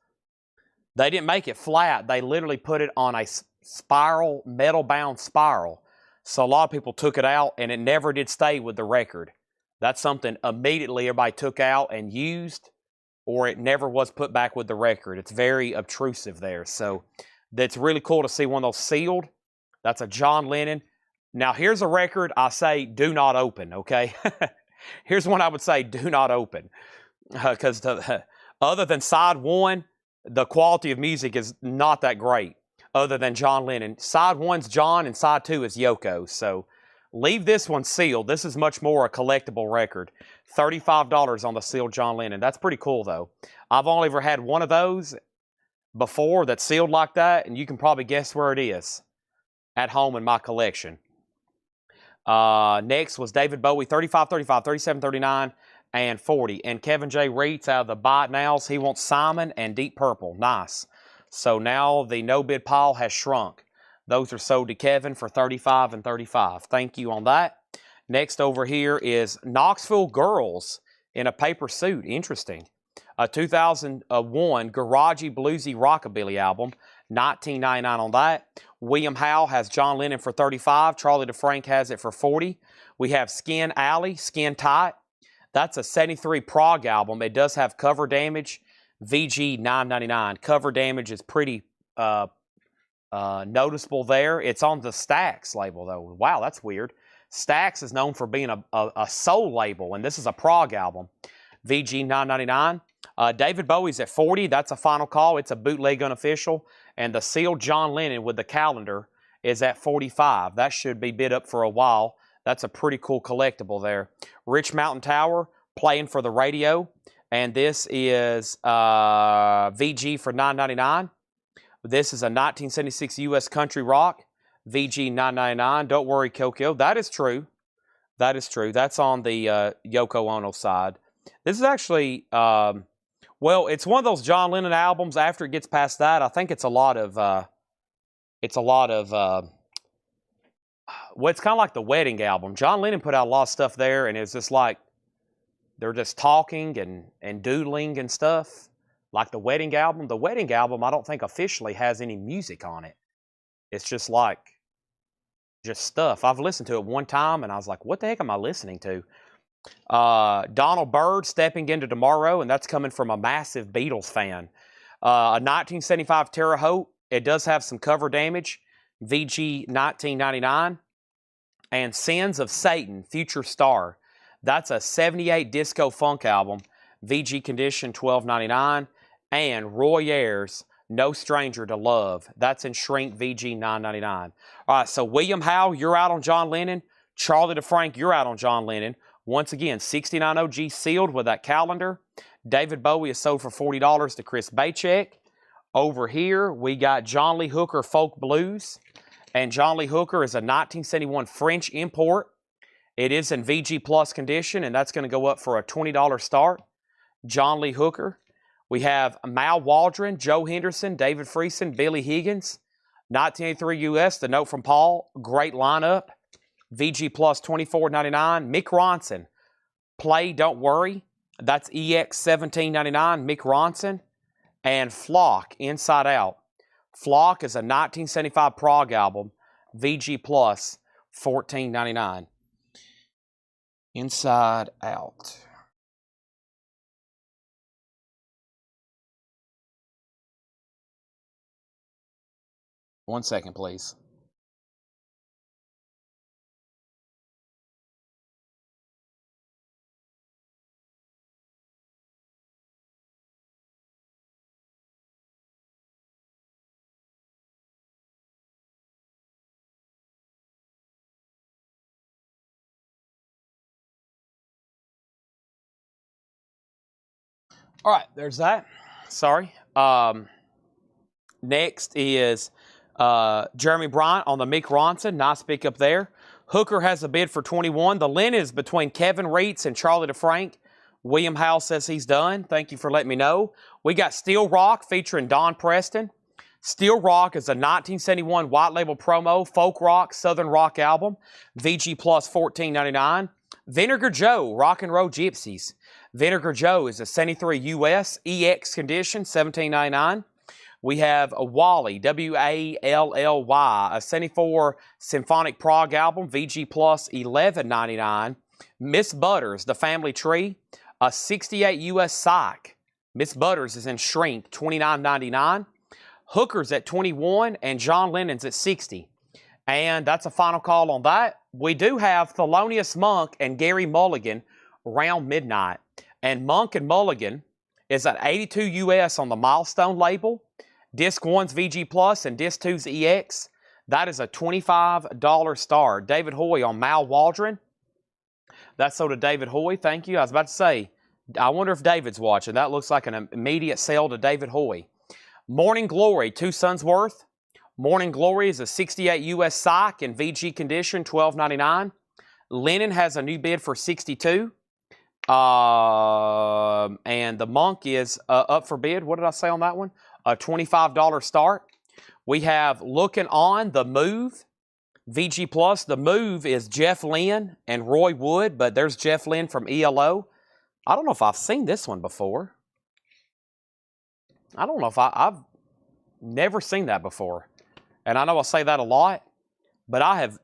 They didn't make it flat. They literally put it on a spiral, metal-bound spiral. So a lot of people took it out, and it never did stay with the record. That's something immediately everybody took out and used, or it never was put back with the record. It's very obtrusive there. So that's really cool to see one of those sealed. That's a John Lennon. Now, here's a record I say do not open, okay? Here's one I would say do not open. Because other than side one, the quality of music is not that great. Other than John Lennon. Side one's John and side two is Yoko. So leave this one sealed. This is much more a collectible record. $35 on the sealed John Lennon. That's pretty cool though. I've only ever had one of those before that's sealed like that, and you can probably guess where it is. At home in my collection. Next was David Bowie, 35, 35, 37, 39, and 40. And Kevin J. Reitz out of the Buy It Nows, he wants Simon and Deep Purple. Nice. So now the no-bid pile has shrunk. Those are sold to Kevin for 35 and 35. Thank you on that. Next over here is Knoxville Girls in a paper suit. Interesting. A 2001 garagey bluesy rockabilly album. $19.99 on that. William Howe has John Lennon for 35. Charlie DeFrank has it for 40. We have Skin Alley, Skin Tight. That's a 73 prog album. It does have cover damage. VG $9.99. Cover damage is pretty noticeable there. It's on the Stax label though. Wow, that's weird. Stax is known for being a soul label, and this is a prog album. VG $9.99. David Bowie's at 40. That's a final call. It's a bootleg unofficial. And the sealed John Lennon with the calendar is at 45. That should be bid up for a while. That's a pretty cool collectible there. Rich Mountain Tower playing for the radio. And this is VG for $9.99. This is a 1976 U.S. country rock. VG $9.99. Don't worry, Coco. That is true. That is true. That's on the Yoko Ono side. This is actually, well, it's one of those John Lennon albums. After it gets past that, I think it's a lot of, well, it's kind of like the Wedding album. John Lennon put out a lot of stuff there, and it's just like, they're just talking and doodling and stuff. Like the Wedding album. The Wedding album, I don't think officially has any music on it. It's just like, just stuff. I've listened to it one time, and I was like, what the heck am I listening to? Donald Byrd, Stepping Into Tomorrow, and that's coming from a massive Beatles fan. A 1975 Terre Haute. It does have some cover damage. VG $19.99. And Sins of Satan, Future Star. That's a 78 disco funk album. VG condition $12.99. And Roy Ayers, No Stranger to Love. That's in shrink, VG $9.99. All right, so William Howe, you're out on John Lennon. Charlie DeFrank, you're out on John Lennon. Once again, 69 OG sealed with that calendar. David Bowie is sold for $40 to Chris Bachek. Over here, we got John Lee Hooker Folk Blues. And John Lee Hooker is a 1971 French import. It is in VG Plus condition, and that's going to go up for a $20 start. John Lee Hooker. We have Mal Waldron, Joe Henderson, David Friesen, Billy Higgins. 1983 US, the note from Paul. Great lineup. VG Plus $24.99. Mick Ronson. Play Don't Worry. That's EX $17.99. Mick Ronson. And Flock, Inside Out. Flock is a 1975 prog album. VG Plus $14.99. Inside Out. One second, please. All right, there's that. Sorry. Next is Jeremy Bryant on the Mick Ronson. Nice pickup there. Hooker has a bid for 21. The Lennon is between Kevin Reitz and Charlie DeFrank. William Howell says he's done. Thank you for letting me know. We got Steel Rock featuring Don Preston. Steel Rock is a 1971 white label promo folk rock, southern rock album. VG plus $14.99. Vinegar Joe, Rock and Roll Gypsies. Vinegar Joe is a 73 US EX condition, $17.99. We have a Wally, W-A-L-L-Y, a 74 symphonic prog album, VG plus $11.99. Miss Butters, The Family Tree, a 68 US Psych. Miss Butters is in shrink, $29.99. Hooker's at $21 and John Lennon's at $60. And that's a final call on that. We do have Thelonious Monk and Gary Mulligan around midnight. And Monk and Mulligan is at 82 US on the Milestone label. Disc 1's VG Plus and Disc 2's EX. That is a $25 star. David Hoy on Mal Waldron. That's so to David Hoy. Thank you. I was about to say, I wonder if David's watching. That looks like an immediate sale to David Hoy. Morning Glory, 2 Sons Worth. Morning Glory is a 68 US Psych in VG condition, $12.99. Lennon has a new bid for $62. And the Monk is up for bid. What did I say on that one? A $25 start. We have Looking On, The Move. VG Plus, The Move is Jeff Lynne and Roy Wood, but there's Jeff Lynne from ELO. I don't know if I've seen this one before. I don't know if I've never seen that before. And I know I say that a lot, but I have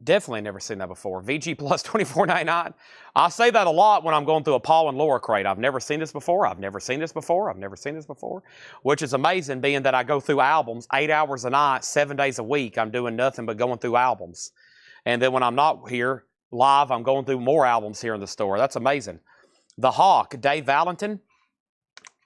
definitely never seen that before. VG Plus $24.99. I say that a lot when I'm going through a Paul and Laura crate. I've never seen this before. I've never seen this before. I've never seen this before. Which is amazing, being that I go through albums 8 hours a night, 7 days a week. I'm doing nothing but going through albums. And then when I'm not here live, I'm going through more albums here in the store. That's amazing. The Hawk, Dave Valentin.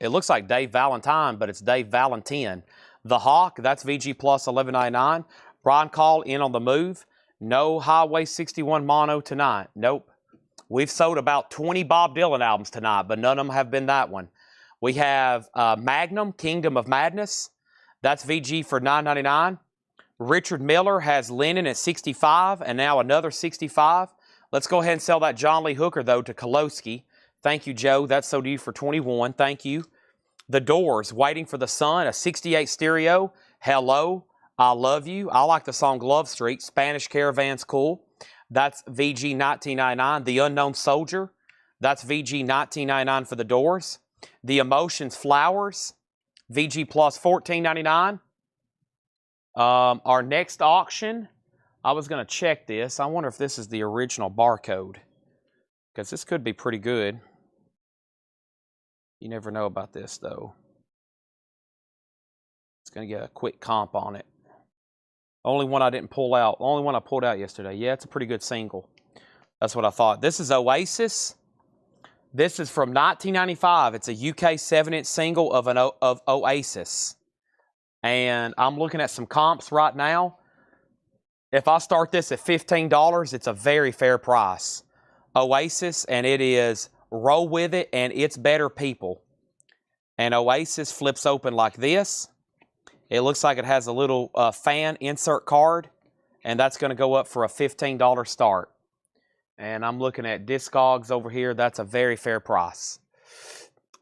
It looks like Dave Valentine, but it's Dave Valentin. The Hawk, that's VG Plus $11.99. Brian Call in on The Move. No Highway 61 mono tonight. Nope. We've sold about 20 Bob Dylan albums tonight, but none of them have been that one. We have Magnum, Kingdom of Madness. That's VG for $9.99. Richard Miller has Lennon at 65 and now another 65. Let's go ahead and sell that John Lee Hooker, though, to Kolosky. Thank you, Joe. That's sold to you for $21. Thank you. The Doors, Waiting for the Sun, a 68 stereo. Hello, I Love You. I like the song Love Street. Spanish Caravan's cool. That's VG $19.99. The Unknown Soldier. That's VG $19.99 for The Doors. The Emotions Flowers. VG plus $14.99. Our next auction, I was going to check this. I wonder if this is the original barcode, because this could be pretty good. You never know about this, though. It's going to get a quick comp on it. Only one I didn't pull out. Only one I pulled out yesterday. Yeah, it's a pretty good single. That's what I thought. This is Oasis. This is from 1995. It's a UK 7-inch single of Oasis. And I'm looking at some comps right now. If I start this at $15, it's a very fair price. Oasis, and it is Roll With It, and It's Better People. And Oasis flips open like this. It looks like it has a little fan insert card, and that's going to go up for a $15 start. And I'm looking at Discogs over here. That's a very fair price.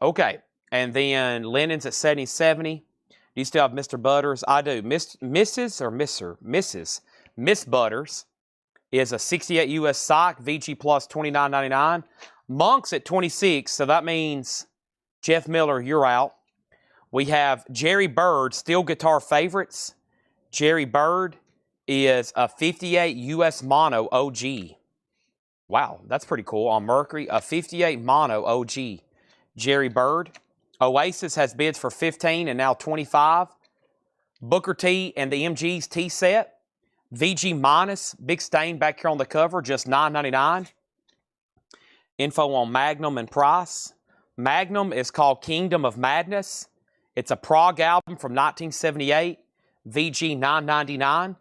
Okay, and then Lennon's at $70.70. Do you still have Mr. Butters? I do. Mrs. or Mr.? Mrs. Miss Butters is a 68 US Psych, VG plus $29.99. Monk's at 26, so that means Jeff Miller, you're out. We have Jerry Bird, Steel Guitar Favorites. Jerry Bird is a 58 US Mono OG. Wow, that's pretty cool. On Mercury, a 58 Mono OG. Jerry Bird. Oasis has bids for 15 and now 25. Booker T and the MG's T set. VG minus, big stain back here on the cover, just $9.99. Info on Magnum and price. Magnum is called Kingdom of Madness. It's a prog album from 1978. VG $9.99.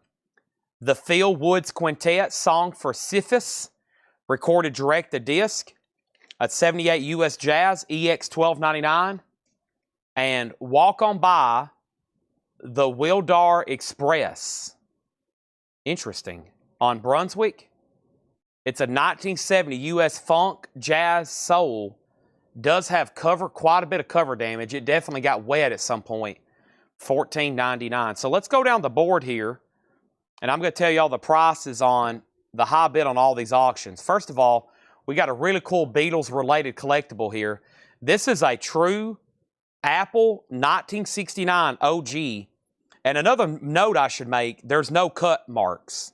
The Phil Woods Quintet, Song for Sisyphus, recorded direct to disc at 78 US Jazz, EX $12.99. And Walk On By, the Wildar Express. Interesting. On Brunswick, it's a 1970 US funk, jazz, soul Does have quite a bit of cover damage. It definitely got wet at some point. $14.99. So let's go down the board here, and I'm going to tell you all the prices on the high bid on all these auctions. First of all, we got a really cool Beatles-related collectible here. This is a true Apple 1969 OG. And another note I should make, there's no cut marks.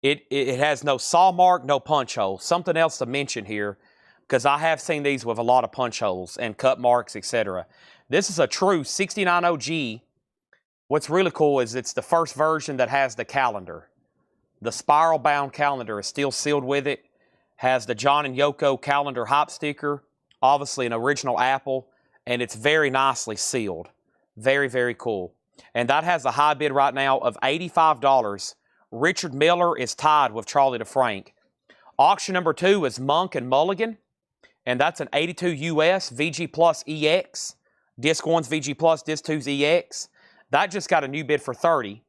It has no saw mark, no punch hole. Something else to mention here, because I have seen these with a lot of punch holes and cut marks, etc. This is a true 69 OG. What's really cool is it's the first version that has the calendar. The spiral-bound calendar is still sealed with it. Has the John and Yoko calendar hop sticker. Obviously an original Apple. And it's very nicely sealed. Very, very cool. And that has a high bid right now of $85. Richard Miller is tied with Charlie DeFrank. Auction number 2 is Monk and Mulligan. And that's an 82 US VG Plus EX. Disc 1's VG Plus, Disc 2's EX. That just got a new bid for $30.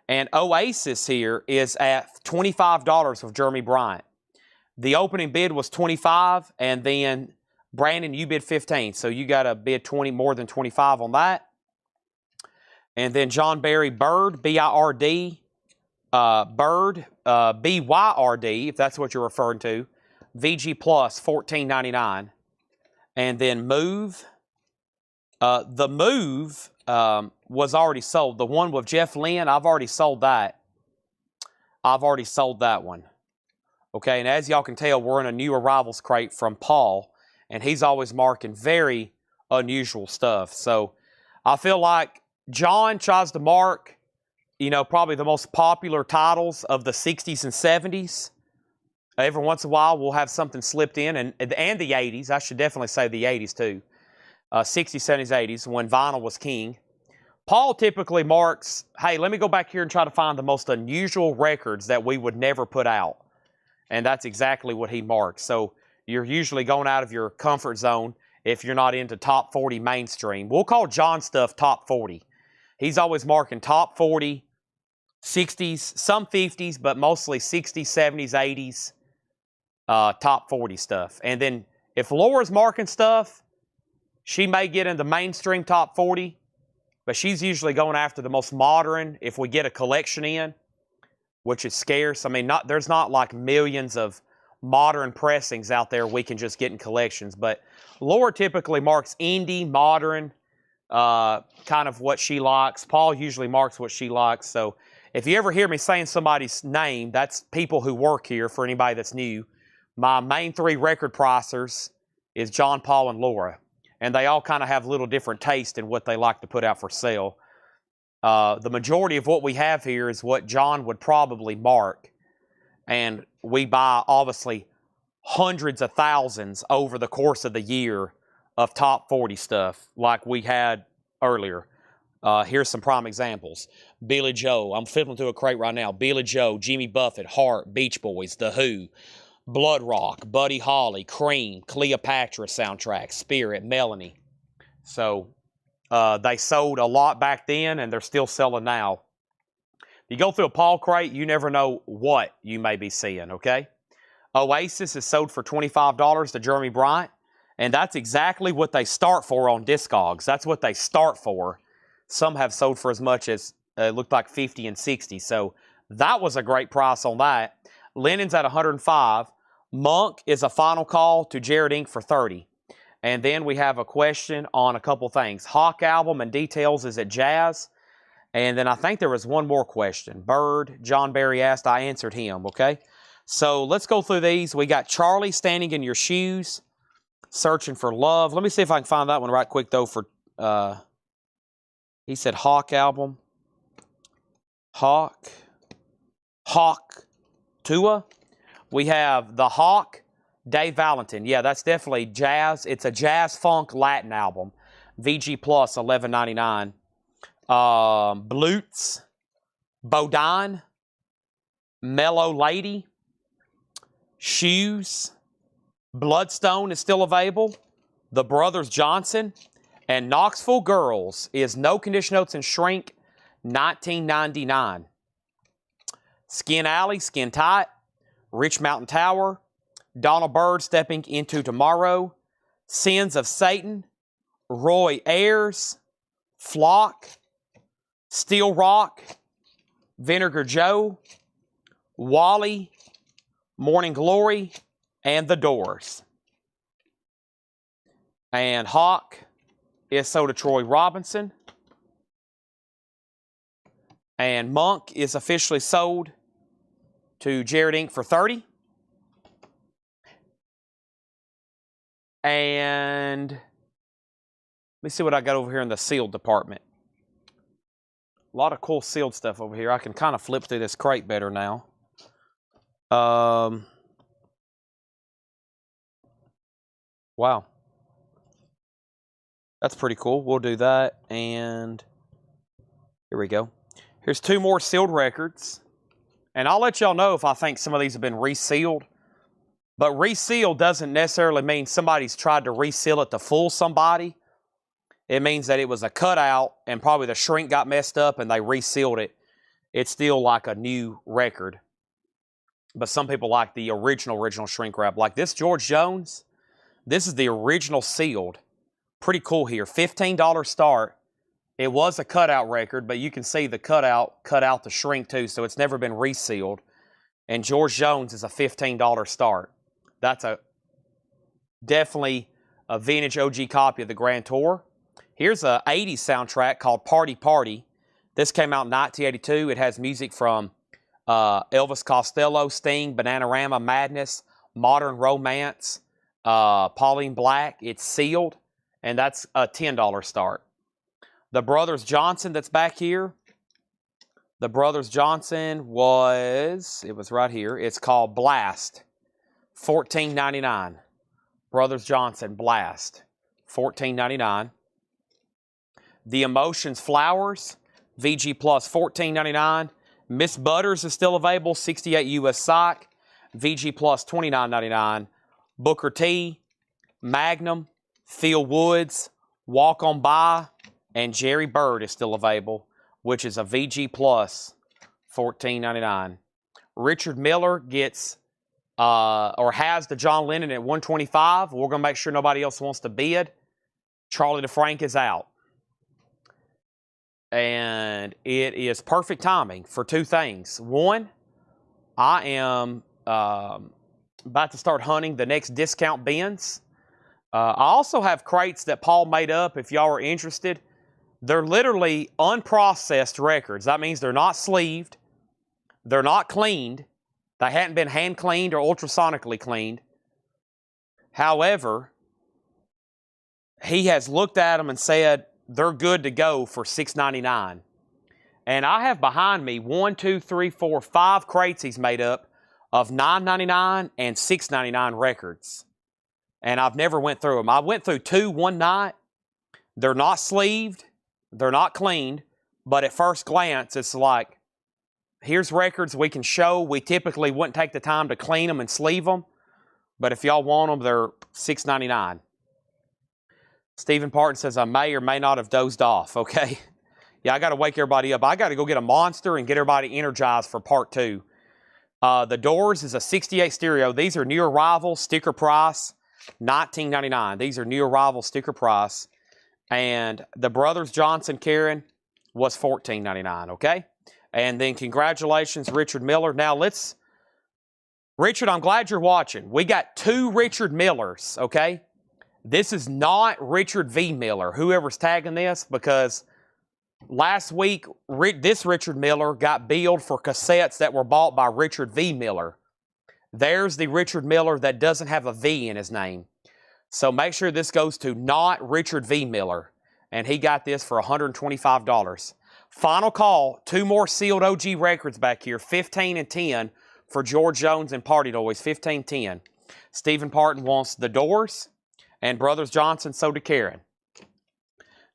And Oasis here is at $25 with Jeremy Bryant. The opening bid was $25, and then Brandon, you bid $15. So you got to bid more than $25 on that. And then John Barry Bird, B-I-R-D, Bird, B-Y-R-D, if that's what you're referring to. VG Plus, $14.99. And then Move. The Move was already sold. The one with Jeff Lynne, I've already sold that. I've already sold that one. Okay, and as y'all can tell, we're in a new arrivals crate from Paul, and he's always marking very unusual stuff. So I feel like John tries to mark, you know, probably the most popular titles of the 60s and 70s. Every once in a while, we'll have something slipped in, and the 80s. I should definitely say the 80s, too. 60s, 70s, 80s, when vinyl was king. Paul typically marks, hey, let me go back here and try to find the most unusual records that we would never put out. And that's exactly what he marks. So you're usually going out of your comfort zone if you're not into top 40 mainstream. We'll call John stuff top 40. He's always marking top 40, 60s, some 50s, but mostly 60s, 70s, 80s, top 40 stuff. And then if Laura's marking stuff, she may get into mainstream top 40, but she's usually going after the most modern if we get a collection in, which is scarce. I mean, there's not like millions of modern pressings out there we can just get in collections, but Laura typically marks indie, modern, kind of what she likes. Paul usually marks what she likes. So if you ever hear me saying somebody's name, that's people who work here for anybody that's new. My main 3 record pricers is John, Paul, and Laura. And they all kind of have a little different taste in what they like to put out for sale. The majority of what we have here is what John would probably mark. And we buy, obviously, hundreds of thousands over the course of the year of top 40 stuff like we had earlier. Here's some prime examples. Billy Joe. I'm flipping through a crate right now. Billy Joe, Jimmy Buffett, Heart, Beach Boys, The Who, Blood Rock, Buddy Holly, Cream, Cleopatra soundtrack, Spirit, Melanie. So they sold a lot back then, and they're still selling now. You go through a Paul crate, you never know what you may be seeing, okay? Oasis is sold for $25 to Jeremy Bryant, and that's exactly what they start for on Discogs. That's what they start for. Some have sold for as much as, it looked like 50 and 60, so that was a great price on that. Lennon's at 105. Monk is a final call to Jared Inc. for 30. And then we have a question on a couple things. Hawk album and details is at Jazz. And then I think there was one more question. Bird, John Barry asked, I answered him, okay? So let's go through these. We got Charlie Standing in Your Shoes, Searching for Love. Let me see if I can find that one right quick, though, for, he said Hawk album. Hawk Tua. We have The Hawk, Dave Valentin. Yeah, that's definitely jazz. It's a jazz funk Latin album. VG Plus, $11.99. Blutz, Bodine, Mellow Lady, Shoes, Bloodstone is still available. The Brothers Johnson, and Knoxville Girls is No Condition Notes and Shrink, $19.99. Skin Alley, Skin Tight, Rich Mountain Tower, Donald Byrd Stepping Into Tomorrow, Sins of Satan, Roy Ayers, Flock, Steel Rock, Vinegar Joe, Wally, Morning Glory, and The Doors. And Hawk is sold to Troy Robinson. And Monk is officially sold to Jared Inc. for $30. And let me see what I got over here in the sealed department. A lot of cool sealed stuff over here. I can kind of flip through this crate better now. Wow. That's pretty cool. We'll do that. And here we go. Here's 2 more sealed records. And I'll let y'all know if I think some of these have been resealed. But resealed doesn't necessarily mean somebody's tried to reseal it to fool somebody. It means that it was a cutout and probably the shrink got messed up and they resealed it. It's still like a new record. But some people like the original shrink wrap. Like this George Jones, this is the original sealed. Pretty cool here. $15 start. It was a cutout record, but you can see the cutout cut out the shrink too, so it's never been resealed. And George Jones is a $15 start. That's definitely a vintage OG copy of the Grand Tour. Here's a 80s soundtrack called Party Party. This came out in 1982. It has music from Elvis Costello, Sting, Bananarama, Madness, Modern Romance, Pauline Black. It's sealed, and that's a $10 start. The Brothers Johnson that's back here. The Brothers Johnson it was right here. It's called Blast, $14.99. Brothers Johnson, Blast, $14.99. The Emotions Flowers, VG Plus, $14.99. Miss Butters is still available, 68 US Psych, VG Plus, $29.99. Booker T, Magnum, Phil Woods, Walk On By, and Jerry Bird is still available, which is a VG Plus, $14.99. Richard Miller gets or has the John Lennon at $125. We're going to make sure nobody else wants to bid. Charlie DeFrank is out. And it is perfect timing for 2 things. One, I am about to start hunting the next discount bins. I also have crates that Paul made up if y'all are interested. They're literally unprocessed records. That means they're not sleeved. They're not cleaned. They hadn't been hand cleaned or ultrasonically cleaned. However, he has looked at them and said they're good to go for $6.99. And I have behind me 5 crates he's made up of $9.99 and $6.99 records. And I've never went through them. I went through 2 one night. They're not sleeved. They're not cleaned. But at first glance, it's like, here's records we can show. We typically wouldn't take the time to clean them and sleeve them. But if y'all want them, they're $6.99. Stephen Parton says, I may or may not have dozed off. Okay. Yeah, I got to wake everybody up. I got to go get a Monster and get everybody energized for part 2. The Doors is a 68 stereo. These are new arrival, sticker price, $19.99. These are new arrival, sticker price. And the Brothers Johnson Karen was $14.99, okay? And then congratulations, Richard Miller. Now Richard, I'm glad you're watching. We got 2 Richard Millers, okay? This is not Richard V. Miller, whoever's tagging this, because last week, this Richard Miller got billed for cassettes that were bought by Richard V. Miller. There's the Richard Miller that doesn't have a V in his name. So make sure this goes to not Richard V. Miller. And he got this for $125. Final call, 2 more sealed OG records back here, 15 and 10 for George Jones and Party Toys, 15-10. Stephen Parton wants The Doors, and Brothers Johnson sold to Karen.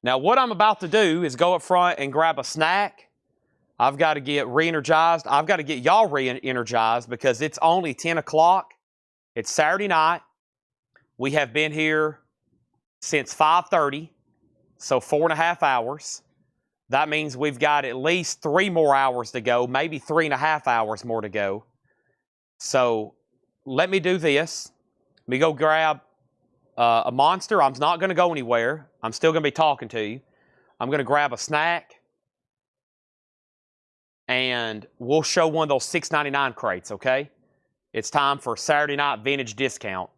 Now what I'm about to do is go up front and grab a snack. I've got to get re-energized. I've got to get y'all re-energized because it's only 10 o'clock. It's Saturday night. We have been here since 5:30, so 4.5 hours. That means we've got at least 3 more hours to go, maybe 3.5 hours more to go. So let me do this. Let me go grab a monster. I'm not going to go anywhere. I'm still going to be talking to you. I'm going to grab a snack. And we'll show one of those $6.99 crates, okay? It's time for Saturday night vintage discount.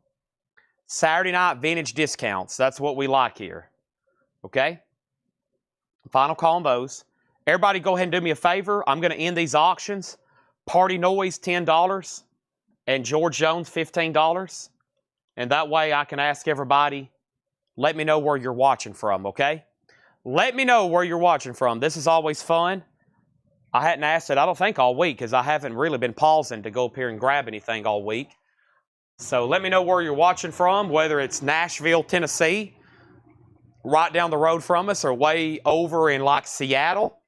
Saturday night vintage discounts. That's what we like here. Okay? Final call on those. Everybody go ahead and do me a favor. I'm going to end these auctions. Party Noise, $10. And George Jones, $15. And that way I can ask everybody, let me know where you're watching from, okay? Let me know where you're watching from. This is always fun. I hadn't asked it, I don't think, all week because I haven't really been pausing to go up here and grab anything all week. So let me know where you're watching from, whether it's Nashville, Tennessee, right down the road from us, or way over in like Seattle.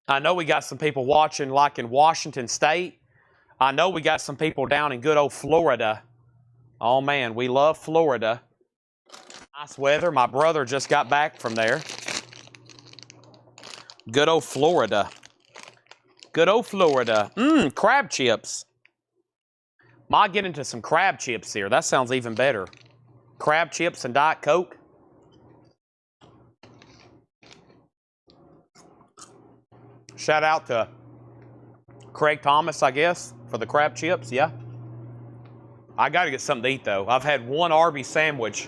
I know we got some people watching like in Washington State. I know we got some people down in good old Florida. Oh man, we love Florida. Nice weather. My brother just got back from there. Good old Florida. Good old Florida. Crab chips. Might get into some crab chips here. That sounds even better. Crab chips and Diet Coke. Shout out to Craig Thomas, I guess, for the crab chips. Yeah. I got to get something to eat, though. I've had one Arby's sandwich.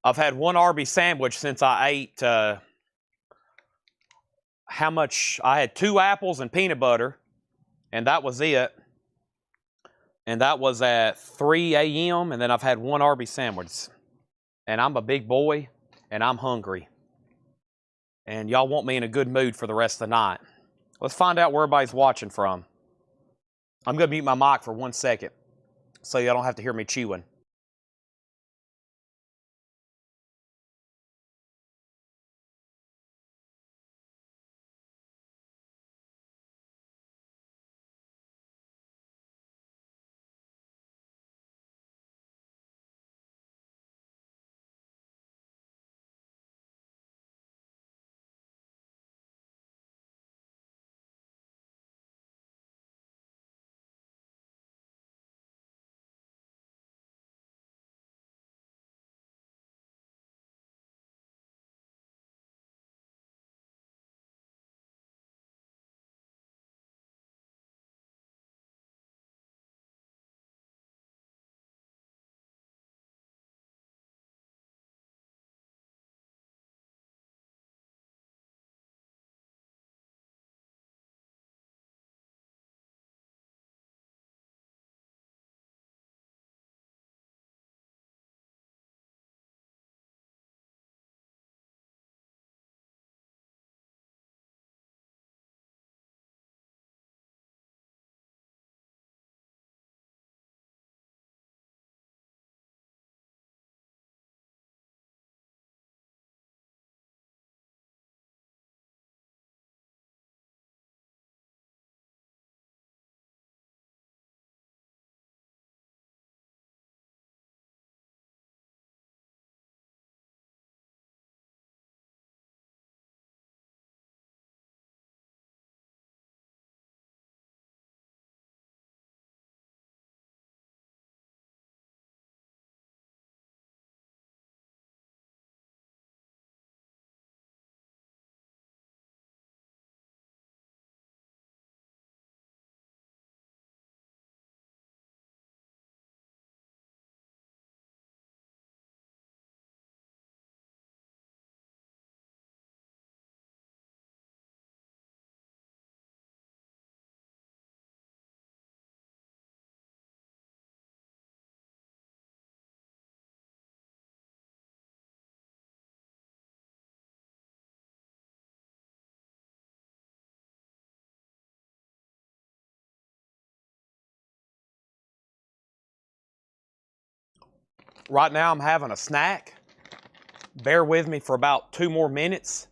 I've had one Arby's sandwich since I ate... how much? I had 2 apples and peanut butter, and that was it. And that was at 3 a.m., and then I've had one Arby's sandwich. And I'm a big boy, and I'm hungry. And y'all want me in a good mood for the rest of the night. Let's find out where everybody's watching from. I'm going to mute my mic for 1 second so y'all don't have to hear me chewing. Right now I'm having a snack. Bear with me for about 2 more minutes.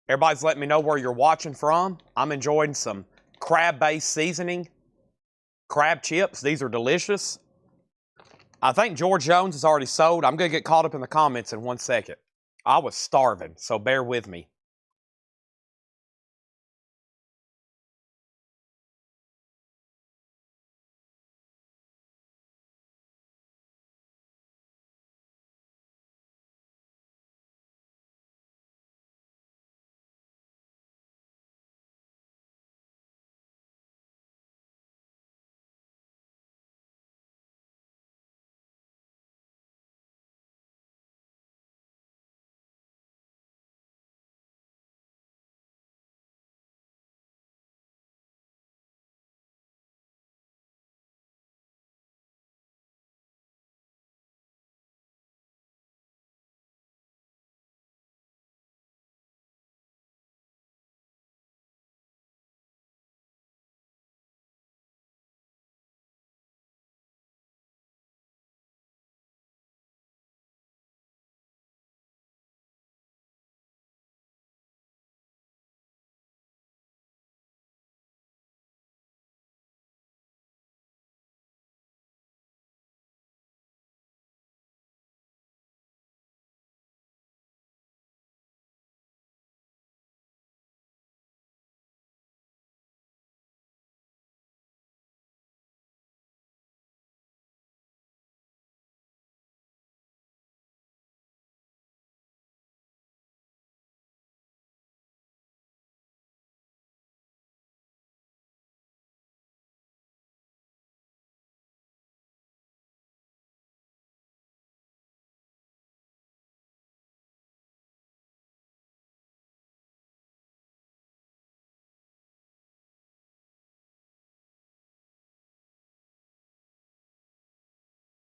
Everybody's letting me know where you're watching from. I'm enjoying some crab-based seasoning. Crab chips. These are delicious. I think George Jones is already sold. I'm going to get caught up in the comments in 1 second. I was starving, so bear with me.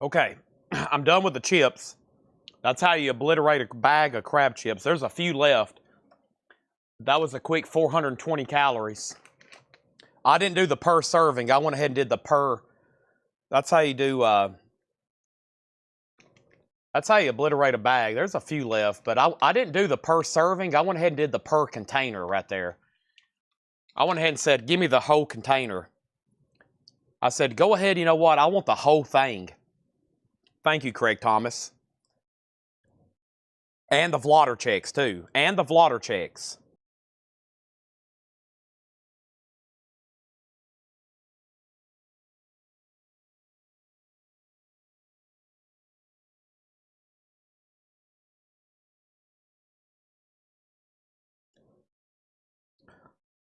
Okay, I'm done with the chips. That's how you obliterate a bag of crab chips. There's a few left. That was a quick 420 calories. I didn't do the per serving. I went ahead and did the per. That's how you do, that's how you obliterate a bag. There's a few left, but I didn't do the per serving. I went ahead and did the per container right there. I went ahead and said, give me the whole container. I said, go ahead, you know what? I want the whole thing. Thank you, Craig Thomas. And the Vlotter checks, too. And the Vlotter checks.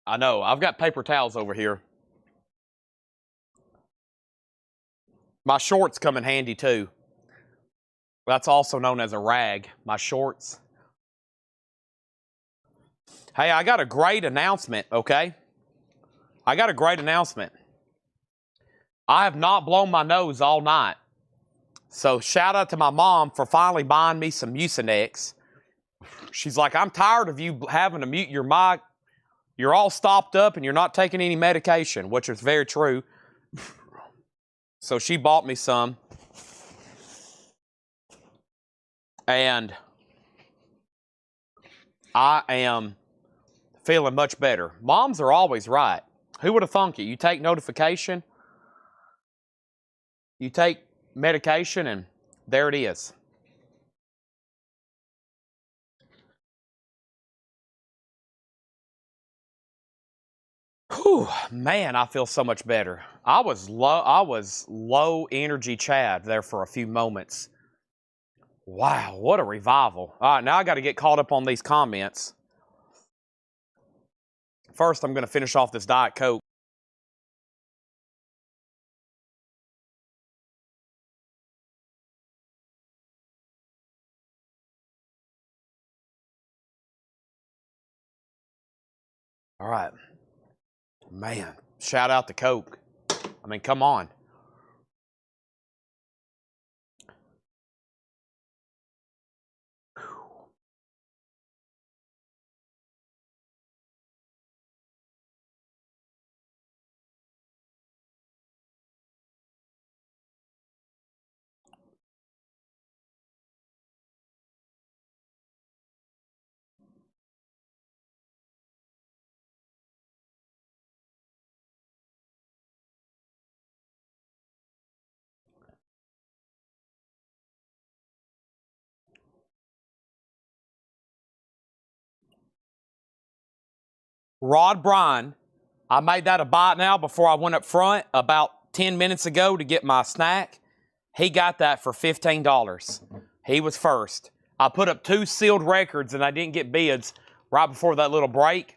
I know. I've got paper towels over here. My shorts come in handy, too. That's also known as a rag. My shorts. Hey, I got a great announcement, okay? I got a great announcement. I have not blown my nose all night. So shout out to my mom for finally buying me some Mucinex. She's like, I'm tired of you having to mute your mic. You're all stopped up and you're not taking any medication, which is very true. So she bought me some. And I am feeling much better. Moms are always right. Who would have thunk it? You take notification, you take medication, and there it is. Whew, man, I feel so much better. I was low energy Chad there for a few moments. Wow, what a revival. All right, now I got to get caught up on these comments. First, I'm going to finish off this Diet Coke. All right. Man, shout out to Coke. I mean, come on. Rod Bryan, I made that a bite now before I went up front about 10 minutes ago to get my snack. He got that for $15. He was first. I put up 2 sealed records and I didn't get bids right before that little break.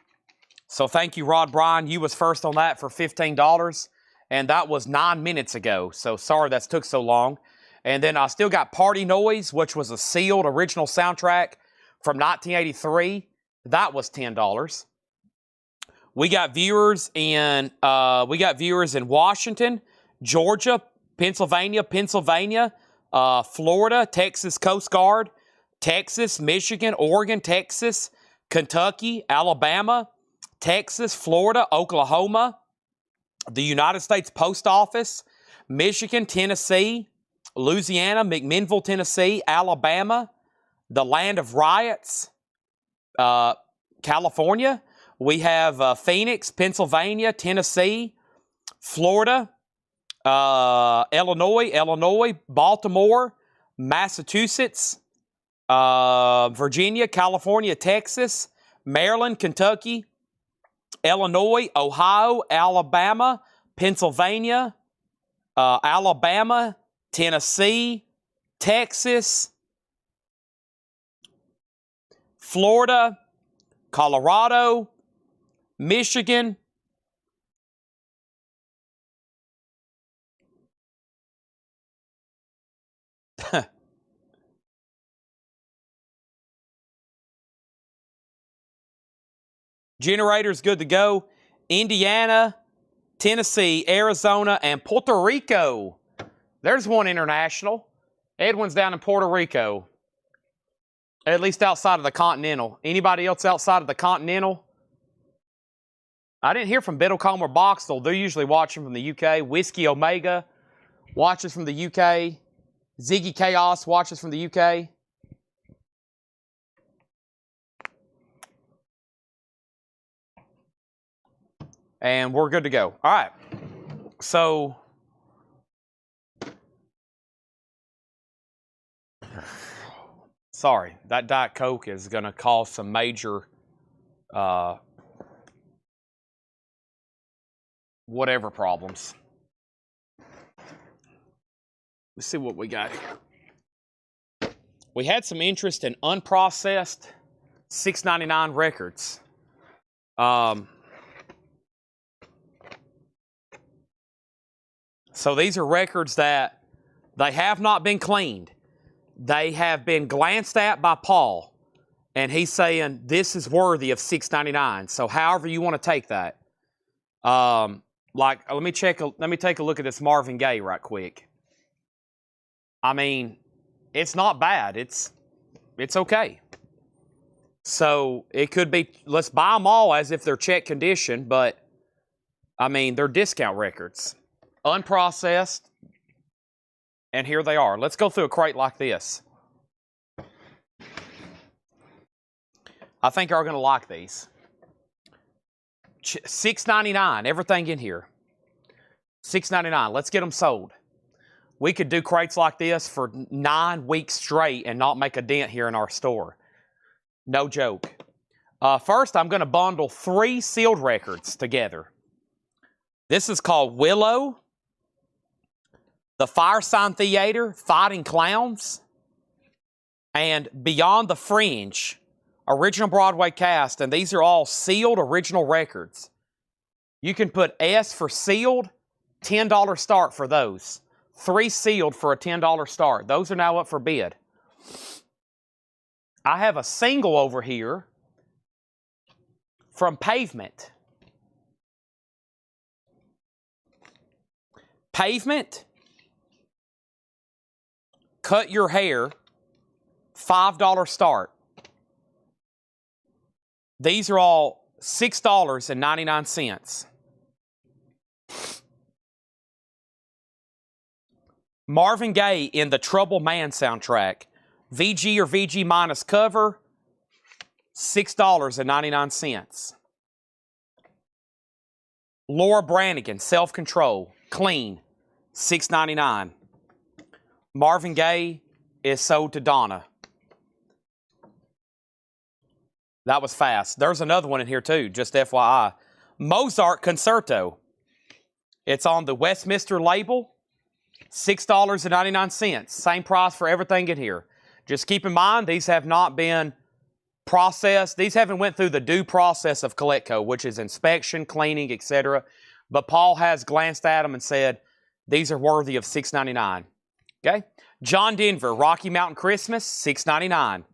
So thank you, Rod Bryan. You was first on that for $15. And that was 9 minutes ago. So sorry that took so long. And then I still got Party Noise, which was a sealed original soundtrack from 1983. That was $10. We got viewers in Washington, Georgia, Pennsylvania, Florida, Texas Coast Guard, Texas, Michigan, Oregon, Texas, Kentucky, Alabama, Texas, Florida, Oklahoma, the United States Post Office, Michigan, Tennessee, Louisiana, McMinnville, Tennessee, Alabama, the land of riots, California. We have Phoenix, Pennsylvania, Tennessee, Florida, Illinois, Baltimore, Massachusetts, Virginia, California, Texas, Maryland, Kentucky, Illinois, Ohio, Alabama, Pennsylvania, Alabama, Tennessee, Texas, Florida, Colorado, Michigan, generators good to go, Indiana, Tennessee, Arizona, and Puerto Rico. There's one international. Edwin's down in Puerto Rico. At least outside of the Continental. Anybody else outside of the Continental? I didn't hear from Biddlecombe or Boxtel. They're usually watching from the UK. Whiskey Omega watches from the UK. Ziggy Chaos watches from the UK. And we're good to go. All right. So, sorry, that Diet Coke is going to cause some major whatever problems. Let's see what we got here. We had some interest in unprocessed $6.99 records. So these are records that they have not been cleaned. They have been glanced at by Paul, and he's saying this is worthy of $6.99. So however you want to take that. Like let me take a look at this Marvin Gaye right quick. I mean, it's not bad. It's okay. So it could be, let's buy them all as if they're check condition, but I mean, they're discount records. Unprocessed, and here they are. Let's go through a crate like this. I think you're going to like these. $6.99, everything in here. $6.99, let's get them sold. We could do crates like this for 9 weeks straight and not make a dent here in our store. No joke. First, I'm going to bundle 3 sealed records together. This is called Willow, The Firesign Theater, Fighting Clowns, and Beyond the Fringe, original Broadway cast, and these are all sealed original records. You can put S for sealed, $10 start for those. 3 sealed for a $10 start. Those are now up for bid. I have a single over here from Pavement. Pavement, Cut Your Hair, $5 start. These are all $6.99. Marvin Gaye in the Trouble Man soundtrack. VG or VG minus cover, $6.99. Laura Branigan, Self Control, clean, $6.99. Marvin Gaye is sold to Donna. That was fast. There's another one in here too, just FYI. Mozart Concerto. It's on the Westminster label, $6.99. Same price for everything in here. Just keep in mind, these have not been processed. These haven't went through the due process of Collectco, which is inspection, cleaning, etc. But Paul has glanced at them and said, these are worthy of $6.99. Okay? John Denver, Rocky Mountain Christmas, $6.99.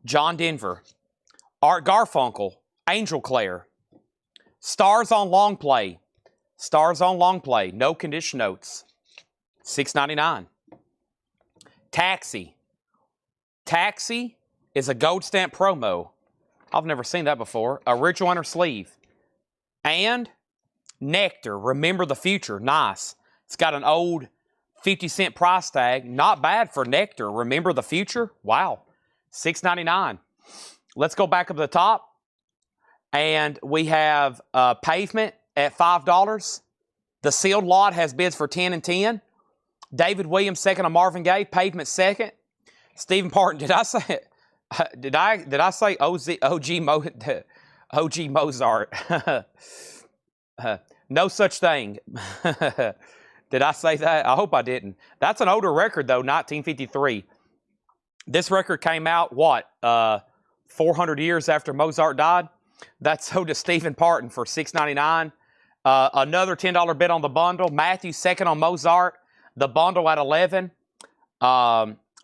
John Denver. Art Garfunkel, Angel Clare. Stars on Long Play. Stars on Long Play, no condition notes, $6.99. Taxi. Taxi is a gold stamp promo. I've never seen that before. Original inner sleeve. And Nectar, Remember the Future, nice. It's got an old 50-cent price tag. Not bad for Nectar, Remember the Future. Wow, $6.99. Let's go back up to the top. And we have Pavement at $5. The sealed lot has bids for 10 and 10. David Williams second on Marvin Gaye. Pavement second. Stephen Parton, did I say OG Mozart? No such thing. Did I say that? I hope I didn't. That's an older record though, 1953. This record came out, what, 400 years after Mozart died? That's sold to Stephen Parton for $6.99. Another $10 bid on the bundle. Matthew second on Mozart. The bundle at $11.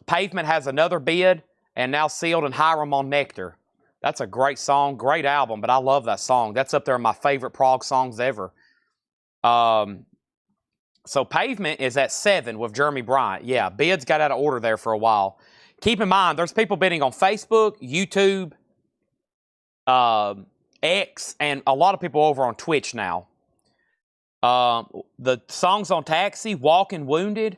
Pavement has another bid, and now sealed and Hiram on Nectar. That's a great song, great album, but I love that song. That's up there in my favorite prog songs ever. So Pavement is at 7 with Jeremy Bryant. Yeah, bids got out of order there for a while. Keep in mind, there's people bidding on Facebook, YouTube, X, and a lot of people over on Twitch now. The songs on Taxi, Walking Wounded.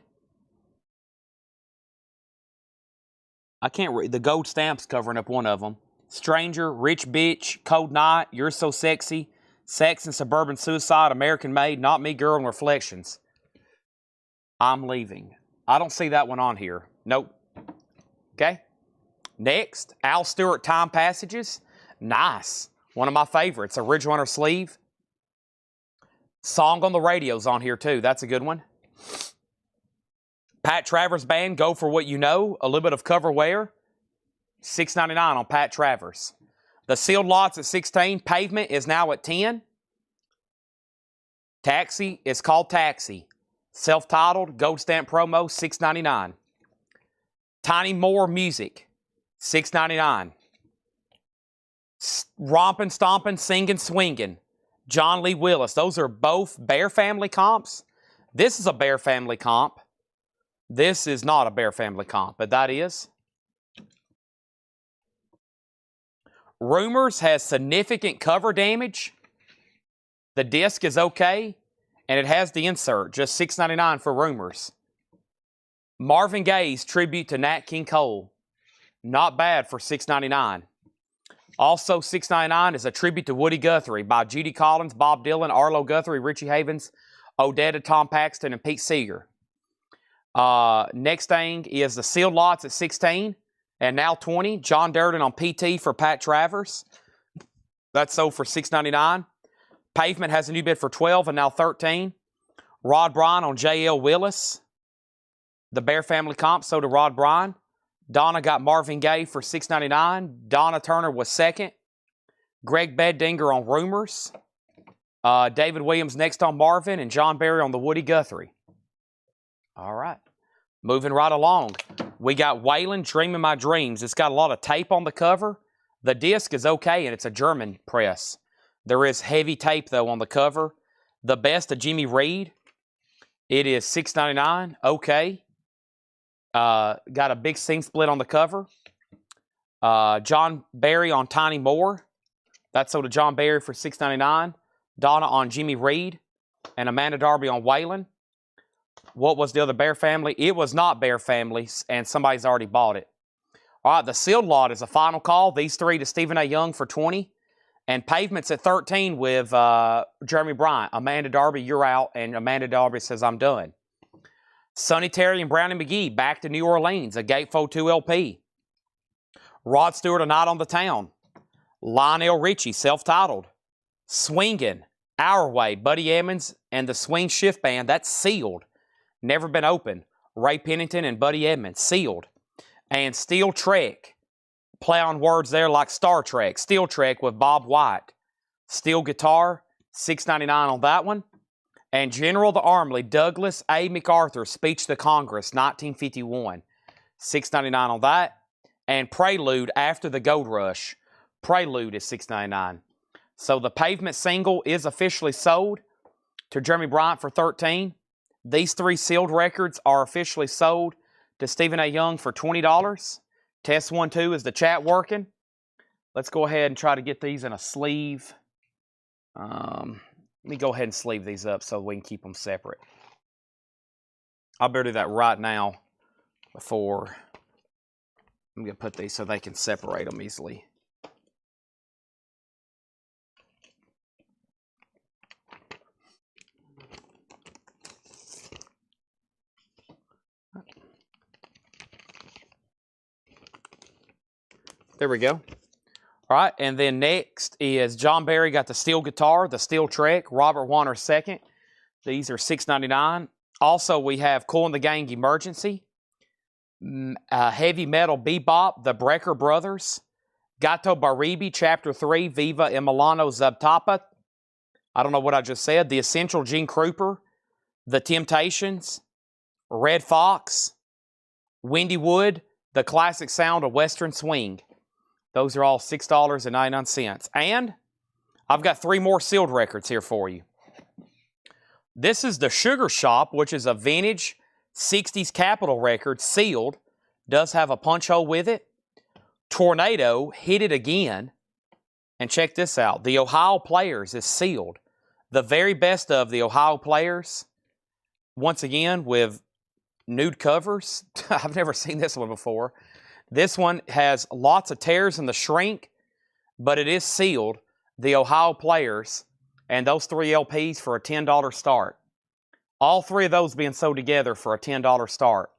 I can't read. The gold stamp's covering up one of them. Stranger, Rich Bitch, Cold Night, You're So Sexy, Sex and Suburban Suicide, American Made, Not Me Girl, and Reflections. I'm Leaving. I don't see that one on here. Nope. Okay. Next, Al Stewart, Time Passages. Nice. One of my favorites. A Ridge Runner sleeve. Song on the Radio's on here too. That's a good one. Pat Travers Band, Go For What You Know. A little bit of cover wear. $6.99 on Pat Travers. The sealed lots at 16. Pavement is now at 10. Taxi is called Taxi. Self-titled, gold stamp promo, $6.99. Tiny Moore Music, $6.99. Rompin', Stompin', Singin', Swingin', John Lee Willis. Those are both Bear Family comps. This is a Bear Family comp. This is not a Bear Family comp, but that is. Rumors has significant cover damage. The disc is okay, and it has the insert, just $6.99 for Rumors. Marvin Gaye's tribute to Nat King Cole. Not bad for $6.99. Also $6.99 is a tribute to Woody Guthrie by Judy Collins, Bob Dylan, Arlo Guthrie, Richie Havens, Odetta, Tom Paxton, and Pete Seeger. Next thing is the sealed lots at 16 and now 20. John Durden on PT for Pat Travers. That's sold for $6.99. Pavement has a new bid for 12 and now 13. Rod Bryan on J.L. Willis. The Bear Family comp sold to Rod Bryan. Donna got Marvin Gaye for $6.99. Donna Turner was second. Greg Beddinger on Rumors. David Williams next on Marvin. And John Barry on the Woody Guthrie. All right. Moving right along. We got Waylon, Dreaming My Dreams. It's got a lot of tape on the cover. The disc is okay, and it's a German press. There is heavy tape, though, on the cover. The Best of Jimmy Reed. It is $6.99. Okay. Got a big seam split on the cover. John Barry on Tiny Moore. That's sold to John Barry for $6.99. Donna on Jimmy Reed. And Amanda Darby on Waylon. What was the other Bear Family? It was not Bear Family, and somebody's already bought it. All right, the sealed lot is a final call. These three to Stephen A. Young for $20. And Pavement's at 13 with Jeremy Bryant. Amanda Darby, you're out. And Amanda Darby says, I'm done. Sonny Terry and Brownie McGee, Back to New Orleans, a Gatefold 2 LP. Rod Stewart, A Night on the Town. Lionel Richie, self-titled. Swingin', Our Way, Buddy Emmons, and the Swing Shift Band. That's sealed. Never been opened. Ray Pennington and Buddy Edmonds, sealed. And Steel Trek, play on words there like Star Trek. Steel Trek with Bob White. Steel guitar, $6.99 on that one. And General the Army, Douglas A. MacArthur, Speech to Congress, 1951. $6.99 on that. And Prelude, After the Gold Rush. Prelude is $6.99. So the Pavement single is officially sold to Jeremy Bryant for $13. These three sealed records are officially sold to Stephen A. Young for $20. Test 1, 2, is the chat working? Let's go ahead and try to get these in a sleeve. Let me go ahead and sleeve these up so we can keep them separate. I better do that right now before I'm going to put these so they can separate them easily. There we go. All right, and then next is John Barry got the steel guitar, the Steel Trek, Robert Warner second. These are $6.99. Also, we have Cool and the Gang Emergency, Heavy Metal Bebop, the Brecker Brothers, Gato Baribi, Chapter 3, Viva Emiliano Zaptapa. I don't know what I just said. The Essential Gene Krupa, The Temptations, Red Fox, Windy Wood, The Classic Sound of Western Swing. Those are all $6.99. And I've got three more sealed records here for you. This is the Sugar Shop, which is a vintage 60s Capitol record, sealed. Does have a punch hole with it. Tornado, Hit It Again. And check this out. The Ohio Players is sealed. The very best of the Ohio Players. Once again, with nude covers. I've never seen this one before. This one has lots of tears in the shrink, but it is sealed. The Ohio Players, and those 3 LPs for a $10 start. All 3 of those being sold together for a $10 start.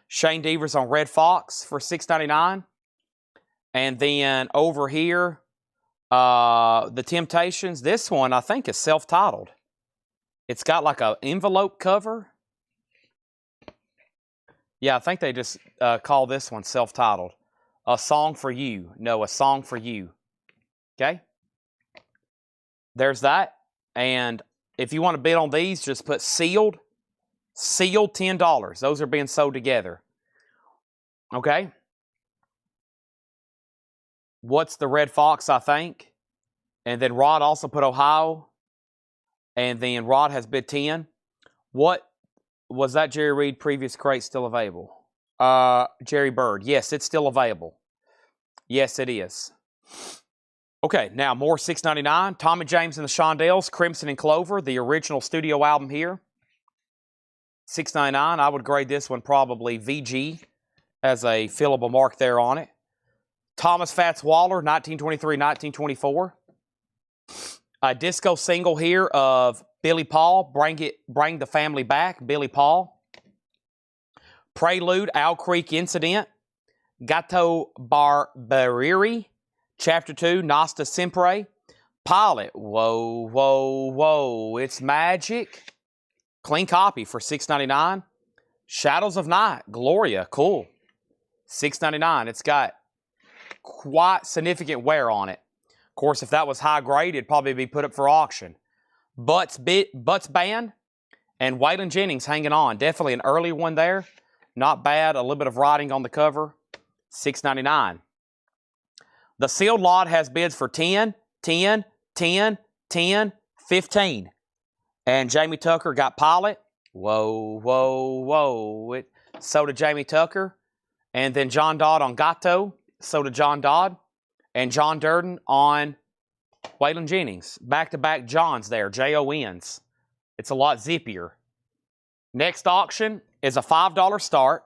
Shane Devers on Red Fox for $6.99. And then over here, the Temptations. This one, I think, is self-titled. It's got like an envelope cover. Yeah, I think they just call this one self-titled. A Song for You. No, A Song for You. Okay? There's that. And if you want to bid on these, just put sealed. Sealed, $10. Those are being sold together. Okay? What's the Red Fox, I think? And then Rod also put Ohio. And then Rod has bid 10. What was that Jerry Reed previous crate still available? Jerry Bird. Yes, it's still available. Yes, it is. Okay, now more $6.99. Tommy James and the Shondells, Crimson and Clover, the original studio album here. $6.99. I would grade this one probably VG. Has a fillable mark there on it. Thomas Fats Waller, 1923-1924. A disco single here of Billy Paul, Bring the Family Back, Billy Paul. Prelude, Owl Creek Incident. Gato Barbariri, Chapter 2, Nasta Sempre. Pilot, whoa, whoa, whoa, it's magic. Clean copy for $6.99. Shadows of Night, Gloria, cool. $6.99. It's got quite significant wear on it. Of course, if that was high grade, it'd probably be put up for auction. Butts Band and Waylon Jennings hanging on. Definitely an early one there. Not bad. A little bit of writing on the cover. $6.99. The sealed lot has bids for 10, 10, 10, 10, 15. And Jamie Tucker got Pilot. Whoa, whoa, whoa. So did Jamie Tucker. And then John Dodd on Gato. So did John Dodd. And John Durden on Waylon Jennings. Back-to-back Johns there. J-O-N's. It's a lot zippier. Next auction is a $5 start.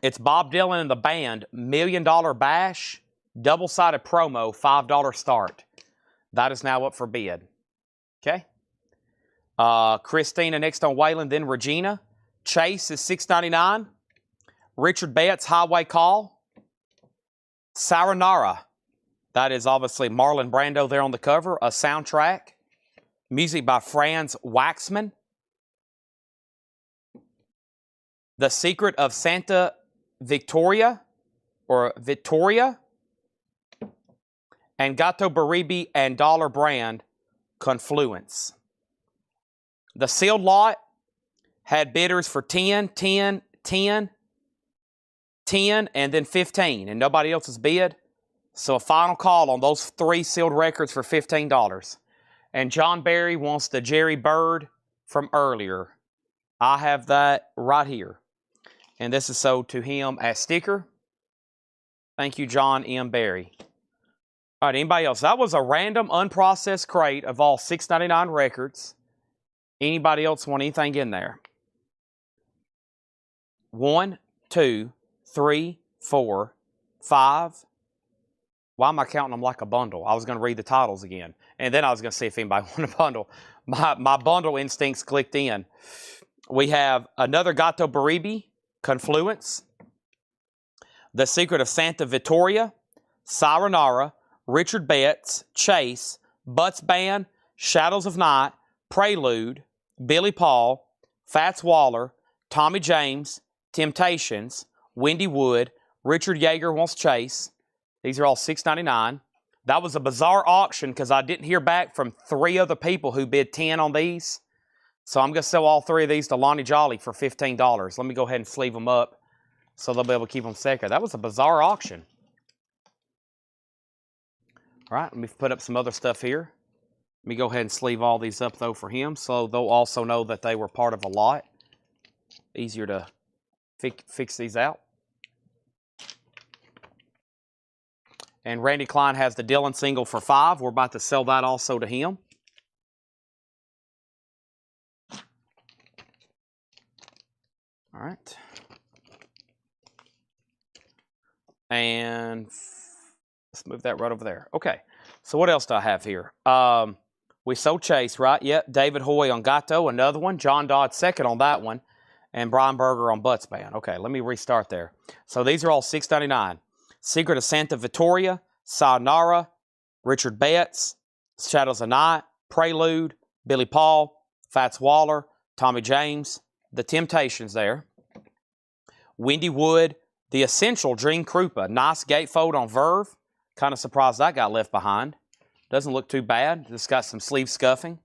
It's Bob Dylan and the Band, $1 Million Bash, double-sided promo, $5 start. That is now up for bid. Okay? Christina next on Waylon, then Regina. Chase is $6.99. Richard Betts, Highway Call. Saranara. That is obviously Marlon Brando there on the cover. A soundtrack. Music by Franz Waxman. The Secret of Santa Victoria, or Victoria. And Gato Baribi and Dollar Brand, Confluence. The sealed lot had bidders for 10, 10, 10, 10, and then 15, and nobody else has bid. So a final call on those 3 sealed records for $15. And John Barry wants the Jerry Bird from earlier. I have that right here. And this is sold to him as sticker. Thank you, John M. Barry. All right, anybody else? That was a random unprocessed crate of all $6.99 records. Anybody else want anything in there? 1, 2, 3, 4, 5. Why am I counting them like a bundle? I was going to read the titles again. And then I was going to see if anybody wanted a bundle. My bundle instincts clicked in. We have another Gato Baribi, Confluence. The Secret of Santa Vittoria, Saranara, Richard Betts, Chase, Butts Band, Shadows of Night, Prelude, Billy Paul, Fats Waller, Tommy James, Temptations, Wendy Wood, Richard Yeager wants Chase. These are all $6.99. That was a bizarre auction because I didn't hear back from 3 other people who bid 10 on these. So I'm going to sell all 3 of these to Lonnie Jolly for $15. Let me go ahead and sleeve them up so they'll be able to keep them second. That was a bizarre auction. All right, let me put up some other stuff here. Let me go ahead and sleeve all these up, though, for him, so they'll also know that they were part of a lot. Easier to fix these out. And Randy Klein has the Dylan single for $5. We're about to sell that also to him. All right. And let's move that right over there. Okay. So what else do I have here? We sold Chase, right? Yep. David Hoy on Gato, another one. John Dodd second on that one. And Brian Berger on Butts Band. Okay, let me restart there. So these are all $6.99. Secret of Santa Vittoria, Sayonara, Richard Betts, Shadows of Night, Prelude, Billy Paul, Fats Waller, Tommy James, The Temptations there. Windy Wood, The Essential Dream Krupa. Nice gatefold on Verve. Kind of surprised that got left behind. Doesn't look too bad. Just got some sleeve scuffing.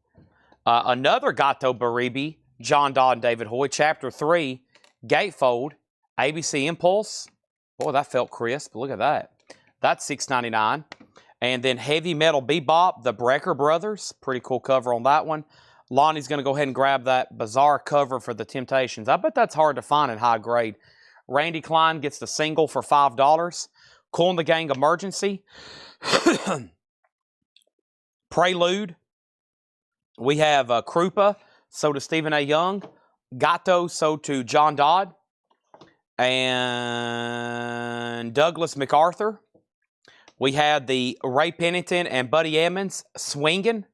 Another Gato Baribi, John Dodd and David Hoy. Chapter 3, gatefold, ABC Impulse. Boy, that felt crisp. Look at that. That's $6.99. And then Heavy Metal Bebop, the Brecker Brothers. Pretty cool cover on that one. Lonnie's going to go ahead and grab that bizarre cover for The Temptations. I bet that's hard to find in high grade. Randy Klein gets the single for $5. Cool in the Gang Emergency. Prelude. We have Krupa, so to Stephen A. Young. Gato, so to John Dodd. And Douglas MacArthur. We had the Ray Pennington and Buddy Emmons Swinging.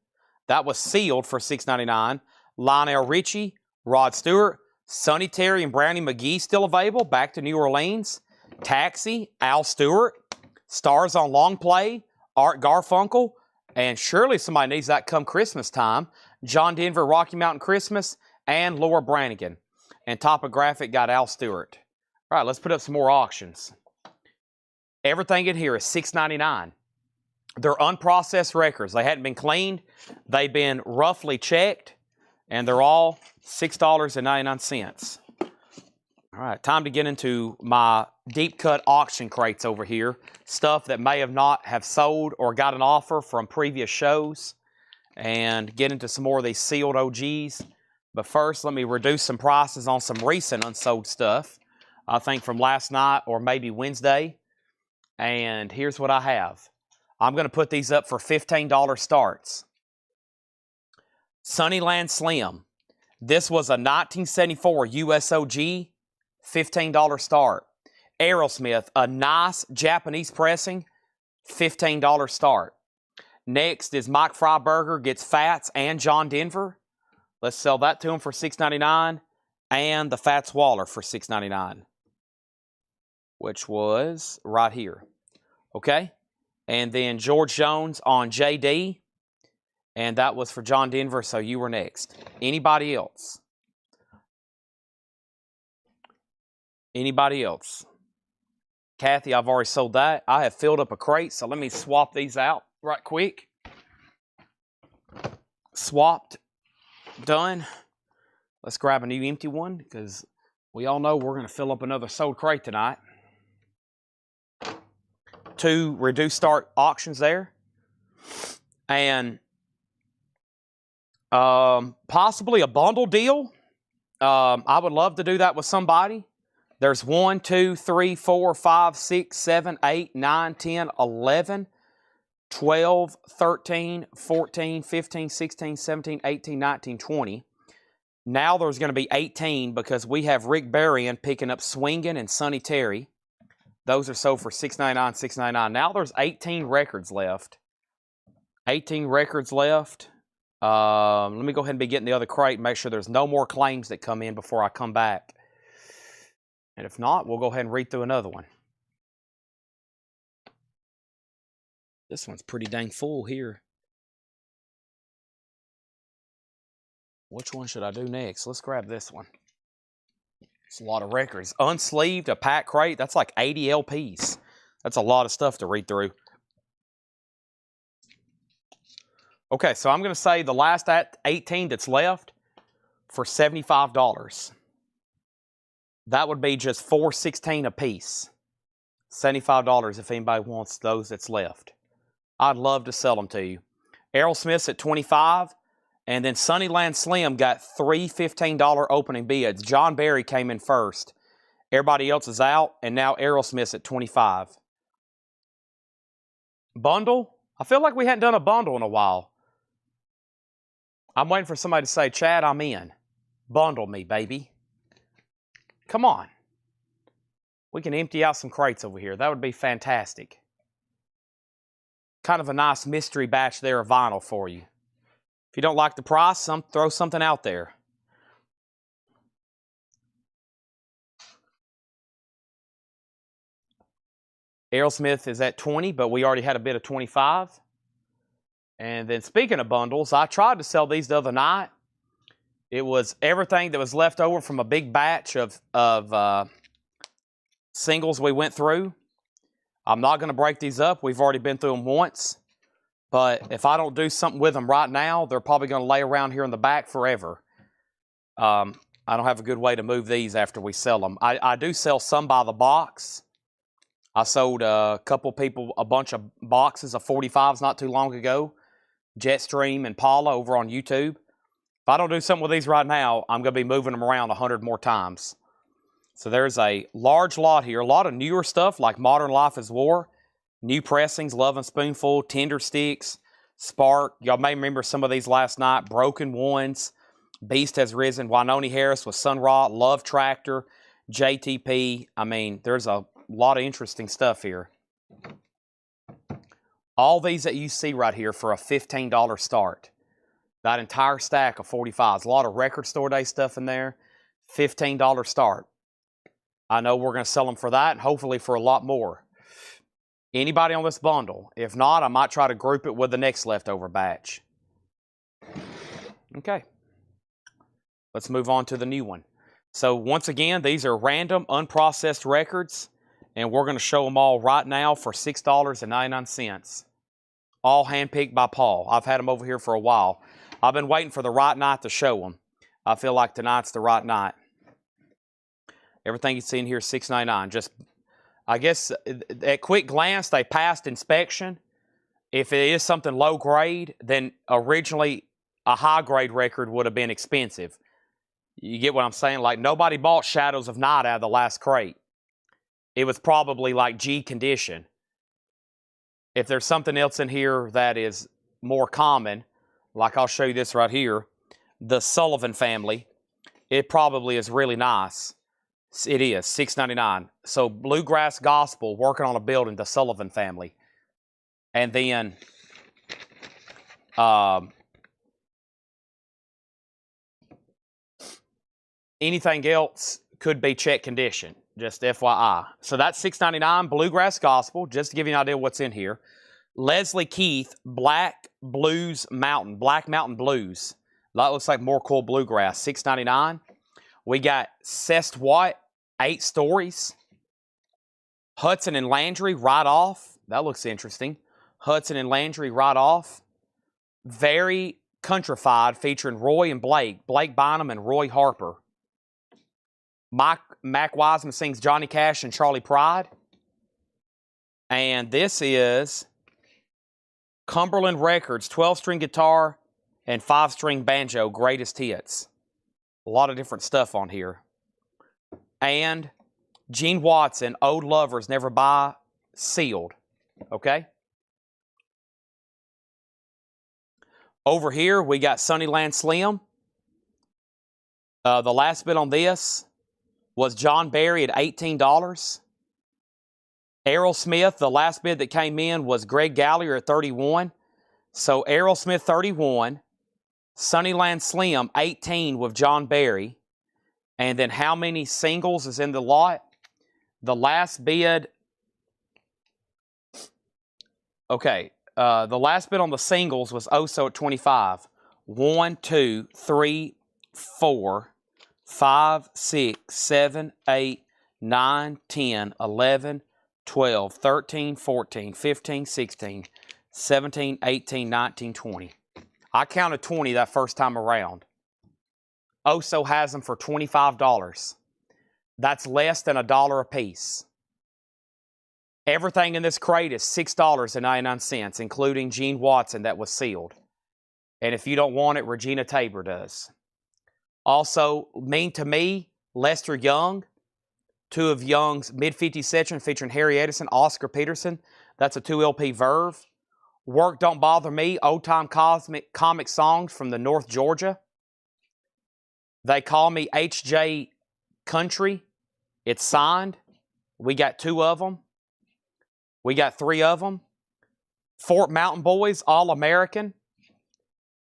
That was sealed for $6.99. Lionel Richie, Rod Stewart, Sonny Terry and Brownie McGee still available. Back to New Orleans. Taxi, Al Stewart. Stars on Long Play, Art Garfunkel. And surely somebody needs that come Christmas time. John Denver, Rocky Mountain Christmas, and Laura Branigan. And Topographic got Al Stewart. All right, let's put up some more auctions. Everything in here is $6.99. They're unprocessed records. They hadn't been cleaned. They've been roughly checked. And they're all $6.99. All right, time to get into my deep cut auction crates over here. Stuff that may have not have sold or got an offer from previous shows. And get into some more of these sealed OGs. But first, let me reduce some prices on some recent unsold stuff. I think from last night or maybe Wednesday. And here's what I have. I'm going to put these up for $15 starts. Sunnyland Slim. This was a 1974 USOG, $15 start. Aerosmith, a nice Japanese pressing, $15 start. Next is Mike Freiberger gets Fats and John Denver. Let's sell that to him for $6.99. And the Fats Waller for $6.99. Which was right here. Okay? And then George Jones on JD. And that was for John Denver, so you were next. Anybody else? Anybody else? Kathy, I've already sold that. I have filled up a crate, so let me swap these out right quick. Swapped. Done. Let's grab a new empty one, because we all know we're going to fill up another sold crate tonight. 2 reduced start auctions there. And possibly a bundle deal. I would love to do that with somebody. There's 1, 2, 3, 4, 5, 6, 7, 8, 9, 10, 11, 12, 13, 14, 15, 16, 17, 18, 19, 20. Now there's going to be 18 because we have Rick Berrien picking up Swingin' and Sonny Terry. Those are sold for $6.99, $6.99. Now there's 18 records left. 18 records left. Let me go ahead and be getting the other crate and make sure there's no more claims that come in before I come back. And if not, we'll go ahead and read through another one. This one's pretty dang full here. Which one should I do next? Let's grab this one. It's a lot of records. Unsleeved, a pack crate. That's like 80 LPs. That's a lot of stuff to read through. Okay, so I'm going to say the last 18 that's left for $75. That would be just $4.16 a piece. $75 if anybody wants those that's left. I'd love to sell them to you. Aerosmith's at 25. And then Sunnyland Slim got 3 $15 opening bids. John Barry came in first. Everybody else is out, and now Aerosmith's at 25. Bundle? I feel like we hadn't done a bundle in a while. I'm waiting for somebody to say, Chad, I'm in. Bundle me, baby. Come on. We can empty out some crates over here. That would be fantastic. Kind of a nice mystery batch there of vinyl for you. If you don't like the price, throw something out there. Aerosmith is at 20, but we already had a bid of 25. And then speaking of bundles, I tried to sell these the other night. It was everything that was left over from a big batch of singles we went through. I'm not going to break these up. We've already been through them once. But if I don't do something with them right now, they're probably going to lay around here in the back forever. I don't have a good way to move these after we sell them. I do sell some by the box. I sold a couple people a bunch of boxes of 45s not too long ago. Jetstream and Paula over on YouTube. If I don't do something with these right now, I'm going to be moving them around 100 more times. So there's a large lot here. A lot of newer stuff like Modern Life is War. New pressings, Lovin' Spoonful, Tender Sticks, Spark. Y'all may remember some of these last night. Broken Ones, Beast Has Risen, Wynonie Harris with Sun Ra, Love Tractor, JTP. I mean, there's a lot of interesting stuff here. All these that you see right here for a $15 start. That entire stack of 45s. A lot of record store day stuff in there. $15 start. I know we're going to sell them for that and hopefully for a lot more. Anybody on this bundle? If not, I might try to group it with the next leftover batch. Okay. Let's move on to the new one. So once again, these are random unprocessed records, and we're going to show them all right now for $6.99. All handpicked by Paul. I've had them over here for a while. I've been waiting for the right night to show them. I feel like tonight's the right night. Everything you see in here is $6.99. Just, I guess, at quick glance, they passed inspection. If it is something low grade, then originally a high grade record would have been expensive. You get what I'm saying? Like, nobody bought Shadows of Night out of the last crate. It was probably like G condition. If there's something else in here that is more common, like I'll show you this right here, the Sullivan family, it probably is really nice. It is $6.99. So Bluegrass Gospel working on a building, the Sullivan family. And then anything else could be check condition, just FYI. So that's $6.99, Bluegrass Gospel, just to give you an idea of what's in here. Leslie Keith, Black Mountain Blues. That looks like more cool bluegrass, $6.99. We got Cest White, 8 stories. Hudson and Landry, Right Off. That looks interesting. Hudson and Landry, Right Off. Very Countrified, featuring Roy and Blake. Blake Bynum and Roy Harper. Mac Wiseman sings Johnny Cash and Charlie Pride. And this is Cumberland Records, 12-string guitar and 5-string banjo, greatest hits. A lot of different stuff on here. And Gene Watson, Old Lovers Never Buy, sealed. Okay? Over here, we got Sunnyland Slim. The last bid on this was John Barry at $18. Aerosmith, the last bid that came in was Greg Gallier at $31. So Aerosmith, $31. Sunnyland Slim, $18 with John Barry. And then how many singles is in the lot? The last bid, okay, the last bid on the singles was also at 25. 1, 2, 3, 4, 5, 6, 7, 8, 9, 10, 11, 12, 13, 14, 15, 16, 17, 18, 19, 20. I counted 20 that first time around. Oso has them for $25. That's less than $1 a piece. Everything in this crate is $6.99, including Gene Watson that was sealed. And if you don't want it, Regina Tabor does. Also, Mean to Me, Lester Young, two of Young's mid-50s section featuring Harry Edison, Oscar Peterson. That's a 2 LP Verve. Work Don't Bother Me, old-time comic songs from the North Georgia. They Call Me H.J. Country. It's signed. We got 2 of them. We got 3 of them. Fort Mountain Boys, All-American.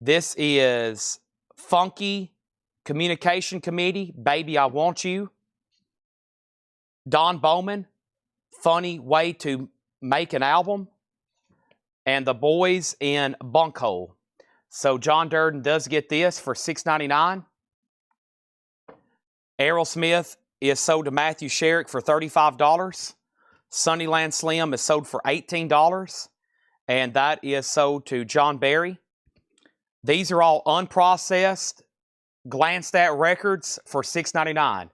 This is Funky Communication Committee, Baby I Want You. Don Bowman, Funny Way to Make an Album. And the Boys in Bunkhole. So John Durden does get this for $6.99. Aerosmith is sold to Matthew Sherrick for $35. Sunnyland Slim is sold for $18. And that is sold to John Barry. These are all unprocessed, glanced at records for $6.99.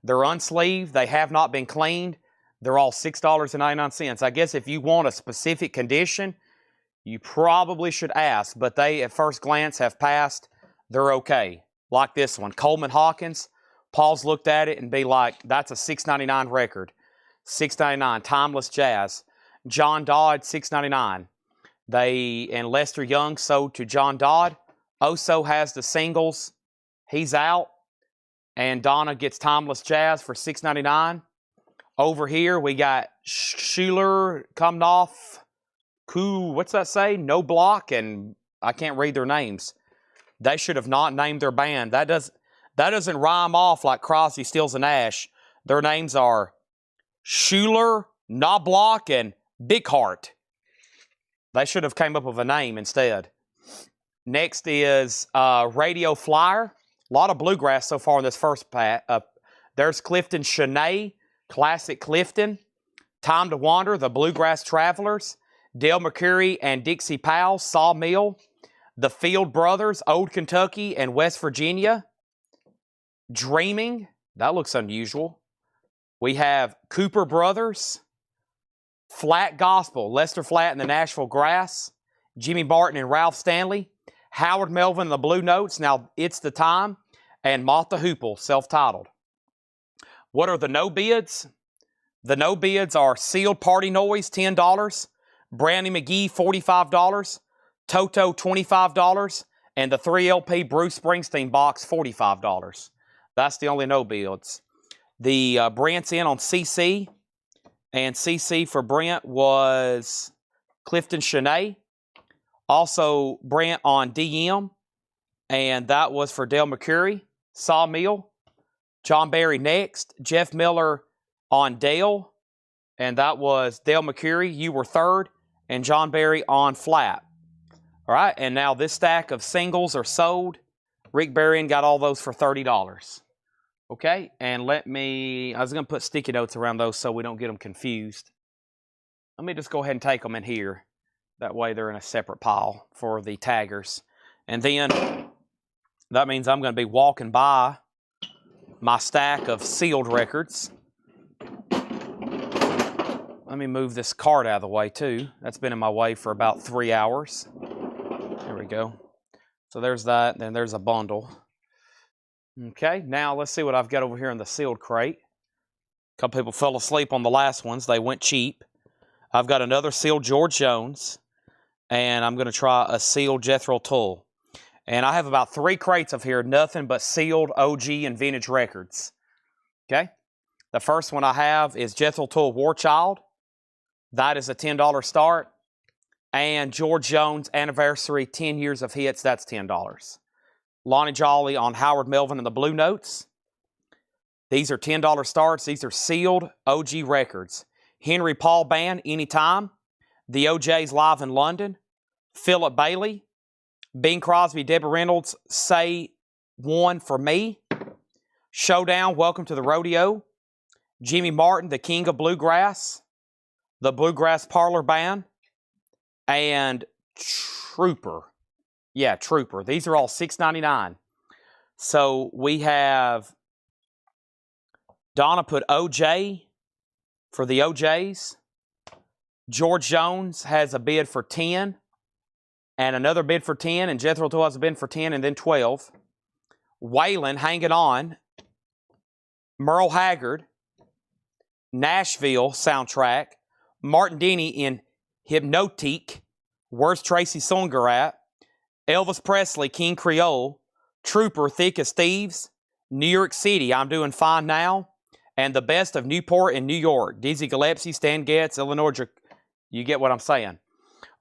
They're unsleeved. They have not been cleaned. They're all $6.99. I guess if you want a specific condition, you probably should ask. But they, at first glance, have passed. They're okay. Like this one. Coleman Hawkins. Paul's looked at it and be like, that's a $6.99 record. $6.99. Timeless Jazz. John Dodd, $6.99. And Lester Young sold to John Dodd. Oso has the singles. He's out. And Donna gets Timeless Jazz for $6.99. Over here, we got Schuler, Komnoff, what's that say? No Block, and I can't read their names. They should have not named their band. That doesn't rhyme off like Crosby, Stills, and Nash. Their names are Schuler, Knobloch, and Big Heart. They should have came up with a name instead. Next is Radio Flyer. A lot of bluegrass so far in this first pack. There's Clifton Chenier, Classic Clifton. Time to Wander, The Bluegrass Travelers. Dale McCurry and Dixie Powell, Sawmill. The Field Brothers, Old Kentucky and West Virginia. Dreaming, that looks unusual. We have Cooper Brothers. Flat Gospel, Lester Flatt and the Nashville Grass. Jimmy Martin and Ralph Stanley. Howard Melvin and the Blue Notes, Now It's the Time. And Martha Hoople, self-titled. What are the no bids? The no bids are Sealed Party Noise, $10. Brandy McGee, $45. Toto, $25. And the 3 LP Bruce Springsteen box, $45. That's the only no bids. The Brent's in on CC. And CC for Brent was Clifton Chenier. Also, Brent on DM. And that was for Dale McCurry. Sawmill. John Barry next. Jeff Miller on Dale. And that was Dale McCurry. You were third. And John Barry on flat. All right. And now this stack of singles are sold. Rick Berrien got all those for $30. Okay. And I was going to put sticky notes around those so we don't get them confused. Let me just go ahead and take them in here. That way they're in a separate pile for the taggers. And then that means I'm going to be walking by my stack of sealed records. Let me move this cart out of the way too. That's been in my way for about 3 hours. There we go. So there's that. Then there's a bundle. Okay, now let's see what I've got over here in the sealed crate. A couple people fell asleep on the last ones. They went cheap. I've got another sealed George Jones. And I'm going to try a sealed Jethro Tull. And I have about 3 crates of here, nothing but sealed OG and vintage records. Okay? The first one I have is Jethro Tull War Child. That is a $10 start. And George Jones Anniversary 10 Years of Hits, that's $10. Lonnie Jolly on Howard Melvin and the Blue Notes. These are $10 starts. These are sealed OG records. Henry Paul Band, Anytime. The OJ's Live in London. Philip Bailey. Bing Crosby, Deborah Reynolds, Say One for Me. Showdown, Welcome to the Rodeo. Jimmy Martin, The King of Bluegrass. The Bluegrass Parlor Band. And Trooper. Yeah, Trooper. These are all $6.99. So we have Donna put OJ for the OJs. George Jones has a bid for 10, and another bid for 10, and Jethro Tull has a bid for 10, and then 12. Waylon, Hanging On. Merle Haggard, Nashville soundtrack. Martin Denny in Hypnotique. Where's Tracy Songer at? Elvis Presley, King Creole. Trooper, Thick as Thieves. New York City, I'm Doing Fine Now. And the best of Newport and New York. Dizzy Gillespie, Stan Getz, Illinois. You get what I'm saying.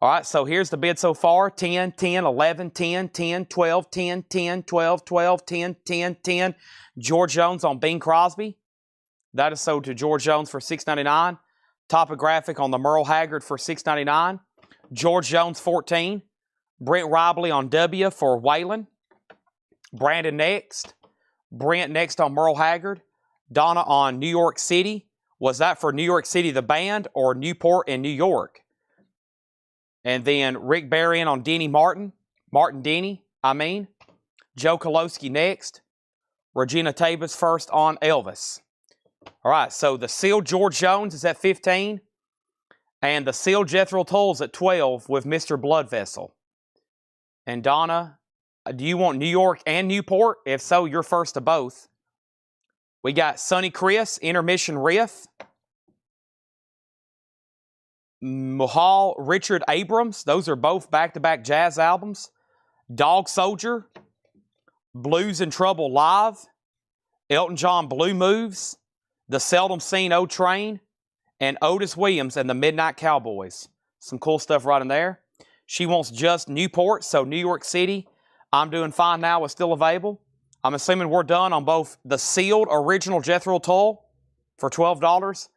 All right, so here's the bid so far. 10, 10, 11, 10, 10, 12, 10, 10, 12, 12, 10, 10, 10. George Jones on Bing Crosby. That is sold to George Jones for $6.99. Topographic on the Merle Haggard for $6.99. George Jones 14. Brent Robley on W for Waylon. Brandon next. Brent next on Merle Haggard. Donna on New York City. Was that for New York City, the band, or Newport and New York? And then Rick Berrien on Denny Martin. Martin Denny, I mean. Joe Kolosky next. Regina Tabas first on Elvis. All right, so the sealed George Jones is at 15. And the sealed Jethro Tull's at 12 with Mr. Blood Vessel. And Donna, do you want New York and Newport? If so, you're first to both. We got Sonny Chris, Intermission Riff. Mahal, Richard Abrams. Those are both back-to-back jazz albums. Dog Soldier. Blues in Trouble Live. Elton John Blue Moves. The Seldom Seen O Train. And Otis Williams and the Midnight Cowboys. Some cool stuff right in there. She wants just Newport, so New York City. I'm Doing Fine Now is still available. I'm assuming we're done on both the sealed original Jethro Tull for $12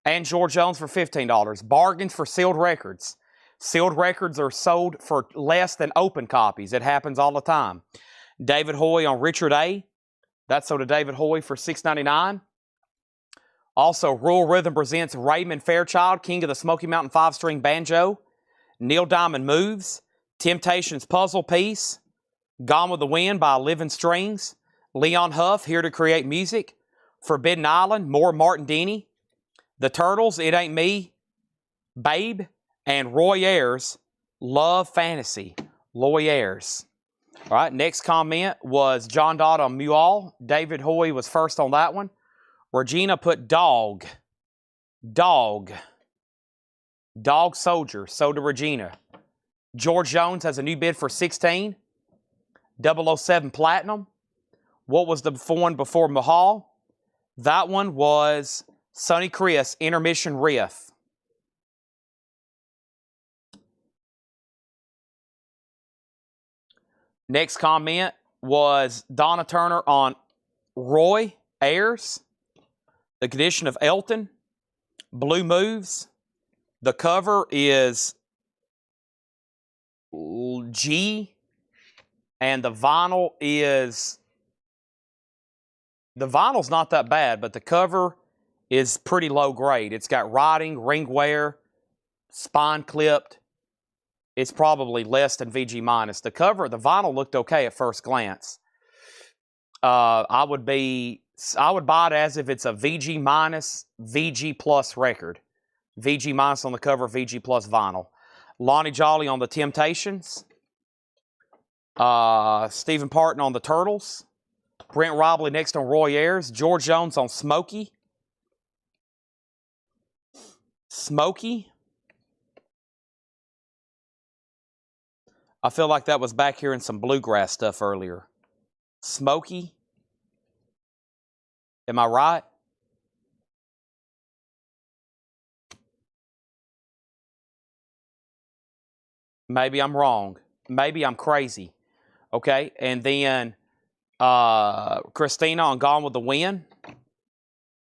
and George Jones for $15. Bargains for sealed records. Sealed records are sold for less than open copies. It happens all the time. David Hoy on Richard A. That's sold to David Hoy for $6.99. Also, Rural Rhythm presents Raymond Fairchild, King of the Smoky Mountain 5-string banjo. Neil Diamond Moves. Temptations Puzzle Piece. Gone with the Wind by Living Strings. Leon Huff, Here to Create Music. Forbidden Island, more Martin Denny. The Turtles, It Ain't Me, Babe. And Roy Ayers, Love Fantasy. Roy Ayers. All right, next comment was John Dodd on Mule. David Hoy was first on that one. Regina put Dog. Dog. Dog Soldier, sold to Regina. George Jones has a new bid for 16. 007 Platinum. What was the one before Mahal? That one was Sonny Chris, Intermission Riff. Next comment was Donna Turner on Roy Ayers. The Condition of Elton. Blue Moves. The cover is G. And the vinyl is... The vinyl's not that bad, but the cover is pretty low grade. It's got writing, ring wear, spine clipped. It's probably less than VG minus. The cover, the vinyl looked okay at first glance. I would buy it as if it's a VG minus, VG plus record. VG minus on the cover, VG plus vinyl. Lonnie Jolly on the Temptations. Stephen Parton on the Turtles. Brent Robley next on Roy Ayers. George Jones on Smokey. Smokey. I feel like that was back here in some bluegrass stuff earlier. Smokey. Am I right? Maybe I'm wrong. Maybe I'm crazy. Okay, and then Christina on Gone with the Wind.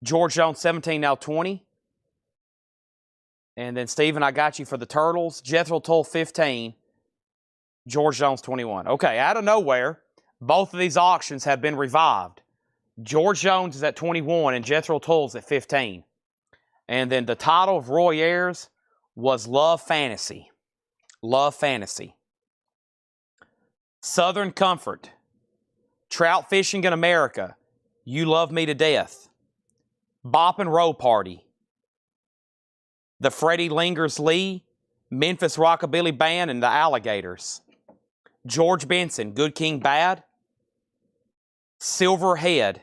George Jones 17, now 20. And then Stephen, I got you for the Turtles. Jethro Tull 15. George Jones 21. Okay, out of nowhere, both of these auctions have been revived. George Jones is at 21 and Jethro Tull's at 15. And then the title of Roy Ayers was Love Fantasy. Love Fantasy. Southern Comfort. Trout Fishing in America. You Love Me to Death. Bop and Roll Party. the Freddie Lingers Lee, Memphis Rockabilly Band, and the Alligators. George Benson, Good King Bad. Silverhead.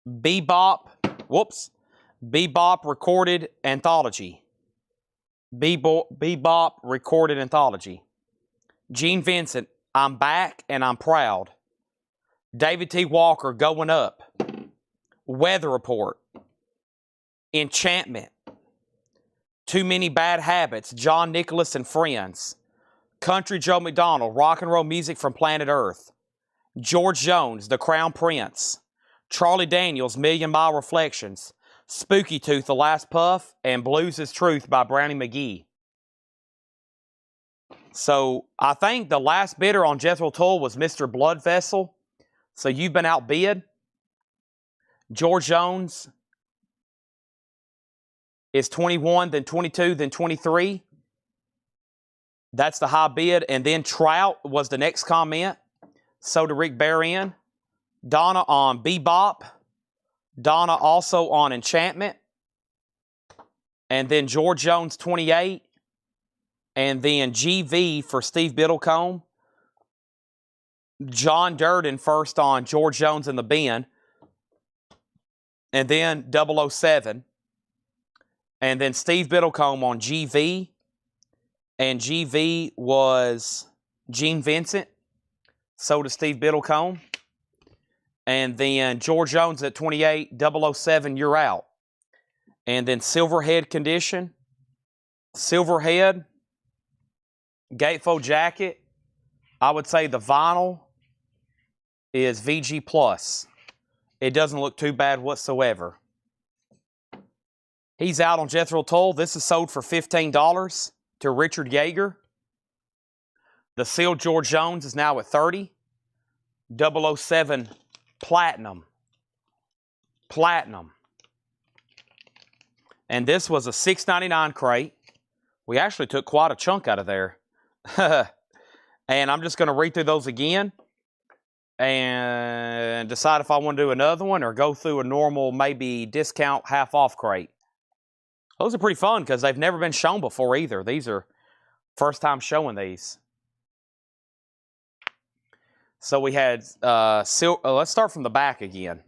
Bebop Recorded Anthology. Bebop Recorded Anthology. Gene Vincent, I'm Back and I'm Proud. David T. Walker, Going Up. Weather Report. Enchantment. Too Many Bad Habits, John Nicholas and Friends. Country Joe McDonald, Rock and Roll Music from Planet Earth. George Jones, The Crown Prince. Charlie Daniels, Million Mile Reflections. Spooky Tooth, The Last Puff, and Blues is Truth by Brownie McGee. So I think the last bidder on Jethro Tull was Mr. Blood Vessel. So you've been outbid. George Jones is 21, then 22, then 23. That's the high bid. And then Trout was the next comment. So did Rick Barron. Donna on Bebop. Donna also on Enchantment. And then George Jones, 28. And then GV for Steve Biddlecombe. John Durden first on George Jones and the Ben. And then 007. And then Steve Biddlecombe on GV. And GV was Gene Vincent. So does Steve Biddlecombe. And then George Jones at 28, 007, You're Out. And then Silverhead Condition. Silverhead. Gatefold Jacket. I would say the vinyl is VG+. It doesn't look too bad whatsoever. He's out on Jethro Tull. This is sold for $15 to Richard Yeager. The sealed George Jones is now at $30. 007 Platinum. Platinum. And this was a $6.99 crate. We actually took quite a chunk out of there. And I'm just going to read through those again and decide if I want to do another one or go through a normal, maybe discount half-off crate. Those are pretty fun because they've never been shown before either. These are first time showing these. So we had, let's start from the back again.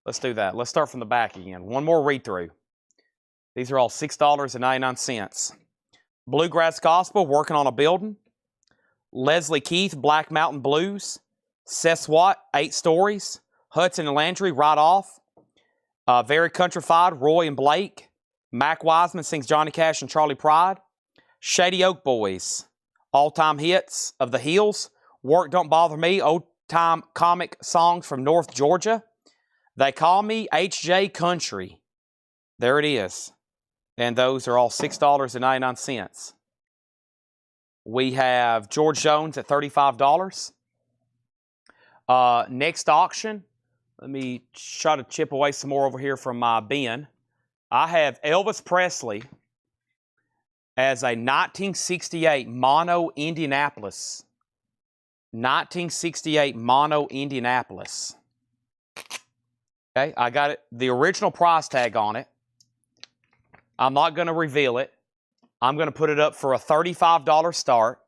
Let's do that. Let's start from the back again. One more read-through. These are all $6.99. Bluegrass Gospel, Working on a Building. Leslie Keith, Black Mountain Blues. Seth Swat, 8 Stories. Hudson and Landry, Right Off. Very Countrified, Roy and Blake. Mac Wiseman sings Johnny Cash and Charlie Pride. Shady Oak Boys, All-Time Hits of the Hills. Work Don't Bother Me, old-time comic songs from North Georgia. They Call Me H.J. Country. There it is. And those are all $6.99. We have George Jones at $35. Next auction. Let me try to chip away some more over here from my bin. I have Elvis Presley as a 1968 Mono Indianapolis. 1968 Mono Indianapolis. Okay, I got it. The original price tag on it. I'm not going to reveal it. I'm going to put it up for a $35 start.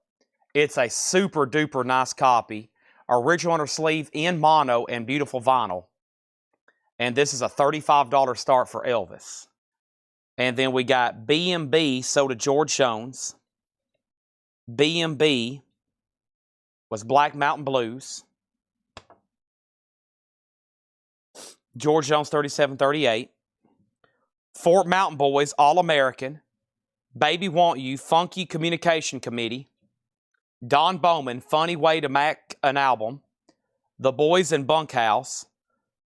It's a super duper nice copy. Original under sleeve in mono and beautiful vinyl. And this is a $35 start for Elvis. And then we got B&B, so did George Jones. B&B was Black Mountain Blues. George Jones, 3738. Fort Mountain Boys, All-American. Baby Want You, Funky Communication Committee. Don Bowman, Funny Way to Make an Album. The Boys in Bunkhouse.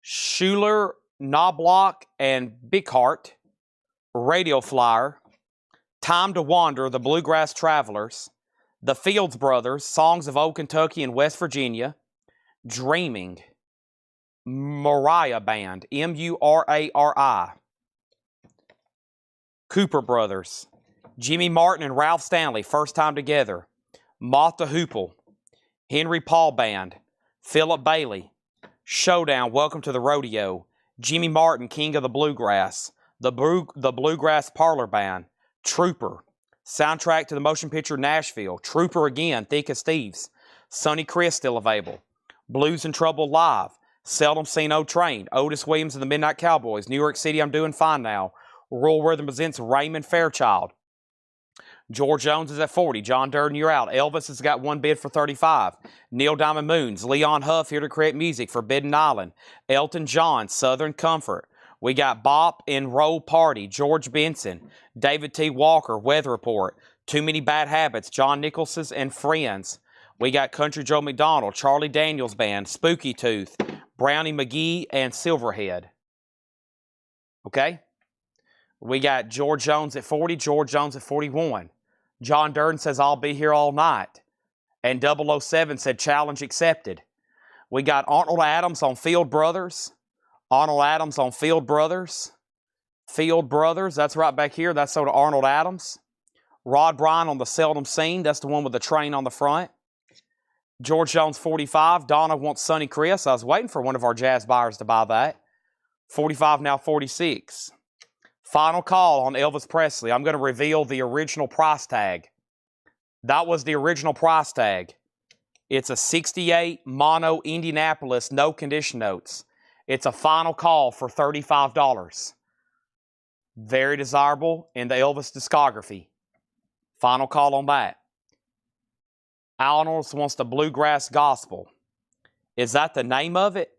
Schuler, Knobloch, and Bighart. Radio Flyer. Time to Wander, The Bluegrass Travelers. The Fields Brothers, Songs of Old Kentucky and West Virginia. Dreaming. Murray Band, M-U-R-A-R-I. Cooper Brothers. Jimmy Martin and Ralph Stanley, First Time Together. Moth to Hoople. Henry Paul Band. Philip Bailey. Showdown, Welcome to the Rodeo. Jimmy Martin, King of the Bluegrass. The Bluegrass Parlor Band, Trooper. Soundtrack to the motion picture Nashville, Trooper again, Thick as Thieves. Sonny Chris still available. Blues and Trouble Live, Seldom Seen Old Train, Otis Williams and the Midnight Cowboys, New York City, I'm Doing Fine Now. Royal Rhythm presents Raymond Fairchild. George Jones is at 40. John Durden, you're out. Elvis has got one bid for 35. Neil Diamond Moons. Leon Huff here to create music. Forbidden Island. Elton John, Southern Comfort. We got Bop and Roll Party. George Benson. David T. Walker, Weather Report. Too Many Bad Habits. John Nicholson and Friends. We got Country Joe McDonald. Charlie Daniels Band. Spooky Tooth. Brownie McGee and Silverhead. Okay? We got George Jones at 40. George Jones at 41. John Durden says, I'll be here all night. And 007 said, challenge accepted. We got Arnold Adams on Field Brothers. Arnold Adams on Field Brothers. Field Brothers, that's right back here. That's sort of Arnold Adams. Rod Bryan on The Seldom Seen. That's the one with the train on the front. George Jones, 45. Donna wants Sonny Chris. I was waiting for one of our jazz buyers to buy that. 45, now 46. Final call on Elvis Presley. I'm going to reveal the original price tag. That was the original price tag. It's a 68 mono Indianapolis, no condition notes. It's a final call for $35. Very desirable in the Elvis discography. Final call on that. Alnos wants the Bluegrass Gospel. Is that the name of it?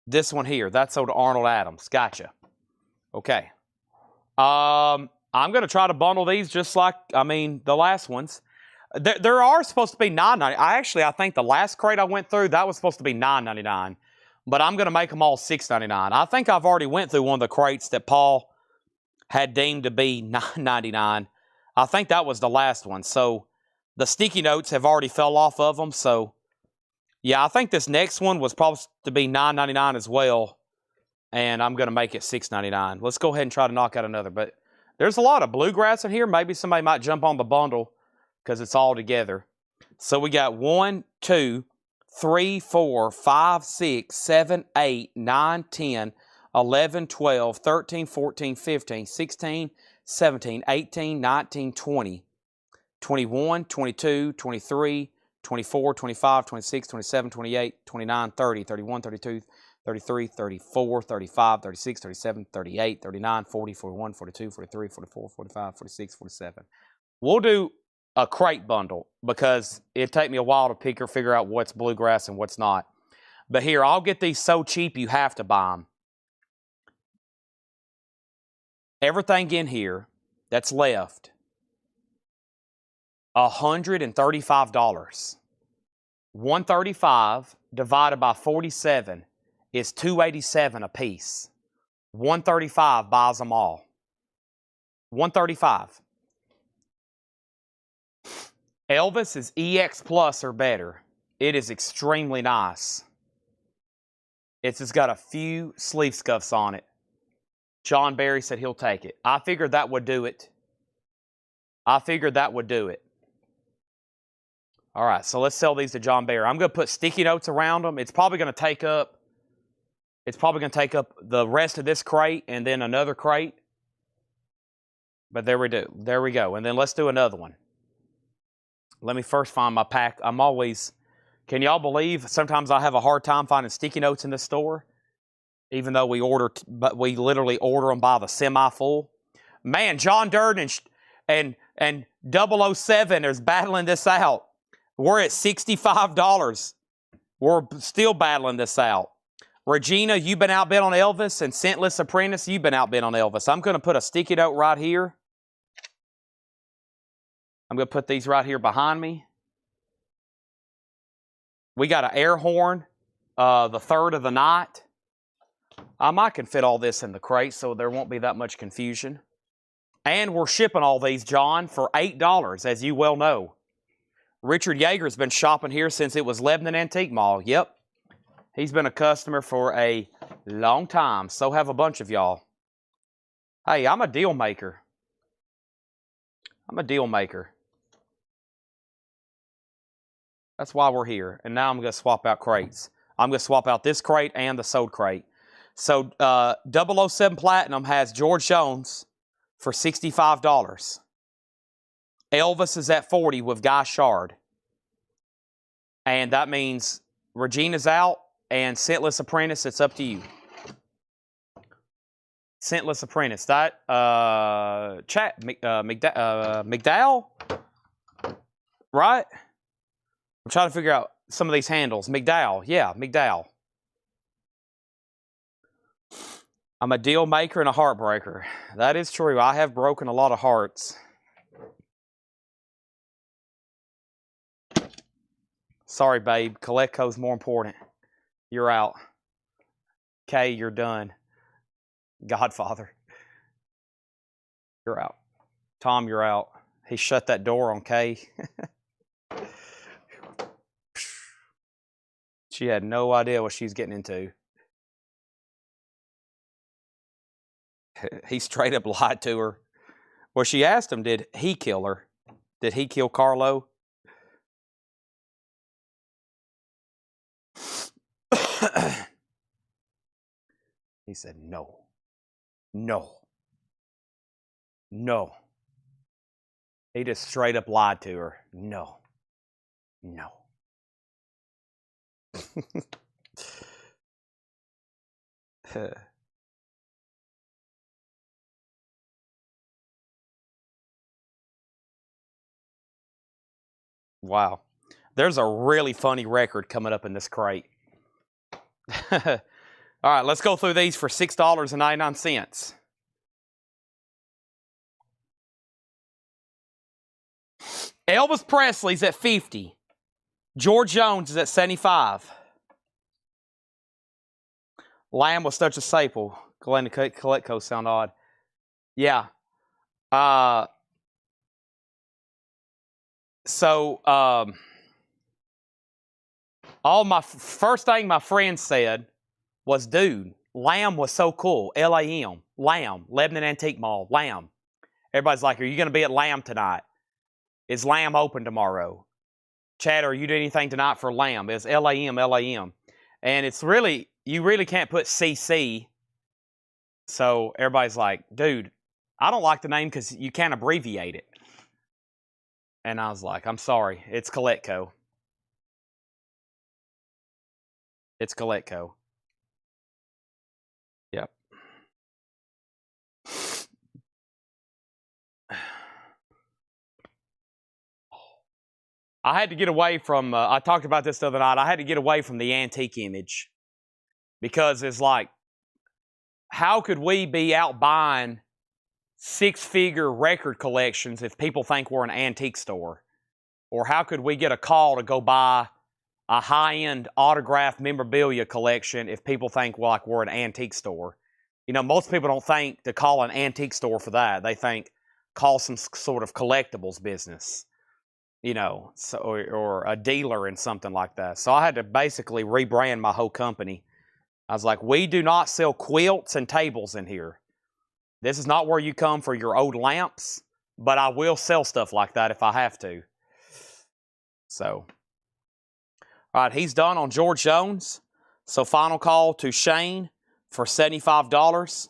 This one here, that's old Arnold Adams. Gotcha. Okay. I'm going to try to bundle these just like, the last ones. There are supposed to be $9.99. I think the last crate I went through, that was supposed to be $9.99. But I'm going to make them all $6.99. I think I've already went through one of the crates that Paul had deemed to be $9.99. I think that was the last one. So the sticky notes have already fell off of them. So yeah, I think this next one was supposed to be $9.99 as well. And I'm going to make it $6.99. Let's go ahead and try to knock out another. But there's a lot of bluegrass in here. Maybe somebody might jump on the bundle because it's all together. So we got 1, 2, 3, 4, 5, 6, 7, 8, 9, 10, 11, 12, 13, 14, 15, 16, 17, 18, 19, 20, 21, 22, 23, 24, 25, 26, 27, 28, 29, 30, 31, 32, 33, 34, 35, 36, 37, 38, 39, 40, 41, 42, 43, 44, 45, 46, 47. We'll do a crate bundle because it'd take me a while to figure out what's bluegrass and what's not. But here, I'll get these so cheap you have to buy them. Everything in here that's left, $135. 135 divided by 47 is $287 a piece. 135 buys them all. 135. Elvis is EX Plus or better. It is extremely nice. It's just got a few sleeve scuffs on it. John Barry said he'll take it. I figured that would do it. All right, so let's sell these to John Barry. I'm going to put sticky notes around them. It's probably going to take up the rest of this crate and then another crate. But there we go. And then let's do another one. Let me first find my pack. Can y'all believe sometimes I have a hard time finding sticky notes in this store? Even though we literally order them by the semi-full. Man, John Durden and 007 is battling this out. We're at $65. We're still battling this out. Regina, you've been outbid on Elvis, and Scentless Apprentice, you've been outbid on Elvis. I'm going to put a sticky note right here. I'm going to put these right here behind me. We got an air horn, the third of the night. I might can fit all this in the crate so there won't be that much confusion. And we're shipping all these, John, for $8, as you well know. Richard Yeager's been shopping here since it was Lebanon Antique Mall. Yep. He's been a customer for a long time. So have a bunch of y'all. Hey, I'm a deal maker. That's why we're here. And now I'm going to swap out crates. I'm going to swap out this crate and the sold crate. So 007 Platinum has George Jones for $65. Elvis is at 40 with Guy Shard. And that means Regina's out and Scentless Apprentice, it's up to you. Scentless Apprentice. That, McDowell? Right? I'm trying to figure out some of these handles. McDowell. Yeah, McDowell. I'm a deal maker and a heartbreaker. That is true. I have broken a lot of hearts. Sorry, babe. Colecco's more important. You're out. Kay, you're done. Godfather. You're out. Tom, you're out. He shut that door on Kay. She had no idea what she's getting into. He straight up lied to her. Well, she asked him, did he kill her? Did he kill Carlo? He said, no. No. No. He just straight up lied to her. No. No. Wow. There's a really funny record coming up in this crate. All right, let's go through these for $6.99. Elvis Presley's at 50. George Jones is at 75. Lamb was such a staple. Glenda Coletco sound odd. Yeah. All my first thing my friends said was, dude, Lamb was so cool. LAM, Lamb, Lebanon Antique Mall, Lamb. Everybody's like, are you going to be at Lamb tonight? Is Lamb open tomorrow? Chad, are you doing anything tonight for Lamb? It's LAM, LAM. And it's really, you really can't put CC. So everybody's like, dude, I don't like the name because you can't abbreviate it. And I was like, I'm sorry, it's Coletco. It's Coletco. Yep. I had to get away from, I talked about this the other night, I had to get away from the antique image. Because it's like, how could we be out buying six-figure record collections if people think we're an antique store? Or how could we get a call to go buy a high-end autographed memorabilia collection if people think, well, like we're an antique store? You know, most people don't think to call an antique store for that. They think call some sort of collectibles business, you know, so, or a dealer in something like that. So I had to basically rebrand my whole company. I was like, we do not sell quilts and tables in here. This is not where you come for your old lamps, but I will sell stuff like that if I have to. So, all right, he's done on George Jones. So final call to Shane for $75.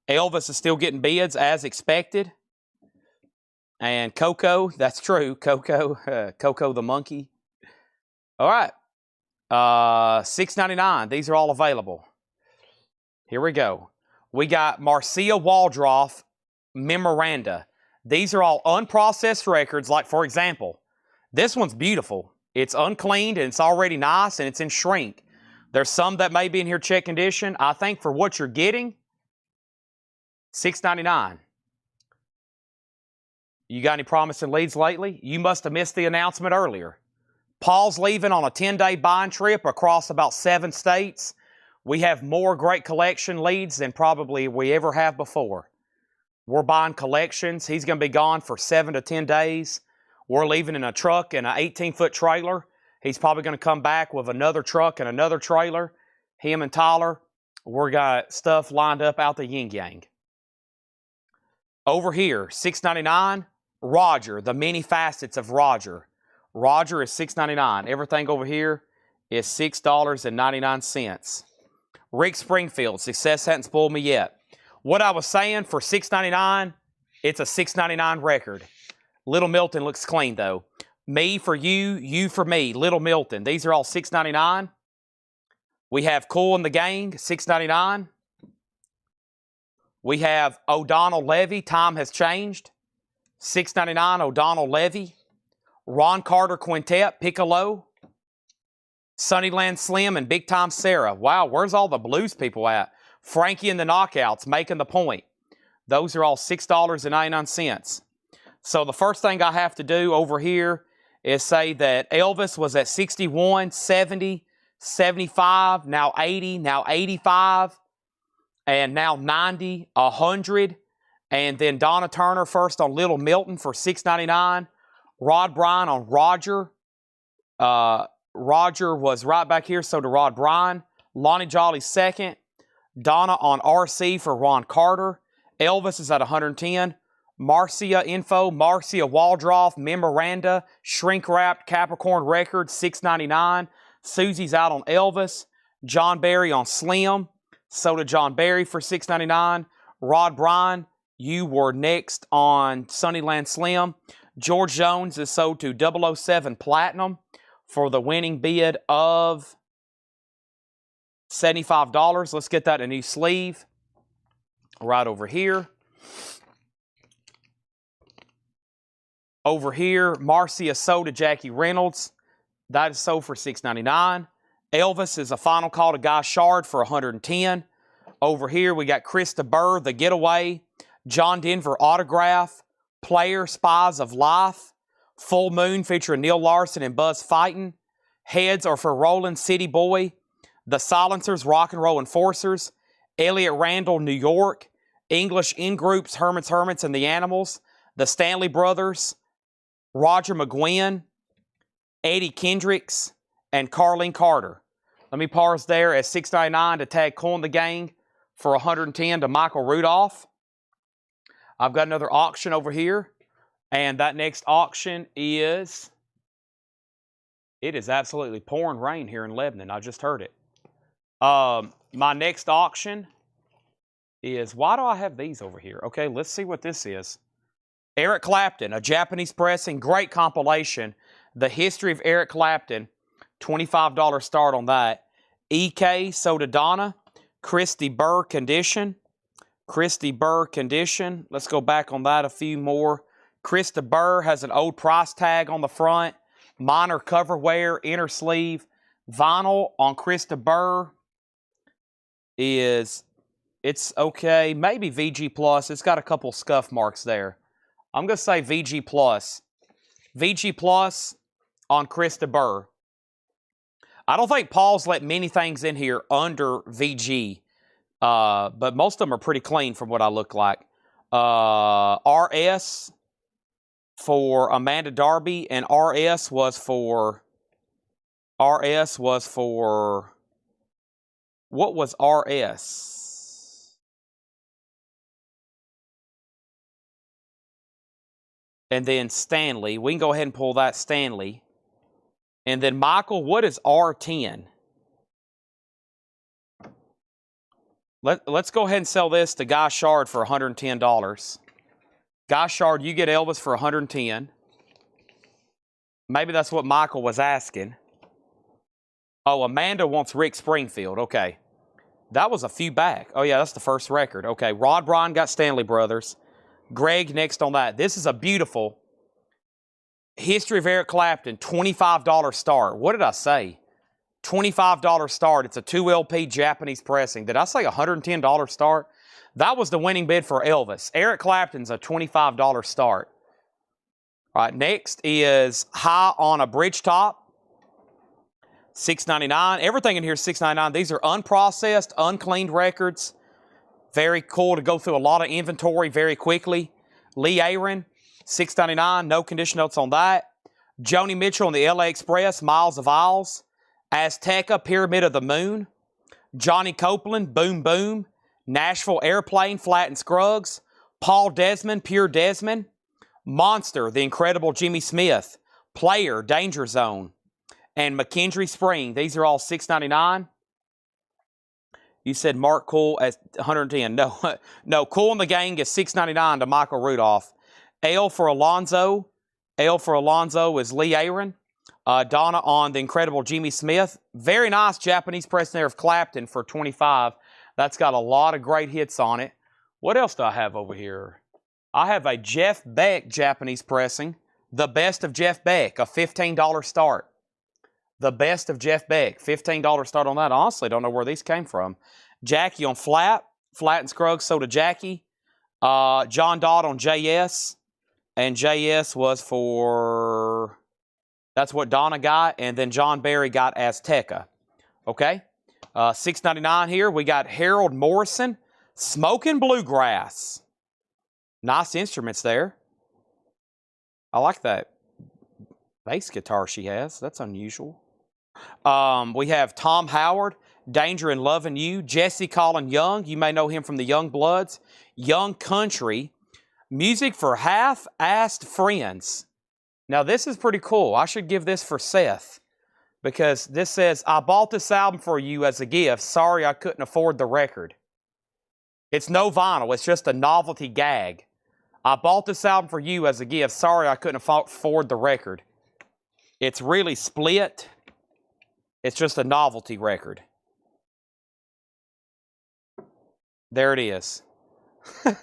Elvis is still getting bids as expected. And Coco, that's true, Coco, Coco the monkey. All right, $6.99. These are all available. Here we go. We got Marcia Waldroff Memoranda. These are all unprocessed records. Like, for example, this one's beautiful. It's uncleaned and it's already nice and it's in shrink. There's some that may be in here check condition. I think for what you're getting, $6.99. You got any promising leads lately? You must have missed the announcement earlier. Paul's leaving on a 10-day buying trip across about 7 states. We have more great collection leads than probably we ever have before. We're buying collections. He's going to be gone for 7 to 10 days. We're leaving in a truck and an 18-foot trailer. He's probably going to come back with another truck and another trailer. Him and Tyler, we're got stuff lined up out the yin-yang. Over here, $6.99, Roger, the many facets of Roger. Roger is $6.99. Everything over here is $6.99. Rick Springfield, success hadn't spoiled me yet. What I was saying for $6.99, it's a $6.99 record. Little Milton looks clean though. Me for you, you for me. Little Milton. These are all $6.99. We have Cool and the Gang, $6.99. We have O'Donnell Levy, Time Has Changed, $6.99, O'Donnell Levy. Ron Carter Quintet, Piccolo. Sunnyland Slim and Big Time Sarah. Wow, where's all the blues people at? Frankie and the Knockouts, Making the Point. Those are all $6.99. So the first thing I have to do over here is say that Elvis was at 61, 70, 75, now 80, now 85, and now 90, 100. And then Donna Turner first on Little Milton for $6.99. Rod Bryan on Roger. Roger was right back here, so did Rod Bryan. Lonnie Jolly second. Donna on RC for Ron Carter. Elvis is at 110. Marcia Info, Marcia Waldroff, Memoranda, Shrink Wrapped, Capricorn Records, $6.99. Susie's out on Elvis. John Barry on Slim. So did John Barry for $6.99. Rod Bryan, you were next on Sunnyland Slim. George Jones is sold to 007 Platinum for the winning bid of $75. Let's get that in a new sleeve. Right over here. Over here, Marcia sold to Jackie Reynolds. That is sold for $6.99. Elvis is a final call to Guy Shard for $110. Over here, we got Krista Burr, The Getaway. John Denver Autograph. Player, Spies of Life. Full Moon featuring Neil Larson and Buzz Fightin'. Heads are for Roland City Boy. The Silencers, Rock and Roll Enforcers. Elliot Randall, New York. English In-Groups, Hermits, Hermits, and the Animals. The Stanley Brothers. Roger McGuinn. Eddie Kendricks. And Carlene Carter. Let me pause there at $6.99 to tag Cool and the Gang for $110 to Michael Rudolph. I've got another auction over here. And that next auction is... It is absolutely pouring rain here in Lebanon. I just heard it. My next auction is... Why do I have these over here? Okay, let's see what this is. Eric Clapton, a Japanese pressing, great compilation. The History of Eric Clapton, $25 start on that. EK, Soda Donna. Christy Burr Condition. Christy Burr Condition. Let's go back on that a few more. Krista Burr has an old price tag on the front. Minor cover wear, inner sleeve. Vinyl on Krista Burr is, it's okay, maybe VG Plus. It's got a couple scuff marks there. I'm going to say VG Plus. VG Plus on Krista Burr. I don't think Paul's let many things in here under VG. But most of them are pretty clean from what I look like. RS for Amanda Darby, and RS was for, what was RS? And then Stanley. We can go ahead and pull that Stanley. And then Michael, what is R10? Let's go ahead and sell this to Guy Shard for $110. Guy Shard, you get Elvis for $110. Maybe that's what Michael was asking. Oh, Amanda wants Rick Springfield. Okay. That was a few back. Oh, yeah, that's the first record. Okay, Rod Bryan got Stanley Brothers. Greg next on that. This is a beautiful History of Eric Clapton, $25 start. What did I say? $25 start. It's a 2LP Japanese pressing. Did I say $110 start? That was the winning bid for Elvis. Eric Clapton's a $25 start. All right, next is High on a Bridge Top. $6.99. Everything in here is $6.99. These are unprocessed, uncleaned records. Very cool to go through a lot of inventory very quickly. Lee Aaron, $6.99. No condition notes on that. Joni Mitchell on the LA Express, Miles of Isles. Azteca, Pyramid of the Moon. Johnny Copeland, Boom Boom. Nashville Airplane, Flat and Scruggs. Paul Desmond, Pure Desmond. Monster, The Incredible Jimmy Smith. Player, Danger Zone. and McKendree Spring. These are all $6.99. You said Mark Cool at 110. No, no. Cool and the Gang is $6.99 to Michael Rudolph. L for Alonzo. L for Alonzo is Lee Aaron. Donna on the incredible Jimmy Smith. Very nice Japanese press there of Clapton for $25. That's got a lot of great hits on it. What else do I have over here? I have a Jeff Beck Japanese pressing. The Best of Jeff Beck, a $15 start. The Best of Jeff Beck, $15 start on that. I honestly don't know where these came from. Jackie on Flat and Scruggs, so did Jackie. John Dodd on JS, and JS was for, that's what Donna got, and then John Barry got Azteca. Okay, $6.99 here. We got Harold Morrison, Smokin' Bluegrass. Nice instruments there. I like that bass guitar she has. That's unusual. We have Tom Howard, Danger in Loving You. Jesse Colin Young, you may know him from the Young Bloods. Young Country, Music for Half-Assed Friends. Now this is pretty cool. I should give this for Seth, because this says, I bought this album for you as a gift. Sorry I couldn't afford the record. It's no vinyl. It's just a novelty gag. I bought this album for you as a gift. Sorry I couldn't afford the record. It's really split. It's just a novelty record. There it is. I'm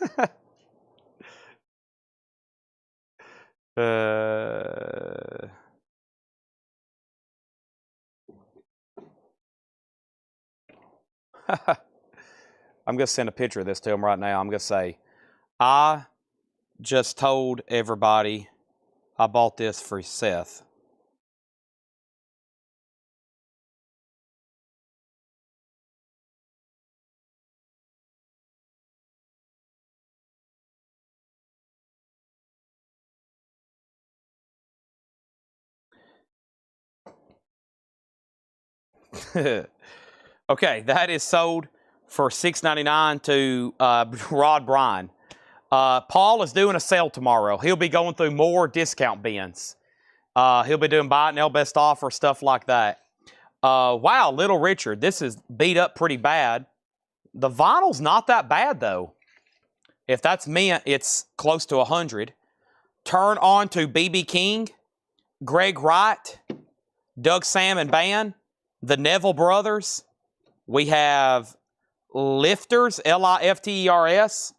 going to send a picture of this to him right now. I'm going to say, I just told everybody I bought this for Seth. Okay, that is sold for $6.99 to Rod Bryan. Paul is doing a sale tomorrow. He'll be going through more discount bins. He'll be doing buy it now, best offer, stuff like that. Wow, Little Richard, this is beat up pretty bad. The vinyl's not that bad, though. If that's mint, it's close to 100. Turn on to B.B. King, Greg Wright, Doug Salmon Band, the Neville Brothers. We have Lifters, Lifters,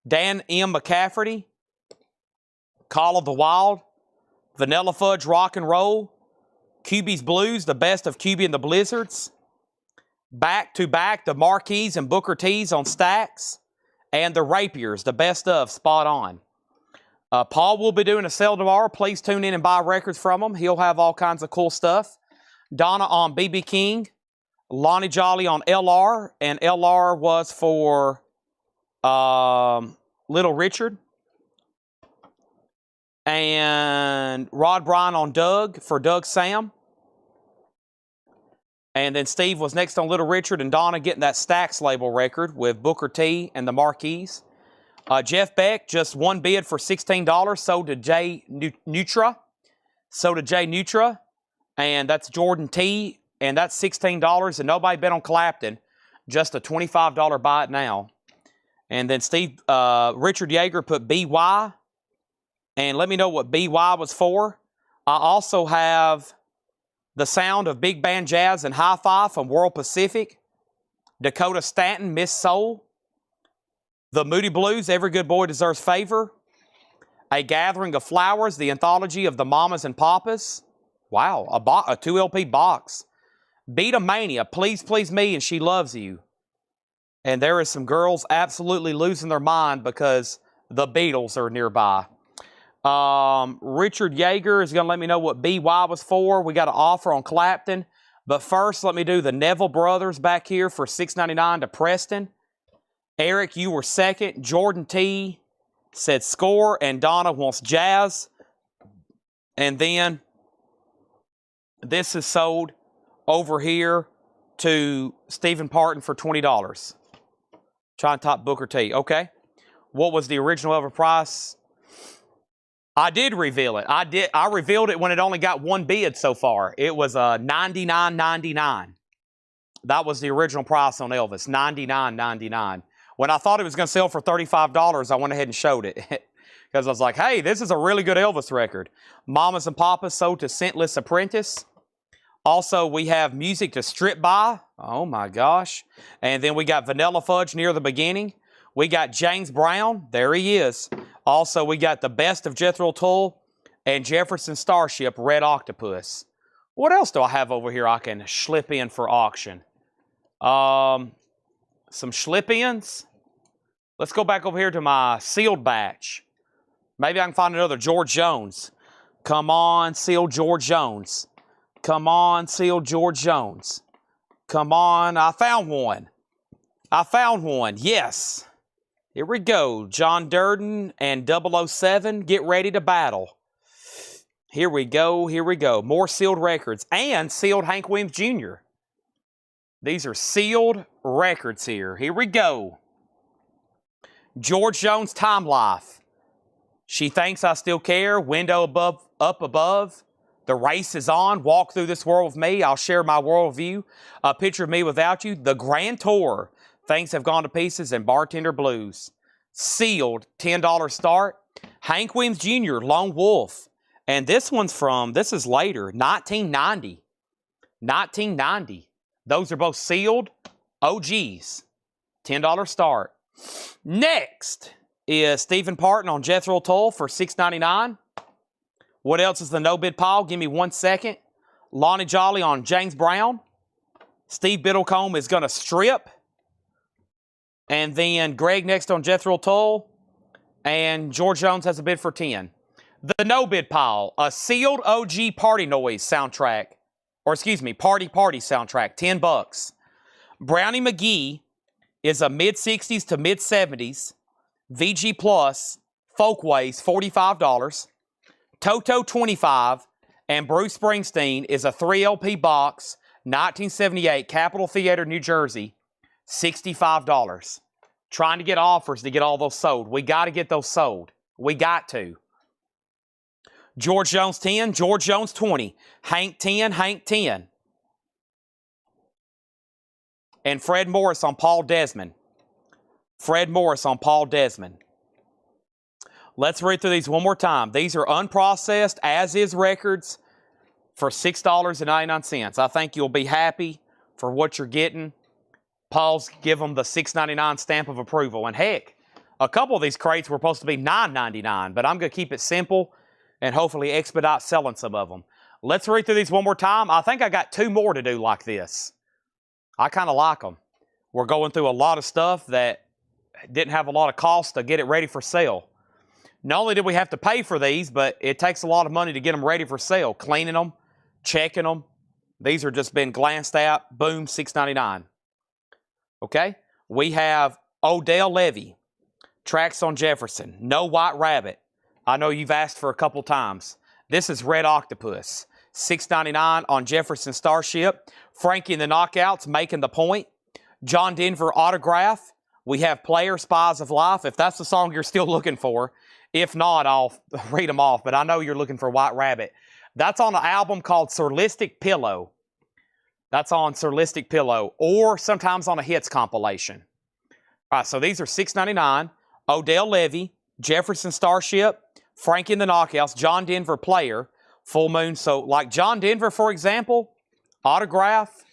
Dan M. McCafferty, Call of the Wild, Vanilla Fudge Rock and Roll, QB's Blues, the best of QB and the Blizzards, back to back, the Marquis and Booker T's on Stacks, and the Rapiers, the best of Spot On. Paul will be doing a sale tomorrow. Please tune in and buy records from him. He'll have all kinds of cool stuff. Donna on B.B. King, Lonnie Jolly on LR, and LR was for Little Richard. And Rod Bryan on Doug for Doug Sam. And then Steve was next on Little Richard, and Donna getting that Stax label record with Booker T and the Marquis. Jeff Beck, just one bid for $16. So did Jay Nutra. And that's Jordan T. And that's $16. And nobody bet on Clapton. Just a $25 buy it now. And then Richard Yeager put BY. And let me know what BY was for. I also have The Sound of Big Band Jazz and Hi-Fi from World Pacific. Dakota Stanton, Miss Soul. The Moody Blues, Every Good Boy Deserves Favor. A Gathering of Flowers, the anthology of the Mamas and Papas. Wow, a 2 LP box. Beatomania, Please Please Me and She Loves You. And there is some girls absolutely losing their mind because the Beatles are nearby. Richard Yeager is going to let me know what BY was for. We got an offer on Clapton. But first, let me do the Neville Brothers back here for $6.99 to Preston. Eric, you were second. Jordan T. said Score, and Donna wants Jazz. And then this is sold over here to Stephen Parton for $20. Try and top Booker T. Okay. What was the original ever price? I did reveal it. I revealed it when it only got one bid so far. It was $99.99. That was the original price on Elvis, $99.99. When I thought it was going to sell for $35, I went ahead and showed it. Because I was like, hey, this is a really good Elvis record. Mamas and Papas sold to Scentless Apprentice. Also, we have Music to Strip By. Oh, my gosh. And then we got Vanilla Fudge near the beginning. We got James Brown. There he is. Also, we got The Best of Jethro Tull and Jefferson Starship, Red Octopus. What else do I have over here I can slip in for auction? Some slip-ins. Let's go back over here to my sealed batch. Maybe I can find another George Jones. Come on, sealed George Jones. Come on, sealed George Jones. Come on, I found one. I found one, yes. Here we go. John Durden and 007, get ready to battle. Here we go, here we go. More sealed records and sealed Hank Williams Jr. These are sealed records here. Here we go. George Jones, Time Life. She Thinks I Still Care, Window Up Above. The Race Is On, Walk Through This World with Me, I'll Share My Worldview. A Picture of Me Without You. The Grand Tour, Things Have Gone to Pieces, and Bartender Blues. Sealed, $10 start. Hank Williams Jr., Lone Wolf. And this one's from, this is later, 1990. 1990. Those are both sealed OGs. $10 start. Next is Stephen Parton on Jethro Tull for $6.99. What else is the no-bid pile? Give me 1 second. Lonnie Jolly on James Brown. Steve Biddlecombe is going to strip. And then Greg next on Jethro Tull. And George Jones has a bid for 10. The no-bid pile, a sealed OG Party Noise soundtrack. Or excuse me, Party soundtrack, $10. Brownie McGee is a mid-60s to mid-70s. VG Plus, Folkways, $45. Toto 25 and Bruce Springsteen is a 3 LP box, 1978, Capitol Theater, New Jersey, $65. Trying to get offers to get all those sold. We got to get those sold. We got to. George Jones 10, George Jones 20, Hank 10, Hank 10. And Fred Morris on Paul Desmond. Fred Morris on Paul Desmond. Let's read through these one more time. These are unprocessed, as-is records for $6.99. I think you'll be happy for what you're getting. Paul's give them the $6.99 stamp of approval. And heck, a couple of these crates were supposed to be $9.99, but I'm going to keep it simple and hopefully expedite selling some of them. Let's read through these one more time. I think I got 2 more to do like this. I kind of like them. We're going through a lot of stuff that didn't have a lot of cost to get it ready for sale. Not only did we have to pay for these, but it takes a lot of money to get them ready for sale. Cleaning them, checking them. These are just been glanced at. Boom, $6.99. Okay? We have Odell Levy. Tracks on Jefferson. No White Rabbit. I know you've asked for a couple times. This is Red Octopus. $6.99 on Jefferson Starship. Frankie and the Knockouts, Making the Point. John Denver Autograph. We have Player, Spies of Life. If that's the song you're still looking for. If not, I'll read them off, but I know you're looking for White Rabbit. That's on an album called Surlistic Pillow. That's on Surlistic Pillow, or sometimes on a Hits compilation. All right, so these are $6.99. Odell Levy, Jefferson Starship, Frankie and the Knockouts, John Denver Player, Full Moon. So like John Denver, for example, Autograph,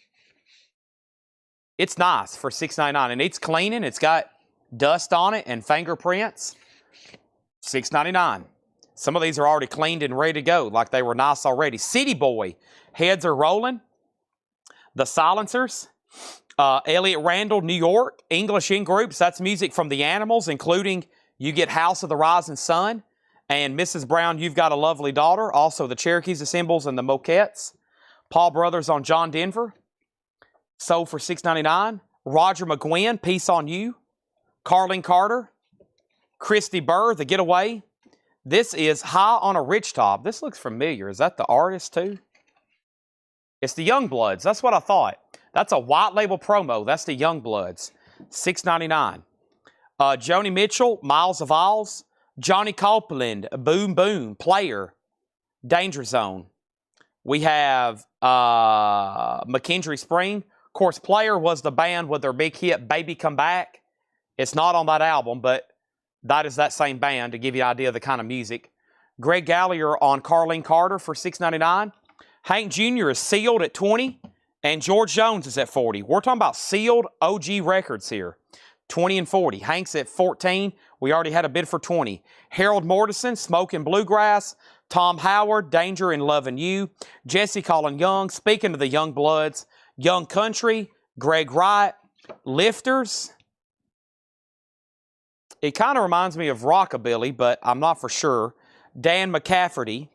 it's nice for $6.99. It needs cleaning. It's got dust on it and fingerprints. $6.99. Some of these are already cleaned and ready to go, like they were nice already. City Boy, Heads Are Rolling. The Silencers, Elliot Randall, New York. English in Groups, that's music from the Animals, including You Get House of the Rising Sun. And Mrs. Brown, You've Got a Lovely Daughter. Also the Cherokees, the Symbols, and the Moquettes. Paul Brothers on John Denver. Sold for $6.99. Roger McGuinn, Peace on You. Carlin Carter. Christy Burr, The Getaway. This is High on a Rich Top. This looks familiar. Is that the artist too? It's the Youngbloods. That's what I thought. That's a white label promo. That's the Youngbloods. $6.99. Joni Mitchell, Miles of Isles. Johnny Copeland, Boom Boom, Player, Danger Zone. We have McKendree Spring. Of course, Player was the band with their big hit, Baby Come Back. It's not on that album, but that is that same band to give you an idea of the kind of music. Greg Gallier on Carlene Carter for $6.99. Hank Jr. is sealed at 20, and George Jones is at 40. We're talking about sealed OG records here. 20 and 40. Hank's at 14. We already had a bid for 20. Harold Morrison, Smokin' Bluegrass. Tom Howard, Danger and Lovin' You. Jesse Colin Young, speaking of the Young Bloods. Young Country, Greg Wright. Lifters. It kind of reminds me of Rockabilly, but I'm not for sure. Dan McCafferty.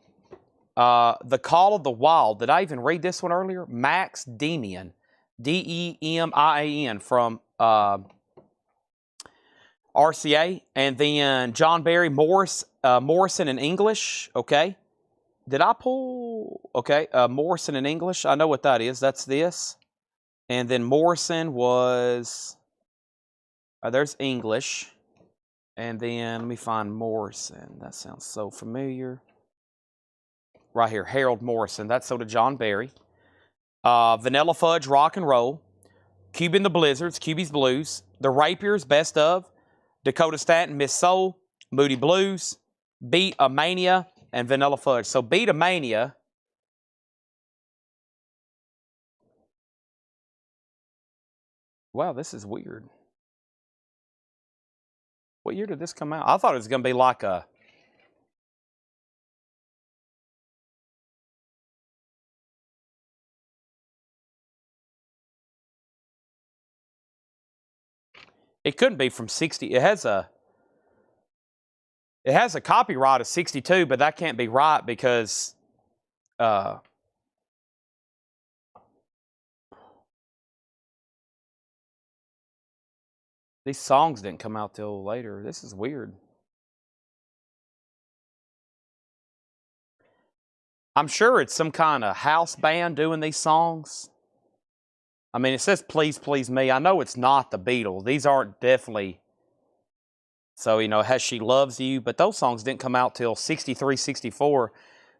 The Call of the Wild. Did I even read this one earlier? Max Demian. D-E-M-I-A-N from RCA. And then John Barry Morrison in English. Okay. Did I pull? Okay. Morrison in English. I know what that is. That's this. And then Morrison was... there's English. And then let me find Morrison. That sounds so familiar. Right here, Harold Morrison. That's so to John Barry. Vanilla Fudge, Rock and Roll. Cuban the Blizzards, Cubie's Blues. The Rapiers, Best Of. Dakota Stanton, Miss Soul. Moody Blues. Beat a Mania, and Vanilla Fudge. So Beat a Mania. Wow, this is weird. What year did this come out? I thought it was going to be like a... It couldn't be from 60. It has a copyright of 62, but that can't be right because these songs didn't come out till later. This is weird. I'm sure it's some kind of house band doing these songs. I mean, it says Please Please Me. I know it's not the Beatles. These aren't definitely... So, you know, it has She Loves You. But those songs didn't come out till 63, 64.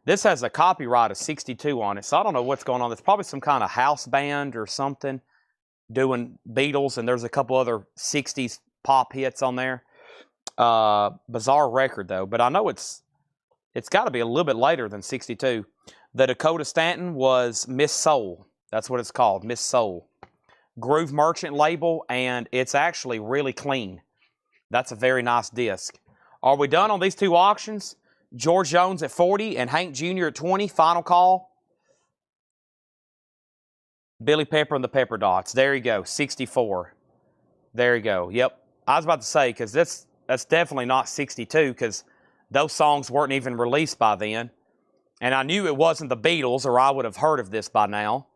This has a copyright of 62 on it. So I don't know what's going on. It's probably some kind of house band or something doing Beatles. And there's a couple other 60s pop hits on there. Bizarre record, though. But I know it's got to be a little bit later than 62. The Dakota Stanton was Miss Soul. That's what it's called, Miss Soul. Groove Merchant label, and it's actually really clean. That's a very nice disc. Are we done on these two auctions? George Jones at 40 and Hank Jr. at 20. Final call. Billy Pepper and the Pepper Dots. There you go, 64. There you go. Yep. I was about to say, because that's definitely not 62, because those songs weren't even released by then. And I knew it wasn't the Beatles, or I would have heard of this by now.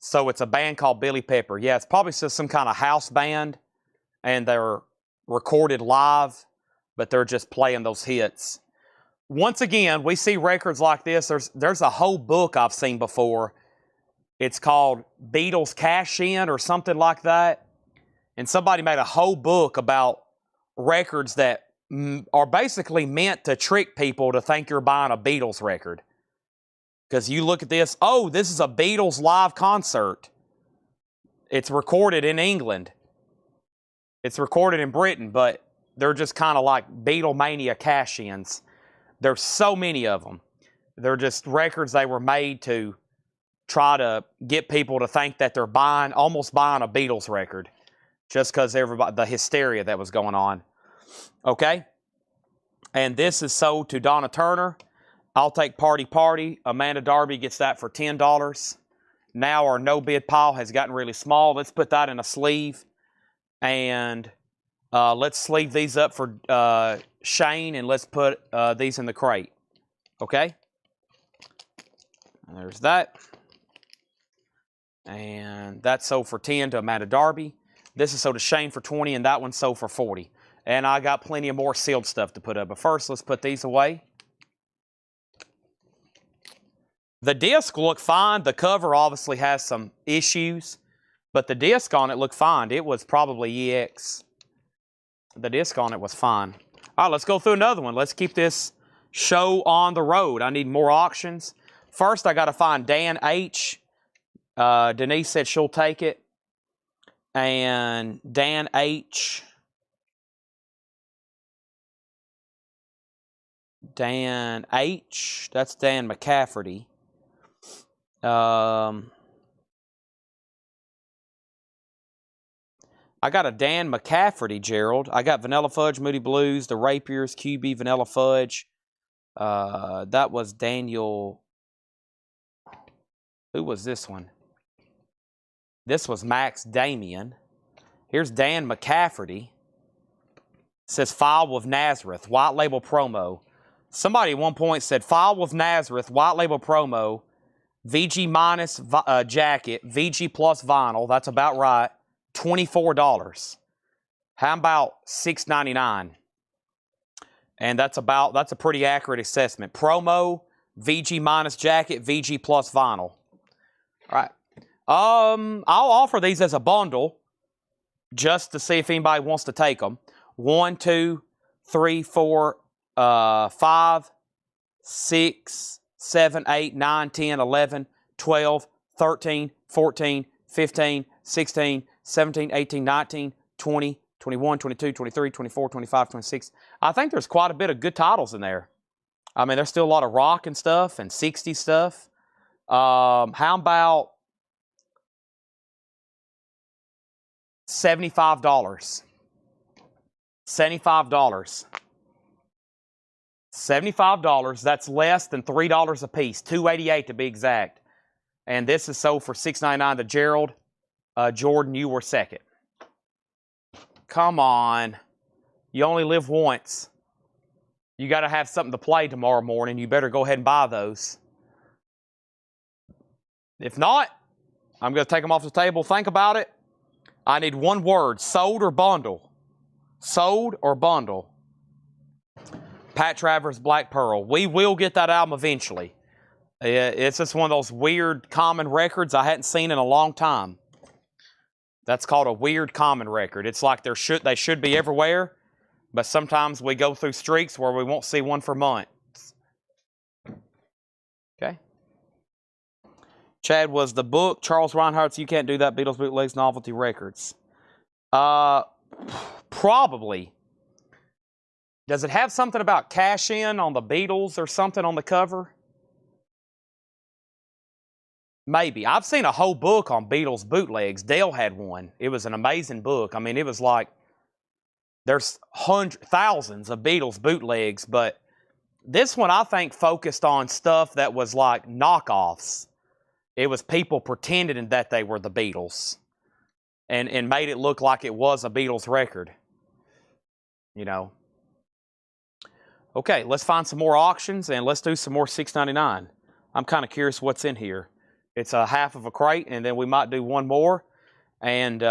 So it's a band called Billy Pepper. Yeah, it's probably just some kind of house band, and they're recorded live, but they're just playing those hits. Once again, we see records like this. There's a whole book I've seen before. It's called Beatles Cash In or something like that. And somebody made a whole book about records that are basically meant to trick people to think you're buying a Beatles record. Because you look at this, oh, this is a Beatles live concert. It's recorded in England. It's recorded in Britain, but they're just kind of like Beatlemania cash-ins. There's so many of them. They're just records they were made to try to get people to think that they're almost buying a Beatles record. Just because the hysteria that was going on. Okay? And this is sold to Donna Turner. I'll take Party Party. Amanda Darby gets that for $10. Now our no bid pile has gotten really small. Let's put that in a sleeve. And let's sleeve these up for Shane, and let's put these in the crate. Okay? There's that. And that's sold for 10 to Amanda Darby. This is sold to Shane for 20, and that one's sold for 40. And I got plenty of more sealed stuff to put up. But first, let's put these away. The disc looked fine. The cover obviously has some issues, but the disc on it looked fine. It was probably EX. The disc on it was fine. All right, let's go through another one. Let's keep this show on the road. I need more auctions. First, I got to find Dan H. Denise said she'll take it. And Dan H. Dan H. That's Dan McCafferty. I got a Dan McCafferty, Gerald. I got Vanilla Fudge, Moody Blues, the Rapiers, QB, Vanilla Fudge. That was Daniel. Who was this one? This was Max Damien. Here's Dan McCafferty. It says file with Nazareth, white label promo. Somebody at one point said file with Nazareth, white label promo, VG minus jacket, VG plus vinyl. That's about right. $24. How about $6.99? And that's a pretty accurate assessment. Promo, VG minus jacket, VG plus vinyl. All right. I'll offer these as a bundle just to see if anybody wants to take them. 1, 2, 3, 4, 5, 6, 7, 8, 9, 10, 11, 12, 13, 14, 15, 16, 17, 18, 19, 20, 21, 22, 23, 24, 25, 26. I think there's quite a bit of good titles in there. I mean, there's still a lot of rock and stuff and 60 stuff. How about $75? $75. $75. That's less than $3 a piece. $2.88 to be exact. And this is sold for $6.99 to Gerald. Jordan, you were second. Come on. You only live once. You got to have something to play tomorrow morning. You better go ahead and buy those. If not, I'm going to take them off the table. Think about it. I need one word. Sold or bundle? Sold or bundle? Pat Travers, Black Pearl. We will get that album eventually. It's just one of those weird common records I hadn't seen in a long time. That's called a weird common record. It's like they should be everywhere, but sometimes we go through streaks where we won't see one for months. Okay. Chad, was the book Charles Reinhardt's You Can't Do That, Beatles Bootlegs Novelty Records? Probably. Does it have something about cash in on the Beatles or something on the cover? Maybe. I've seen a whole book on Beatles bootlegs. Dale had one. It was an amazing book. I mean, it was like, there's thousands of Beatles bootlegs, but this one I think focused on stuff that was like knockoffs. It was people pretending that they were the Beatles and made it look like it was a Beatles record. You know. Okay, let's find some more auctions and let's do some more $6.99. I'm kind of curious what's in here. It's a half of a crate, and then we might do one more. And,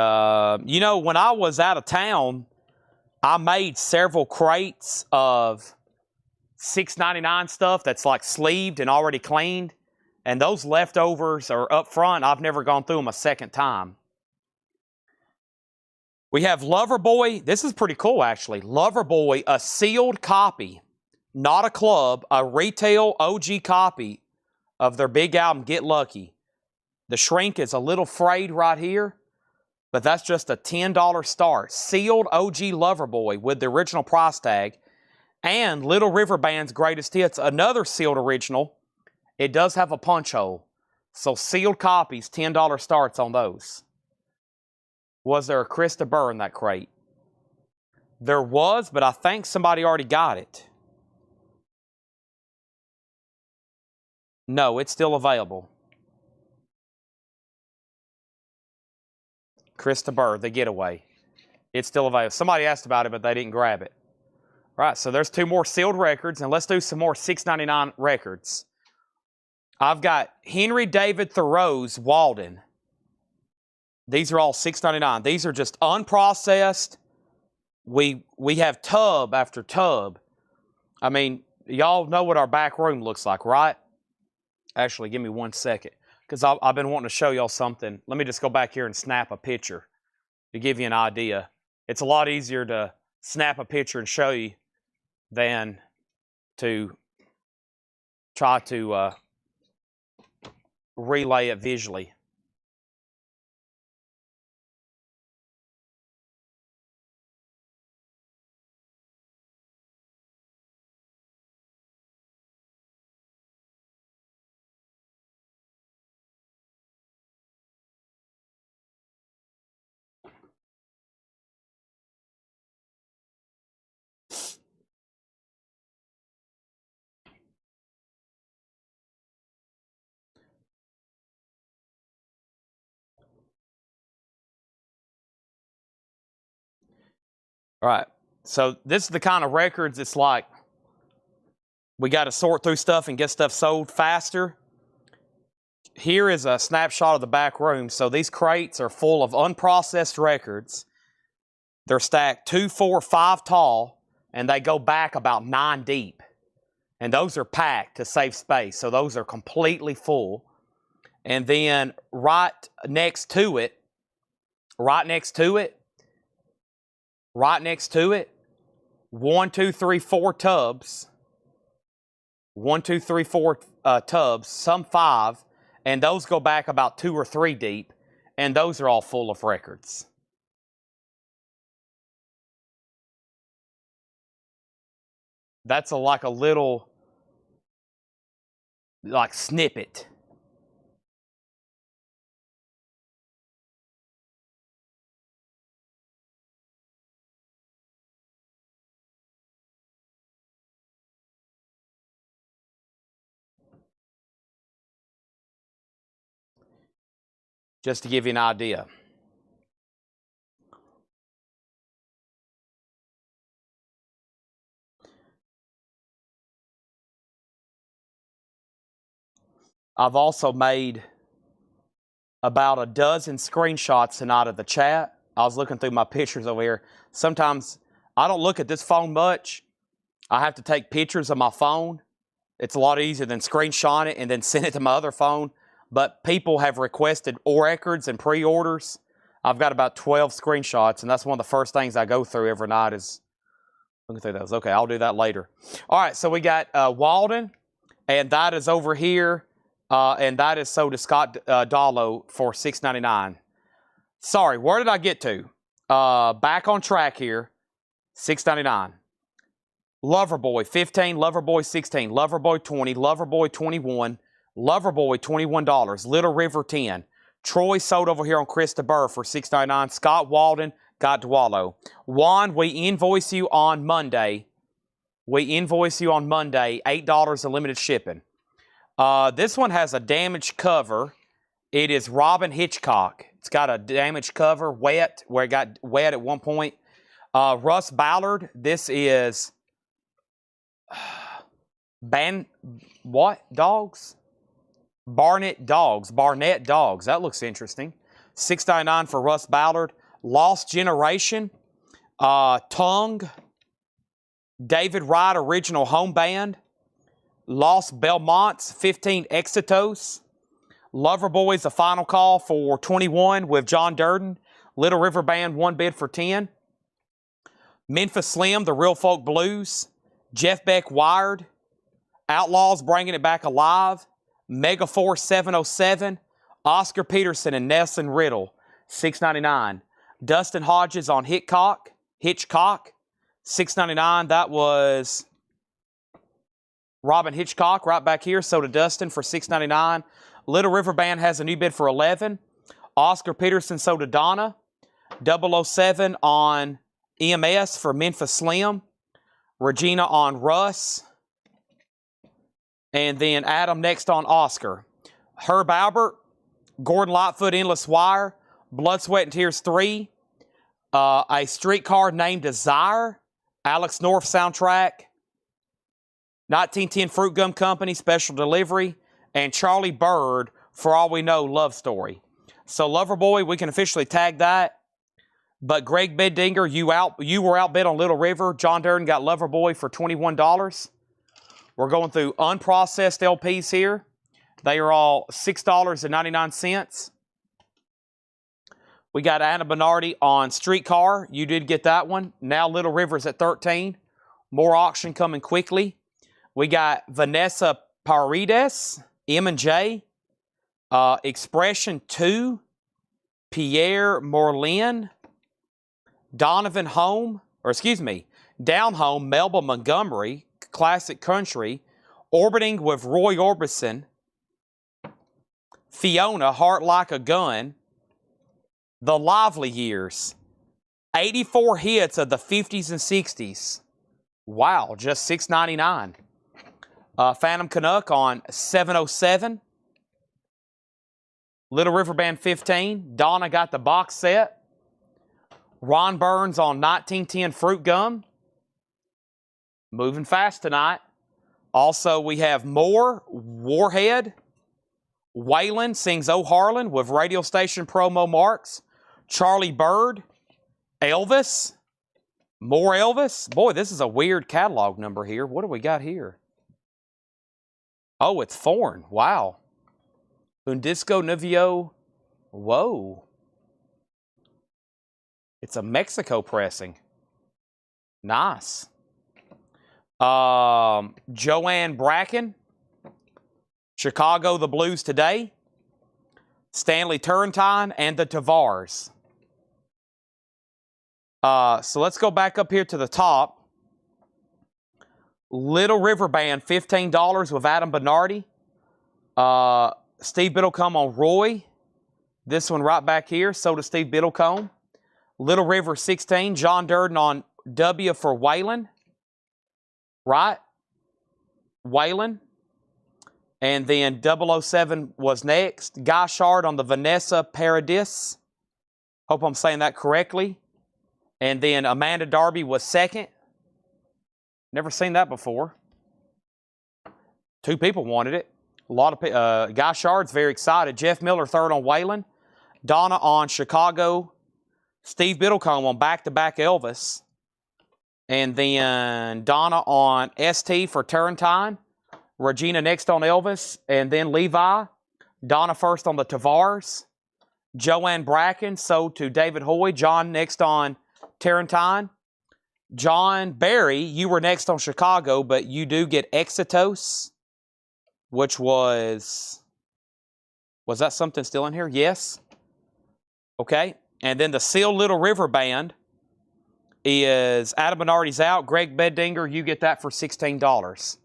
you know, when I was out of town, I made several crates of $6.99 stuff that's like sleeved and already cleaned. And those leftovers are up front. I've never gone through them a second time. We have Loverboy. This is pretty cool, actually. Loverboy, a sealed copy, not a club, a retail OG copy of their big album, Get Lucky. The shrink is a little frayed right here, but that's just a $10 start. Sealed OG Loverboy with the original price tag. And Little River Band's Greatest Hits, another sealed original. It does have a punch hole. So sealed copies, $10 starts on those. Was there a Krista Burr in that crate? There was, but I think somebody already got it. No, it's still available. Krista Burr, The Getaway. It's still available. Somebody asked about it, but they didn't grab it. All right, so there's two more sealed records, and let's do some more $6.99 records. I've got Henry David Thoreau's Walden. These are all $6.99. These are just unprocessed. We have tub after tub. I mean, y'all know what our back room looks like, right? Actually, give me 1 second, because I've been wanting to show y'all something. Let me just go back here and snap a picture to give you an idea. It's a lot easier to snap a picture and show you than to try to relay it visually. All right, so this is the kind of records it's like we got to sort through stuff and get stuff sold faster. Here is a snapshot of the back room. So these crates are full of unprocessed records. They're stacked 2, 4, 5 tall, and they go back about 9 deep. And those are packed to save space. So those are completely full. And then right next to it, 1, 2, 3, 4 tubs. 1, 2, 3, 4 tubs, some 5, and those go back about 2 or 3 deep, and those are all full of records. That's like a little snippet. Just to give you an idea. I've also made about a dozen screenshots tonight of the chat. I was looking through my pictures over here. Sometimes I don't look at this phone much. I have to take pictures of my phone. It's a lot easier than screenshot it and then send it to my other phone. But people have requested records and pre-orders. I've got about 12 screenshots, and that's one of the first things I go through every night is looking through those. Okay, I'll do that later. All right, so we got Walden, and that is over here, and that is sold to Scott Dallow for $6.99. Sorry, where did I get to? Back on track here, $6.99. Loverboy 15, Loverboy 16, Loverboy 20, Loverboy 21, Loverboy $21, Little River 10. Troy sold over here on Krista Burr for $6.99. Scott Walden got Dwallow. Juan, we invoice you on Monday. $8 unlimited shipping. This one has a damaged cover. It is Robin Hitchcock. It's got a damaged cover, wet, where it got wet at one point. Russ Ballard, this is dogs? Barnett Dogs. That looks interesting. $6.99 for Russ Ballard. Lost Generation. Tongue. David Wright Original Home Band. Lost Belmonts. 15 Exitos. Loverboys, a final call for 21 with John Durden. Little River Band, 1 bid for 10. Memphis Slim, The Real Folk Blues. Jeff Beck Wired. Outlaws Bringing It Back Alive. Mega Force 707, Oscar Peterson and Nelson Riddle, $6.99. Dustin Hodges on Hitchcock, $6.99. That was Robin Hitchcock right back here, so to Dustin for $6.99. Little River Band has a new bid for $11. Oscar Peterson sold to Donna. 007 on EMS for Memphis Slim. Regina on Russ. And then Adam next on Oscar. Herb Albert, Gordon Lightfoot, Endless Wire, Blood, Sweat, and Tears 3, a Streetcar Named Desire, Alex North soundtrack, 1910 Fruit Gum Company, Special Delivery, and Charlie Bird, For All We Know, Love Story. So Loverboy, we can officially tag that. But Greg Beddinger, you were outbid on Little River. John Durden got Loverboy for $21. We're going through unprocessed LPs here. They are all $6.99. We got Anna Bernardi on Streetcar. You did get that one. Now Little River's at $13. More auction coming quickly. We got Vanessa Paredes, M&J, Expression 2, Pierre Morlin, Donovan Home, Down Home, Melba Montgomery, Classic Country, Orbiting with Roy Orbison, Fiona, Heart Like a Gun, The Lively Years, 84 hits of the 50s and 60s. Wow, just $6.99. Phantom Canuck on 707. Little River Band 15. Donna got the box set. Ron Burns on 1910 Fruit Gum. Moving fast tonight. Also, we have Moore, Warhead. Waylon sings Oh Harlan with radio station promo marks. Charlie Bird. Elvis. More Elvis. Boy, this is a weird catalog number here. What do we got here? Oh, it's foreign. Wow. Un disco novio. Whoa. It's a Mexico pressing. Nice. Joanne Bracken. Chicago, the Blues Today. Stanley Turrentine and the Tavars. So let's go back up here to the top. Little River Band, $15 with Adam Bernardi. Steve Biddlecombe on Roy. This one right back here. So does Steve Biddlecombe. Little River 16. John Durden on W for Waylon. Right? Waylon. And then 007 was next. Guy Shard on the Vanessa Paradis. Hope I'm saying that correctly. And then Amanda Darby was second. Never seen that before. 2 people wanted it. A lot of Guy Shard's very excited. Jeff Miller third on Waylon. Donna on Chicago. Steve Biddlecombe on back-to-back Elvis. And then Donna on ST for Turrentine. Regina next on Elvis. And then Levi. Donna first on the Tavars. Joanne Bracken sold to David Hoy. John next on Turrentine. John Barry, you were next on Chicago, but you do get Exitos, which was that something still in here? Yes. Okay. And then the Seal Little River Band is Adam Bernardi's out. Greg Beddinger, you get that for $16.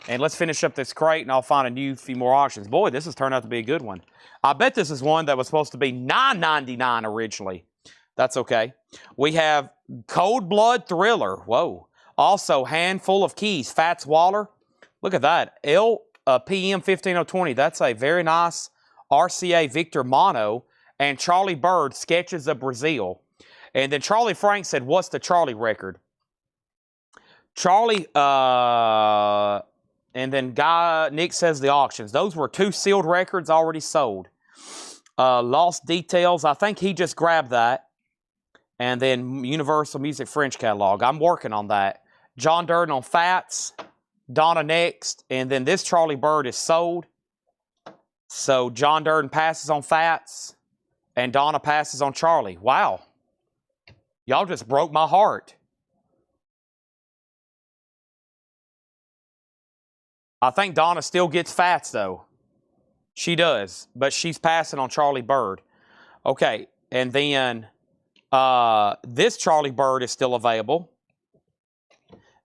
And let's finish up this crate, and I'll find a few more auctions. Boy, this has turned out to be a good one. I bet this is one that was supposed to be $9.99 originally. That's okay. We have Cold Blood Thriller. Whoa. Also, Handful of Keys. Fats Waller. Look at that. PM 15020. That's a very nice RCA Victor Mono. And Charlie Bird, Sketches of Brazil. And then Charlie Frank said, what's the Charlie record? Charlie, and then Nick says the auctions. Those were 2 sealed records already sold. Lost Details. I think he just grabbed that. And then Universal Music French Catalog. I'm working on that. John Durden on Fats. Donna next. And then this Charlie Bird is sold. So John Durden passes on Fats. And Donna passes on Charlie. Wow. Y'all just broke my heart. I think Donna still gets Fats, though. She does. But she's passing on Charlie Bird. Okay. And then this Charlie Bird is still available.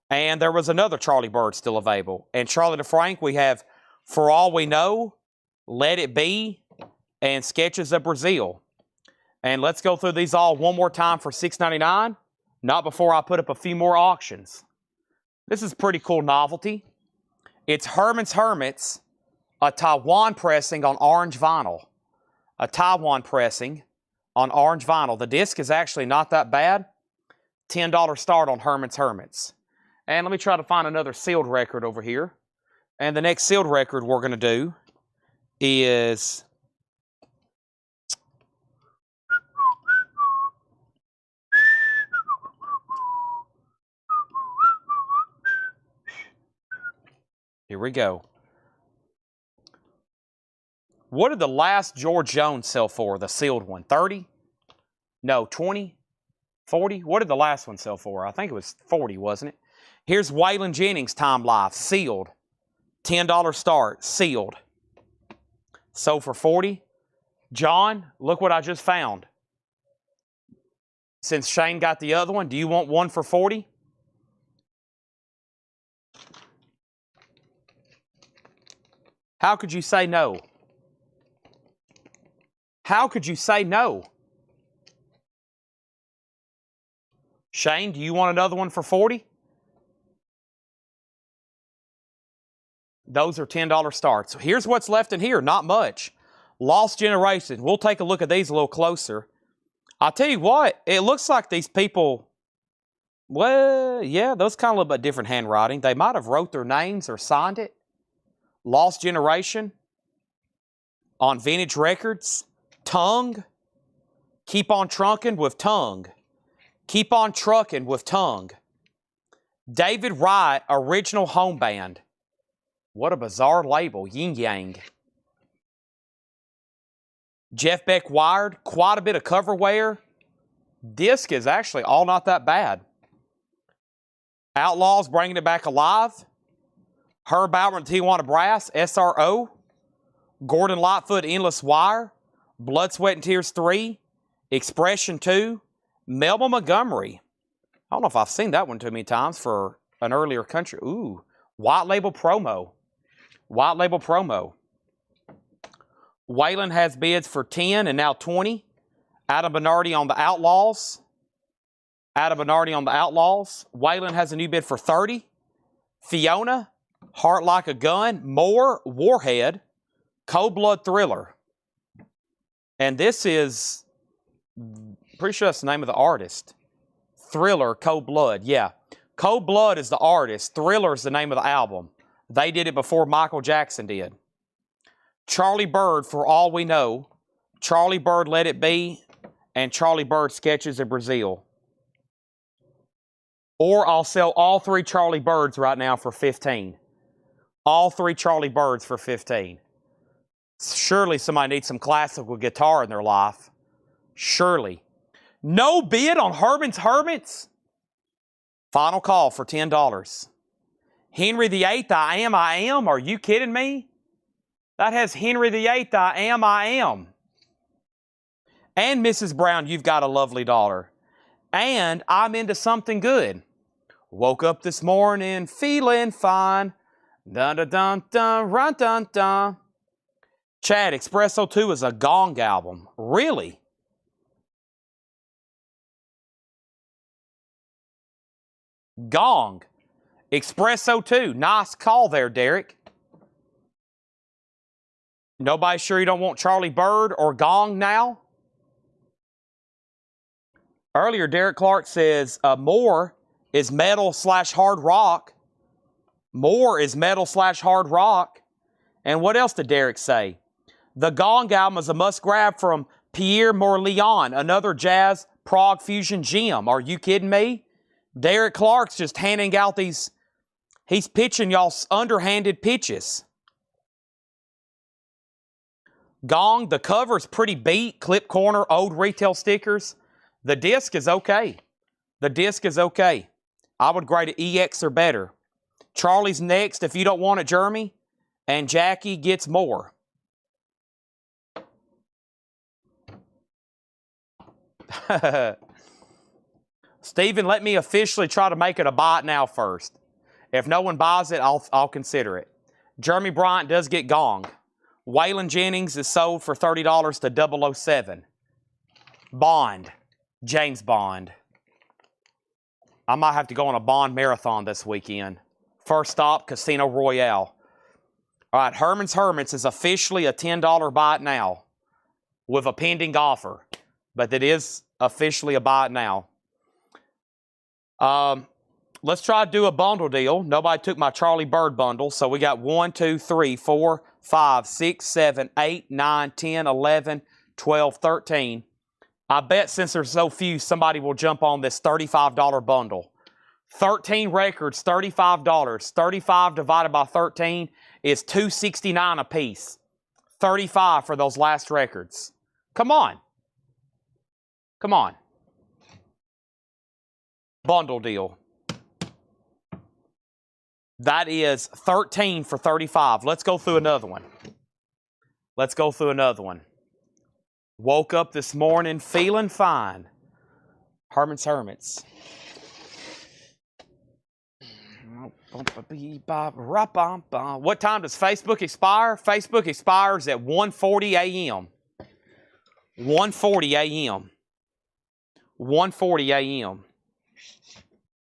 And there was another Charlie Bird still available. And Charlie DeFrank, we have For All We Know, Let It Be, and Sketches of Brazil. And let's go through these all one more time for $6.99. Not before I put up a few more auctions. This is pretty cool novelty. It's Herman's Hermits, a Taiwan pressing on orange vinyl. A Taiwan pressing on orange vinyl. The disc is actually not that bad. $10 start on Herman's Hermits. And let me try to find another sealed record over here. And the next sealed record we're going to do is... Here we go. What did the last George Jones sell for, the sealed one? 30? No, 20? 40? What did the last one sell for? I think it was 40, wasn't it? Here's Waylon Jennings, Time Life, sealed. $10 start, sealed. Sold for 40. John, look what I just found. Since Shane got the other one, do you want one for 40? How could you say no? How could you say no? Shane, do you want another one for 40? Those are $10 starts. Here's what's left in here. Not much. Lost Generation. We'll take a look at these a little closer. I'll tell you what. It looks like these people, well, yeah, those kind of look like different handwriting. They might have wrote their names or signed it. Lost Generation. On Vintage Records. Tongue. Keep on Trunking with Tongue. Keep on Trucking with Tongue. David Wright, Original Home Band. What a bizarre label. Yin Yang. Jeff Beck Wired. Quite a bit of cover wear. Disc is actually all not that bad. Outlaws Bringing It Back Alive. Herb Alpert Tijuana Brass. SRO. Gordon Lightfoot Endless Wire. Blood, Sweat, and Tears 3. Expression 2. Melba Montgomery. I don't know if I've seen that one too many times for an earlier country. Ooh. White Label Promo. White Label Promo. Waylon has bids for 10 and now 20. Adam Bernardi on the Outlaws. Adam Bernardi on the Outlaws. Waylon has a new bid for 30. Fiona. Heart Like a Gun. Moore. Warhead. Cold Blood Thriller. And this is, pretty sure that's the name of the artist. Thriller, Cold Blood, yeah. Cold Blood is the artist. Thriller is the name of the album. They did it before Michael Jackson did. Charlie Bird, For All We Know. Charlie Bird, Let It Be. And Charlie Bird, Sketches of Brazil. Or I'll sell all 3 Charlie Birds right now for 15. All 3 Charlie Birds for 15. Surely somebody needs some classical guitar in their life. Surely. No bid on Herman's Hermits? Final call for $10. Henry VIII, I Am. Are you kidding me? That has Henry VIII, I Am. And Mrs. Brown, You've Got a Lovely Daughter. And I'm Into Something Good. Woke up this morning feeling fine. Dun dun dun dun run dun dun. Chad, Espresso 2 is a Gong album. Really? Gong. Espresso 2. Nice call there, Derek. Nobody sure you don't want Charlie Bird or Gong now? Earlier, Derek Clark says More is metal/hard rock. More is metal/hard rock. And what else did Derek say? The Gong album is a must-grab from Pierre Morleon, another jazz prog fusion gem. Are you kidding me? Derek Clark's just handing out these, he's pitching y'all underhanded pitches. Gong, the cover's pretty beat, clip corner, old retail stickers. The disc is okay. The disc is okay. I would grade it EX or better. Charlie's next if you don't want it, Jeremy. And Jackie gets more. Stephen, let me officially try to make it a buy it now first. If no one buys it, I'll consider it. Jeremy Bryant does get Gong. Waylon Jennings is sold for $30 to 007. Bond. James Bond. I might have to go on a Bond marathon this weekend. First stop, Casino Royale. All right, Herman's Hermits is officially a $10 buy it now with a pending offer. But it is officially a buy it now. Let's try to do a bundle deal. Nobody took my Charlie Bird bundle. So we got 1, 2, 3, 4, 5, 6, 7, 8, 9, 10, 11, 12, 13. I bet since there's so few, somebody will jump on this $35 bundle. 13 records, $35. 35 divided by 13 is $269 a piece. 35 for those last records. Come on. Come on. Bundle deal. That is 13 for 35. Let's go through another one. Let's go through another one. Woke up this morning feeling fine. Herman's Hermits. What time does Facebook expire? Facebook expires at 1:40 a.m. 1:40 a.m. 1:40 a.m.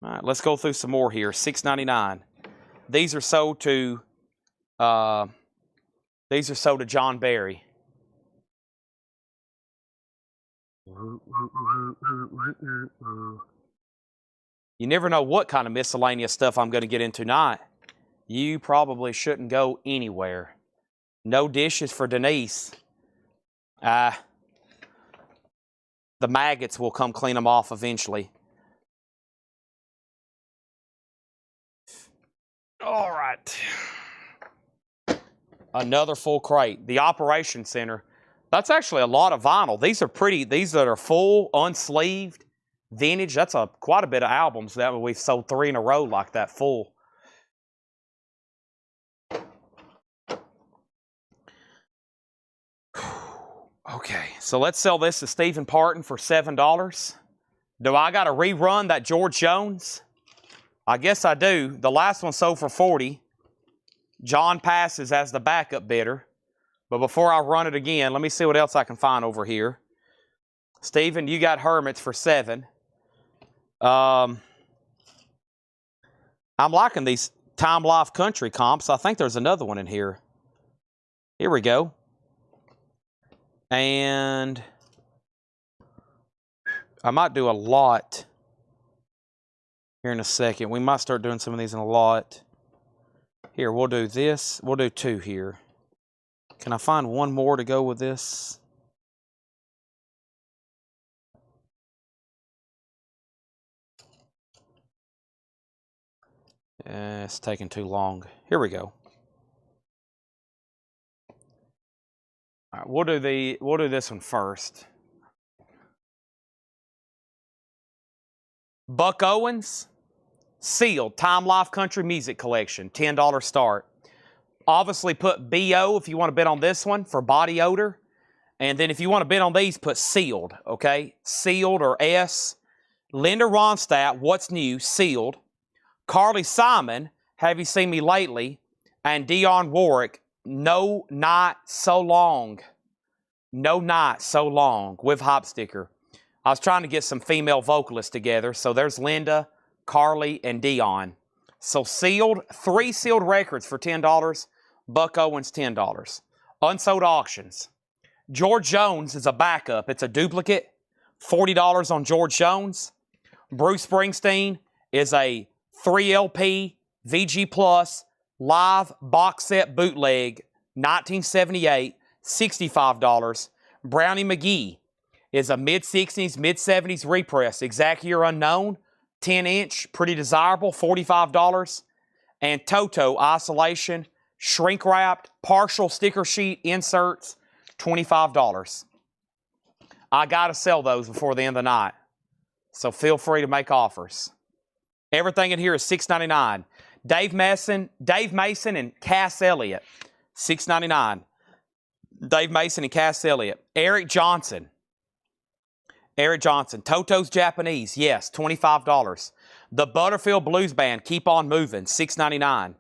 All right, let's go through some more here. $6.99. These are sold to John Barry. You never know what kind of miscellaneous stuff I'm going to get into tonight. You probably shouldn't go anywhere. No dishes for Denise. The maggots will come clean them off eventually. All right. Another full crate. The Operation Center. That's actually a lot of vinyl. These are pretty. These that are full, unsleeved, vintage. That's quite a bit of albums that we've sold 3 in a row like that full. Okay, so let's sell this to Stephen Parton for $7. Do I got to rerun that George Jones? I guess I do. The last one sold for $40. John passes as the backup bidder. But before I run it again, let me see what else I can find over here. Stephen, you got Hermits for $7. I'm liking these Time Life Country comps. I think there's another one in here. Here we go. And I might do a lot here in a second. We might start doing some of these in a lot. Here, we'll do this. We'll do 2 here. Can I find one more to go with this? It's taking too long. Here we go. All right, we'll do this one first. Buck Owens, sealed Time Life Country Music Collection, $10 start. Obviously put BO if you want to bid on this one for body odor. And then if you want to bid on these, put sealed, okay? Sealed or S. Linda Ronstadt, What's New, sealed. Carly Simon, Have You Seen Me Lately? And Dionne Warwick, No Night So Long. No Night So Long with hop sticker. I was trying to get some female vocalists together. So there's Linda, Carly, and Dionne. So sealed, 3 sealed records for $10. Buck Owens, $10. Unsold auctions. George Jones is a backup. It's a duplicate. $40 on George Jones. Bruce Springsteen is a 3 LP VG Plus live box set bootleg, 1978, $65. Brownie McGee is a mid-60s, mid-70s repress, exact year unknown, 10-inch, pretty desirable, $45. And Toto Isolation, shrink-wrapped, partial sticker sheet inserts, $25. I got to sell those before the end of the night, so feel free to make offers. Everything in here is $6.99. Dave Mason and Cass Elliott, $6.99. Dave Mason and Cass Elliott. Eric Johnson, Toto's Japanese, yes, $25. The Butterfield Blues Band, Keep On Moving, $6.99.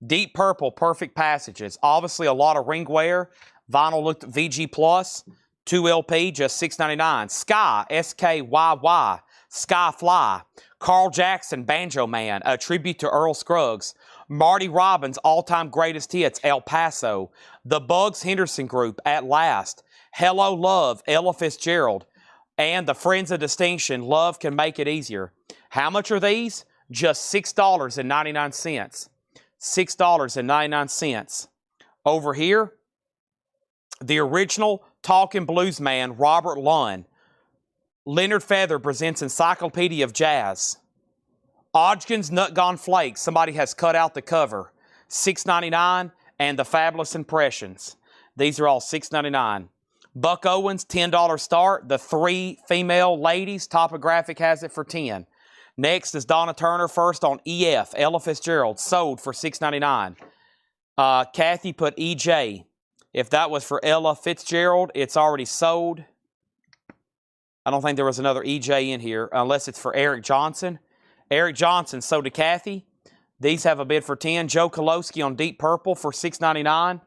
Deep Purple, Perfect Passages, obviously a lot of ring wear. Vinyl looked VG Plus, 2 LP, just $6.99. Sky, SKYY, Skyfly. Carl Jackson, Banjo Man, a tribute to Earl Scruggs. Marty Robbins, all-time greatest hits, El Paso. The Bugs Henderson Group, At Last. Hello Love, Ella Fitzgerald. And the Friends of Distinction, Love Can Make It Easier. How much are these? Just $6.99. $6.99. Over here, the original Talking Blues Man, Robert Lunn. Leonard Feather presents Encyclopedia of Jazz. Odgkin's Nut Gone Flakes. Somebody has cut out the cover. $6.99. And the Fabulous Impressions. These are all $6.99. Buck Owens, $10 start. The 3 female ladies, Topographic has it for $10. Next is Donna Turner, first on EF, Ella Fitzgerald, sold for $6.99. Kathy put EJ. If that was for Ella Fitzgerald, it's already sold. I don't think there was another EJ in here, unless it's for Eric Johnson. Eric Johnson sold to Kathy. These have a bid for 10. Joe Kolowski on Deep Purple for $6.99.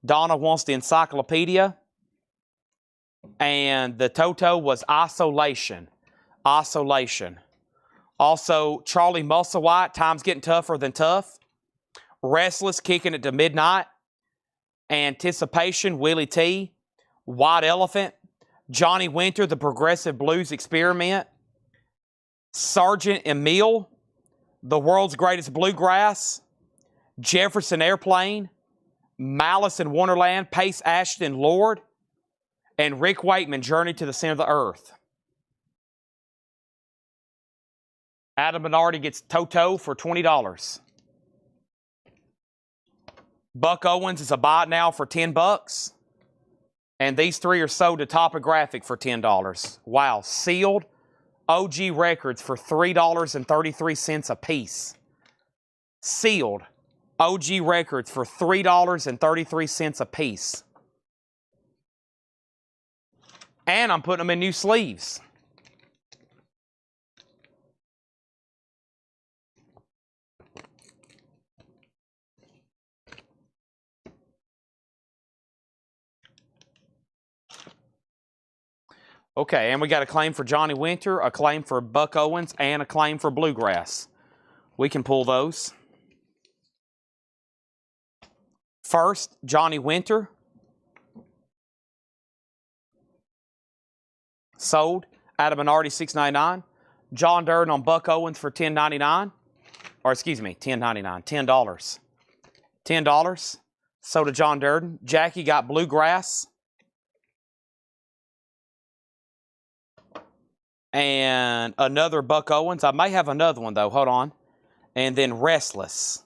Donna wants the encyclopedia. And the Toto was Isolation. Isolation. Also, Charlie Musselwhite, Time's Getting Tougher Than Tough. Restless, Kicking It to Midnight. Anticipation, Willie T. White Elephant. Johnny Winter, The Progressive Blues Experiment. Sergeant Emile, The World's Greatest Bluegrass. Jefferson Airplane. Malice in Wonderland, Pace Ashton Lord. And Rick Wakeman, Journey to the Center of the Earth. Adam Bernardi gets Toto for $20. Buck Owens is a buy it now for $10. And these three are sold to Topographic for $10. Wow. Sealed OG records for $3.33 a piece. Sealed OG records for $3.33 a piece. And I'm putting them in new sleeves. Okay, and we got a claim for Johnny Winter, a claim for Buck Owens, and a claim for Bluegrass. We can pull those. First, Johnny Winter. Sold. Adam Bernardi, $6.99. John Durden on Buck Owens for $10.99. Or excuse me, $10.99. $10. $10. Sold to John Durden. Jackie got Bluegrass. And another Buck Owens. I may have another one, though. Hold on. And then Restless.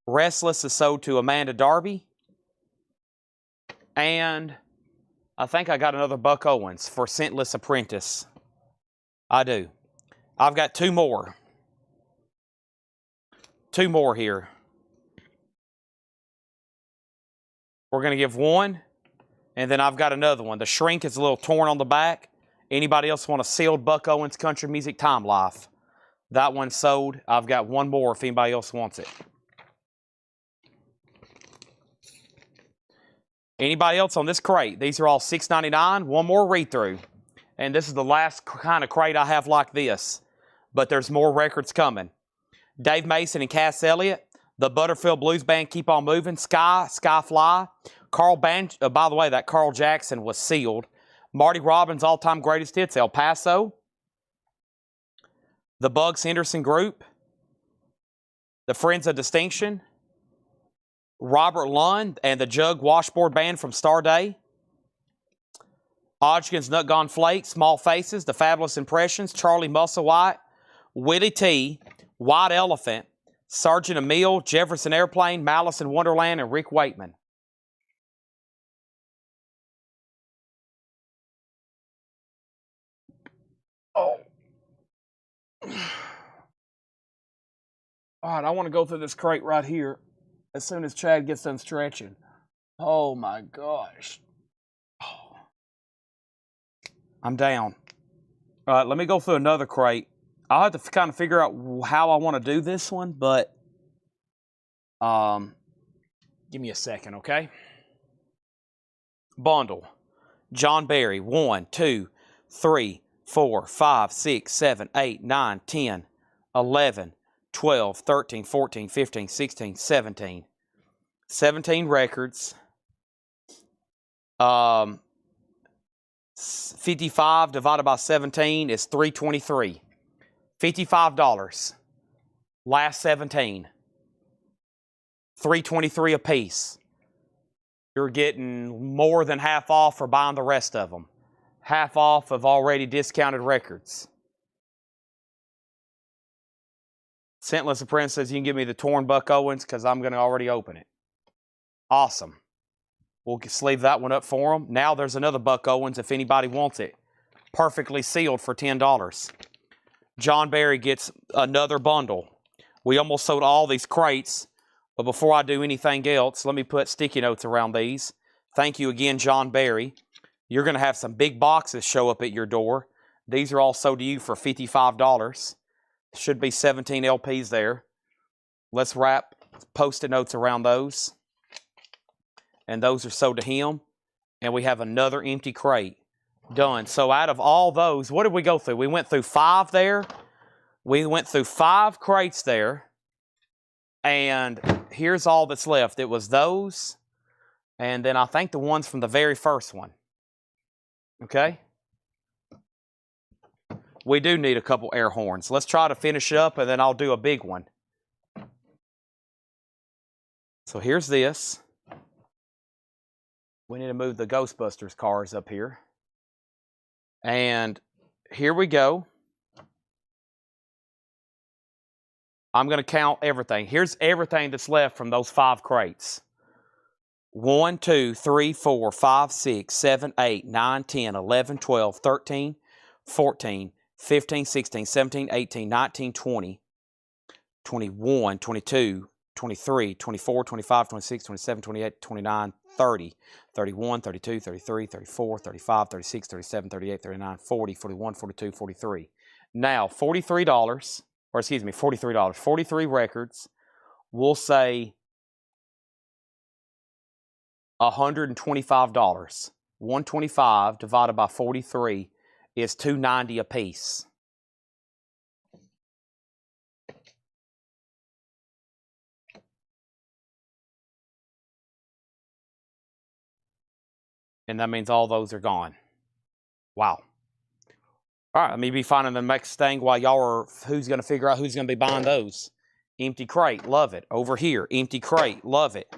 Restless is sold to Amanda Darby. And I think I got another Buck Owens for Scentless Apprentice. I do. I've got two more. Two more here. We're going to give one. And then I've got another one. The shrink is a little torn on the back. Anybody else want a sealed Buck Owens Country Music Time Life? That one's sold. I've got one more if anybody else wants it. Anybody else on this crate? These are all $6.99. One more read-through. And this is the last kind of crate I have like this. But there's more records coming. Dave Mason and Cass Elliott. The Butterfield Blues Band, Keep On Moving. Skyfly. By the way, that Carl Jackson was sealed. Marty Robbins' all-time greatest hits, El Paso. The Bugs Henderson Group. The Friends of Distinction. Robert Lund and the Jug Washboard Band from Star Day. Hodgkin's Nut Gone Flake, Small Faces, The Fabulous Impressions, Charlie Musselwhite, Willie T, White Elephant, Sergeant Emile, Jefferson Airplane, Malice in Wonderland, and Rick Wakeman. Oh. All right, I want to go through this crate right here as soon as Chad gets done stretching. Oh my gosh. Oh. I'm down. All right, let me go through another crate. I'll have to kind of figure out how I want to do this one, but give me a second, okay? Bundle. John Berry, 1, 2, 3, 4, 5, 6, 7, 8, 9, 10, 11, 12, 13, 14, 15, 16, 17. 17 records. 55 divided by 17 is $323. $55. Last 17. $323 a piece. You're getting more than half off for buying the rest of them. Half off of already discounted records. Scentless Apprentice says you can give me the torn Buck Owens because I'm going to already open it. Awesome. We'll sleeve that one up for them. Now there's another Buck Owens if anybody wants it. Perfectly sealed for $10. John Barry gets another bundle. We almost sold all these crates, but before I do anything else, let me put sticky notes around these. Thank you again, John Barry. You're going to have some big boxes show up at your door. These are all sold to you for $55. Should be 17 LPs there. Let's wrap Post-it notes around those. And those are sold to him. And we have another empty crate. Done. So out of all those, what did we go through? We went through 5 there. We went through 5 crates there. And here's all that's left. It was those. And then I think the ones from the very first one. Okay? We do need a couple air horns. Let's try to finish up and then I'll do a big one. So here's this. We need to move the Ghostbusters cars up here. And here we go. I'm going to count everything. Here's everything that's left from those 5 crates. 1, 2, 3, 4, 5, 6, 7, 8, 9, 10, 11, 12, 13, 14, 15, 16, 17, 18, 19, 20, 21, 22, 23, 24, 25, 26, 27, 28, 29, 30, 31, 32, 33, 34, 35, 36, 37, 38, 39, 40, 41, 42, 43. Now, $43, or excuse me, $43, 43 records. We'll say $125. 125 divided by 43 is $290 a piece. And that means all those are gone. Wow. All right, let me be finding the next thing while y'all are, who's going to figure out who's going to be buying those. Empty crate, love it. Over here, empty crate, love it.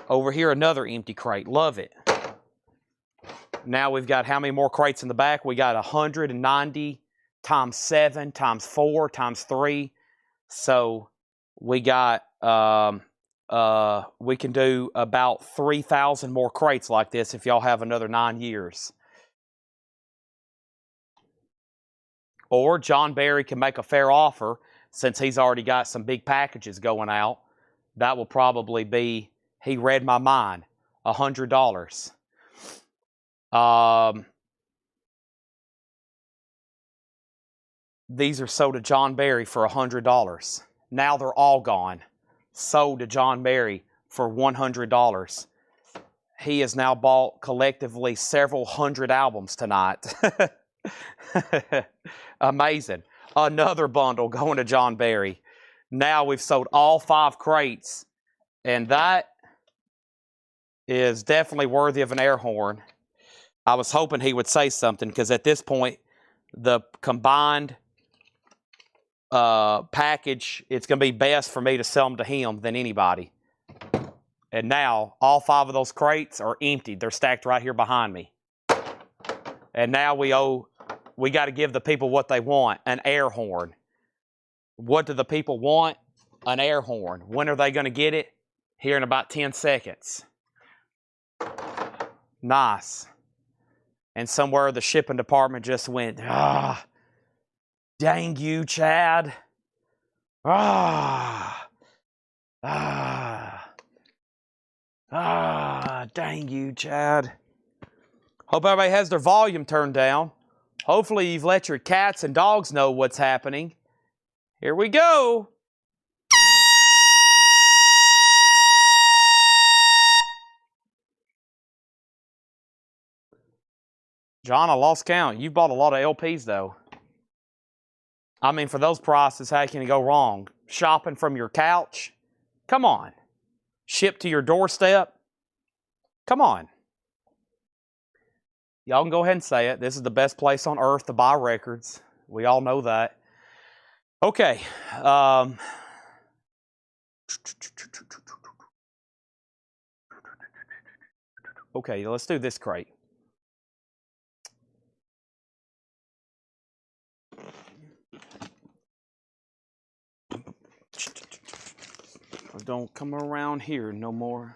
Over here, another empty crate, love it. Now we've got how many more crates in the back? We got 190 times 7 times 4 times 3. So we got, we can do about 3,000 more crates like this if y'all have another 9 years. Or John Barry can make a fair offer since he's already got some big packages going out. That will probably be, he read my mind, $100. These are sold to John Barry for $100. Now they're all gone. Sold to John Barry for $100. He has now bought collectively several hundred albums tonight. Amazing. Another bundle going to John Barry. Now we've sold all 5 crates. And that is definitely worthy of an air horn. I was hoping he would say something because at this point, the combined package, it's going to be best for me to sell them to him than anybody. And now, all 5 of those crates are emptied. They're stacked right here behind me. And now we got to give the people what they want, an air horn. What do the people want? An air horn. When are they going to get it? Here in about 10 seconds. Nice. And somewhere the shipping department just went, ah, dang you, Chad. Ah, dang you, Chad. Hope everybody has their volume turned down. Hopefully you've let your cats and dogs know what's happening. Here we go. John, I lost count. You've bought a lot of LPs, though. I mean, for those prices, how can you go wrong? Shopping from your couch? Come on. Shipped to your doorstep? Come on. Y'all can go ahead and say it. This is the best place on earth to buy records. We all know that. Okay. Okay, let's do this crate. Don't come around here no more.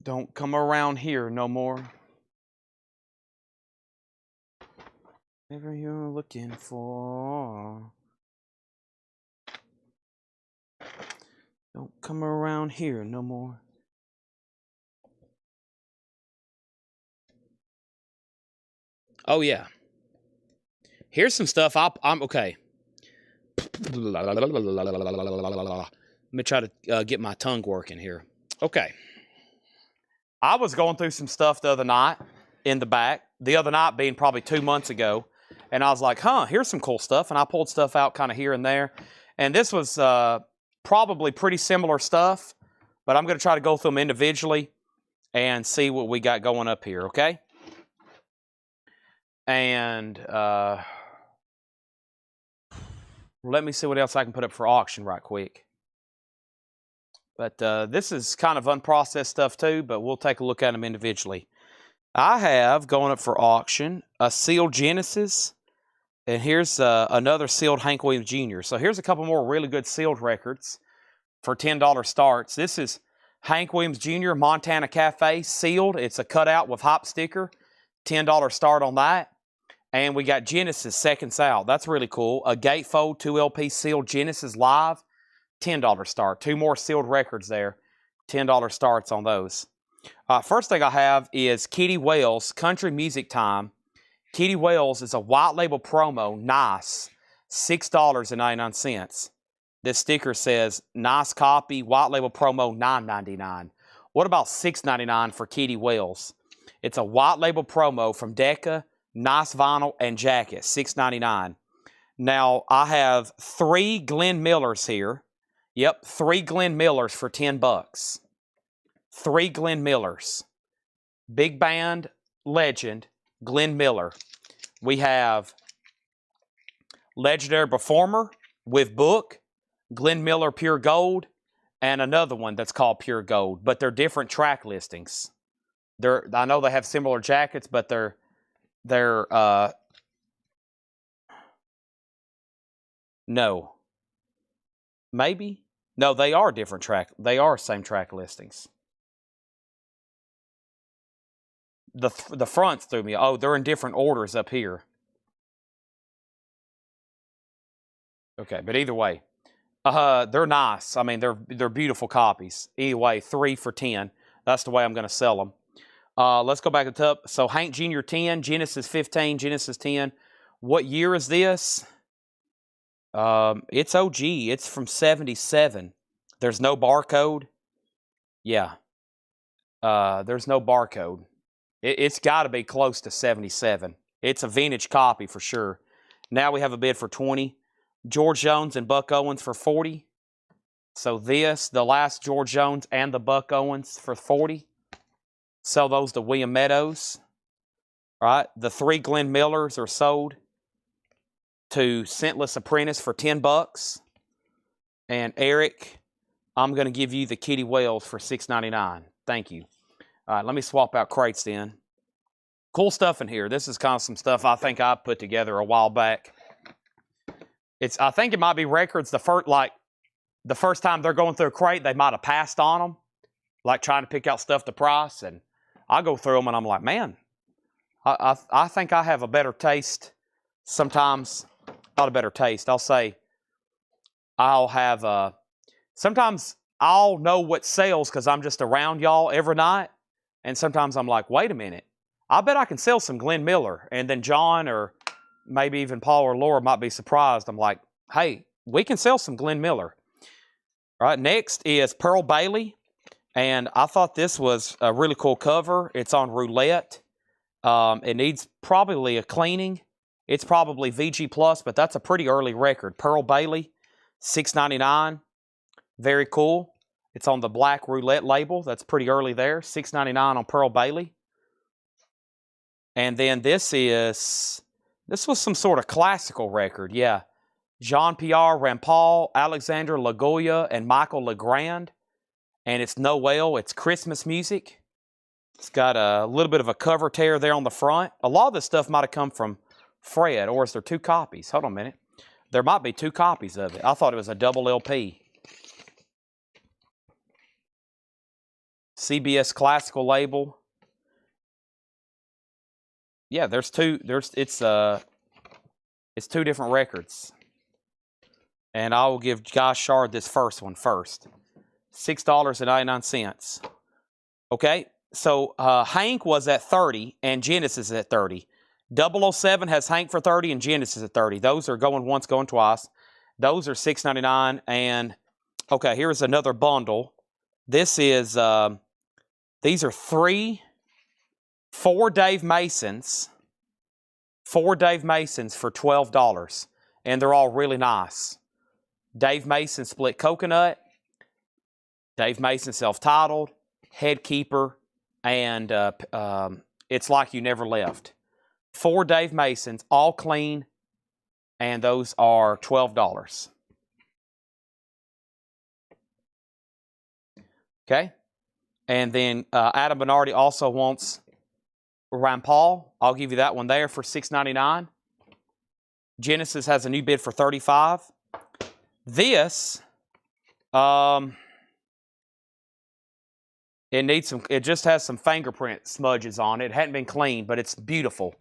Don't come around here no more. Whatever you're looking for. Don't come around here no more. Oh yeah. Here's some stuff I'm okay. Let me try to get my tongue working here. Okay. I was going through some stuff the other night in the back. The other night being probably 2 months ago. And I was like, here's some cool stuff. And I pulled stuff out kind of here and there. And this was probably pretty similar stuff. But I'm going to try to go through them individually and see what we got going up here, okay? And let me see what else I can put up for auction right quick. But this is kind of unprocessed stuff too, but we'll take a look at them individually. I have going up for auction a sealed Genesis, and here's another sealed Hank Williams Jr. So here's a couple more really good sealed records for $10 starts. This is Hank Williams Jr. Montana Cafe sealed. It's a cutout with hop sticker. $10 start on that. And we got Genesis seconds out. That's really cool. A gatefold 2LP sealed Genesis live. $10 start. 2 more sealed records there. $10 starts on those. First thing I have is Kitty Wells, Country Music Time. Kitty Wells is a white label promo. Nice. $6.99. This sticker says, nice copy, white label promo, $9.99. What about $6.99 for Kitty Wells? It's a white label promo from Decca, nice vinyl and jacket, $6.99. Now, I have 3 Glenn Millers here. Yep, 3 Glenn Millers for $10. 3 Glenn Millers. Big band legend, Glenn Miller. We have Legendary Performer with book, Glenn Miller Pure Gold, and another one that's called Pure Gold. But they're different track listings. I know they have similar jackets, but they're no. Maybe? No, they are different track. They are same track listings. The fronts threw me. Oh, they're in different orders up here. Okay, but either way, they're nice. I mean, they're beautiful copies. Anyway, 3 for 10. That's the way I'm going to sell them. Let's go back to the top. So Hank Jr. 10, Genesis 15, Genesis 10. What year is this? It's OG. It's from 77. There's no barcode. Yeah. There's no barcode. It's got to be close to 77. It's a vintage copy for sure. Now we have a bid for 20. George Jones and Buck Owens for 40. So this, the last George Jones and the Buck Owens for 40. Sell those to William Meadows. Right? The 3 Glenn Millers are sold to Scentless Apprentice for $10. And Eric, I'm going to give you the Kitty Wells for $6.99. Thank you. All right, let me swap out crates then. Cool stuff in here. This is kind of some stuff I think I put together a while back. I think it might be records the first time they're going through a crate, they might have passed on them, like trying to pick out stuff to price. And I go through them and I'm like, man, I think I have a better taste sometimes. Not a better taste. I'll say I'll have sometimes I'll know what sells because I'm just around y'all every night. And sometimes I'm like, wait a minute. I bet I can sell some Glenn Miller. And then John or maybe even Paul or Laura might be surprised. I'm like, hey, we can sell some Glenn Miller. All right, next is Pearl Bailey. And I thought this was a really cool cover. It's on roulette. It needs probably a cleaning. It's probably VG+, but that's a pretty early record. Pearl Bailey, $6.99. Very cool. It's on the black roulette label. That's pretty early there. $6.99 on Pearl Bailey. And then this was some sort of classical record. Yeah. Jean-Pierre Rampal, Alexander Lagoya, and Michael Legrand. And it's Noel. It's Christmas music. It's got a little bit of a cover tear there on the front. A lot of this stuff might have come from Fred, or is there 2 copies? Hold on a minute. There might be 2 copies of it. I thought it was a double LP. CBS Classical label. Yeah, there's 2. It's It's two different records. And I will give Guy Shard this first one first. $6.99. Okay, so Hank was at 30 and Genesis is at 30. 007 has Hank for 30 and Genesis at 30. Those are going once, going twice. Those are $6.99. And okay, here's another bundle. This is these are four Dave Masons. 4 Dave Masons for $12. And they're all really nice. Dave Mason split coconut. Dave Mason self-titled. Headkeeper. And It's Like You Never Left. 4 Dave Masons, all clean. And those are $12. Okay. And then Adam Bernardi also wants Ryan Paul. I'll give you that one there for $6.99. Genesis has a new bid for $35. This, it just has some fingerprint smudges on it. It hadn't been cleaned, but it's beautiful.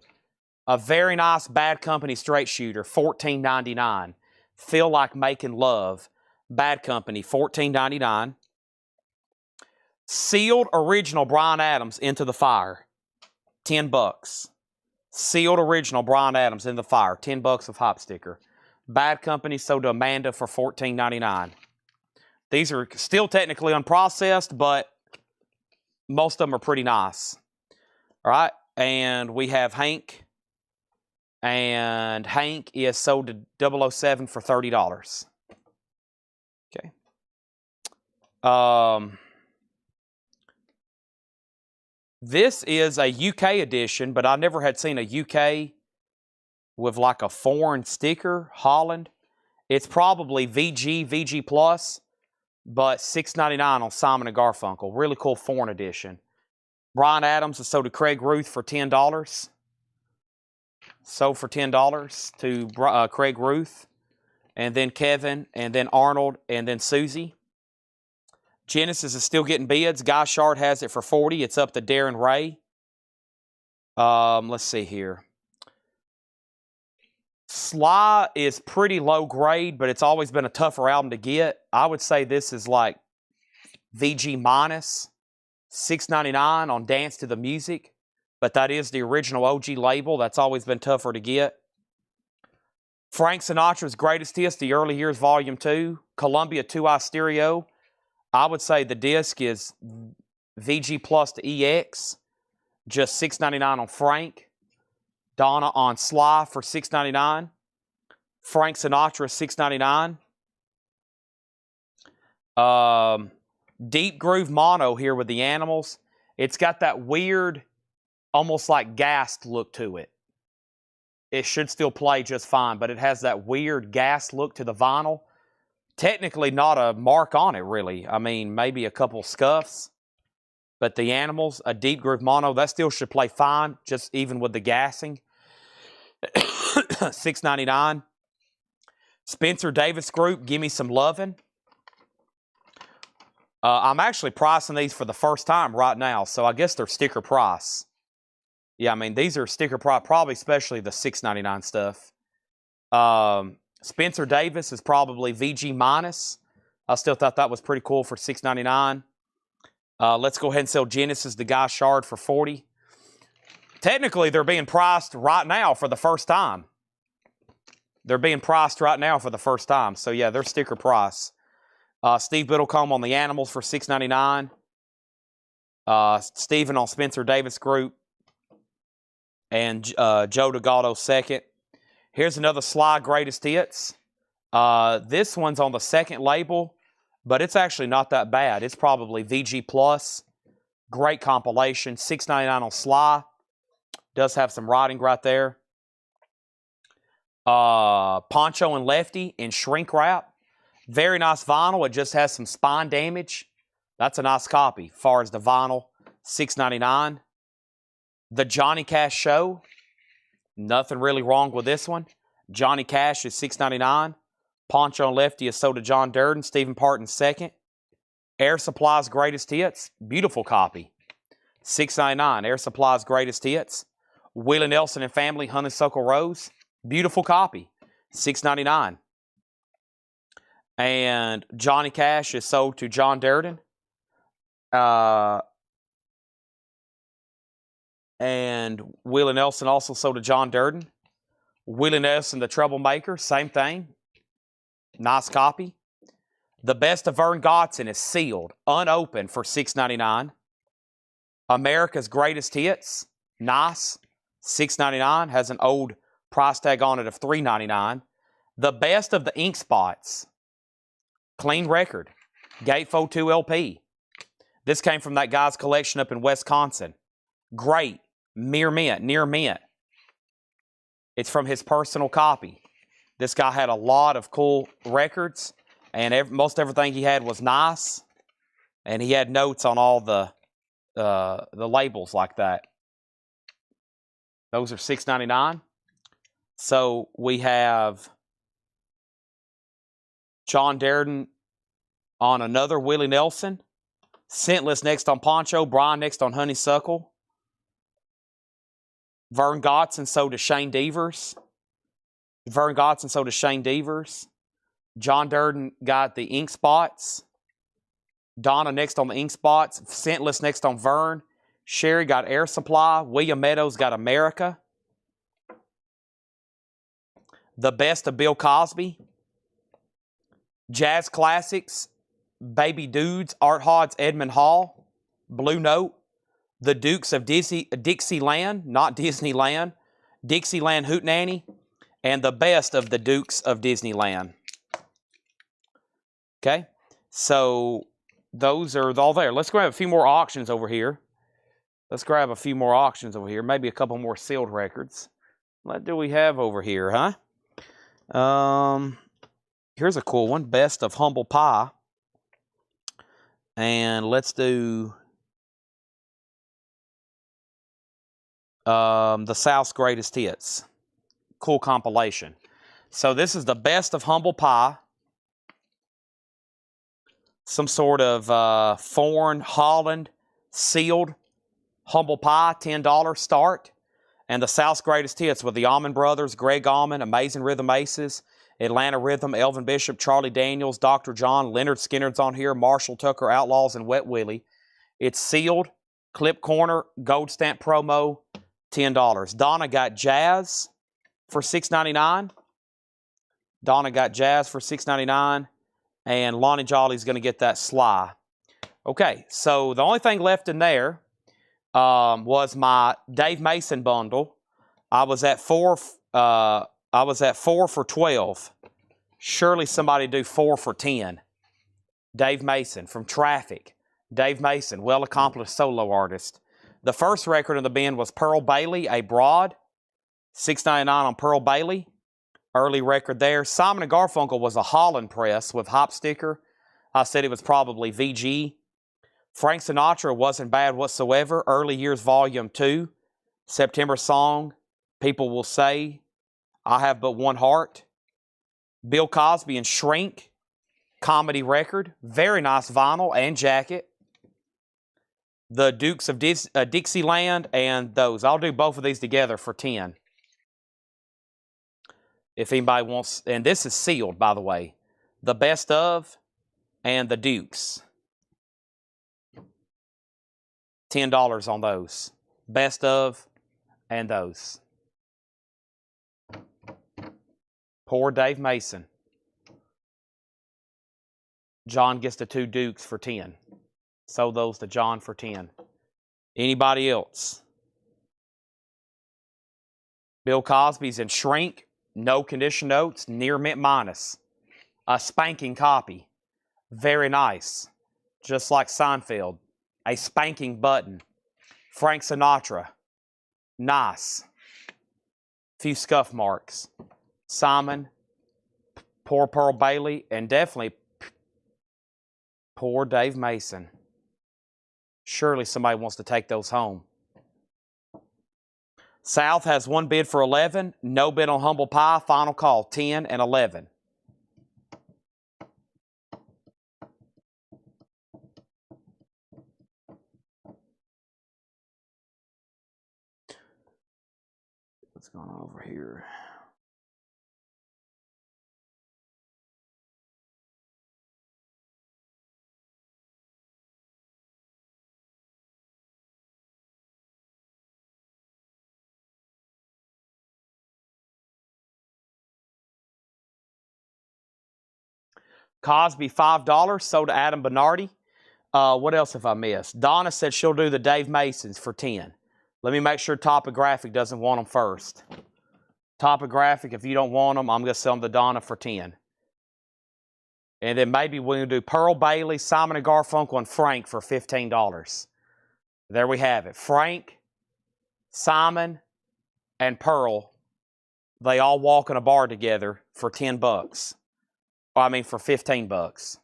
A very nice Bad Company straight shooter, $14.99. Feel Like Making Love. Bad Company, $14.99. Sealed original Bryan Adams Into the Fire, $10. Sealed original Bryan Adams in the Fire, $10 of hop sticker. Bad Company sold to Amanda for $14.99. These are still technically unprocessed, but most of them are pretty nice. All right, and we have Hank. And Hank is sold to 007 for $30. Okay. This is a UK edition, but I never had seen a UK with like a foreign sticker, Holland. It's probably VG Plus, but $6.99 on Simon & Garfunkel. Really cool foreign edition. Bryan Adams is sold to Craig Ruth for $10. Sold for $10 to Craig Ruth, and then Kevin, and then Arnold, and then Susie. Genesis is still getting bids. Guy Shard has it for $40. It's up to Darren Ray. Let's see here. Sly is pretty low grade, but it's always been a tougher album to get. I would say this is like VG minus, $6.99 on Dance to the Music. But that is the original OG label. That's always been tougher to get. Frank Sinatra's Greatest Hits, The Early Years, Volume 2. Columbia 2i Stereo. I would say the disc is VG Plus to EX. Just $6.99 on Frank. Donna on Sly for $6.99. Frank Sinatra, $6.99. Deep Groove Mono here with the Animals. It's got that weird, almost like gassed look to it. It should still play just fine, but it has that weird gas look to the vinyl. Technically not a mark on it, really. I mean, maybe a couple scuffs. But the Animals, a Deep Groove Mono, that still should play fine, just even with the gassing. $6.99. Spencer Davis Group, Gimme Some Lovin'. I'm actually pricing these for the first time right now, so I guess they're sticker price. Yeah, I mean, these are sticker price, probably especially the $6.99 stuff. Spencer Davis is probably VG minus. I still thought that was pretty cool for $6.99. Let's go ahead and sell Genesis to Guy Shard for $40. Technically, they're being priced right now for the first time. They're being priced right now for the first time. So, yeah, they're sticker price. Steve Biddlecombe on the Animals for $6.99. Stephen on Spencer Davis Group. And Joe Delgado second. Here's another Sly Greatest Hits. This one's on the second label, but it's actually not that bad. It's probably VG Plus. Great compilation. $6.99 on Sly. Does have some writing right there. Poncho and Lefty in shrink wrap. Very nice vinyl. It just has some spine damage. That's a nice copy. As far as the vinyl, $6.99. The Johnny Cash Show. Nothing really wrong with this one. Johnny Cash is $6.99. Poncho and Lefty is sold to John Durden. Stephen Parton second. Air Supply's Greatest Hits. Beautiful copy. $6.99. Air Supply's Greatest Hits. Willie Nelson and Family, Honeysuckle Rose. Beautiful copy, $6.99. And Johnny Cash is sold to John Durden. And Willie Nelson also sold to John Durden. Willie Nelson, the Troublemaker, same thing. Nice copy. The Best of Vern Godson is sealed, unopened for $6.99. America's Greatest Hits, nice, $6.99. Has an old price tag on it of $3.99. The Best of the Ink Spots, clean record, Gatefold 2 LP. This came from that guy's collection up in Wisconsin. Great, near mint. It's from his personal copy. This guy had a lot of cool records, and most everything he had was nice, and he had notes on all the labels like that. Those are $6.99. So we have John Durden on another Willie Nelson. Scentless next on Poncho. Brian next on Honeysuckle. Vern Godson sold to Shane Devers. John Durden got the Ink Spots. Donna next on the Ink Spots. Scentless next on Vern. Sherry got Air Supply. William Meadows got America. The Best of Bill Cosby. Jazz Classics. Baby Dudes. Art Hod's Edmund Hall. Blue Note. The Dukes of Dixieland, not Disneyland. Dixieland Hootenanny. And the Best of the Dukes of Disneyland. Okay, so those are all there. Let's grab a few more auctions over here. Maybe a couple more sealed records. What do we have over here, huh? Here's a cool one. Best of Humble Pie. And let's do the South's Greatest Hits. Cool compilation. So this is the Best of Humble Pie. Some sort of foreign, Holland, sealed Humble Pie, $10 start. And the South's Greatest Hits with the Allman Brothers, Greg Allman, Amazing Rhythm Aces, Atlanta Rhythm, Elvin Bishop, Charlie Daniels, Dr. John, Leonard Skinner's on here, Marshall Tucker, Outlaws, and Wet Willie. It's sealed, clip corner, gold stamp promo, $10. Donna got Jazz for $6.99. And Lonnie Jolly's going to get that Sly. Okay, so the only thing left in there was my Dave Mason bundle. I was at 4 for 12. Surely somebody do 4 for 10. Dave Mason from Traffic. Dave Mason, well-accomplished solo artist. The first record in the bin was Pearl Bailey, A Broad. $6.99 on Pearl Bailey. Early record there. Simon & Garfunkel was a Holland press with hop sticker. I said it was probably VG. Frank Sinatra wasn't bad whatsoever. Early Years Volume 2. September Song. People Will Say. I Have But One Heart. Bill Cosby and Shrink. Comedy record. Very nice vinyl and jacket. The Dukes of Dixieland and those. I'll do both of these together for 10. If anybody wants, and this is sealed, by the way. The Best of and the Dukes. $10 on those. Best of and those. Poor Dave Mason. John gets the 2 Dukes for 10. Sold those to John for 10. Anybody else? Bill Cosby's in Shrink. No condition notes. Near mint minus. A spanking copy. Very nice. Just like Seinfeld. A spanking button. Frank Sinatra. Nice. Few scuff marks. Simon. Poor Pearl Bailey. And definitely poor Dave Mason. Surely somebody wants to take those home. South has 1 bid for 11. No bid on Humble Pie. Final call, 10 and 11. What's going on over here? Cosby, $5. Sold to Adam Bernardi. What else have I missed? Donna said she'll do the Dave Masons for 10. Let me make sure Topographic doesn't want them first. Topographic, if you don't want them, I'm going to sell them to Donna for 10. And then maybe we'll do Pearl Bailey, Simon & Garfunkel, and Frank for $15. There we have it. Frank, Simon, and Pearl, they all walk in a bar together for $10. Well, I mean for $15.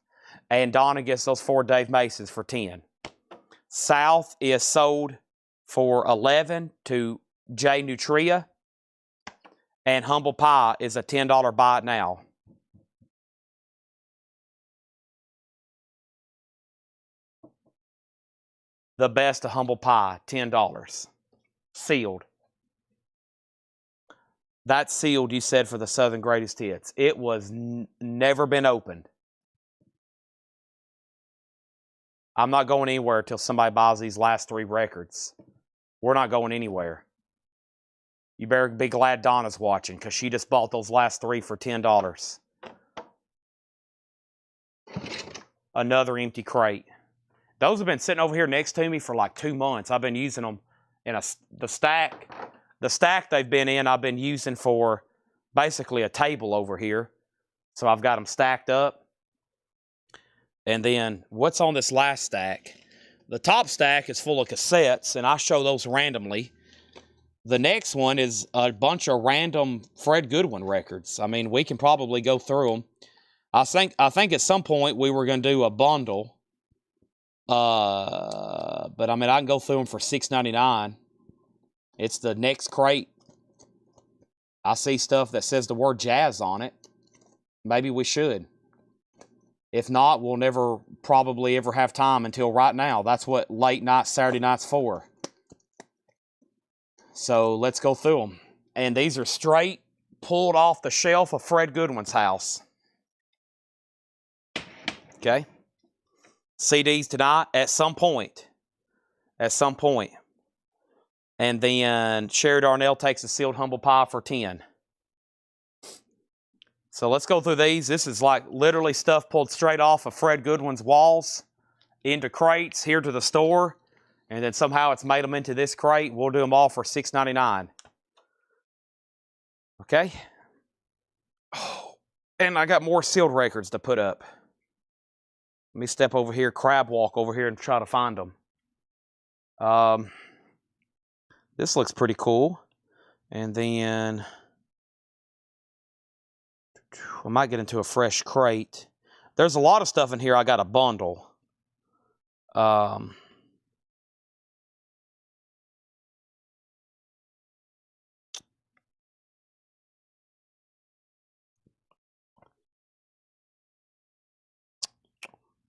And Donna gets those 4 Dave Masons for 10. South is sold for 11 to Jay Nutria. And Humble Pie is a $10 buy it now. The best of Humble Pie, $10. Sealed. That's sealed, you said, for the Southern Greatest Hits. It was never been opened. I'm not going anywhere until somebody buys these last 3 records. We're not going anywhere. You better be glad Donna's watching, because she just bought those last 3 for $10. Another empty crate. Those have been sitting over here next to me for like 2 months. I've been using them in the stack. The stack they've been in, I've been using for basically a table over here. So I've got them stacked up. And then what's on this last stack? The top stack is full of cassettes, and I show those randomly. The next one is a bunch of random Fred Goodwin records. I mean, we can probably go through them. I think at some point we were going to do a bundle. But I mean, I can go through them for $6.99. It's the next crate. I see stuff that says the word jazz on it. Maybe we should. If not, we'll never probably ever have time until right now. That's what late night Saturday night's for. So let's go through them. And these are straight pulled off the shelf of Fred Goodwin's house. Okay. CDs tonight at some point. At some point. And then Sherry Darnell takes a sealed Humble Pie for 10. So let's go through these. This is like literally stuff pulled straight off of Fred Goodwin's walls into crates here to the store. And then somehow it's made them into this crate. We'll do them all for $6.99. Okay. Oh, and I got more sealed records to put up. Let me step over here, crab walk over here and try to find them. This looks pretty cool. And then I might get into a fresh crate. There's a lot of stuff in here I got to bundle.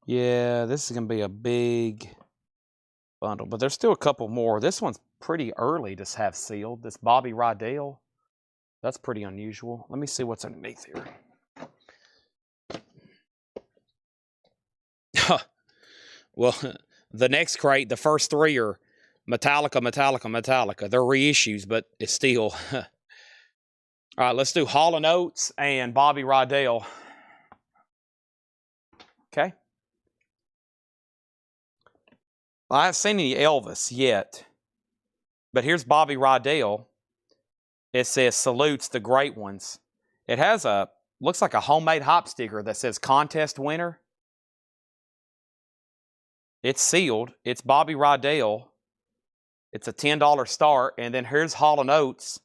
Yeah, this is going to be a big bundle. But there's still a couple more. This one's pretty early to have sealed. This Bobby Rydell. That's pretty unusual. Let me see what's underneath here. Well, the next crate, the first 3 are Metallica, Metallica, Metallica. They're reissues, but it's still. All right, let's do Hall & Oates and Bobby Rydell. Okay. Well, I haven't seen any Elvis yet. But here's Bobby Rydell. It says, salutes the great ones. It has looks like a homemade hop sticker that says contest winner. It's sealed. It's Bobby Rydell. It's a $10 start. And then here's Hall & Oates.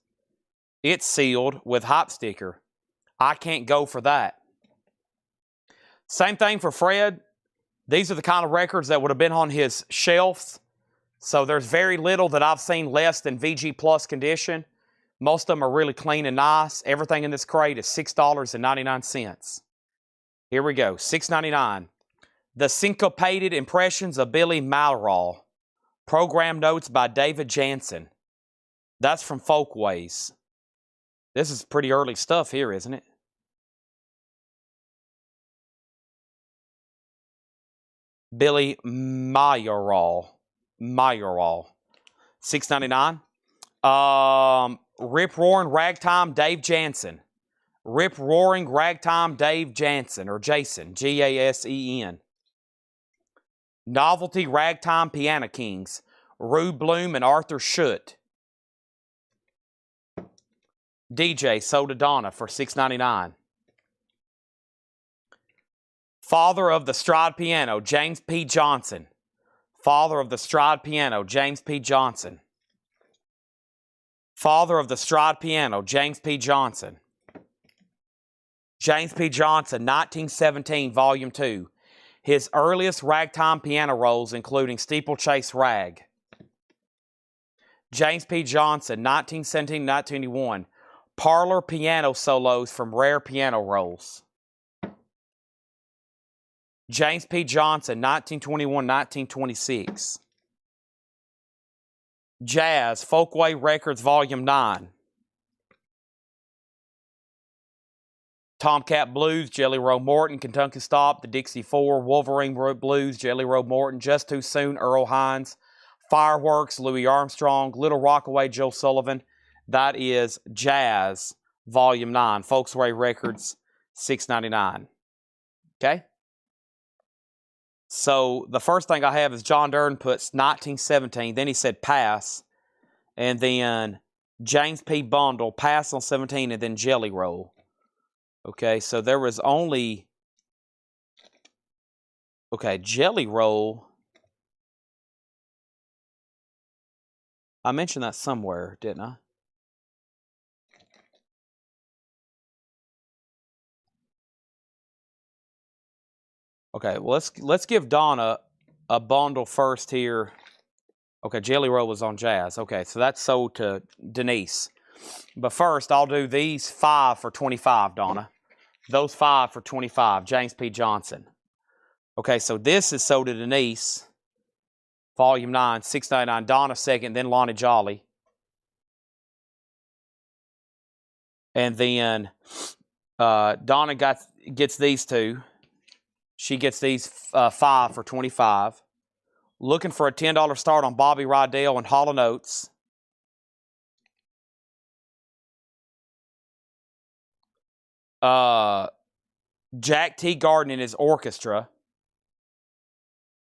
It's sealed with hop sticker. I can't go for that. Same thing for Fred. These are the kind of records that would have been on his shelves. So there's very little that I've seen less than VG Plus condition. Most of them are really clean and nice. Everything in this crate is $6.99. Here we go, $6.99. The Syncopated Impressions of Billy Malraux. Program notes by David Jansen. That's from Folkways. This is pretty early stuff here, isn't it? Billy Malraux. $6.99. Rip Roaring Ragtime, Dave Jansen. Rip Roaring Ragtime Dave Jansen, or Jason, G-A-S-E-N. Novelty Ragtime Piano Kings, Rue Bloom and Arthur Schutt. DJ sold to Donna for $6.99. Father of the Stride Piano, James P. Johnson. Father of the Stride Piano, James P. Johnson. Father of the Stride Piano, James P. Johnson. James P. Johnson, 1917, Volume 2. His earliest ragtime piano rolls, including Steeplechase Rag. James P. Johnson, 1917-1921. Parlor piano solos from rare piano rolls. James P. Johnson, 1921-1926. Jazz, Folkway Records, Volume 9. Tomcat Blues, Jelly Roll Morton, Kentucky Stop, The Dixie Four, Wolverine Blues, Jelly Roll Morton, Just Too Soon, Earl Hines, Fireworks, Louis Armstrong, Little Rockaway, Joe Sullivan. That is Jazz, Volume 9, Folkway Records, $6.99. Okay? So the first thing I have is John Durden puts 1917, then he said pass, and then James P. Bundle, pass on 17, and then Jelly Roll. Okay, so there was only... Okay, Jelly Roll. I mentioned that somewhere, didn't I? Okay, well, let's give Donna a bundle first here. Okay, Jelly Roll was on Jazz. Okay, so that's sold to Denise. But first, I'll do these 5 for $25, Donna. Those 5 for $25, James P. Johnson. Okay, so this is sold to Denise. Volume 9, $6.99. Donna second, then Lonnie Jolly. And then Donna gets these 2. She gets these 5 for $25. Looking for a $10 start on Bobby Rydell and Hall & Oates. Jack Teagarden and his orchestra.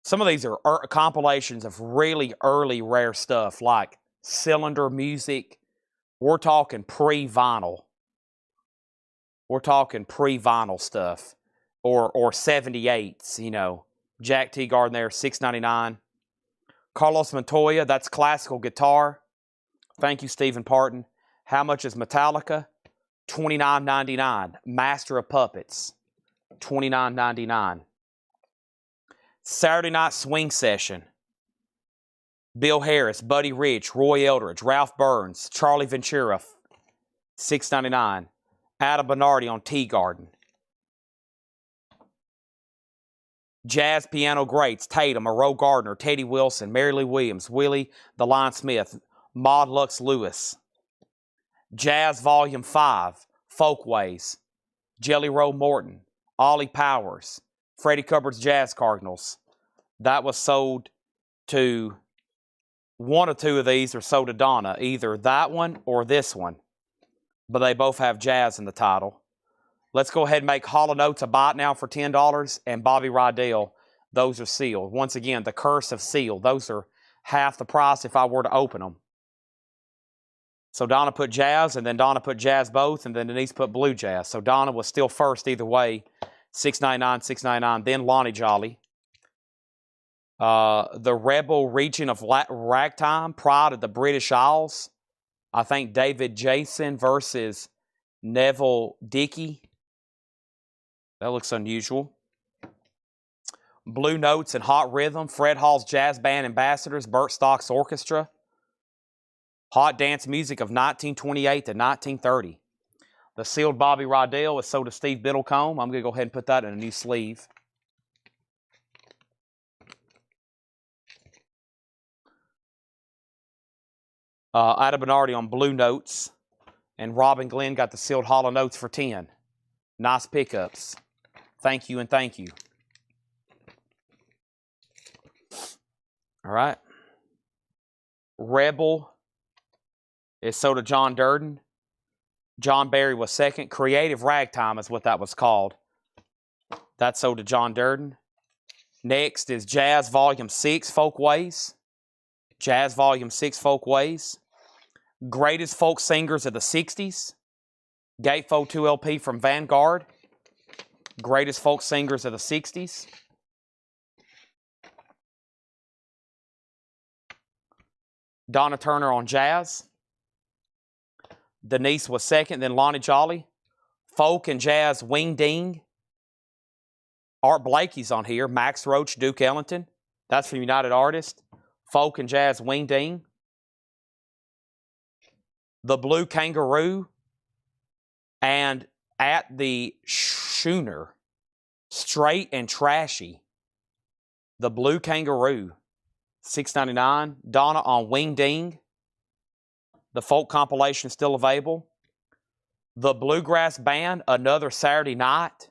Some of these are compilations of really early rare stuff, like cylinder music. We're talking pre-vinyl. We're talking pre-vinyl stuff. Or 78s, you know. Jack Teagarden there, $6.99. Carlos Montoya, that's classical guitar. Thank you, Stephen Parton. How much is Metallica? $29.99. Master of Puppets, $29.99. Saturday Night Swing Session. Bill Harris, Buddy Rich, Roy Eldridge, Ralph Burns, Charlie Ventura, $6.99. Adam Bernardi on Teagarden. Jazz Piano Greats, Tatum, Monroe Gardner, Teddy Wilson, Mary Lou Williams, Willie the Lion Smith, Maud Lux Lewis. Jazz Volume 5, Folkways, Jelly Roll Morton, Ollie Powers, Freddie Hubbard's Jazz Cardinals. That was sold to... One or 2 of these are sold to Donna, either that one or this one. But they both have jazz in the title. Let's go ahead and make Hall & Oates a bite now for $10, and Bobby Rydell, those are sealed. Once again, the curse of seal. Those are half the price if I were to open them. So Donna put jazz, and then Donna put jazz both, and then Denise put blue jazz. So Donna was still first either way, $6.99, $6.99. Then Lonnie Jolly. The Rebel Region of Ragtime, Pride of the British Isles. I think David Jason versus Neville Dickey. That looks unusual. Blue Notes and Hot Rhythm, Fred Hall's Jazz Band Ambassadors, Burt Stock's Orchestra. Hot Dance Music of 1928 to 1930. The sealed Bobby Rydell is sold to Steve Biddlecombe. I'm going to go ahead and put that in a new sleeve. Ada Bernardi on Blue Notes. And Robin Glenn got the sealed Hall & Oates for $10. Nice pickups. Thank you and thank you. All right. Rebel is sold to John Durden. John Barry was second. Creative Ragtime is what that was called. That's sold to John Durden. Next is Jazz Volume 6, Folkways. Jazz Volume 6, Folkways. Greatest Folk Singers of the 60s. Gatefold 2 LP from Vanguard. Greatest Folk Singers of the 60s. Donna Turner on jazz. Denise was second, then Lonnie Jolly. Folk and jazz, Wing Ding. Art Blakey's on here. Max Roach, Duke Ellington. That's from United Artists. Folk and jazz, Wing Ding. The Blue Kangaroo. And At the Schooner. Straight and Trashy. The Blue Kangaroo. $6.99. Donna on Wing Ding. The folk compilation is still available. The Bluegrass Band, Another Saturday Night.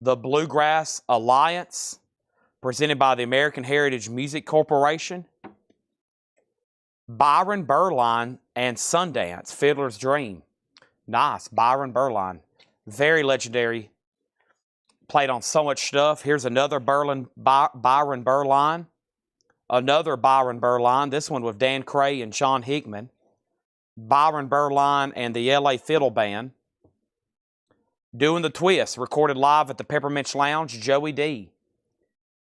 The Bluegrass Alliance, presented by the American Heritage Music Corporation. Byron Berline and Sundance, Fiddler's Dream. Nice, Byron Berline. Very legendary. Played on so much stuff. Here's another Byron Berline. Another Byron Berline, this one with Dan Cray and Sean Hickman. Byron Berline and the LA Fiddle Band. Doing the Twist, recorded live at the Peppermint Lounge, Joey D.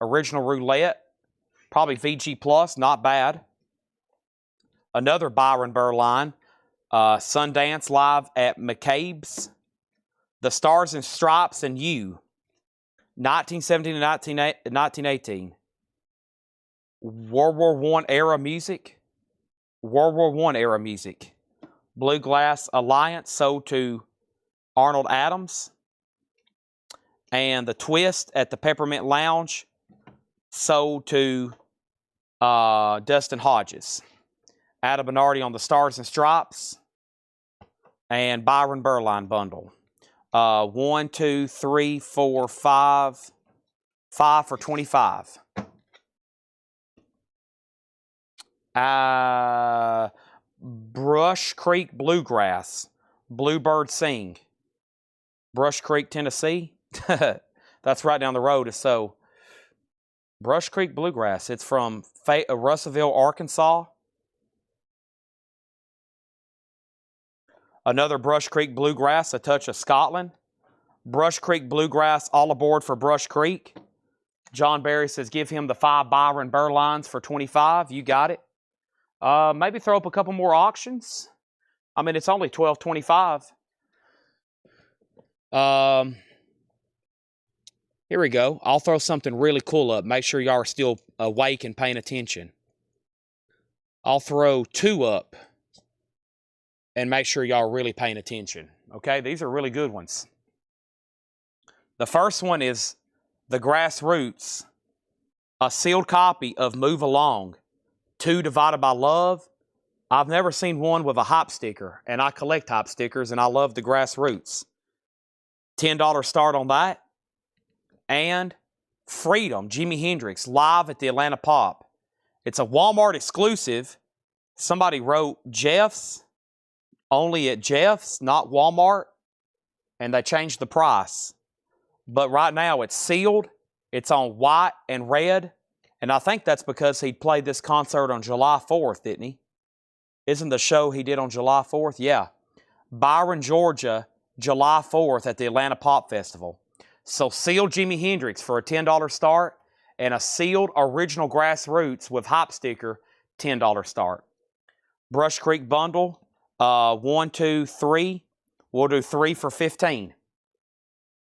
Original Roulette, probably VG Plus, not bad. Another Byron Berline, Sundance live at McCabe's. The Stars and Stripes and You, 1917 to 1918. World War I era music. World War I era music. Bluegrass Alliance sold to Arnold Adams. And the Twist at the Peppermint Lounge sold to Dustin Hodges. Adam Bernardi on the Stars and Stripes. And Byron Berline bundle. 1, 2, 3, 4, 5. 5 for $25. Brush Creek Bluegrass, Bluebird Sing. Brush Creek, Tennessee. That's right down the road. So, Brush Creek Bluegrass. It's from Russellville, Arkansas. Another Brush Creek Bluegrass, A Touch of Scotland. Brush Creek Bluegrass, all aboard for Brush Creek. John Barry says, give him the 5 Byron Berlines for $25. You got it. Maybe throw up a couple more auctions. I mean, it's only $12.25. Here we go. I'll throw something really cool up. Make sure y'all are still awake and paying attention. I'll throw 2 up and make sure y'all are really paying attention. Okay, these are really good ones. The first one is the Grassroots, a sealed copy of Move Along, 2 Divided by Love. I've never seen one with a hop sticker, and I collect hop stickers, and I love the Grassroots. $10 start on that. And Freedom, Jimi Hendrix, live at the Atlanta Pop. It's a Walmart exclusive. Somebody wrote Jeff's, only at Jeff's, not Walmart, and they changed the price. But right now it's sealed. It's on white and red. And I think that's because he played this concert on July 4th, didn't he? Isn't the show he did on July 4th? Yeah. Byron, Georgia, July 4th at the Atlanta Pop Festival. So sealed Jimi Hendrix for a $10 start and a sealed original Grassroots with hop sticker, $10 start. Brush Creek bundle, 1, 2, 3. We'll do 3 for $15.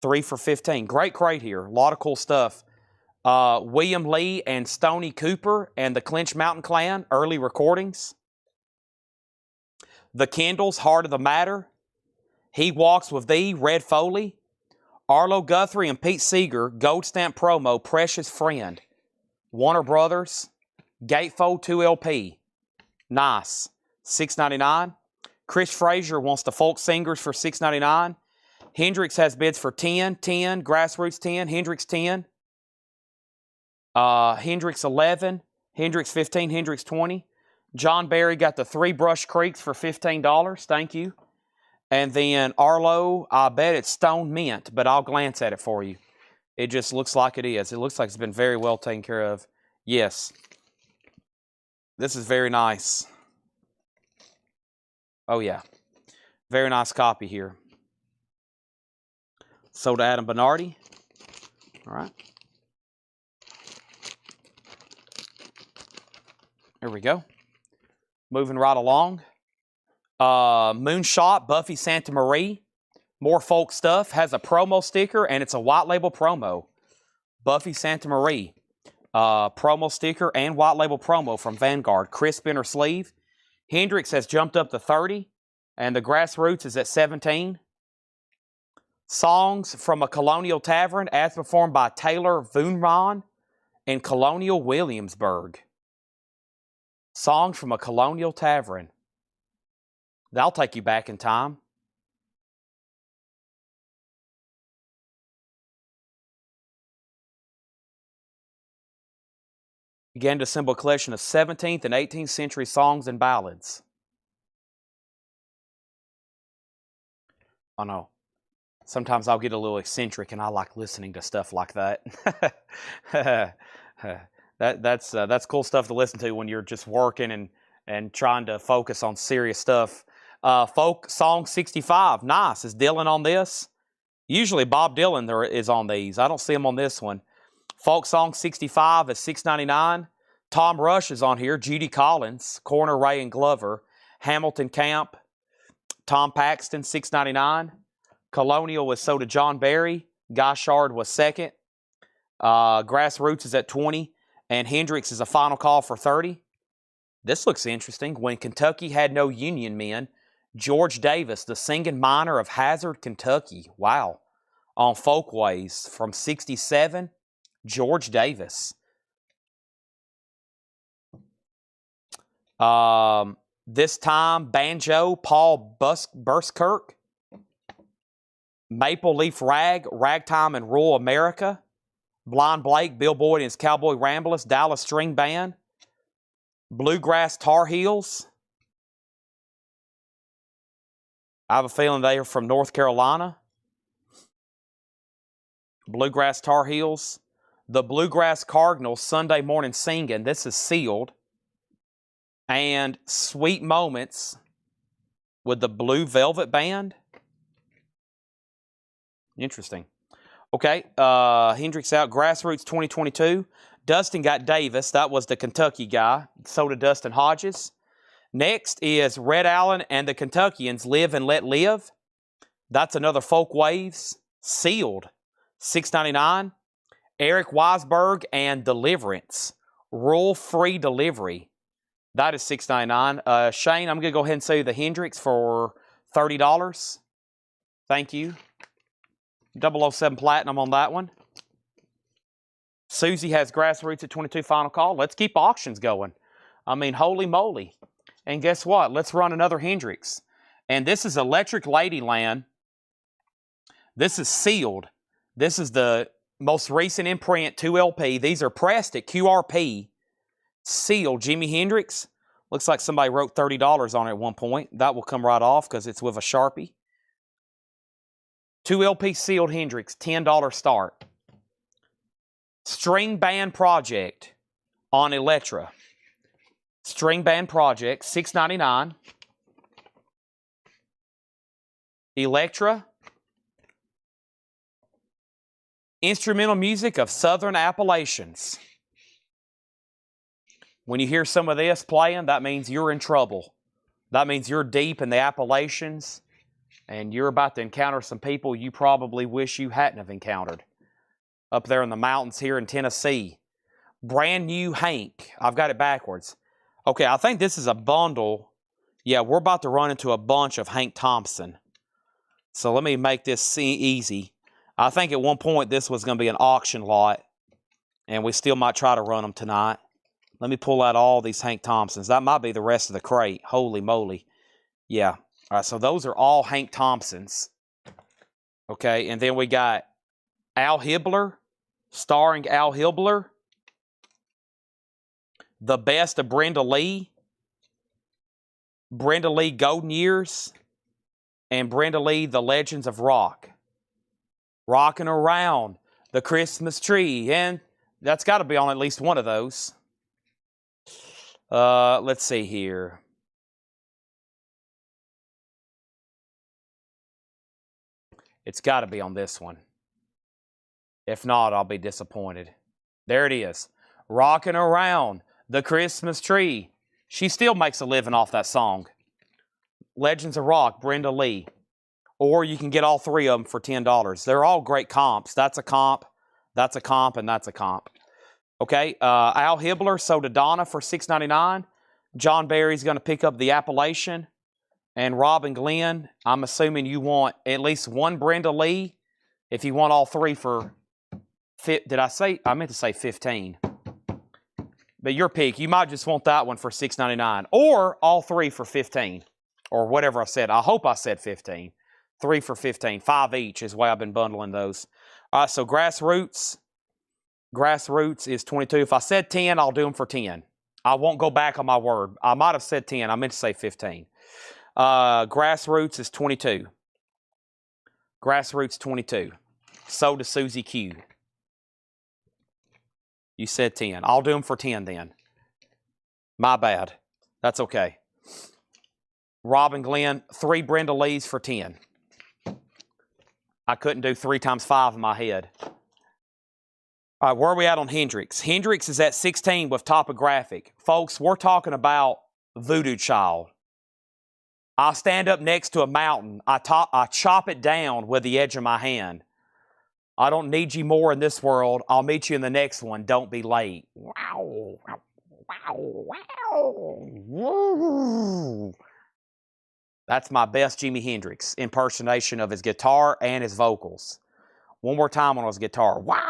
3 for $15. Great crate here. A lot of cool stuff. William Lee and Stoney Cooper and the Clinch Mountain Clan, early recordings. The Kendalls, Heart of the Matter. He Walks With Thee, Red Foley. Arlo Guthrie and Pete Seeger, Gold Stamp promo, Precious Friend. Warner Brothers, Gatefold 2 LP. Nice. $6.99. Chris Frazier wants the Folk Singers for $6.99. Hendrix has bids for 10, 10, Grassroots 10, Hendrix 10. Hendrix 11, Hendrix 15, Hendrix 20. John Barry got the 3 Brush Creeks for $15. Thank you. And then Arlo, I bet it's Stone Mint, but I'll glance at it for you. It just looks like it is. It looks like it's been very well taken care of. Yes. This is very nice. Oh, yeah. Very nice copy here. Sold to Adam Bernardi. All right. There we go. Moving right along. Moonshot, Buffy Santa Marie. More folk stuff. Has a promo sticker, and it's a white label promo. Buffy Santa Marie. Promo sticker and white label promo from Vanguard. Crisp inner sleeve. Hendrix has jumped up to 30, and the Grassroots is at 17. Songs from a Colonial Tavern, as performed by Taylor Voonron in Colonial Williamsburg. Songs from a Colonial Tavern. That'll take you back in time. Began to assemble a collection of 17th and 18th century songs and ballads. I know. Sometimes I'll get a little eccentric, and I like listening to stuff like that. That's cool stuff to listen to when you're just working and trying to focus on serious stuff. Folk Song 65. Nice. Is Dylan on this? Usually Bob Dylan is on these. I don't see him on this one. Folk Song 65 is $6.99. Tom Rush is on here. Judy Collins, Corner, Ray, and Glover. Hamilton Camp. Tom Paxton, $6.99. Colonial was sold to John Barry. Guy Shard was second. Grassroots is at 20. And Hendrix is a final call for 30. This looks interesting. When Kentucky had no Union men, George Davis, the singing miner of Hazard, Kentucky. Wow. On Folkways from 67, George Davis. This time, banjo, Paul Burskirk. Maple Leaf Rag, Ragtime in Rural America. Blind Blake, Bill Boyd and his Cowboy Ramblers, Dallas String Band. Bluegrass Tar Heels. I have a feeling they are from North Carolina. Bluegrass Tar Heels. The Bluegrass Cardinals, Sunday Morning Singing. This is sealed. And Sweet Moments with the Blue Velvet Band. Interesting. Okay, Hendrix out. Grassroots 2022. Dustin got Davis. That was the Kentucky guy. So did Dustin Hodges. Next is Red Allen and the Kentuckians, Live and Let Live. That's another Folk Waves. Sealed. $6.99. Eric Weisberg and Deliverance. Rural Free Delivery. That is $6.99. Shane, I'm going to go ahead and sell you the Hendrix for $30. Thank you. 007 Platinum on that one. Susie has Grassroots at 22 final call. Let's keep auctions going. I mean, holy moly. And guess what? Let's run another Hendrix. And this is Electric Ladyland. This is sealed. This is the most recent imprint 2LP. These are pressed at QRP. Sealed. Jimi Hendrix. Looks like somebody wrote $30 on it at one point. That will come right off because it's with a Sharpie. 2LP sealed Hendrix, $10 start. String Band Project on Electra. String Band Project, $6.99. Electra. Instrumental music of Southern Appalachians. When you hear some of this playing, that means you're in trouble. That means you're deep in the Appalachians. And you're about to encounter some people you probably wish you hadn't have encountered. Up there in the mountains here in Tennessee. Brand New Hank. I've got it backwards. Okay, I think this is a bundle. Yeah, we're about to run into a bunch of Hank Thompson. So let me make this easy. I think at one point this was going to be an auction lot. And we still might try to run them tonight. Let me pull out all these Hank Thompsons. That might be the rest of the crate. Holy moly. Yeah. All right, so those are all Hank Thompsons. Okay, and then we got Al Hibbler, starring Al Hibbler. The Best of Brenda Lee. Brenda Lee, Golden Years, and Brenda Lee, The Legends of Rock. Rocking around the Christmas tree, and that's got to be on at least one of those. Let's see here. It's got to be on this one. If not, I'll be disappointed. There it is. Rocking around the Christmas tree. She still makes a living off that song. Legends of Rock, Brenda Lee. Or you can get all three of them for $10. They're all great comps. That's a comp, that's a comp, and that's a comp. Okay, Al Hibbler sold to Donna for $6.99. John Barry's going to pick up the Appalachian. And Rob and Glenn, I'm assuming you want at least one Brenda Lee. If you want all three for, did I say, I meant to say 15. But your pick, you might just want that one for $6.99. Or all three for 15. Or whatever I said. I hope I said 15. 3 for 15. 5 each is the way I've been bundling those. All right, so Grassroots. Grassroots is 22. If I said 10, I'll do them for 10. I won't go back on my word. I might have said 10. I meant to say 15. Grassroots is 22. Grassroots 22. Sold to Susie Q. You said 10. I'll do them for 10 then. My bad. That's okay. Rob and Glenn, 3 Brenda Lees for 10. I couldn't do 3 times 5 in my head. All right, where are we at on Hendrix? Hendrix is at 16 with topographic. Folks, we're talking about Voodoo Child. I stand up next to a mountain. I chop it down with the edge of my hand. I don't need you more in this world. I'll meet you in the next one. Don't be late. Wow. Wow. Wow. That's my best Jimi Hendrix impersonation of his guitar and his vocals. One more time on his guitar. Wow.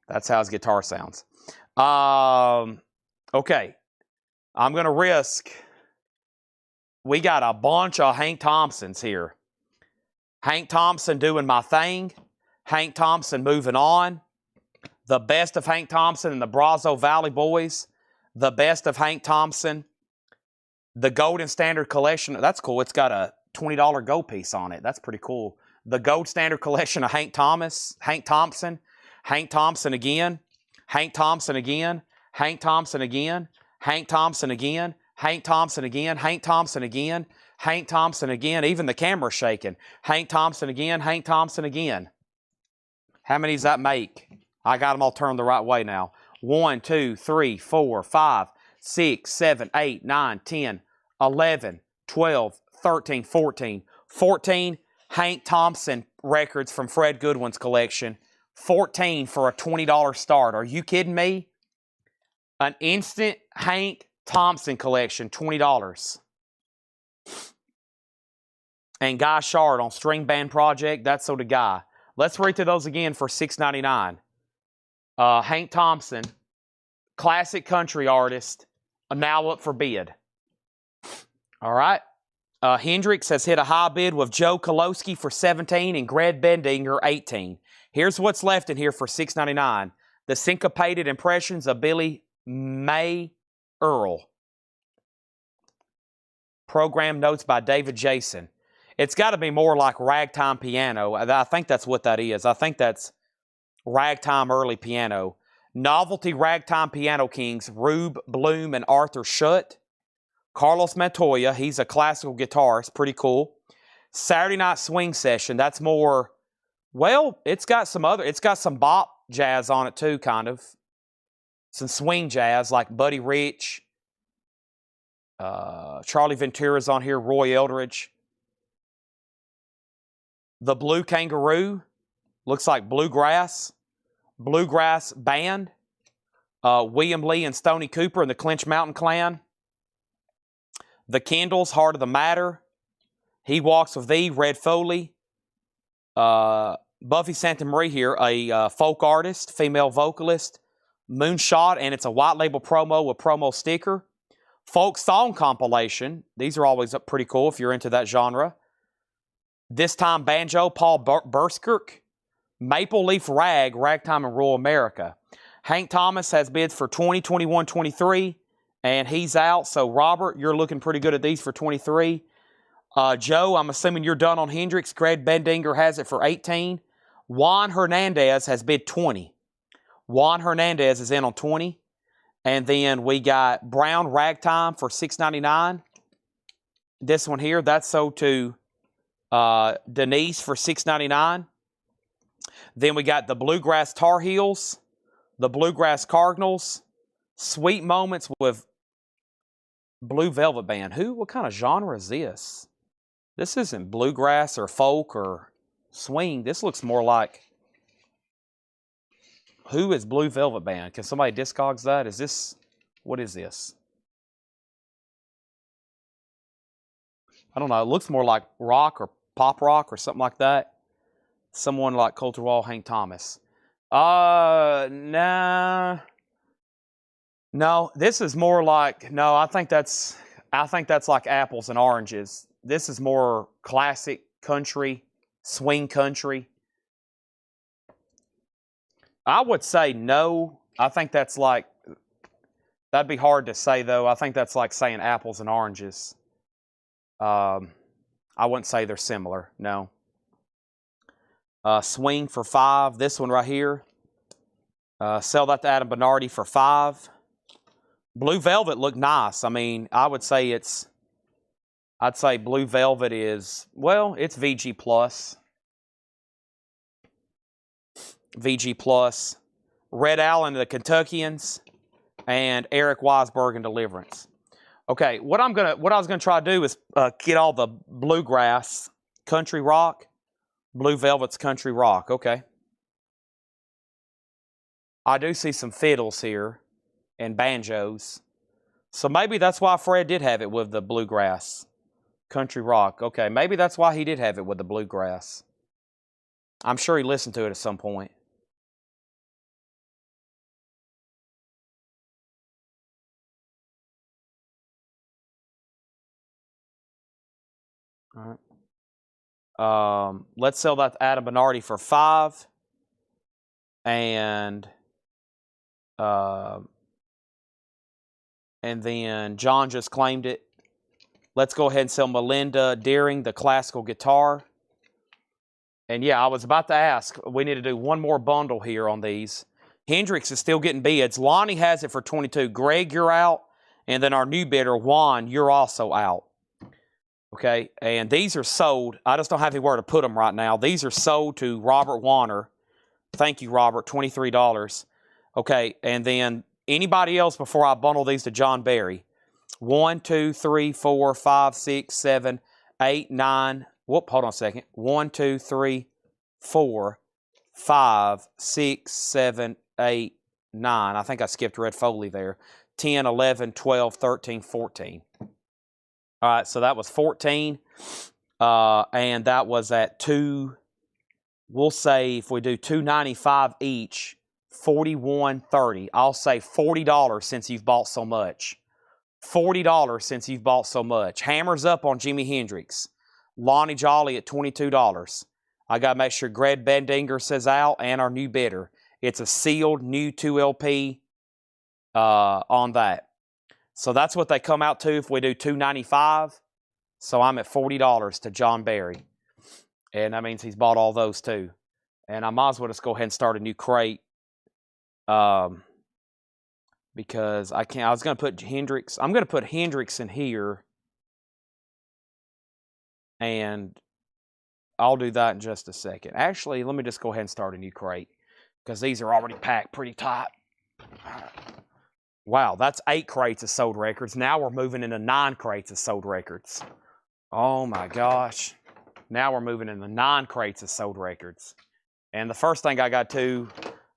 That's how his guitar sounds. Okay. I'm going to risk. We got a bunch of Hank Thompsons here. Hank Thompson doing my thing. Hank Thompson moving on. The best of Hank Thompson and the Brazos Valley Boys. The best of Hank Thompson. The Golden Standard Collection. That's cool. It's got a $20 gold piece on it. That's pretty cool. The Gold Standard Collection of Hank Thompson. Hank Thompson again. Hank Thompson again. Hank Thompson again. Hank Thompson again. Hank Thompson again. Hank Thompson again. Hank Thompson again. Even the camera's shaking. Hank Thompson again. Hank Thompson again. How many does that make? I got them all turned the right way now. 1, 2, 3, 4, 5, 6, 7, 8, 9, 10, 11, 12, 13, 14. 14 Hank Thompson records from Fred Goodwin's collection. 14 for a $20 start. Are you kidding me? An instant Hank Thompson collection, $20. And Guy Shard on String Band Project, that's so the guy. Let's read through those again for $6.99. Hank Thompson, classic country artist, now up for bid. All right. Hendrix has hit a high bid with Joe Kolosky for 17 and Greg Bendinger 18. Here's what's left in here for $6.99. The Syncopated Impressions of Billy May Earl. Program notes by David Jason. It's got to be more like Ragtime Piano. I think that's what that is. I think that's Ragtime Early Piano. Novelty Ragtime Piano Kings, Rube Bloom and Arthur Schutt. Carlos Montoya, he's a classical guitarist, pretty cool. Saturday Night Swing Session, that's more, well, it's got some bop jazz on it too, kind of. Some swing jazz like Buddy Rich. Charlie Ventura's on here, Roy Eldridge. The Blue Kangaroo, looks like Bluegrass Band. William Lee and Stoney Cooper and the Clinch Mountain Clan. The Kendalls, Heart of the Matter. He Walks with Thee, Red Foley. Buffy Santamaria here, a folk artist, female vocalist. Moonshot, and it's a white label promo with promo sticker. Folk song compilation. These are always pretty cool if you're into that genre. This Time Banjo, Paul Burskirk. Maple Leaf Rag, Ragtime in Rural America. Hank Thomas has bids for 20, 21, 23, and he's out. So, Robert, you're looking pretty good at these for 23. Joe, I'm assuming you're done on Hendricks. Greg Bendinger has it for 18. Juan Hernandez has bid 20. Juan Hernandez is in on 20. And then we got Brown Ragtime for $6.99. This one here, that's sold to Denise for $6.99. Then we got the Bluegrass Tar Heels, the Bluegrass Cardinals, Sweet Moments with Blue Velvet Band. What kind of genre is this? This isn't bluegrass or folk or swing. This looks more like, who is Blue Velvet Band? Can somebody discogs that? What is this? I don't know. It looks more like rock or pop rock or something like that. Someone like Coulter Wall, Hank Thomas. Nah. No, this is more like, no, I think that's like apples and oranges. This is more classic country, swing country. I would say no. I think that's like, that'd be hard to say though. I think that's like saying apples and oranges. I wouldn't say they're similar, no. Swing for $5. This one right here. Sell that to Adam Bernardi for $5. Blue Velvet looked nice. I mean, I'd say Blue Velvet is, well, it's VG Plus. VG Plus. Red Allen, the Kentuckians, and Eric Weisberg and Deliverance. Okay, what I was gonna try to do is get all the bluegrass country rock. Blue Velvet's country rock. Okay. I do see some fiddles here and banjos. So maybe that's why Fred did have it with the bluegrass country rock. Okay, maybe that's why he did have it with the bluegrass. I'm sure he listened to it at some point. All right. Let's sell that to Adam Bernardi for $5. And then John just claimed it. Let's go ahead and sell Melinda Deering the classical guitar. And yeah, I was about to ask, we need to do one more bundle here on these. Hendricks is still getting bids. Lonnie has it for 22. Greg, you're out. And then our new bidder, Juan, you're also out. Okay, and these are sold. I just don't have anywhere to put them right now. These are sold to Robert Warner. Thank you, Robert, $23. Okay, and then anybody else before I bundle these to John Barry? 1, 2, 3, 4, 5, 6, 7, 8, 9. Whoop, hold on a second. 1, 2, 3, 4, 5, 6, 7, 8, 9. I think I skipped Red Foley there. 10, 11, 12, 13, 14. All right, so that was 14. And that was at 2. We'll say if we do $2.95 each, $41.30. I'll say $40 since you've bought so much. $40 since you've bought so much. Hammers up on Jimi Hendrix. Lonnie Jolly at $22. I got to make sure Greg Bendinger says out and our new bidder. It's a sealed new 2LP on that. So that's what they come out to if we do $2.95. So I'm at $40 to John Barry. And that means he's bought all those too. And I might as well just go ahead and start a new crate. Because I was going to put Hendrix. I'm going to put Hendrix in here. And I'll do that in just a second. Actually, let me just go ahead and start a new crate. Because these are already packed pretty tight. Wow, that's 8 crates of sold records. Now we're moving into 9 crates of sold records. Oh my gosh. Now we're moving into 9 crates of sold records. And the first thing I got to,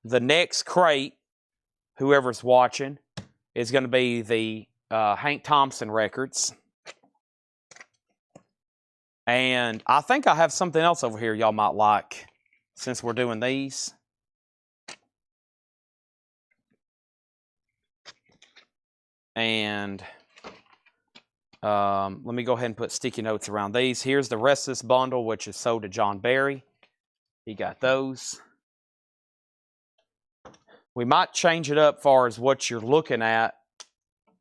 the next crate, whoever's watching, is going to be the Hank Thompson records. And I think I have something else over here y'all might like since we're doing these. And let me go ahead and put sticky notes around these. Here's the rest of this bundle, which is sold to John Barry. He got those. We might change it up far as what you're looking at,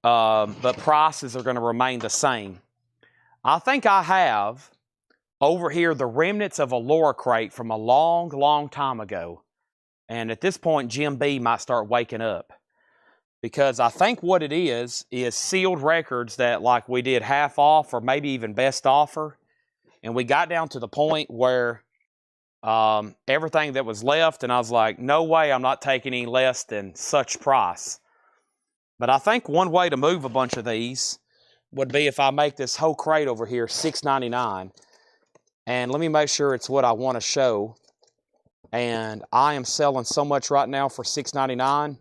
but prices are going to remain the same. I think I have over here the remnants of a Laura crate from a long, long time ago. And at this point, Jim B might start waking up. Because I think what it is sealed records that like we did half off or maybe even best offer. And we got down to the point where everything that was left, and I was like, no way I'm not taking any less than such price. But I think one way to move a bunch of these would be if I make this whole crate over here $6.99. And let me make sure it's what I want to show. And I am selling so much right now for $6.99.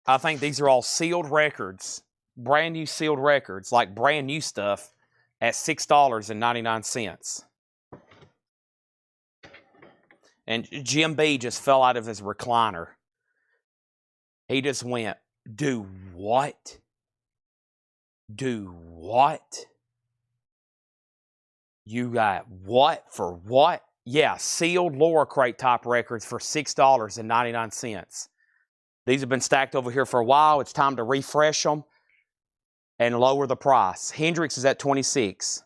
I think these are all sealed records, brand new sealed records, like brand new stuff at $6.99. And Jim B just fell out of his recliner. He just went, do what? Do what? You got what for what? Yeah, sealed Laura crate top records for $6.99. These have been stacked over here for a while. It's time to refresh them and lower the price. Hendrix is at 26.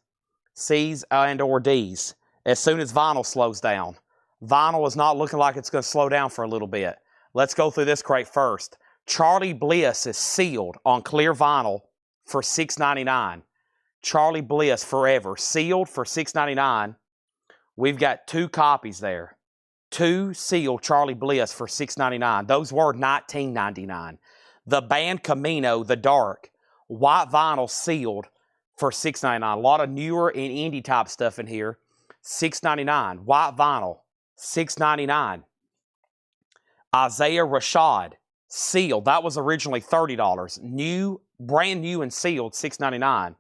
C's and or D's. As soon as vinyl slows down. Vinyl is not looking like it's going to slow down for a little bit. Let's go through this crate first. Charlie Bliss is sealed on clear vinyl for $6.99. Charlie Bliss Forever, sealed for $6.99. We've got 2 copies there. 2 sealed Charlie Bliss for $6.99. Those were $19.99. The band Camino, the dark, white vinyl sealed for $6.99. A lot of newer and indie type stuff in here. $6.99. White vinyl, $6.99. Isaiah Rashad, sealed. That was originally $30. New, brand new and sealed, $6.99.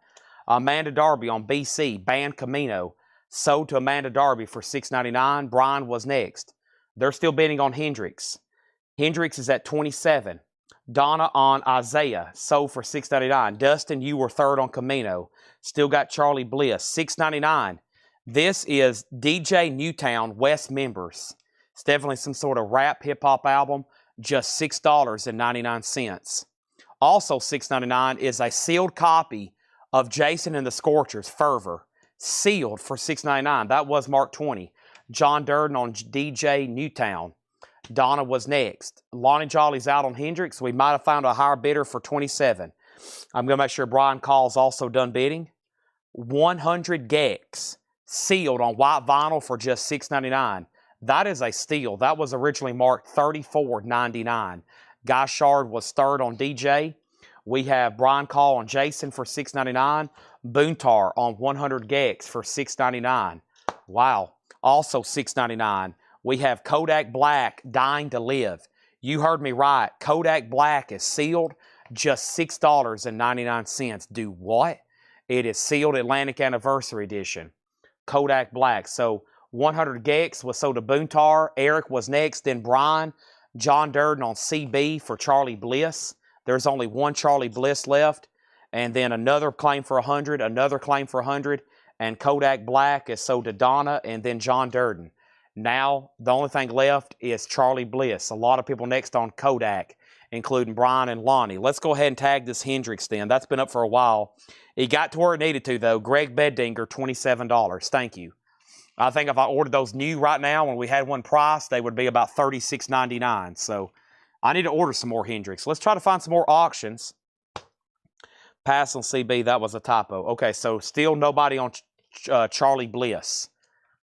Amanda Darby on BC, band Camino, sold to Amanda Darby for $6.99. Brian was next. They're still bidding on Hendrix. Hendrix is at 27. Donna on Isaiah, sold for $6.99. Dustin, you were third on Camino. Still got Charlie Bliss, $6.99. This is DJ Newtown West Members. It's definitely some sort of rap hip-hop album, just $6.99. Also $6.99 is a sealed copy of Jason and the Scorchers, Fervor, sealed for $6.99. That was Mark 20. John Durden on DJ Newtown. Donna was next. Lonnie Jolly's out on Hendrix. We might have found a higher bidder for 27. I'm going to make sure Brian Call's also done bidding. 100 Gex, sealed on white vinyl for just $6.99. That is a steal. That was originally marked $34.99. Guy Shard was third on DJ. We have Brian Call on Jason for $6.99. Boontar on 100 Gex for $6.99. Wow. Also $6.99. We have Kodak Black, Dying to Live. You heard me right. Kodak Black is sealed, just $6.99. Do what? It is sealed Atlantic Anniversary Edition. Kodak Black. So 100 Gex was sold to Boontar. Eric was next. Then Brian. John Durden on CB for Charlie Bliss. There's only one Charlie Bliss left. And then another claim for 100, another claim for 100. And Kodak Black is sold to Donna and then John Durden. Now, the only thing left is Charlie Bliss. A lot of people next on Kodak, including Brian and Lonnie. Let's go ahead and tag this Hendrix then. That's been up for a while. He got to where it needed to, though. Greg Beddinger, $27. Thank you. I think if I ordered those new right now when we had one priced, they would be about $36.99. So I need to order some more Hendrix. Let's try to find some more auctions. Pass on CB, that was a typo. Okay, so still nobody on Charlie Bliss.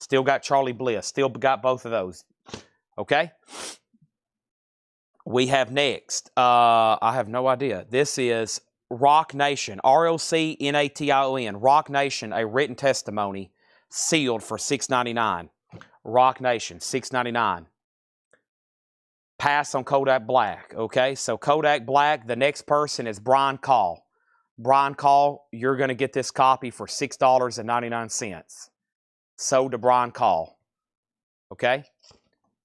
Still got Charlie Bliss. Still got both of those. Okay? We have next. I have no idea. This is Rock Nation. ROCNATION. Rock Nation, a written testimony sealed for $6.99. Rock Nation, $6.99. Pass on Kodak Black. Okay? So Kodak Black, the next person is Brian Call. Brian Call, you're going to get this copy for $6.99. Sold to Brian Call. Okay?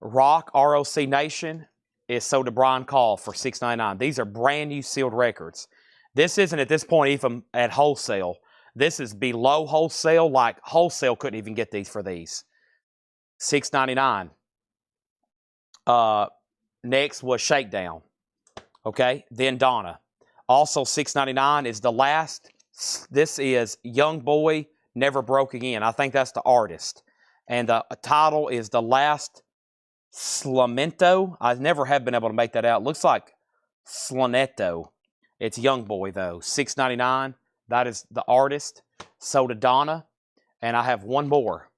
Rock, ROC Nation, is sold to Brian Call for $6.99. These are brand new sealed records. This isn't at this point even at wholesale. This is below wholesale, like wholesale couldn't even get these for these. $6.99. Next was Shakedown. Okay, then Donna. Also $6.99 is the last. This is Young Boy Never Broke Again. I think that's the artist. And the title is The Last Slamento. I never have been able to make that out. It looks like Slanetto. It's Young Boy, though. $6.99. That is the artist. So to Donna. And I have one more.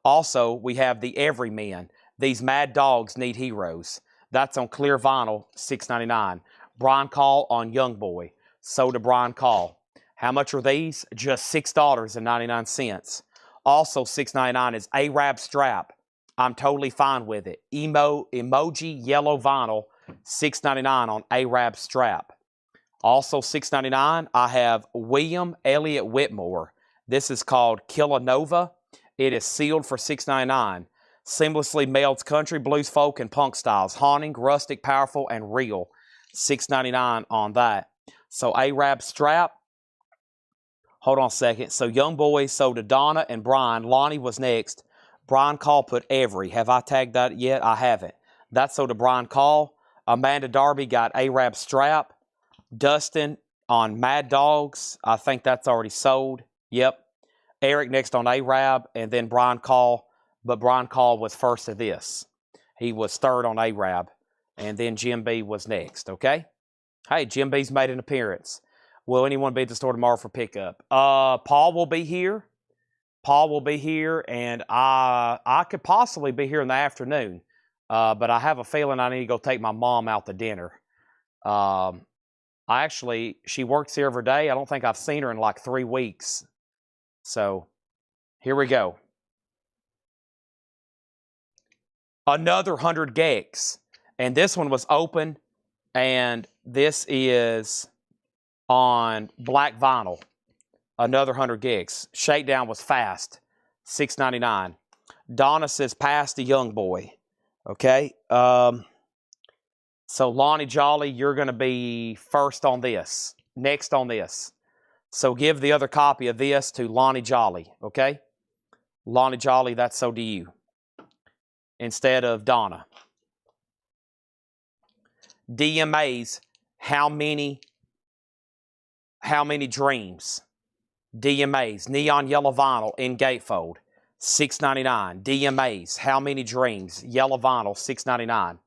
Also, we have The Everyman. These Mad Dogs Need Heroes. That's on clear vinyl, $6.99. Brian Call on Young Boy. So to Brian Call. How much are these? Just $6.99. Also $6.99 is Arab Strap. I'm totally fine with it. Emoji yellow vinyl, $6.99 on Arab Strap. Also $6.99, I have William Elliott Whitmore. This is called Killanova. It is sealed for $6.99. Seamlessly melds country, blues, folk, and punk styles. Haunting, rustic, powerful, and real. $6.99 on that. So Arab Strap. Hold on a second. So Young Boy sold to Donna and Brian. Lonnie was next. Brian Call put Every. Have I tagged that yet? I haven't. That's sold to Brian Call. Amanda Darby got Arab Strap. Dustin on Mad Dogs. I think that's already sold. Yep. Eric next on Arab. And then Brian Call. But Brian Call was first to this. He was third on Arab. And then Jim B was next. Okay? Hey, Jim B's made an appearance. Will anyone be at the store tomorrow for pickup? Paul will be here. And I could possibly be here in the afternoon. But I have a feeling I need to go take my mom out to dinner. She works here every day. I don't think I've seen her in like 3 weeks. So, here we go. Another 100 gex. And this one was open. And this is on black vinyl. Another 100 gigs. Shakedown was fast. $6.99. Donna says pass the Young Boy. Okay. So Lonnie Jolly, you're going to be first on this. Next on this. So give the other copy of this to Lonnie Jolly. Okay. Lonnie Jolly, that's so to you. Instead of Donna. DMA's How Many Dreams. DMA's Neon Yellow Vinyl in Gatefold, $6.99. DMA's How Many Dreams, Yellow Vinyl, $6.99.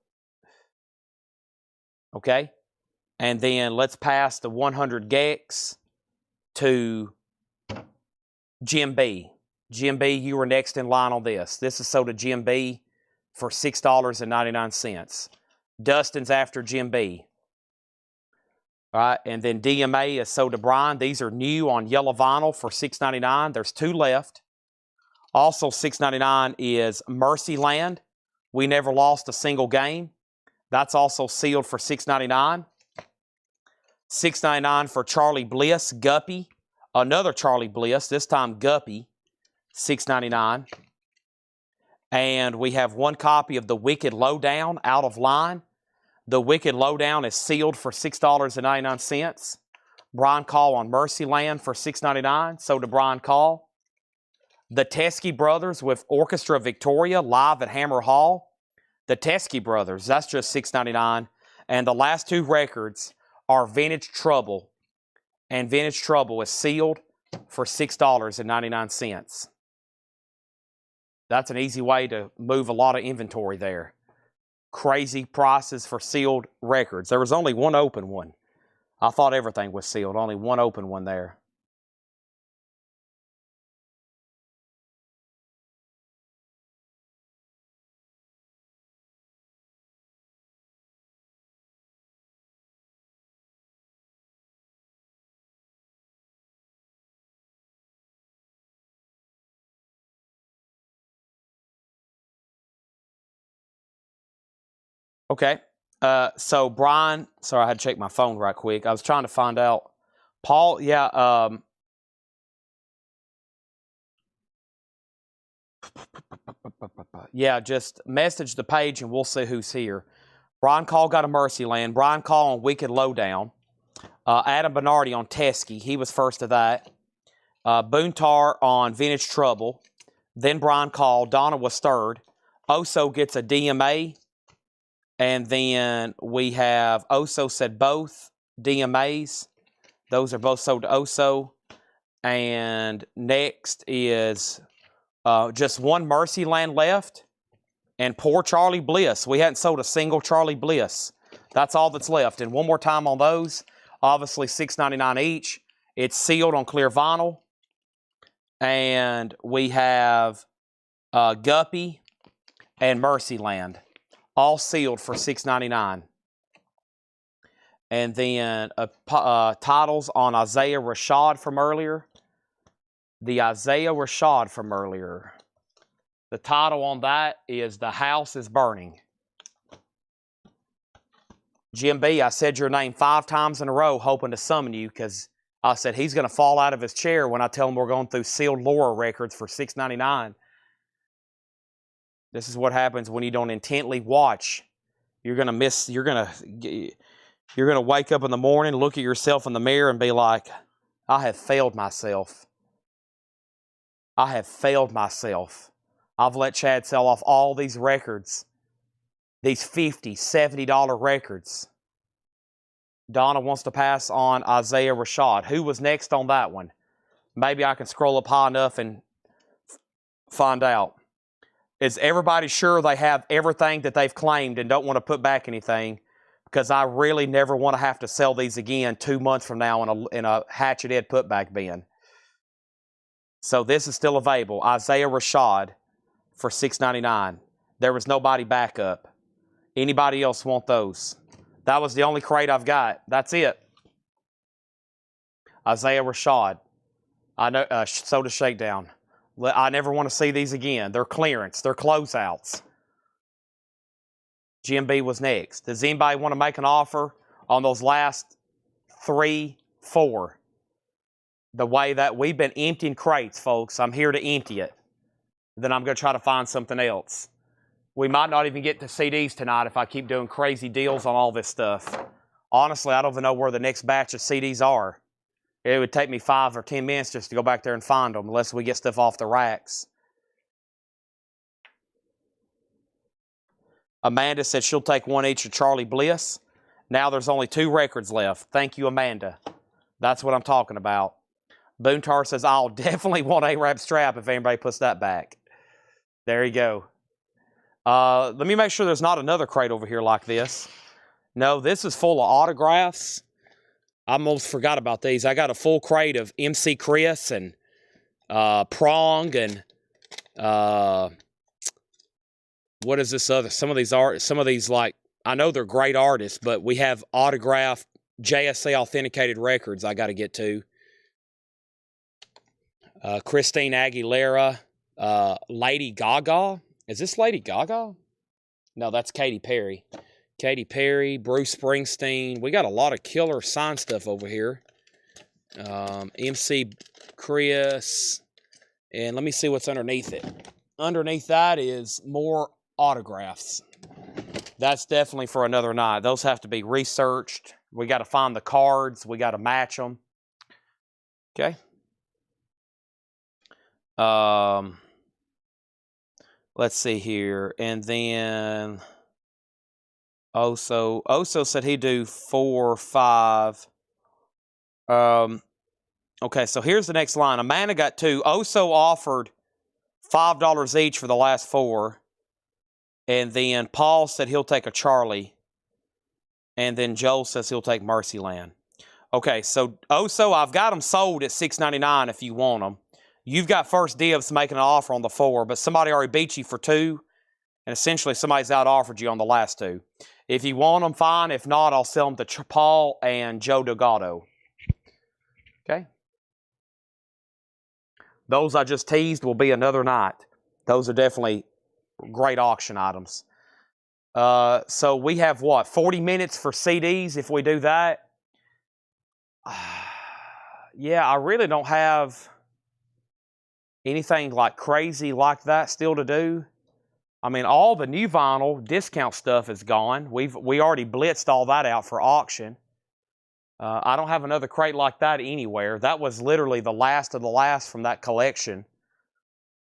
Okay? And then let's pass the 100 gex to Jim B. Jim B, you were next in line on this. This is sold to Jim B for $6.99. Dustin's after Jim B. All right, and then DMA is sold to Brian. These are new on yellow vinyl for $6.99. There's 2 left. Also $6.99 is Mercyland. We never lost a single game. That's also sealed for $6.99. $6.99 for Charlie Bliss, Guppy. Another Charlie Bliss, this time Guppy, $6.99. And we have 1 copy of The Wicked Lowdown, out of line. The Wicked Lowdown is sealed for $6.99. Brian Call on Mercyland for $6.99. So to Brian Call. The Teskey Brothers with Orchestra Victoria live at Hammer Hall. The Teskey Brothers, that's just $6.99. And the last 2 records are Vintage Trouble. And Vintage Trouble is sealed for $6.99. That's an easy way to move a lot of inventory there. Crazy prices for sealed records. There was only 1 open one. I thought everything was sealed. Only 1 open one there. Okay. So Brian, sorry, I had to check my phone right quick. I was trying to find out. Paul, yeah, yeah, just message the page and we'll see who's here. Brian Call got a Mercyland. Brian Call on Wicked Lowdown. Adam Bernardi on Teskey. He was first of that. Boontar on Vintage Trouble. Then Brian Call. Donna was third. Oso gets a DMA. And then we have Oso said both DMAs. Those are both sold to Oso. And next is just one Mercyland left. And poor Charlie Bliss. We hadn't sold a single Charlie Bliss. That's all that's left. And one more time on those. Obviously $6.99 each. It's sealed on clear vinyl. And we have Guppy and Mercyland. All sealed for $6.99. And then titles on Isaiah Rashad from earlier. The Isaiah Rashad from earlier. The title on that is The House is Burning. Jim B, I said your name 5 times in a row hoping to summon you because I said he's going to fall out of his chair when I tell him we're going through sealed Laura records for $6.99. This is what happens when you don't intently watch. You're going to miss, you're going to wake up in the morning, look at yourself in the mirror and be like, I have failed myself. I have failed myself. I've let Chad sell off all these records. These $50, $70 records. Donna wants to pass on Isaiah Rashad. Who was next on that one? Maybe I can scroll up high enough and find out. Is everybody sure they have everything that they've claimed and don't want to put back anything? Because I really never want to have to sell these again 2 months from now in a Hatchet Ed putback bin. So this is still available. Isaiah Rashad for $6.99. There was nobody backup. Anybody else want those? That was the only crate I've got. That's it. Isaiah Rashad. I know. Soda Shakedown. I never want to see these again. They're clearance. They're closeouts. Jim B was next. Does anybody want to make an offer on those last 3, 4? The way that we've been emptying crates, folks. I'm here to empty it. Then I'm going to try to find something else. We might not even get to CDs tonight if I keep doing crazy deals on all this stuff. Honestly, I don't even know where the next batch of CDs are. It would take me 5 or 10 minutes just to go back there and find them, unless we get stuff off the racks. Amanda said she'll take one each of Charlie Bliss. Now there's only 2 records left. Thank you, Amanda. That's what I'm talking about. Boontar says, I'll definitely want A-Rap Strap if anybody puts that back. There you go. Let me make sure there's not another crate over here like this. No, this is full of autographs. I almost forgot about these. I got a full crate of MC Chris and Prong and what is this other? Some of these like, I know they're great artists, but we have autographed JSA authenticated records I got to get to. Christine Aguilera, Lady Gaga. Is this Lady Gaga? No, that's Katy Perry. Katy Perry, Bruce Springsteen. We got a lot of killer sign stuff over here. MC Chris. And let me see what's underneath it. Underneath that is more autographs. That's definitely for another night. Those have to be researched. We got to find the cards. We got to match them. Okay. Let's see here. And then Oso said he'd do 4 or 5. Okay, so here's the next line. Amanda got 2. Oso offered $5 each for the last 4. And then Paul said he'll take a Charlie. And then Joel says he'll take Mercyland. Okay, so Oso, I've got them sold at $6.99 if you want them. You've got first dibs making an offer on the 4, but somebody already beat you for 2, and essentially somebody's out-offered you on the last 2. If you want them, fine. If not, I'll sell them to Paul and Joe Delgado. Okay? Those I just teased will be another night. Those are definitely great auction items. So we have, what, 40 minutes for CDs if we do that? Yeah, I really don't have anything like crazy like that still to do. I mean, all the new vinyl discount stuff is gone. We already blitzed all that out for auction. I don't have another crate like that anywhere. That was literally the last of the last from that collection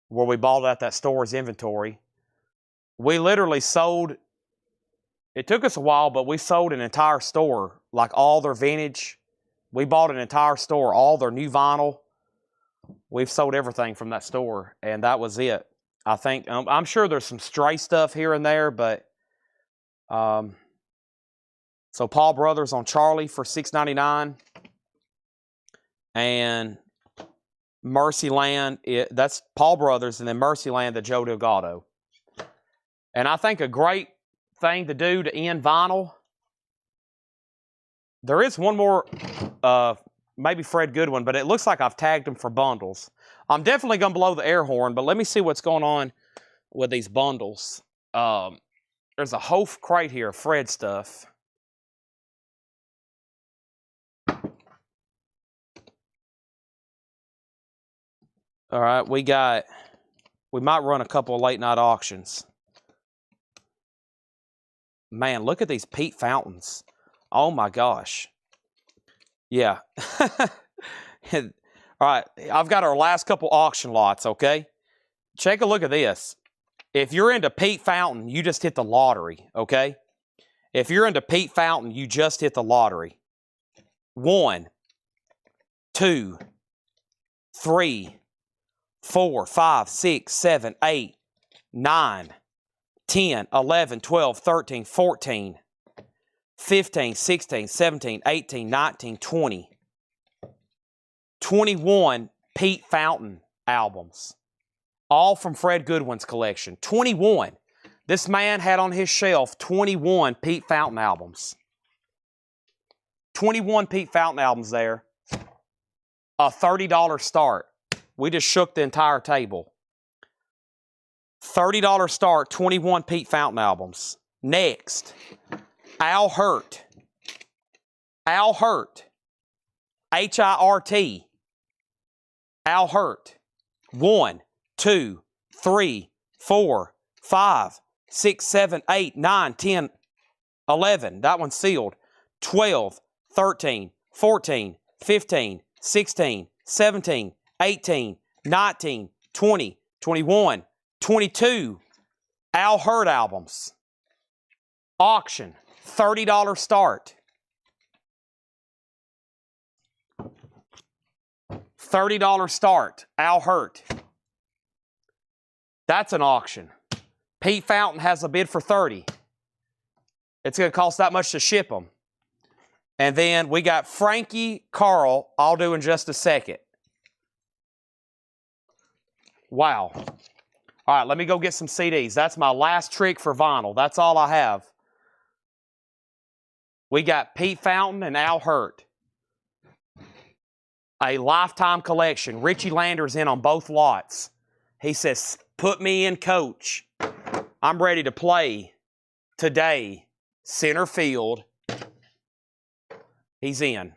where we bought it at that store's inventory. We literally sold, It took us a while, but we sold an entire store, like all their vintage. We bought an entire store, all their new vinyl. We've sold everything from that store, and that was it. I think, I'm sure there's some stray stuff here and there, but, so Paul Brothers on Charlie for $6.99. And Mercyland, that's Paul Brothers, and then Mercyland, the Joe Delgado. And I think a great thing to do to end vinyl, there is one more, maybe Fred Goodwin, but it looks like I've tagged them for bundles. I'm definitely going to blow the air horn, but let me see what's going on with these bundles. There's a whole crate here of Fred stuff. All right, we might run a couple of late night auctions. Man, look at these Pete fountains. Oh my gosh. Yeah. All right, I've got our last couple auction lots, okay? Take a look at this. If you're into Pete Fountain, you just hit the lottery, okay? If you're into Pete Fountain, you just hit the lottery. 1, 2, 3, 4, 5, 6, 7, 8, 9, 10, 11, 12, 13, 14, 15, 16, 17, 18, 19, 20. 21 Pete Fountain albums. All from Fred Goodwin's collection. 21. This man had on his shelf 21 Pete Fountain albums. 21 Pete Fountain albums there. A $30 start. We just shook the entire table. $30 start, 21 Pete Fountain albums. Next, Al Hirt. Al Hirt. H-I-R-T. Al Hirt. 1, 2, 3, 4, 5, 6, 7, 8, 9, 10, 11. That one's sealed. 12, 13, 14, 15, 16, 17, 18, 19, 20, 21, 22 Al Hirt albums. Auction. $30 start. $30 start. Al Hirt. That's an auction. Pete Fountain has a bid for $30. It's going to cost that much to ship them. And then we got Frankie Carl. I'll do in just a second. Wow. All right, let me go get some CDs. That's my last trick for vinyl. That's all I have. We got Pete Fountain and Al Hirt. A lifetime collection. Richie Lander's in on both lots. He says, put me in, coach. I'm ready to play today. Center field. He's in.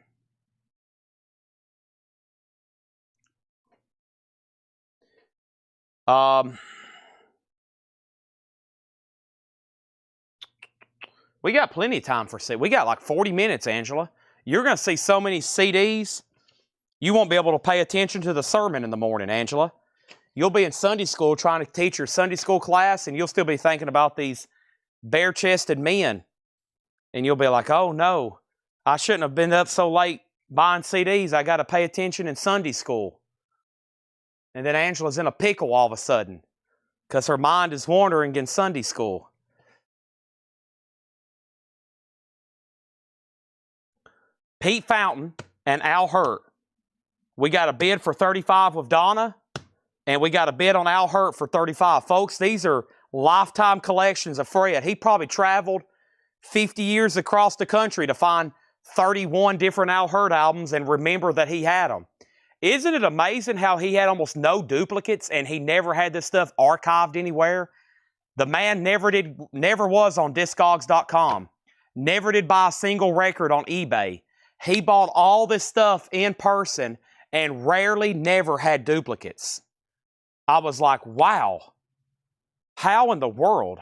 We got plenty of time for CDs. We got like 40 minutes, Angela. You're going to see so many CDs, you won't be able to pay attention to the sermon in the morning, Angela. You'll be in Sunday school trying to teach your Sunday school class, and you'll still be thinking about these bare-chested men. And you'll be like, oh, no, I shouldn't have been up so late buying CDs. I got to pay attention in Sunday school. And then Angela's in a pickle all of a sudden because her mind is wandering in Sunday school. Pete Fountain and Al Hirt. We got a bid for $35 with Donna, and we got a bid on Al Hirt for $35. Folks, these are lifetime collections of Fred. He probably traveled 50 years across the country to find 31 different Al Hirt albums and remember that he had them. Isn't it amazing how he had almost no duplicates and he never had this stuff archived anywhere? The man never was on Discogs.com. Never did buy a single record on eBay. He bought all this stuff in person and rarely never had duplicates. I was like, wow. How in the world?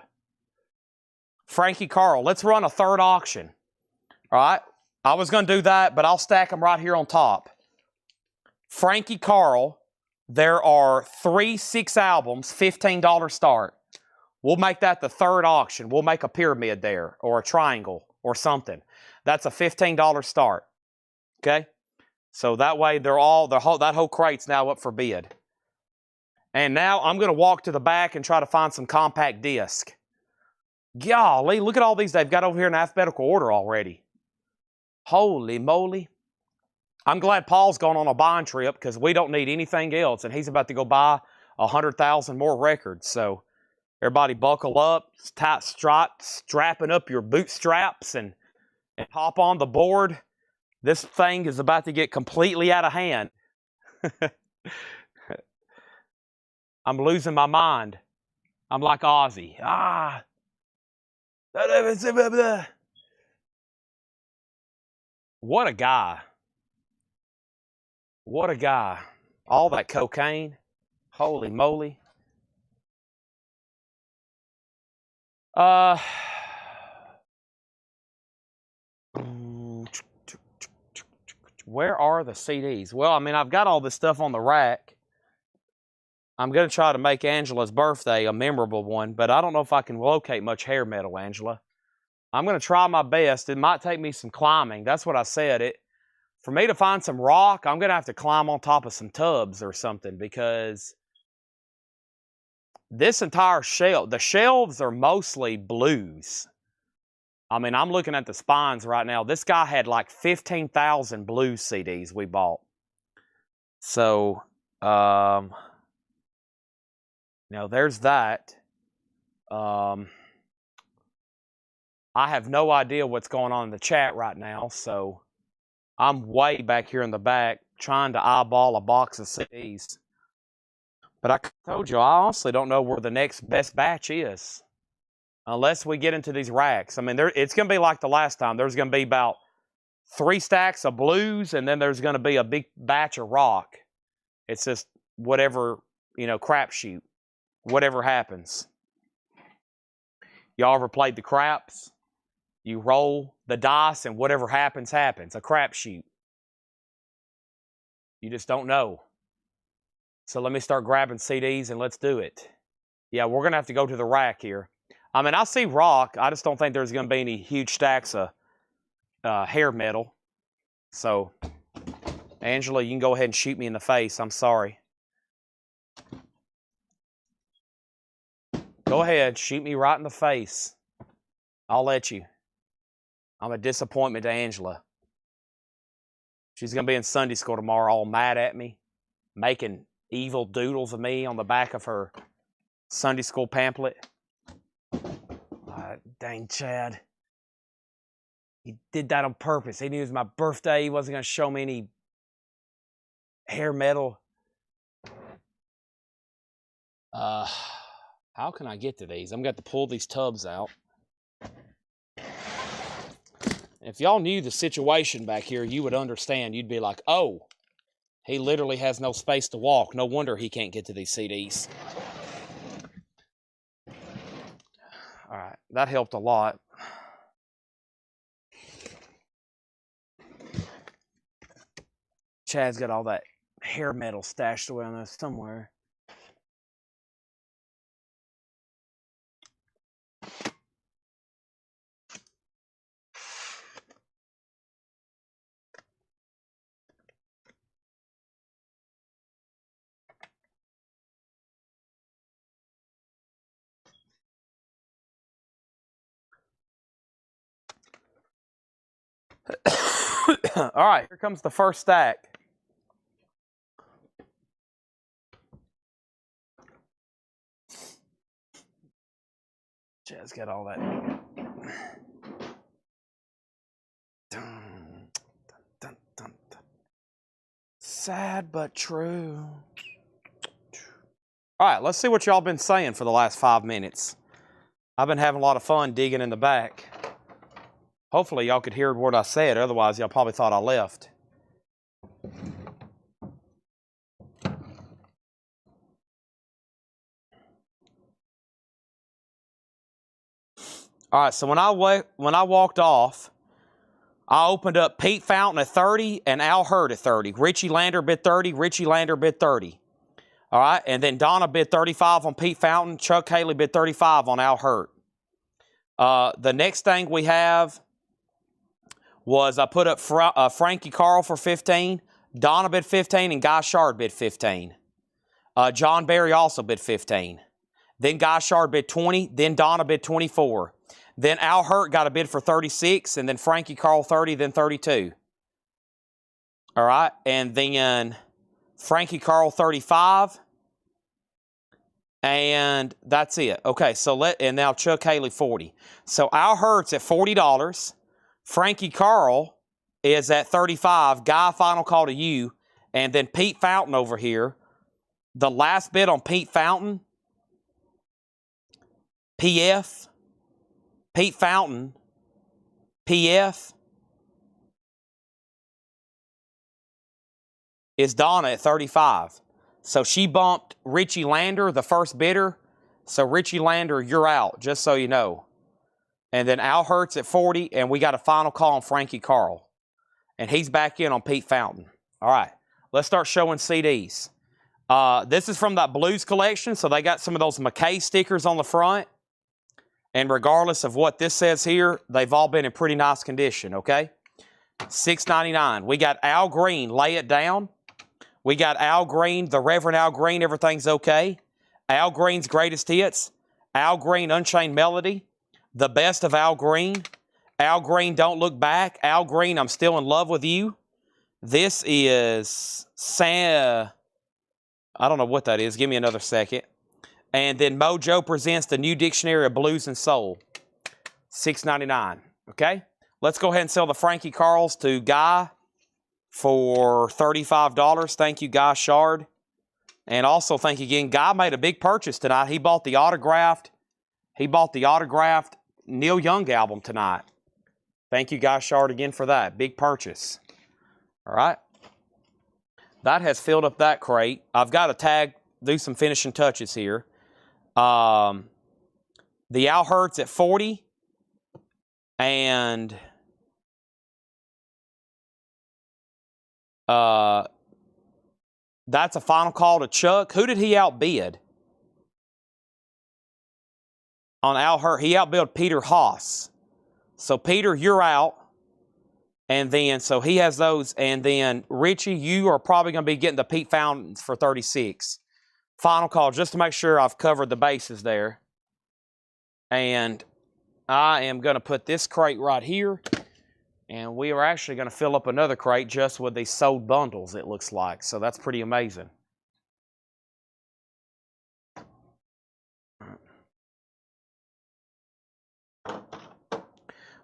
Frankie Carl, let's run a third auction. All right? I was going to do that, but I'll stack them right here on top. Frankie Carl, there are 3 6 albums, $15 start. We'll make that the third auction. We'll make a pyramid there or a triangle or something. That's a $15 start. Okay? So that way that whole crate's now up for bid. And now I'm going to walk to the back and try to find some compact disc. Golly, look at all these they've got over here in alphabetical order already. Holy moly. I'm glad Paul's gone on a buying trip because we don't need anything else. And he's about to go buy 100,000 more records. So everybody buckle up, strapping up your bootstraps and hop on the board. This thing is about to get completely out of hand. I'm losing my mind. I'm like Ozzy. What a guy. What a guy. All that cocaine. Holy moly. Where are the CDs? Well, I mean, I've got all this stuff on the rack. I'm going to try to make Angela's birthday a memorable one, but I don't know if I can locate much hair metal, Angela. I'm going to try my best. It might take me some climbing. That's what I said. For me to find some rock, I'm going to have to climb on top of some tubs or something because this entire shelf, the shelves are mostly blues. I mean, I'm looking at the spines right now. This guy had like 15,000 blues CDs we bought. So, there's that. I have no idea what's going on in the chat right now, so I'm way back here in the back trying to eyeball a box of CDs. But I told you, I honestly don't know where the next best batch is. Unless we get into these racks. I mean, it's going to be like the last time. There's going to be about 3 stacks of blues, and then there's going to be a big batch of rock. It's just whatever, crapshoot. Whatever happens. Y'all ever played the craps? You roll the dice, and whatever happens, happens. A crapshoot. You just don't know. So let me start grabbing CDs, and let's do it. Yeah, we're going to have to go to the rack here. I mean, I see rock. I just don't think there's going to be any huge stacks of hair metal. So, Angela, you can go ahead and shoot me in the face. I'm sorry. Go ahead. Shoot me right in the face. I'll let you. I'm a disappointment to Angela. She's going to be in Sunday school tomorrow all mad at me, making evil doodles of me on the back of her Sunday school pamphlet. Dang Chad. He did that on purpose. He knew it was my birthday. He wasn't going to show me any hair metal. How can I get to these? I'm going to have to pull these tubs out. If y'all knew the situation back here, you would understand. You'd be like, oh, he literally has no space to walk. No wonder he can't get to these CDs. All right, that helped a lot. Chad's got all that hair metal stashed away on there somewhere. All right, here comes the first stack. Chad's got all that. Sad but true. All right, let's see what y'all been saying for the last 5 minutes. I've been having a lot of fun digging in the back. Hopefully y'all could hear what I said, otherwise y'all probably thought I left. All right, so when I walked off, I opened up Pete Fountain at 30 and Al Hurd at 30. Richie Lander bid 30, Richie Lander bid 30. All right, and then Donna bid 35 on Pete Fountain. Chuck Haley bid 35 on Al Hurt. The next thing we have was I put up Frankie Carl for 15. Donna bid 15 and Guy Shard bid 15. John Barry also bid 15. Then Guy Shard bid 20. Then Donna bid 24. Then Al Hurt got a bid for 36. And then Frankie Carl 30, then 32. All right, and then Frankie Carl 35. And that's it. Okay, so and now Chuck Haley 40. So Al Hurt's at $40. Frankie Carl is at 35. Guy, final call to you. And then Pete Fountain over here. The last bid on Pete Fountain, PF, Pete Fountain, PF, is Donna at 35. So she bumped Richie Lander, the first bidder. So Richie Lander, you're out, just so you know. And then Al Hurt's at 40, and we got a final call on Frankie Carl. And he's back in on Pete Fountain. All right, let's start showing CDs. This is from that Blues collection, so they got some of those McKay stickers on the front. And regardless of what this says here, they've all been in pretty nice condition, okay? $6.99. We got Al Green, Lay It Down. We got Al Green, the Reverend Al Green, Everything's Okay. Al Green's Greatest Hits. Al Green, Unchained Melody. The Best of Al Green. Al Green, Don't Look Back. Al Green, I'm Still in Love with You. This is I don't know what that is. Give me another second. And then Mojo presents the New Dictionary of Blues and Soul. $6.99. Okay? Let's go ahead and sell the Frankie Carls to Guy for $35. Thank you, Guy Shard. And also, thank you again. Guy made a big purchase tonight. He bought the autographed Neil Young album tonight. Thank you, Guy Shard, again for that. Big purchase. All right. That has filled up that crate. I've got to do some finishing touches here. The Al Hurt's at 40. And that's a final call to Chuck. Who did he outbid? On Al Hurt, he outbid Peter Haas. So, Peter, you're out. And then, so he has those. And then, Richie, you are probably going to be getting the Pete Fountains for 36. Final call, just to make sure I've covered the bases there. And I am going to put this crate right here. And we are actually going to fill up another crate just with these sold bundles, it looks like. So, that's pretty amazing.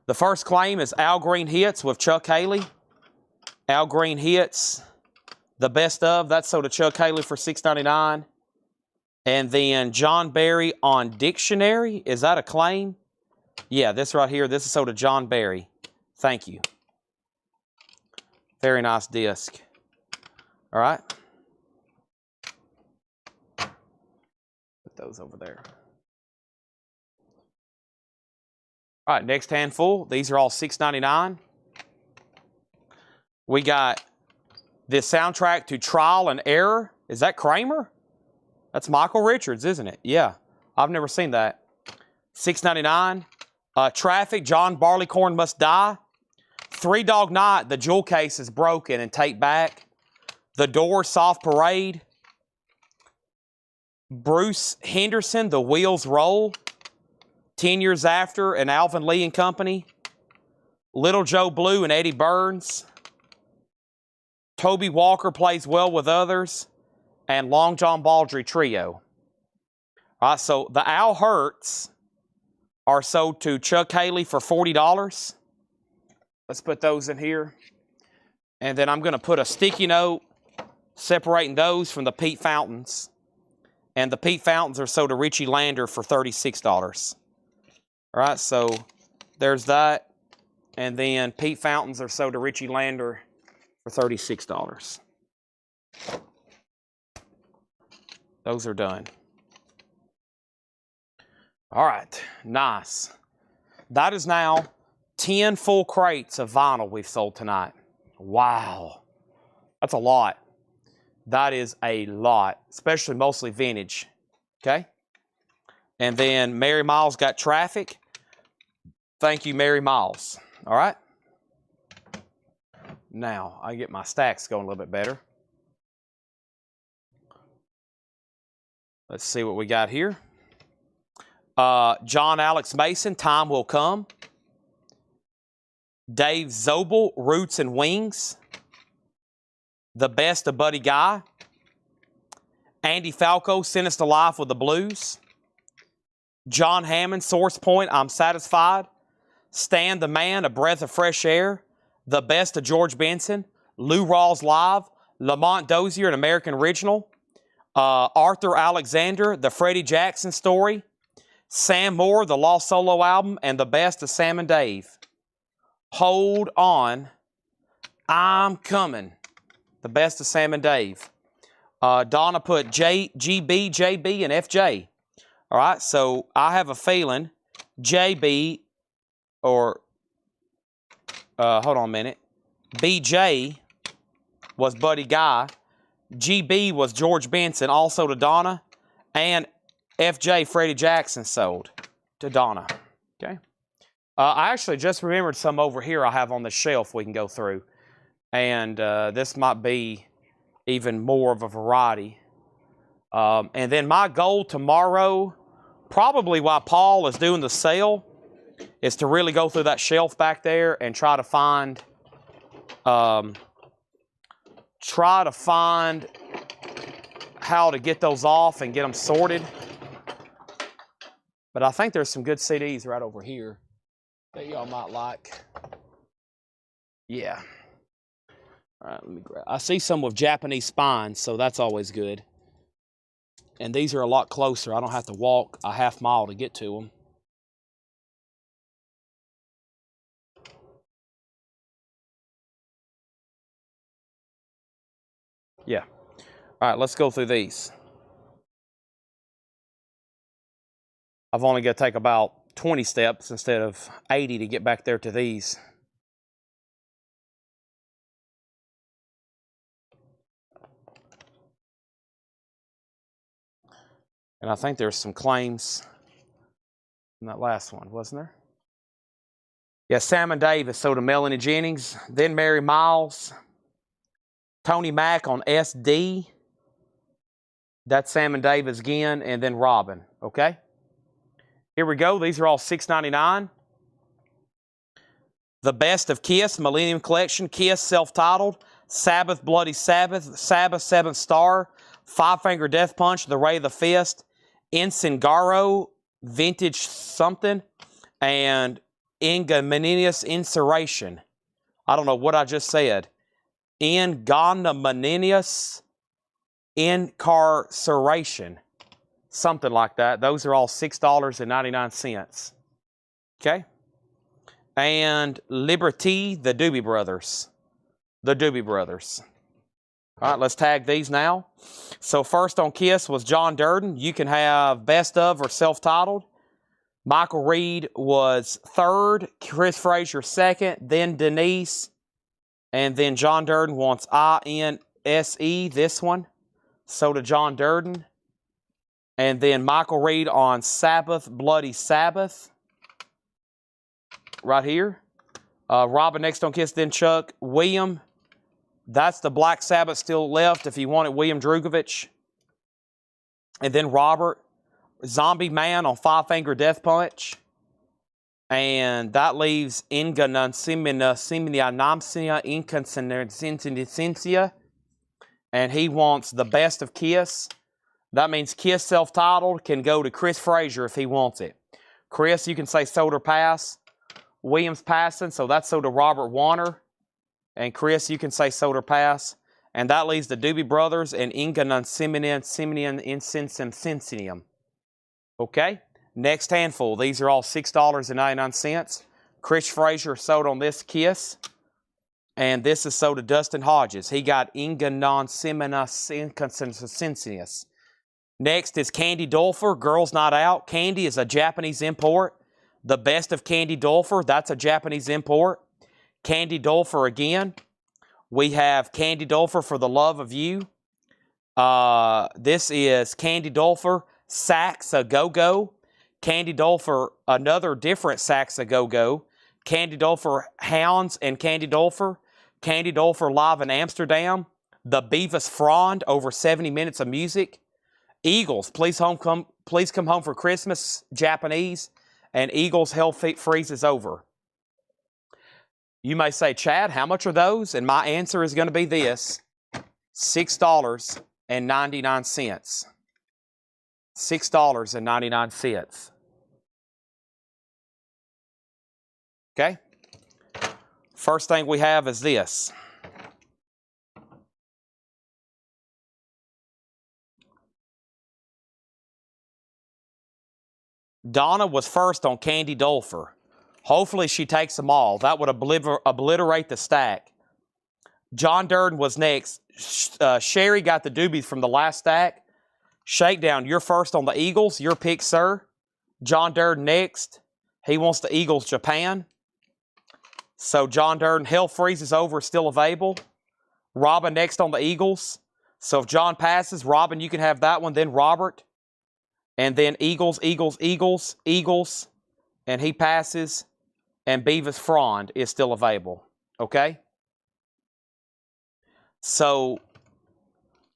The first claim is Al Green Hits with Chuck Haley. Al Green Hits, the best of. That's sold to Chuck Haley for $6.99. And then John Barry on Dictionary. Is that a claim? Yeah, this right here. This is sold to John Barry. Thank you. Very nice disc. All right. Put those over there. All right, next handful. These are all $6.99. We got this soundtrack to Trial and Error. Is that Kramer? That's Michael Richards, isn't it? Yeah, I've never seen that. $6.99. Traffic, John Barleycorn Must Die. Three Dog Night, the jewel case is broken and taped back. The Doors, Soft Parade. Bruce Henderson, The Wheels Roll. 10 Years After, and Alvin Lee and Company. Little Joe Blue and Eddie Burns. Toby Walker Plays Well with Others. And Long John Baldry Trio. All right, so the Al Hurts are sold to Chuck Haley for $40. Let's put those in here. And then I'm going to put a sticky note separating those from the Pete Fountains. And the Pete Fountains are sold to Richie Lander for $36. All right, so there's that. And then Pete Fountains are sold to Richie Lander for $36. Those are done. All right, nice. That is now 10 full crates of vinyl we've sold tonight. Wow, that's a lot. That is a lot, especially mostly vintage. Okay? And then Mary Miles got traffic. Thank you, Mary Miles. All right? Now, I get my stacks going a little bit better. Let's see what we got here. John Alex Mason, Time Will Come. Dave Zobel, Roots and Wings. The Best of Buddy Guy. Andy Falco, Sinister Life with the Blues. John Hammond, Source Point, I'm Satisfied. Stan the Man, A Breath of Fresh Air. The Best of George Benson. Lou Rawls Live. Lamont Dozier, An American Original. Arthur Alexander, The Freddie Jackson Story. Sam Moore, The Lost Solo Album. And The Best of Sam and Dave. Hold On, I'm Coming. The Best of Sam and Dave. Donna put GB, JB, and FJ. All right, so I have a feeling JB, or, hold on a minute. BJ was Buddy Guy. GB was George Benson, also to Donna. And FJ, Freddie Jackson, sold to Donna. Okay. I actually just remembered some over here I have on the shelf we can go through. And this might be even more of a variety. And then my goal tomorrow, probably while Paul is doing the sale, is to really go through that shelf back there and try to find how to get those off and get them sorted. But I think there's some good CDs right over here that y'all might like. Yeah. All right, let me grab. I see some with Japanese spines, so that's always good. And these are a lot closer. I don't have to walk a half mile to get to them. Yeah. All right, let's go through these. I've only got to take about 20 steps instead of 80 to get back there to these. And I think there's some claims in that last one, wasn't there? Yeah, Sam and Davis, so to Melanie Jennings, then Mary Miles, Tony Mack on SD. That's Sam and Davis again, and then Robin, okay? Here we go. These are all $6.99. The Best of Kiss, Millennium Collection, Kiss, self-titled, Sabbath, Bloody Sabbath, Sabbath, Seventh Star, Five Finger Death Punch, The Ray of the Fist, Incingaro, Vintage Something, and Ingaminus Insuration. I don't know what I just said. Ingaminus Incarceration. Something like that. Those are all $6.99. Okay? And Liberty, the Doobie Brothers. The Doobie Brothers. All right, let's tag these now. So first on Kiss was John Durden. You can have Best of or self-titled. Michael Reed was third. Chris Frazier second. Then Denise. And then John Durden wants INSE, this one. So to John Durden. And then Michael Reed on Sabbath, Bloody Sabbath. Right here. Robin next on Kiss, then Chuck. William. That's the Black Sabbath still left if you want it. William Drugovich. And then Robert. Zombie Man on Five Finger Death Punch. And that leaves Inconsistentia. And he wants the Best of Kiss. That means Kiss self-titled can go to Chris Frazier if he wants it. Chris, you can say sold or pass. Williams passing, so that's sold to Robert Warner. And Chris, you can say sold or pass. And that leaves the Doobie Brothers and Ingaminus. Okay? Next handful. These are all $6.99. Chris Frazier sold on this Kiss. And this is sold to Dustin Hodges. He got Ingaminus. Next is Candy Dulfer, Girls Not Out. Candy is a Japanese import. The Best of Candy Dulfer, that's a Japanese import. Candy Dulfer again. We have Candy Dulfer for the Love of You. This is Candy Dulfer Sax a Go-Go. Candy Dulfer, another different Sax a Go-Go. Candy Dulfer Hounds and Candy Dulfer. Candy Dulfer Live in Amsterdam. The Beavis Frond, over 70 minutes of music. Eagles, please come home for Christmas, Japanese. And Eagles, Hell Freezes Over. You may say, Chad, how much are those? And my answer is going to be this: $6.99. $6.99. Okay? First thing we have is this. Donna was first on Candy Dulfer. Hopefully she takes them all. That would obliterate the stack. John Durden was next. Sherry got the doobies from the last stack. Shakedown, you're first on the Eagles. Your pick, sir. John Durden next. He wants the Eagles Japan. So John Durden, Hell Freezes Over is still available. Robin next on the Eagles. So if John passes, Robin, you can have that one. Then Robert. And then Eagles, Eagles, Eagles, Eagles. And he passes. And Beavis Frond is still available. Okay? So,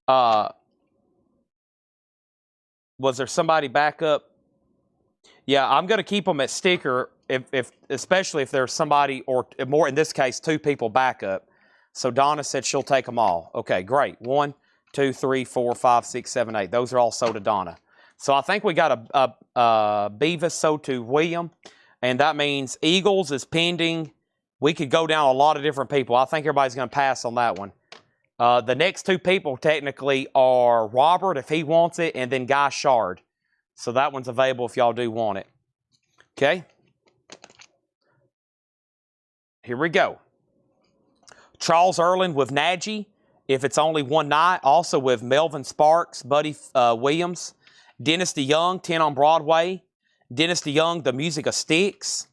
was there somebody back up? Yeah, I'm going to keep them at sticker, especially if there's somebody, or more in this case, 2 people back up. So Donna said she'll take them all. Okay, great. 1, 2, 3, 4, 5, 6, 7, 8. Those are all sold to Donna. So I think we got a Beavis sold to William, and that means Eagles is pending. We could go down a lot of different people. I think everybody's going to pass on that one. The next 2 people technically are Robert, if he wants it, and then Guy Shard. So that one's available if y'all do want it. Okay? Here we go. Charles Erland with Nagy, if it's only one night. Also with Melvin Sparks, Buddy Williams. Dennis DeYoung, 10 on Broadway. Dennis DeYoung, The Music of Sticks.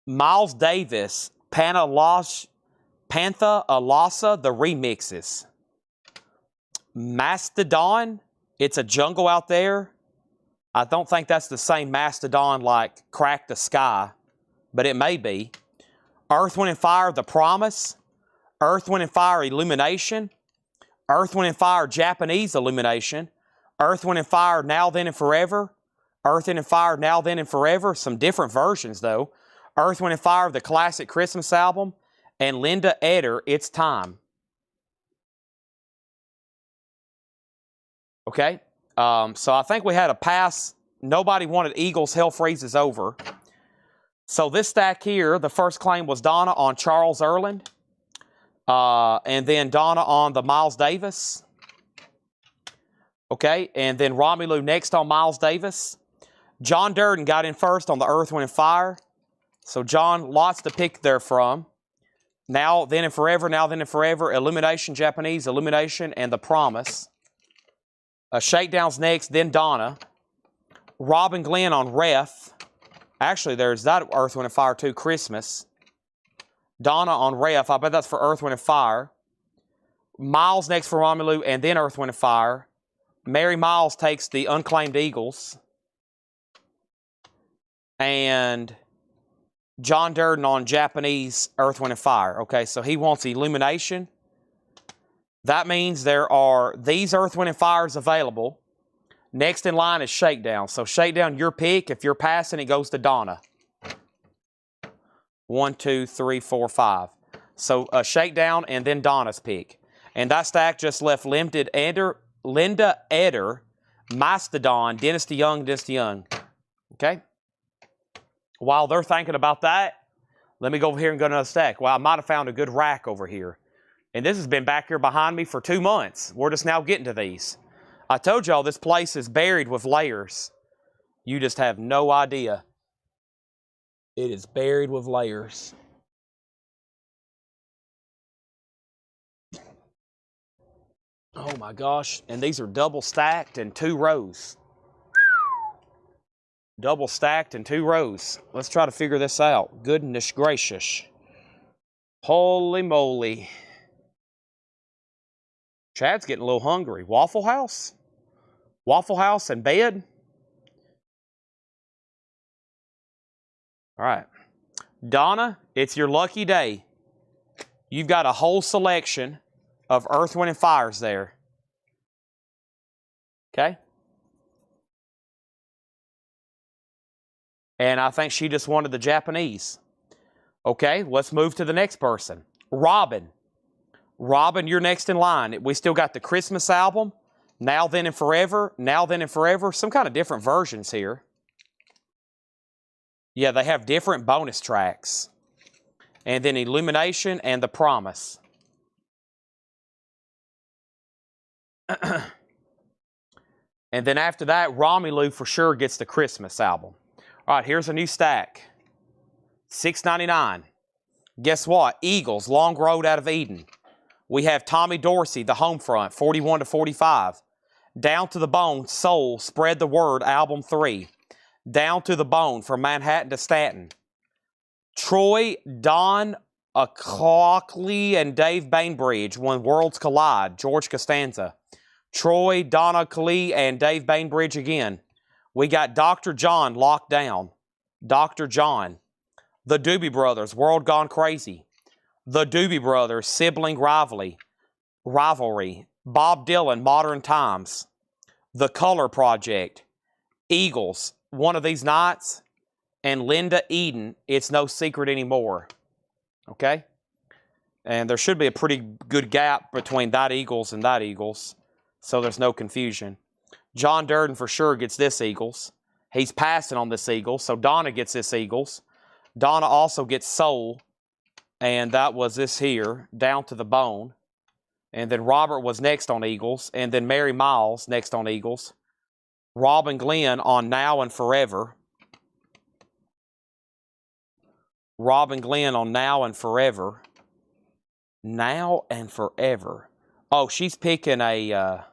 Miles Davis, Pantha Alasa, The Remixes. Mastodon, It's a Jungle Out There. I don't think that's the same Mastodon like Crack the Sky, but it may be. Earth, Wind & Fire, The Promise. Earth, Wind & Fire, Illumination. Earth, Wind & Fire, Japanese Illumination. Earth, Wind & Fire, Now, Then, and Forever. Earth, Wind & Fire, Now, Then, and Forever. Some different versions, though. Earth, Wind & Fire, the classic Christmas album. And Linda Eder, It's Time. Okay? So I think we had a pass. Nobody wanted Eagles, Hell Freezes Over. So this stack here, the first claim was Donna on Charles Erland. And then Donna on the Miles Davis. Okay, and then Romelu next on Miles Davis. John Durden got in first on the Earth, Wind & Fire. So John, lots to pick there from. Now, Then, and Forever, Now, Then, and Forever, Illumination, Japanese, Illumination, and The Promise. Shakedown's next, then Donna. Robin Glenn on Ref. Actually, there's that Earth, Wind & Fire too, Christmas. Donna on Ref, I bet that's for Earth, Wind & Fire. Miles next for Romelu, and then Earth, Wind & Fire. Mary Miles takes the Unclaimed Eagles. And John Durden on Japanese Earth, Wind & Fire. Okay, so he wants Illumination. That means there are these Earth, Wind & Fires available. Next in line is Shakedown. So Shakedown, your pick. If you're passing, it goes to Donna. 1, 2, 3, 4, 5. So Shakedown and then Donna's pick. And that stack just left Linda Eder, Mastodon, Dennis DeYoung. Okay? While they're thinking about that, let me go over here and go to another stack. Well, I might have found a good rack over here. And this has been back here behind me for 2 months. We're just now getting to these. I told y'all this place is buried with layers. You just have no idea. It is buried with layers. Oh my gosh. And these are double stacked in 2 rows. Double stacked in 2 rows. Let's try to figure this out. Goodness gracious. Holy moly. Chad's getting a little hungry. Waffle House? Waffle House and bed? All right. Donna, it's your lucky day. You've got a whole selection of Earth, Wind, and Fires there. Okay? And I think she just wanted the Japanese. Okay, let's move to the next person. Robin. Robin, you're next in line. We still got the Christmas album, Now, Then, and Forever, Now, Then, and Forever. Some kind of different versions here. Yeah, they have different bonus tracks. And then Illumination and The Promise. And then after that, Romelu for sure gets the Christmas album. All right, here's a new stack. $6.99. Guess what? Eagles, Long Road Out of Eden. We have Tommy Dorsey, The Homefront, 41 to 45. Down to the Bone, Soul, Spread the Word, Album 3. Down to the Bone, From Manhattan to Stanton. Troy, Don Clockley, and Dave Bainbridge, When Worlds Collide, George Costanza. Troy, Donna Klee, and Dave Bainbridge again. We got Dr. John, Locked Down. Dr. John. The Doobie Brothers, World Gone Crazy. The Doobie Brothers, Sibling Rivalry. Bob Dylan, Modern Times. The Color Project. Eagles, One of These Nights. And Linda Eden, It's No Secret Anymore. Okay? And there should be a pretty good gap between that Eagles and that Eagles, so there's no confusion. John Durden for sure gets this Eagles. He's passing on this Eagles, so Donna gets this Eagles. Donna also gets Soul, and that was this here, Down to the Bone. And then Robert was next on Eagles, and then Mary Miles next on Eagles. Robin Glenn on Now and Forever. Robin Glenn on Now and Forever. Now and Forever. Oh, she's picking a...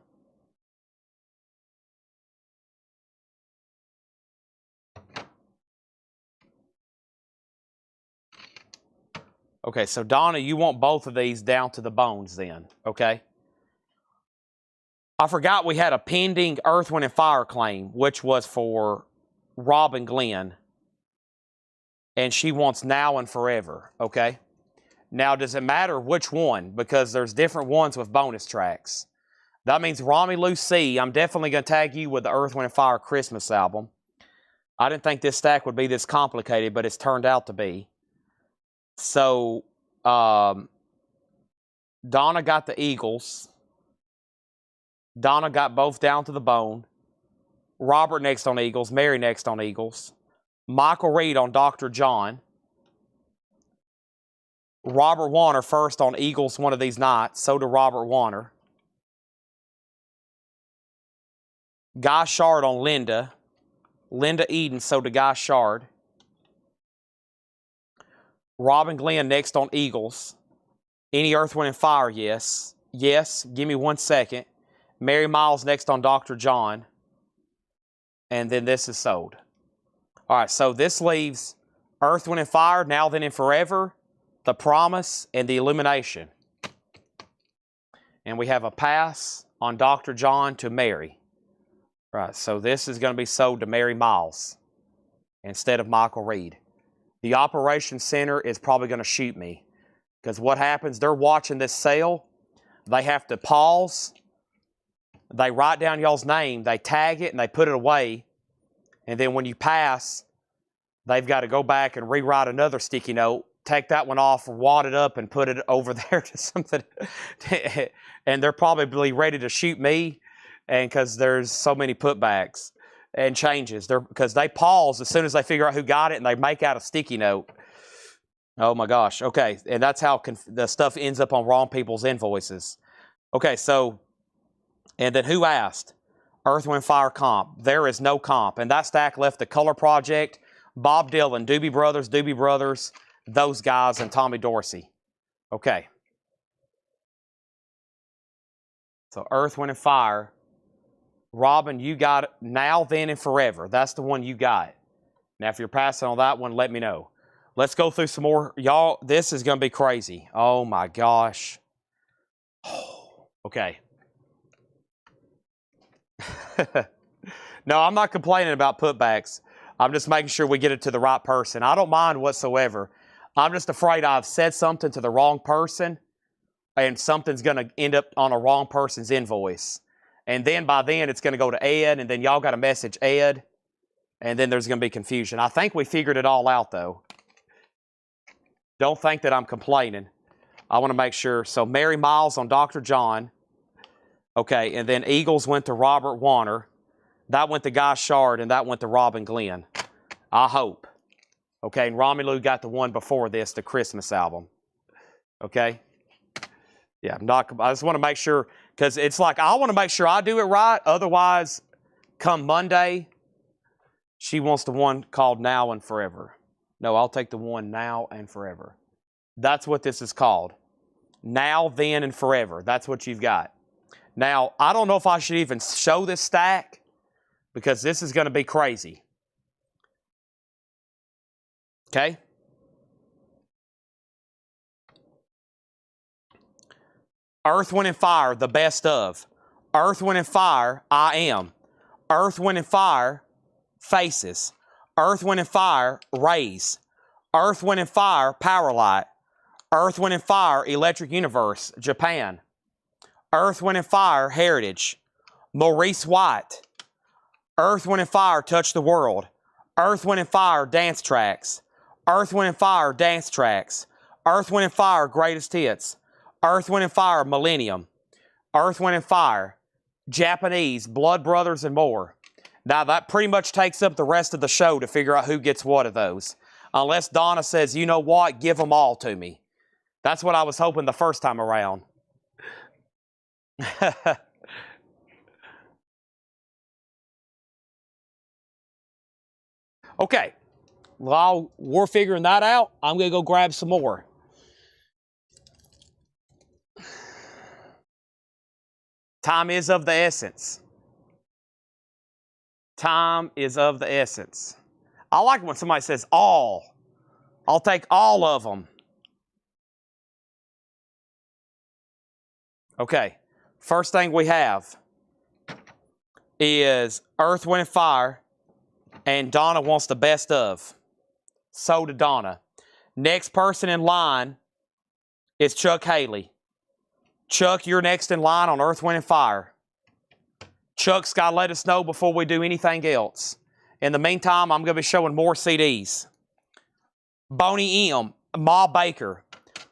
Okay, so Donna, you want both of these Down to the Bones then, okay? I forgot we had a pending Earth, Wind, and Fire claim, which was for Robin Glenn. And she wants Now and Forever, okay? Now, does it matter which one? Because there's different ones with bonus tracks. That means Romelu C., I'm definitely going to tag you with the Earth, Wind, and Fire Christmas album. I didn't think this stack would be this complicated, but it's turned out to be. So, Donna got the Eagles. Donna got both Down to the Bone. Robert next on Eagles. Mary next on Eagles. Michael Reed on Dr. John. Robert Warner first on Eagles One of These Nights. So do Robert Warner. Guy Shard on Linda. Linda Eden, so do Guy Shard. Robin Glenn next on Eagles. Any Earth, Wind, and Fire, yes. Yes, give me 1 second. Mary Miles next on Dr. John. And then this is sold. All right, so this leaves Earth, Wind, and Fire, Now, Then, and Forever, The Promise, and The Illumination. And we have a pass on Dr. John to Mary. All right, so this is going to be sold to Mary Miles instead of Michael Reed. The operations center is probably going to shoot me because what happens, they're watching this sale. They have to pause. They write down y'all's name. They tag it and they put it away. And then when you pass, they've got to go back and rewrite another sticky note, take that one off, wad it up, and put it over there to something. And they're probably ready to shoot me and because there's so many putbacks and changes. Because they pause as soon as they figure out who got it and they make out a sticky note. Oh my gosh. Okay. And that's how the stuff ends up on wrong people's invoices. Okay. So, and then who asked? Earth, Wind, Fire comp. There is no comp. And that stack left the Color Project, Bob Dylan, Doobie Brothers, those guys, and Tommy Dorsey. Okay. So Earth, Wind, and Fire. Robin, you got it Now, Then, and Forever. That's the one you got. Now, if you're passing on that one, let me know. Let's go through some more. Y'all, this is going to be crazy. Oh, my gosh. Okay. No, I'm not complaining about putbacks. I'm just making sure we get it to the right person. I don't mind whatsoever. I'm just afraid I've said something to the wrong person and something's going to end up on a wrong person's invoice. And then by then it's going to go to Ed, and then y'all got to message Ed, and then there's going to be confusion. I think we figured it all out, though. Don't think that I'm complaining. I want to make sure. So Mary Miles on Dr. John. Okay, and then Eagles went to Robert Warner. That went to Guy Shard, and that went to Robin Glenn. I hope. Okay, and Romelu got the one before this, the Christmas album. Okay? Yeah, I just want to make sure, because it's like, I want to make sure I do it right. Otherwise, come Monday, she wants the one called Now and Forever. No, I'll take the one Now and Forever. That's what this is called. Now, Then, and Forever. That's what you've got. Now, I don't know if I should even show this stack, because this is going to be crazy. Okay? Earth, Wind, and Fire, the best of. Earth, Wind, and Fire, I Am. Earth, Wind, and Fire, Faces. Earth, Wind, and Fire, Rays. Earth, Wind, and Fire, Powerlight. Earth, Wind, and Fire, Electric Universe, Japan. Earth, Wind, and Fire, Heritage. Maurice White. Earth, Wind, and Fire, Touch the World. Earth, Wind, and Fire, Dance Tracks. Earth, Wind, and Fire, Dance Tracks. Earth, Wind, and Fire, Greatest Hits. Earth, Wind, and Fire, Millennium. Earth, Wind, and Fire, Japanese, Blood Brothers, and more. Now, that pretty much takes up the rest of the show to figure out who gets what of those. Unless Donna says, you know what, give them all to me. That's what I was hoping the first time around. Okay, while we're figuring that out, I'm going to go grab some more. Time is of the essence. Time is of the essence. I like when somebody says all. I'll take all of them. Okay, first thing we have is Earth, Wind, and Fire. And Donna wants the best of. So did Donna. Next person in line is Chuck Haley. Chuck, you're next in line on Earth, Wind, and Fire. Chuck's got to let us know before we do anything else. In the meantime, I'm going to be showing more CDs. Boney M, Ma Baker.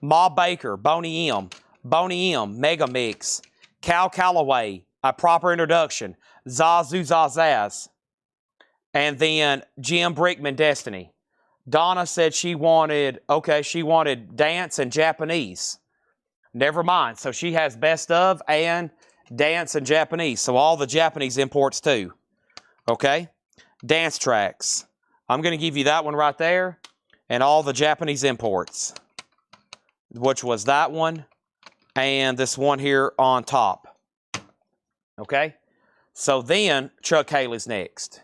Ma Baker, Boney M. Boney M, Mega Mix. Cal Calloway, A Proper Introduction. Zazu Zazaz. And then Jim Brickman, Destiny. Donna said she wanted dance and Japanese. Never mind. So she has best of and dance and Japanese. So all the Japanese imports too. Okay? Dance tracks. I'm going to give you that one right there. And all the Japanese imports. Which was that one. And this one here on top. Okay? So then Chuck Haley's next.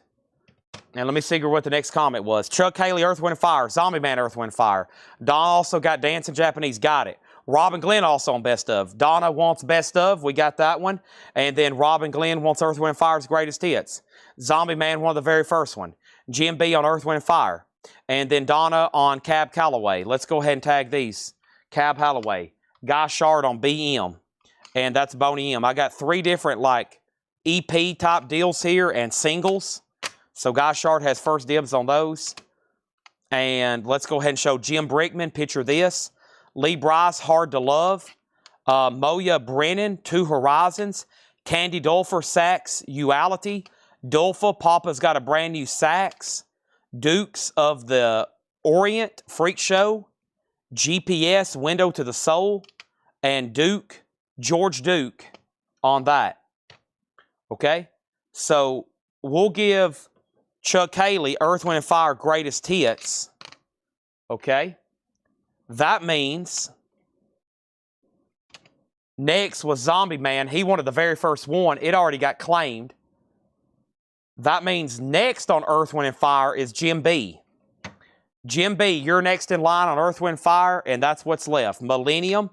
And let me figure what the next comment was. Chuck Haley, Earth, Wind, and Fire. Zombie Man, Earth, Wind, and Fire. Donna also got Dance in Japanese. Got it. Robin Glenn also on Best Of. Donna wants Best Of. We got that one. And then Robin Glenn wants Earth, Wind, and Fire's Greatest Hits. Zombie Man, one of the very first one. Jim B on Earth, Wind, and Fire. And then Donna on Cab Calloway. Let's go ahead and tag these. Cab Calloway. Guy Shard on BM. And that's Boney M. I got 3 different like EP type deals here and singles. So Guy Shard has first dibs on those. And let's go ahead and show Jim Brickman. Picture this. Lee Bryce, Hard to Love. Moya Brennan, Two Horizons. Candy Dulfer, Sax, Uality. Dulfa, Papa's got a brand new sax. Dukes of the Orient, Freak Show. GPS, Window to the Soul. And Duke, George Duke on that. Okay? So we'll give Chuck Haley, Earth, Wind, and Fire, Greatest Hits. Okay? That means next was Zombie Man. He wanted the very first one. It already got claimed. That means next on Earth, Wind, and Fire is Jim B. Jim B, you're next in line on Earth, Wind, Fire, and that's what's left. Millennium,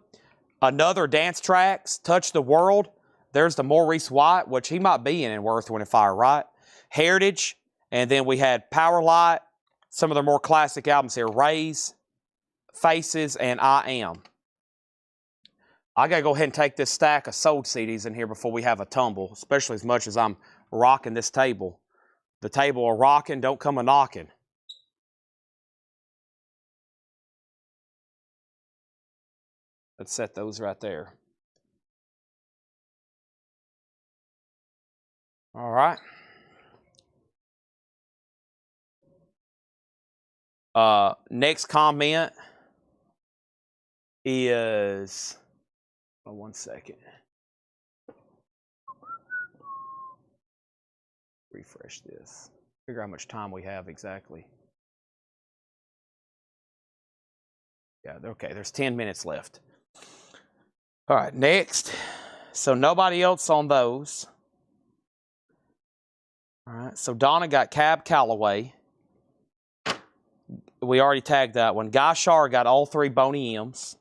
another Dance Tracks, Touch the World, There's the Maurice White, which he might be in Earth, Wind & Fire, right? Heritage, and then we had Power Light, some of their more classic albums here, Rays, Faces, and I Am. I got to go ahead and take this stack of sold CDs in here before we have a tumble, especially as much as I'm rocking this table. The table a rocking, don't come a knocking. Let's set those right there. All right. Next comment is, oh, 1 second. Refresh this. Figure how much time we have exactly. Yeah, okay, there's 10 minutes left. All right, next. So nobody else on those. All right, so Donna got Cab Calloway. We already tagged that one. Guy Shar got all 3 Boney M's.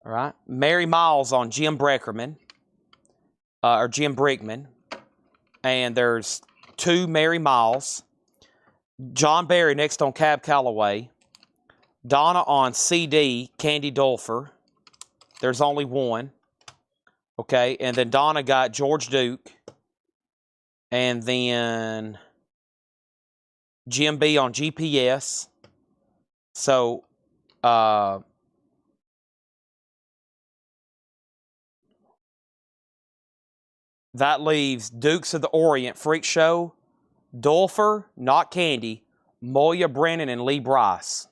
All right. Mary Miles on Jim Breckerman. Or Jim Brickman. And there's 2 Mary Miles. John Barry next on Cab Calloway. Donna on CD, Candy Dulfer. There's only 1. Okay. And then Donna got George Duke. And then Jim B on GPS. So, that leaves Dukes of the Orient, Freak Show, Dulfer, not Candy, Moya Brennan, and Lee Bryce.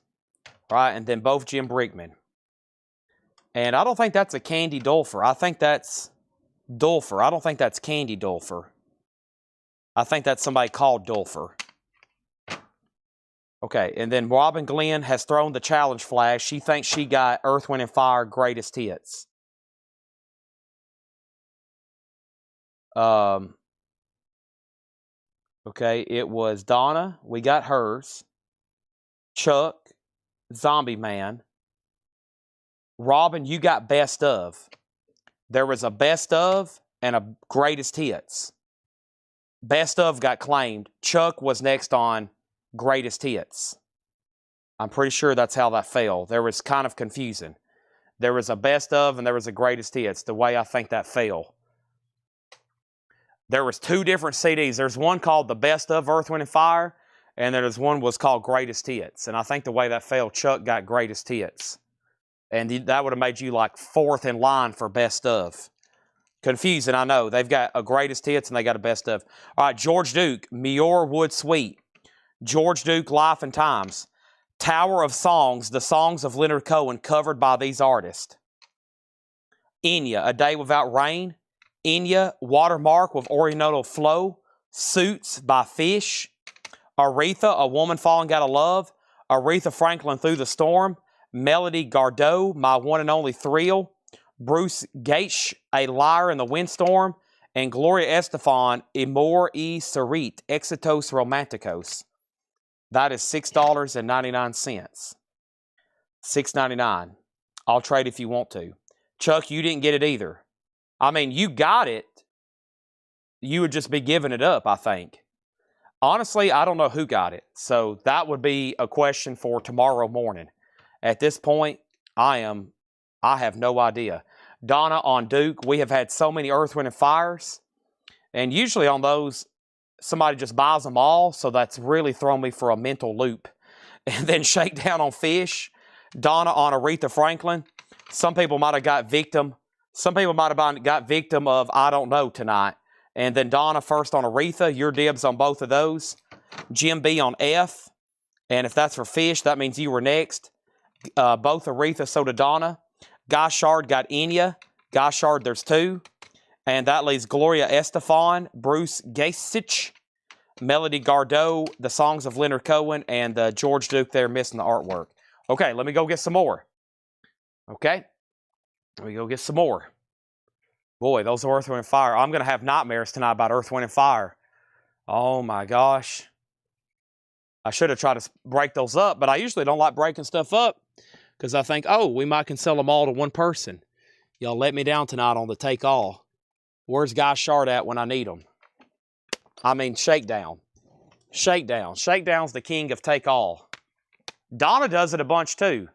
Right, and then both Jim Brickman. And I don't think that's a Candy Dulfer. I think that's Dulfer. I don't think that's Candy Dulfer. I think that's somebody called Dulfer. Okay, and then Robin Glenn has thrown the challenge flag. She thinks she got Earth, Wind & Fire greatest hits. Okay, it was Donna. We got hers. Chuck, Zombie Man. Robin, you got best of. There was a best of and a greatest hits. Best of got claimed. Chuck was next on greatest hits. I'm pretty sure that's how that fell. There was kind of confusing. There was a best of and there was a greatest hits, the way I think that fell. There was 2 different CDs. There's one called the Best of Earth, Wind & Fire, and there's one was called Greatest Hits. And I think the way that fell, Chuck got Greatest Hits. And that would have made you like 4th in line for Best of. Confusing, I know. They've got a Greatest Hits and they got a Best of. All right, George Duke, Muir Wood Sweet. George Duke, Life and Times. Tower of Songs, the songs of Leonard Cohen covered by these artists. Enya, A Day Without Rain. Enya, Watermark with Oriental Flow. Suits by Fish. Aretha, A Woman Falling Out of Love. Aretha Franklin, Through the Storm. Melody Gardot, My One and Only Thrill. Bruce Gates, A Liar in the Windstorm. And Gloria Estefan, Amor y Cerit, Exitos Romanticos. That is $6.99. $6.99. I'll trade if you want to. Chuck, you didn't get it either. I mean, you got it. You would just be giving it up, I think. Honestly, I don't know who got it. So that would be a question for tomorrow morning. At this point, I have no idea. Donna on Duke, we have had so many Earth, Wind & Fires. And usually on those, somebody just buys them all, so that's really thrown me for a mental loop. And then Shakedown on Fish. Donna on Aretha Franklin. Some people might have got victim. Some people might have got victim of I Don't Know tonight. And then Donna first on Aretha. Your dibs on both of those. Jim B on F. And if that's for Fish, that means you were next. Both Aretha, so did Donna. Guy Shard got Enya. Guy Shard, there's 2. And that leaves Gloria Estefan, Bruce Gates, Melody Gardot, the songs of Leonard Cohen, and George Duke there missing the artwork. Okay, let me go get some more. Okay, let me go get some more. Boy, those are Earth, Wind & Fire. I'm going to have nightmares tonight about Earth, Wind & Fire. Oh, my gosh. I should have tried to break those up, but I usually don't like breaking stuff up because I think, oh, we might can sell them all to one person. Y'all let me down tonight on the take all. Where's Guy Shard at when I need him? I mean, Shakedown. Shakedown. Shakedown's the king of take all. Donna does it a bunch too.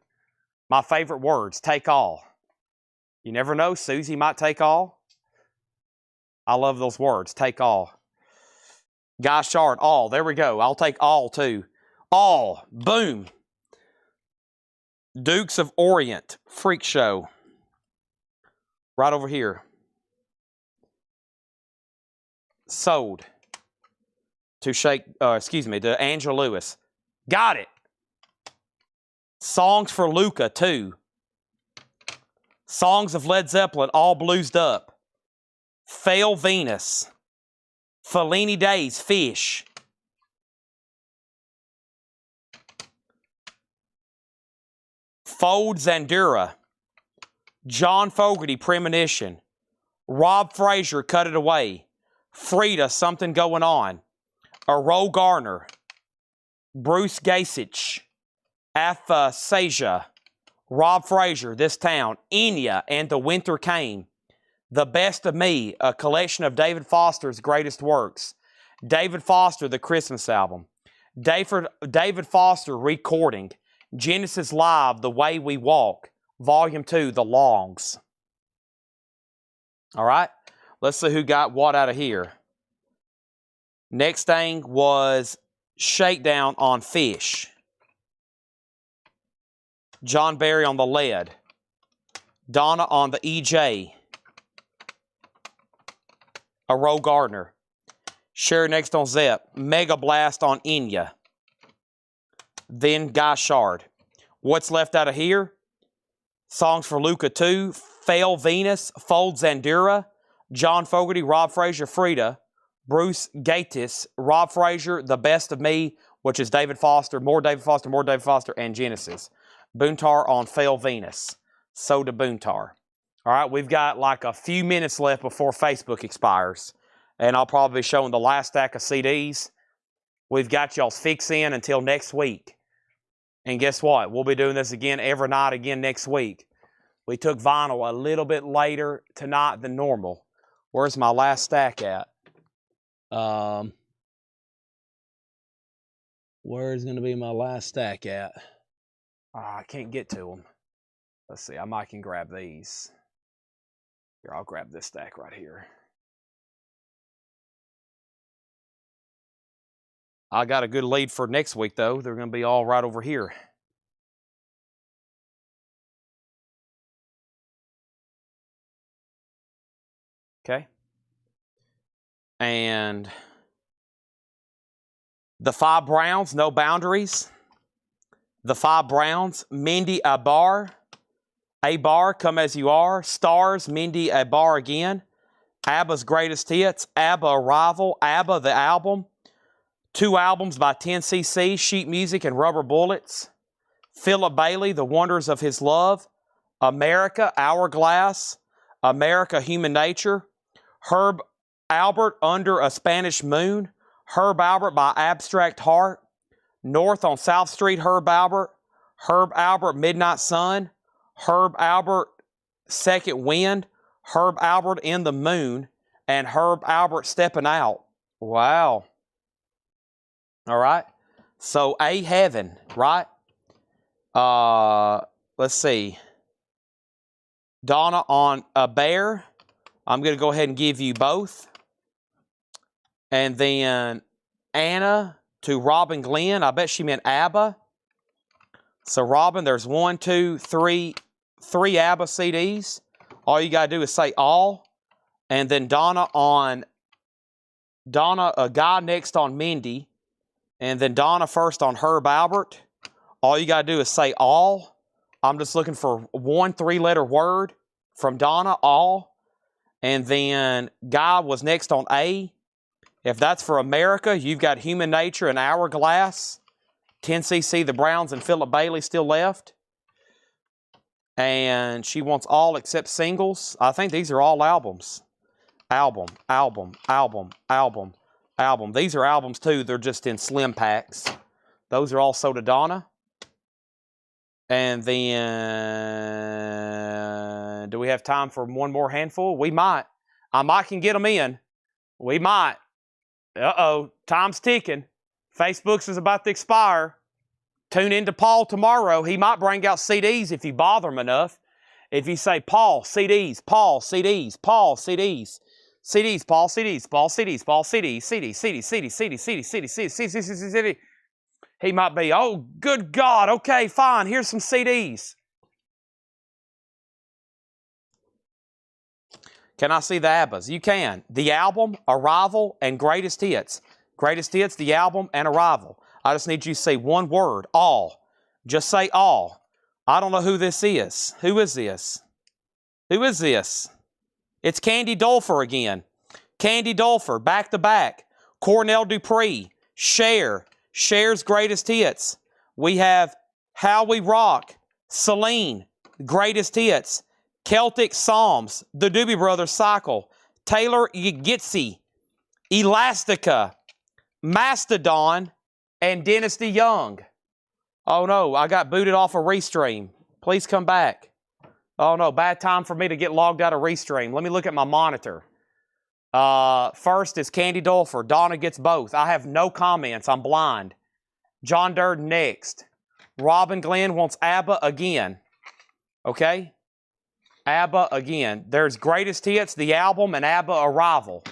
My favorite words, take all. You never know, Susie might take all. I love those words, take all. Guy Shard, all. There we go. I'll take all too. All. Boom. Dukes of Orient. Freak Show. Right over here. Sold. To Angela Lewis. Got it. Songs for Luca, too. Songs of Led Zeppelin, all bluesed up. Fail Venus. Fellini Days, Fish. Fold Zandura. John Fogerty, Premonition. Rob Frazier, Cut It Away. Frida, Something Going On. Aro Garner. Bruce Gasich. Aphasia. Rob Frazier, This Town. Enya and The Winter Came. The Best of Me, a collection of David Foster's greatest works. David Foster, The Christmas Album. David Foster, Recording. Genesis Live, The Way We Walk. Volume 2, The Longs. All right, let's see who got what out of here. Next thing was Shakedown on Fish. John Barry on the Lead. Donna on the EJ. Aro Gardner. Sherry next on Zepp. Mega Blast on Enya. Then Guy Shard. What's left out of here? Songs for Luca 2. Fail Venus. Fold Zandura. John Fogerty. Rob Frazier. Frida. Bruce Gatis. Rob Frazier. The Best of Me, which is David Foster. More David Foster. More David Foster. And Genesis. Boontar on Fail Venus. So to Boontar. All right, we've got like a few minutes left before Facebook expires. And I'll probably be showing the last stack of CDs. We've got y'all's fix in until next week. And guess what? We'll be doing this again every night again next week. We took vinyl a little bit later tonight than normal. Where's my last stack at? Where's going to be my last stack at? I can't get to them. Let's see. I might can grab these. Here, I'll grab this stack right here. I got a good lead for next week, though. They're going to be all right over here. Okay. And the Five Browns, No Boundaries. The Five Browns, Mindy Abar. Abar, Come As You Are. Stars, Mindy Abar again. ABBA's Greatest Hits. ABBA Arrival. ABBA, the album. 2 albums by 10cc, Sheet Music and Rubber Bullets. Philip Bailey, The Wonders of His Love. America, Hourglass. America, Human Nature. Herb Albert, Under a Spanish Moon. Herb Albert by Abstract Heart. North on South Street, Herb Albert. Herb Albert, Midnight Sun. Herb Albert, Second Wind. Herb Albert, In the Moon. And Herb Albert, Stepping Out. Wow. All right. So, A Heaven, right? Let's see. Donna on A Bear. I'm going to go ahead and give you both. And then Anna to Robin Glenn. I bet she meant ABBA. So, Robin, there's 1, 2, 3 ABBA CDs. All you got to do is say all. And then Donna, a guy next on Mindy. And then Donna first on Herb Albert. All you got to do is say all. I'm just looking for 1 3-letter word from Donna, all. And then Guy was next on A. If that's for America, you've got Human Nature and Hourglass. 10cc, The Browns, and Philip Bailey still left. And she wants all except singles. I think these are all albums. Album, album, album, album, album. These are albums too. They're just in slim packs. Those are also to Donna. And then, do we have time for one more handful? We might. I might can get them in. We might. Uh-oh, time's ticking. Facebook's is about to expire. Tune in to Paul tomorrow. He might bring out CDs if you bother him enough. If you say, Paul, CDs, Paul, CDs, Paul, CDs, CDs, Paul, CDs, Paul, CDs, Paul, CDs, CDs, CDs, CDs, CDs, CDs, CDs, CDs, CDs, he might be, oh, good God, okay, fine, here's some CDs. Can I see the ABBAs? You can. The Album, Arrival, and Greatest Hits. Greatest Hits, the Album, and Arrival. I just need you to say one word, all. Just say all. I don't know who this is. Who is this? Who is this? It's Candy Dulfer again. Candy Dulfer, back to back. Cornell Dupree, Cher, Cher's Greatest Hits. We have How We Rock, Celine, Greatest Hits. Celtic Psalms, the Doobie Brothers Cycle, Taylor Yagitsy, Elastica, Mastodon, and Dynasty Young. Oh no, I got booted off a Restream. Please come back. Oh no, bad time for me to get logged out of Restream. Let me look at my monitor. First is Candy Dulfer. Donna gets both. I have no comments. I'm blind. John Durden next. Robin Glenn wants ABBA again. Okay? ABBA again. There's Greatest Hits, the Album, and ABBA Arrival.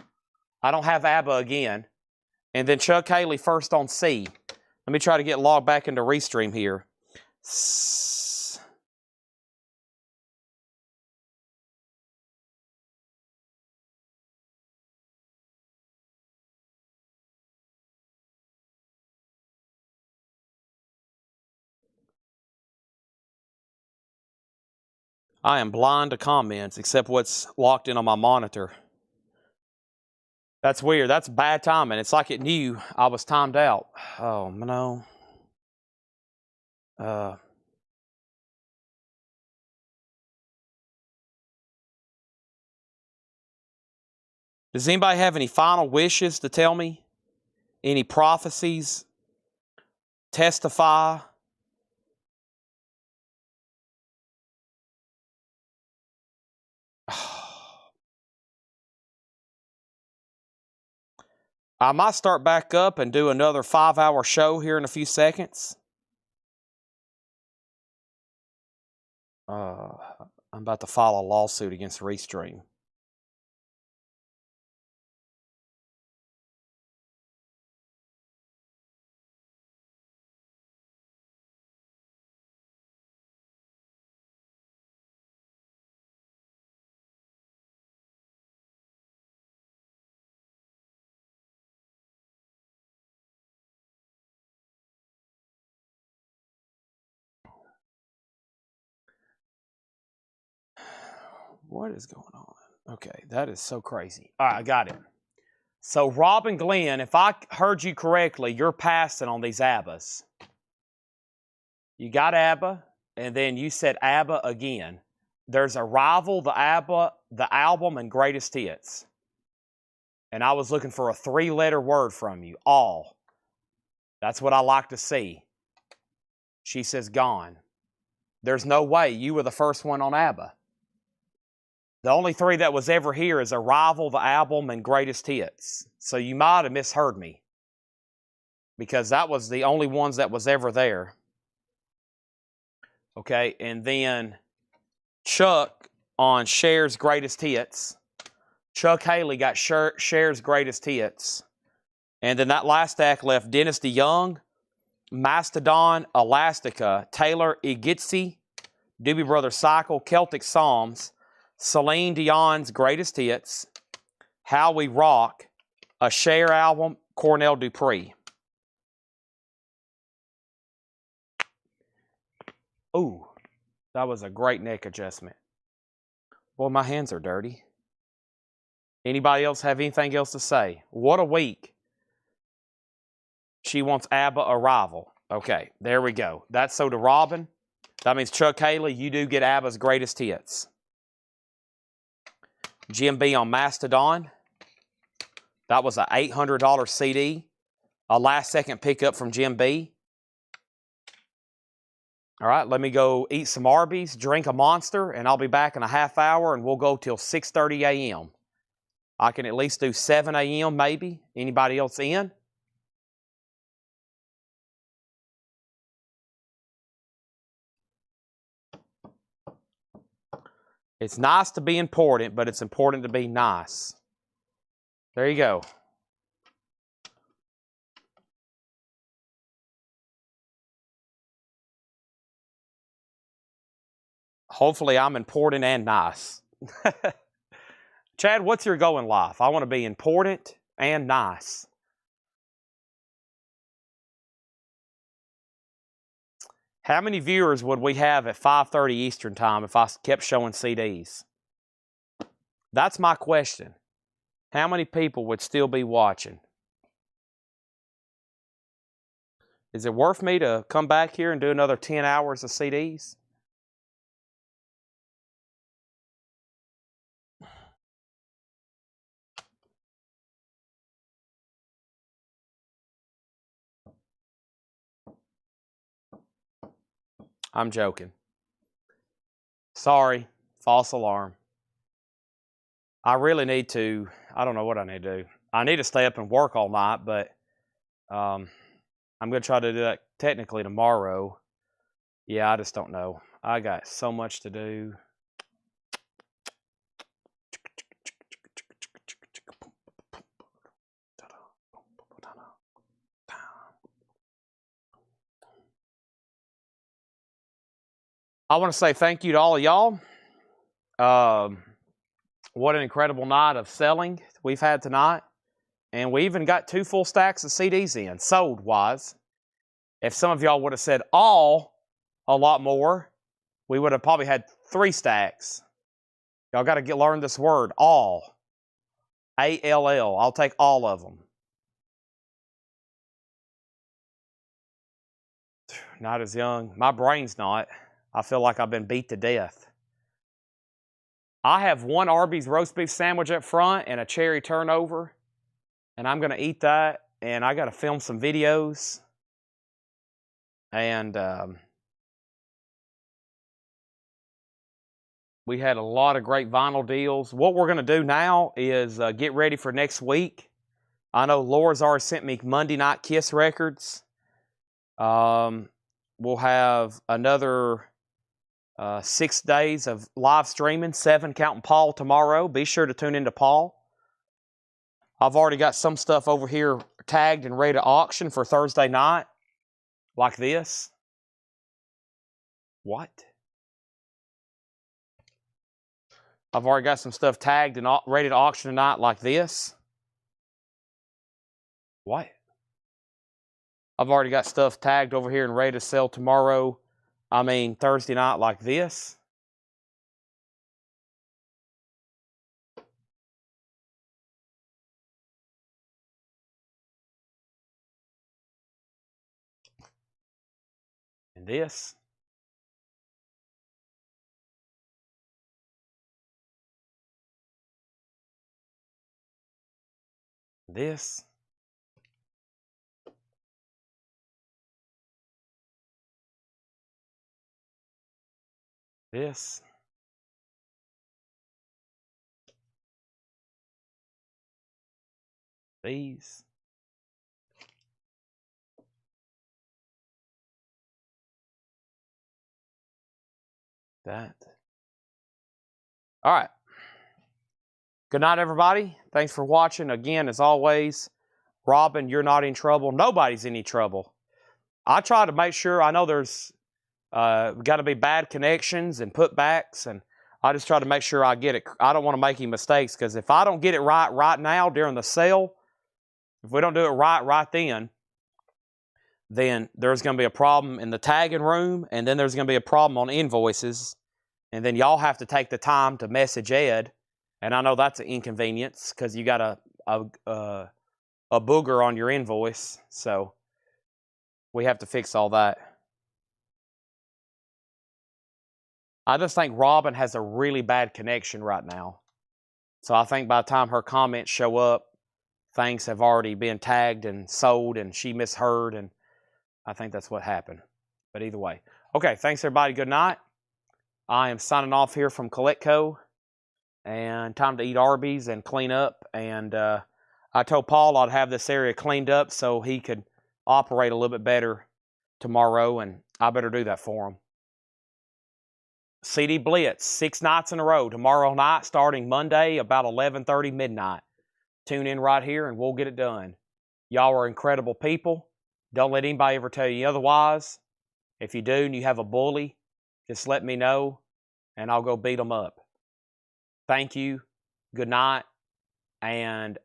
I don't have ABBA again. And then Chuck Haley first on C. Let me try to get logged back into Restream here. I am blind to comments except what's locked in on my monitor. That's weird. That's bad timing. It's like it knew I was timed out. Oh, no. Does anybody have any final wishes to tell me? Any prophecies? Testify? I might start back up and do another 5-hour show here in a few seconds. I'm about to file a lawsuit against Restream. What is going on? Okay, that is so crazy. All right, I got it. So, Robin Glenn, if I heard you correctly, you're passing on these ABBAs. You got ABBA, and then you said ABBA again. There's Arrival, the ABBA, the Album, and Greatest Hits. And I was looking for a 3-letter word from you, all. That's what I like to see. She says gone. There's no way. You were the first one on ABBA. The only 3 that was ever here is Arrival, the Album, and Greatest Hits. So you might have misheard me. Because that was the only ones that was ever there. Okay, and then Chuck on Cher's Greatest Hits. Chuck Haley got Cher's Greatest Hits. And then that last act left Dynasty Young, Mastodon, Elastica, Taylor Yagitsy, Doobie Brothers Cycle, Celtic Psalms, Celine Dion's Greatest Hits, How We Rock, a Cher album, Cornell Dupree. Ooh, that was a great neck adjustment. Boy, my hands are dirty. Anybody else have anything else to say? What a week. She wants ABBA Arrival. Okay, there we go. That's so to Robin. That means Chuck Haley, you do get ABBA's Greatest Hits. Jim B on Mastodon. That was an $800 CD. A last-second pickup from Jim B. All right, let me go eat some Arby's, drink a Monster, and I'll be back in a half hour, and we'll go till 6:30 a.m. I can at least do 7 a.m. maybe. Anybody else in? It's nice to be important, but it's important to be nice. There you go. Hopefully I'm important and nice. Chad, what's your goal in life? I want to be important and nice. How many viewers would we have at 5:30 Eastern time if I kept showing CDs? That's my question. How many people would still be watching? Is it worth me to come back here and do another 10 hours of CDs? I'm joking. Sorry, false alarm. I really need to, I don't know what I need to do. I need to stay up and work all night, but I'm going to try to do that technically tomorrow. Yeah, I just don't know. I got so much to do. I want to say thank you to all of y'all. What an incredible night of selling we've had tonight. And we even got 2 full stacks of CDs in, sold-wise. If some of y'all would have said all a lot more, we would have probably had 3 stacks. Y'all got to learn this word, all. A-L-L. I'll take all of them. Not as young. My brain's not. I feel like I've been beat to death. I have 1 Arby's roast beef sandwich up front and a cherry turnover. And I'm going to eat that. And I got to film some videos. And we had a lot of great vinyl deals. What we're going to do now is get ready for next week. I know Laura's already sent me Monday Night Kiss records. We'll have another 6 days of live streaming, 7 counting Paul tomorrow. Be sure to tune into Paul. I've already got some stuff over here tagged and ready to auction for Thursday night, like this. What? I've already got some stuff tagged and ready to auction tonight, like this. What? I've already got stuff tagged over here and ready to sell tomorrow. Thursday night, like this. And this. This. This. These. That. All right. Good night, everybody. Thanks for watching. Again, as always, Robin, you're not in trouble. Nobody's in any trouble. I try to make sure, I know there's got to be bad connections and putbacks, and I just try to make sure I get it. I don't want to make any mistakes, because if I don't get it right now during the sale, if we don't do it right then there's going to be a problem in the tagging room, and then there's going to be a problem on invoices, and then y'all have to take the time to message Ed, and I know that's an inconvenience because you got a booger on your invoice, so we have to fix all that. I just think Robin has a really bad connection right now. So I think by the time her comments show up, things have already been tagged and sold and she misheard, and I think that's what happened. But either way. Okay, thanks everybody. Good night. I am signing off here from Collectco. and time to eat Arby's and clean up. And I told Paul I'd have this area cleaned up so he could operate a little bit better tomorrow, and I better do that for him. CD Blitz, 6 nights in a row. Tomorrow night, starting Monday, about 11:30 midnight. Tune in right here, and we'll get it done. Y'all are incredible people. Don't let anybody ever tell you otherwise. If you do and you have a bully, just let me know, and I'll go beat them up. Thank you. Good night. And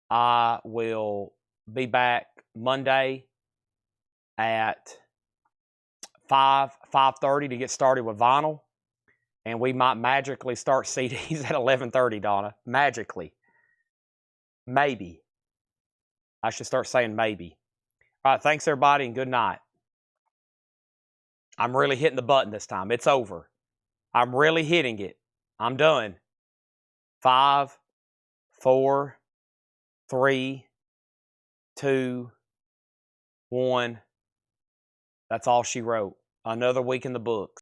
I will be back Monday at 5:30 to get started with vinyl. And we might magically start CDs at 11:30, Donna. Magically. Maybe. I should start saying maybe. All right, thanks everybody, and good night. I'm really hitting the button this time. It's over. I'm really hitting it. I'm done. 5, 4, 3, 2, 1. That's all she wrote. Another week in the books.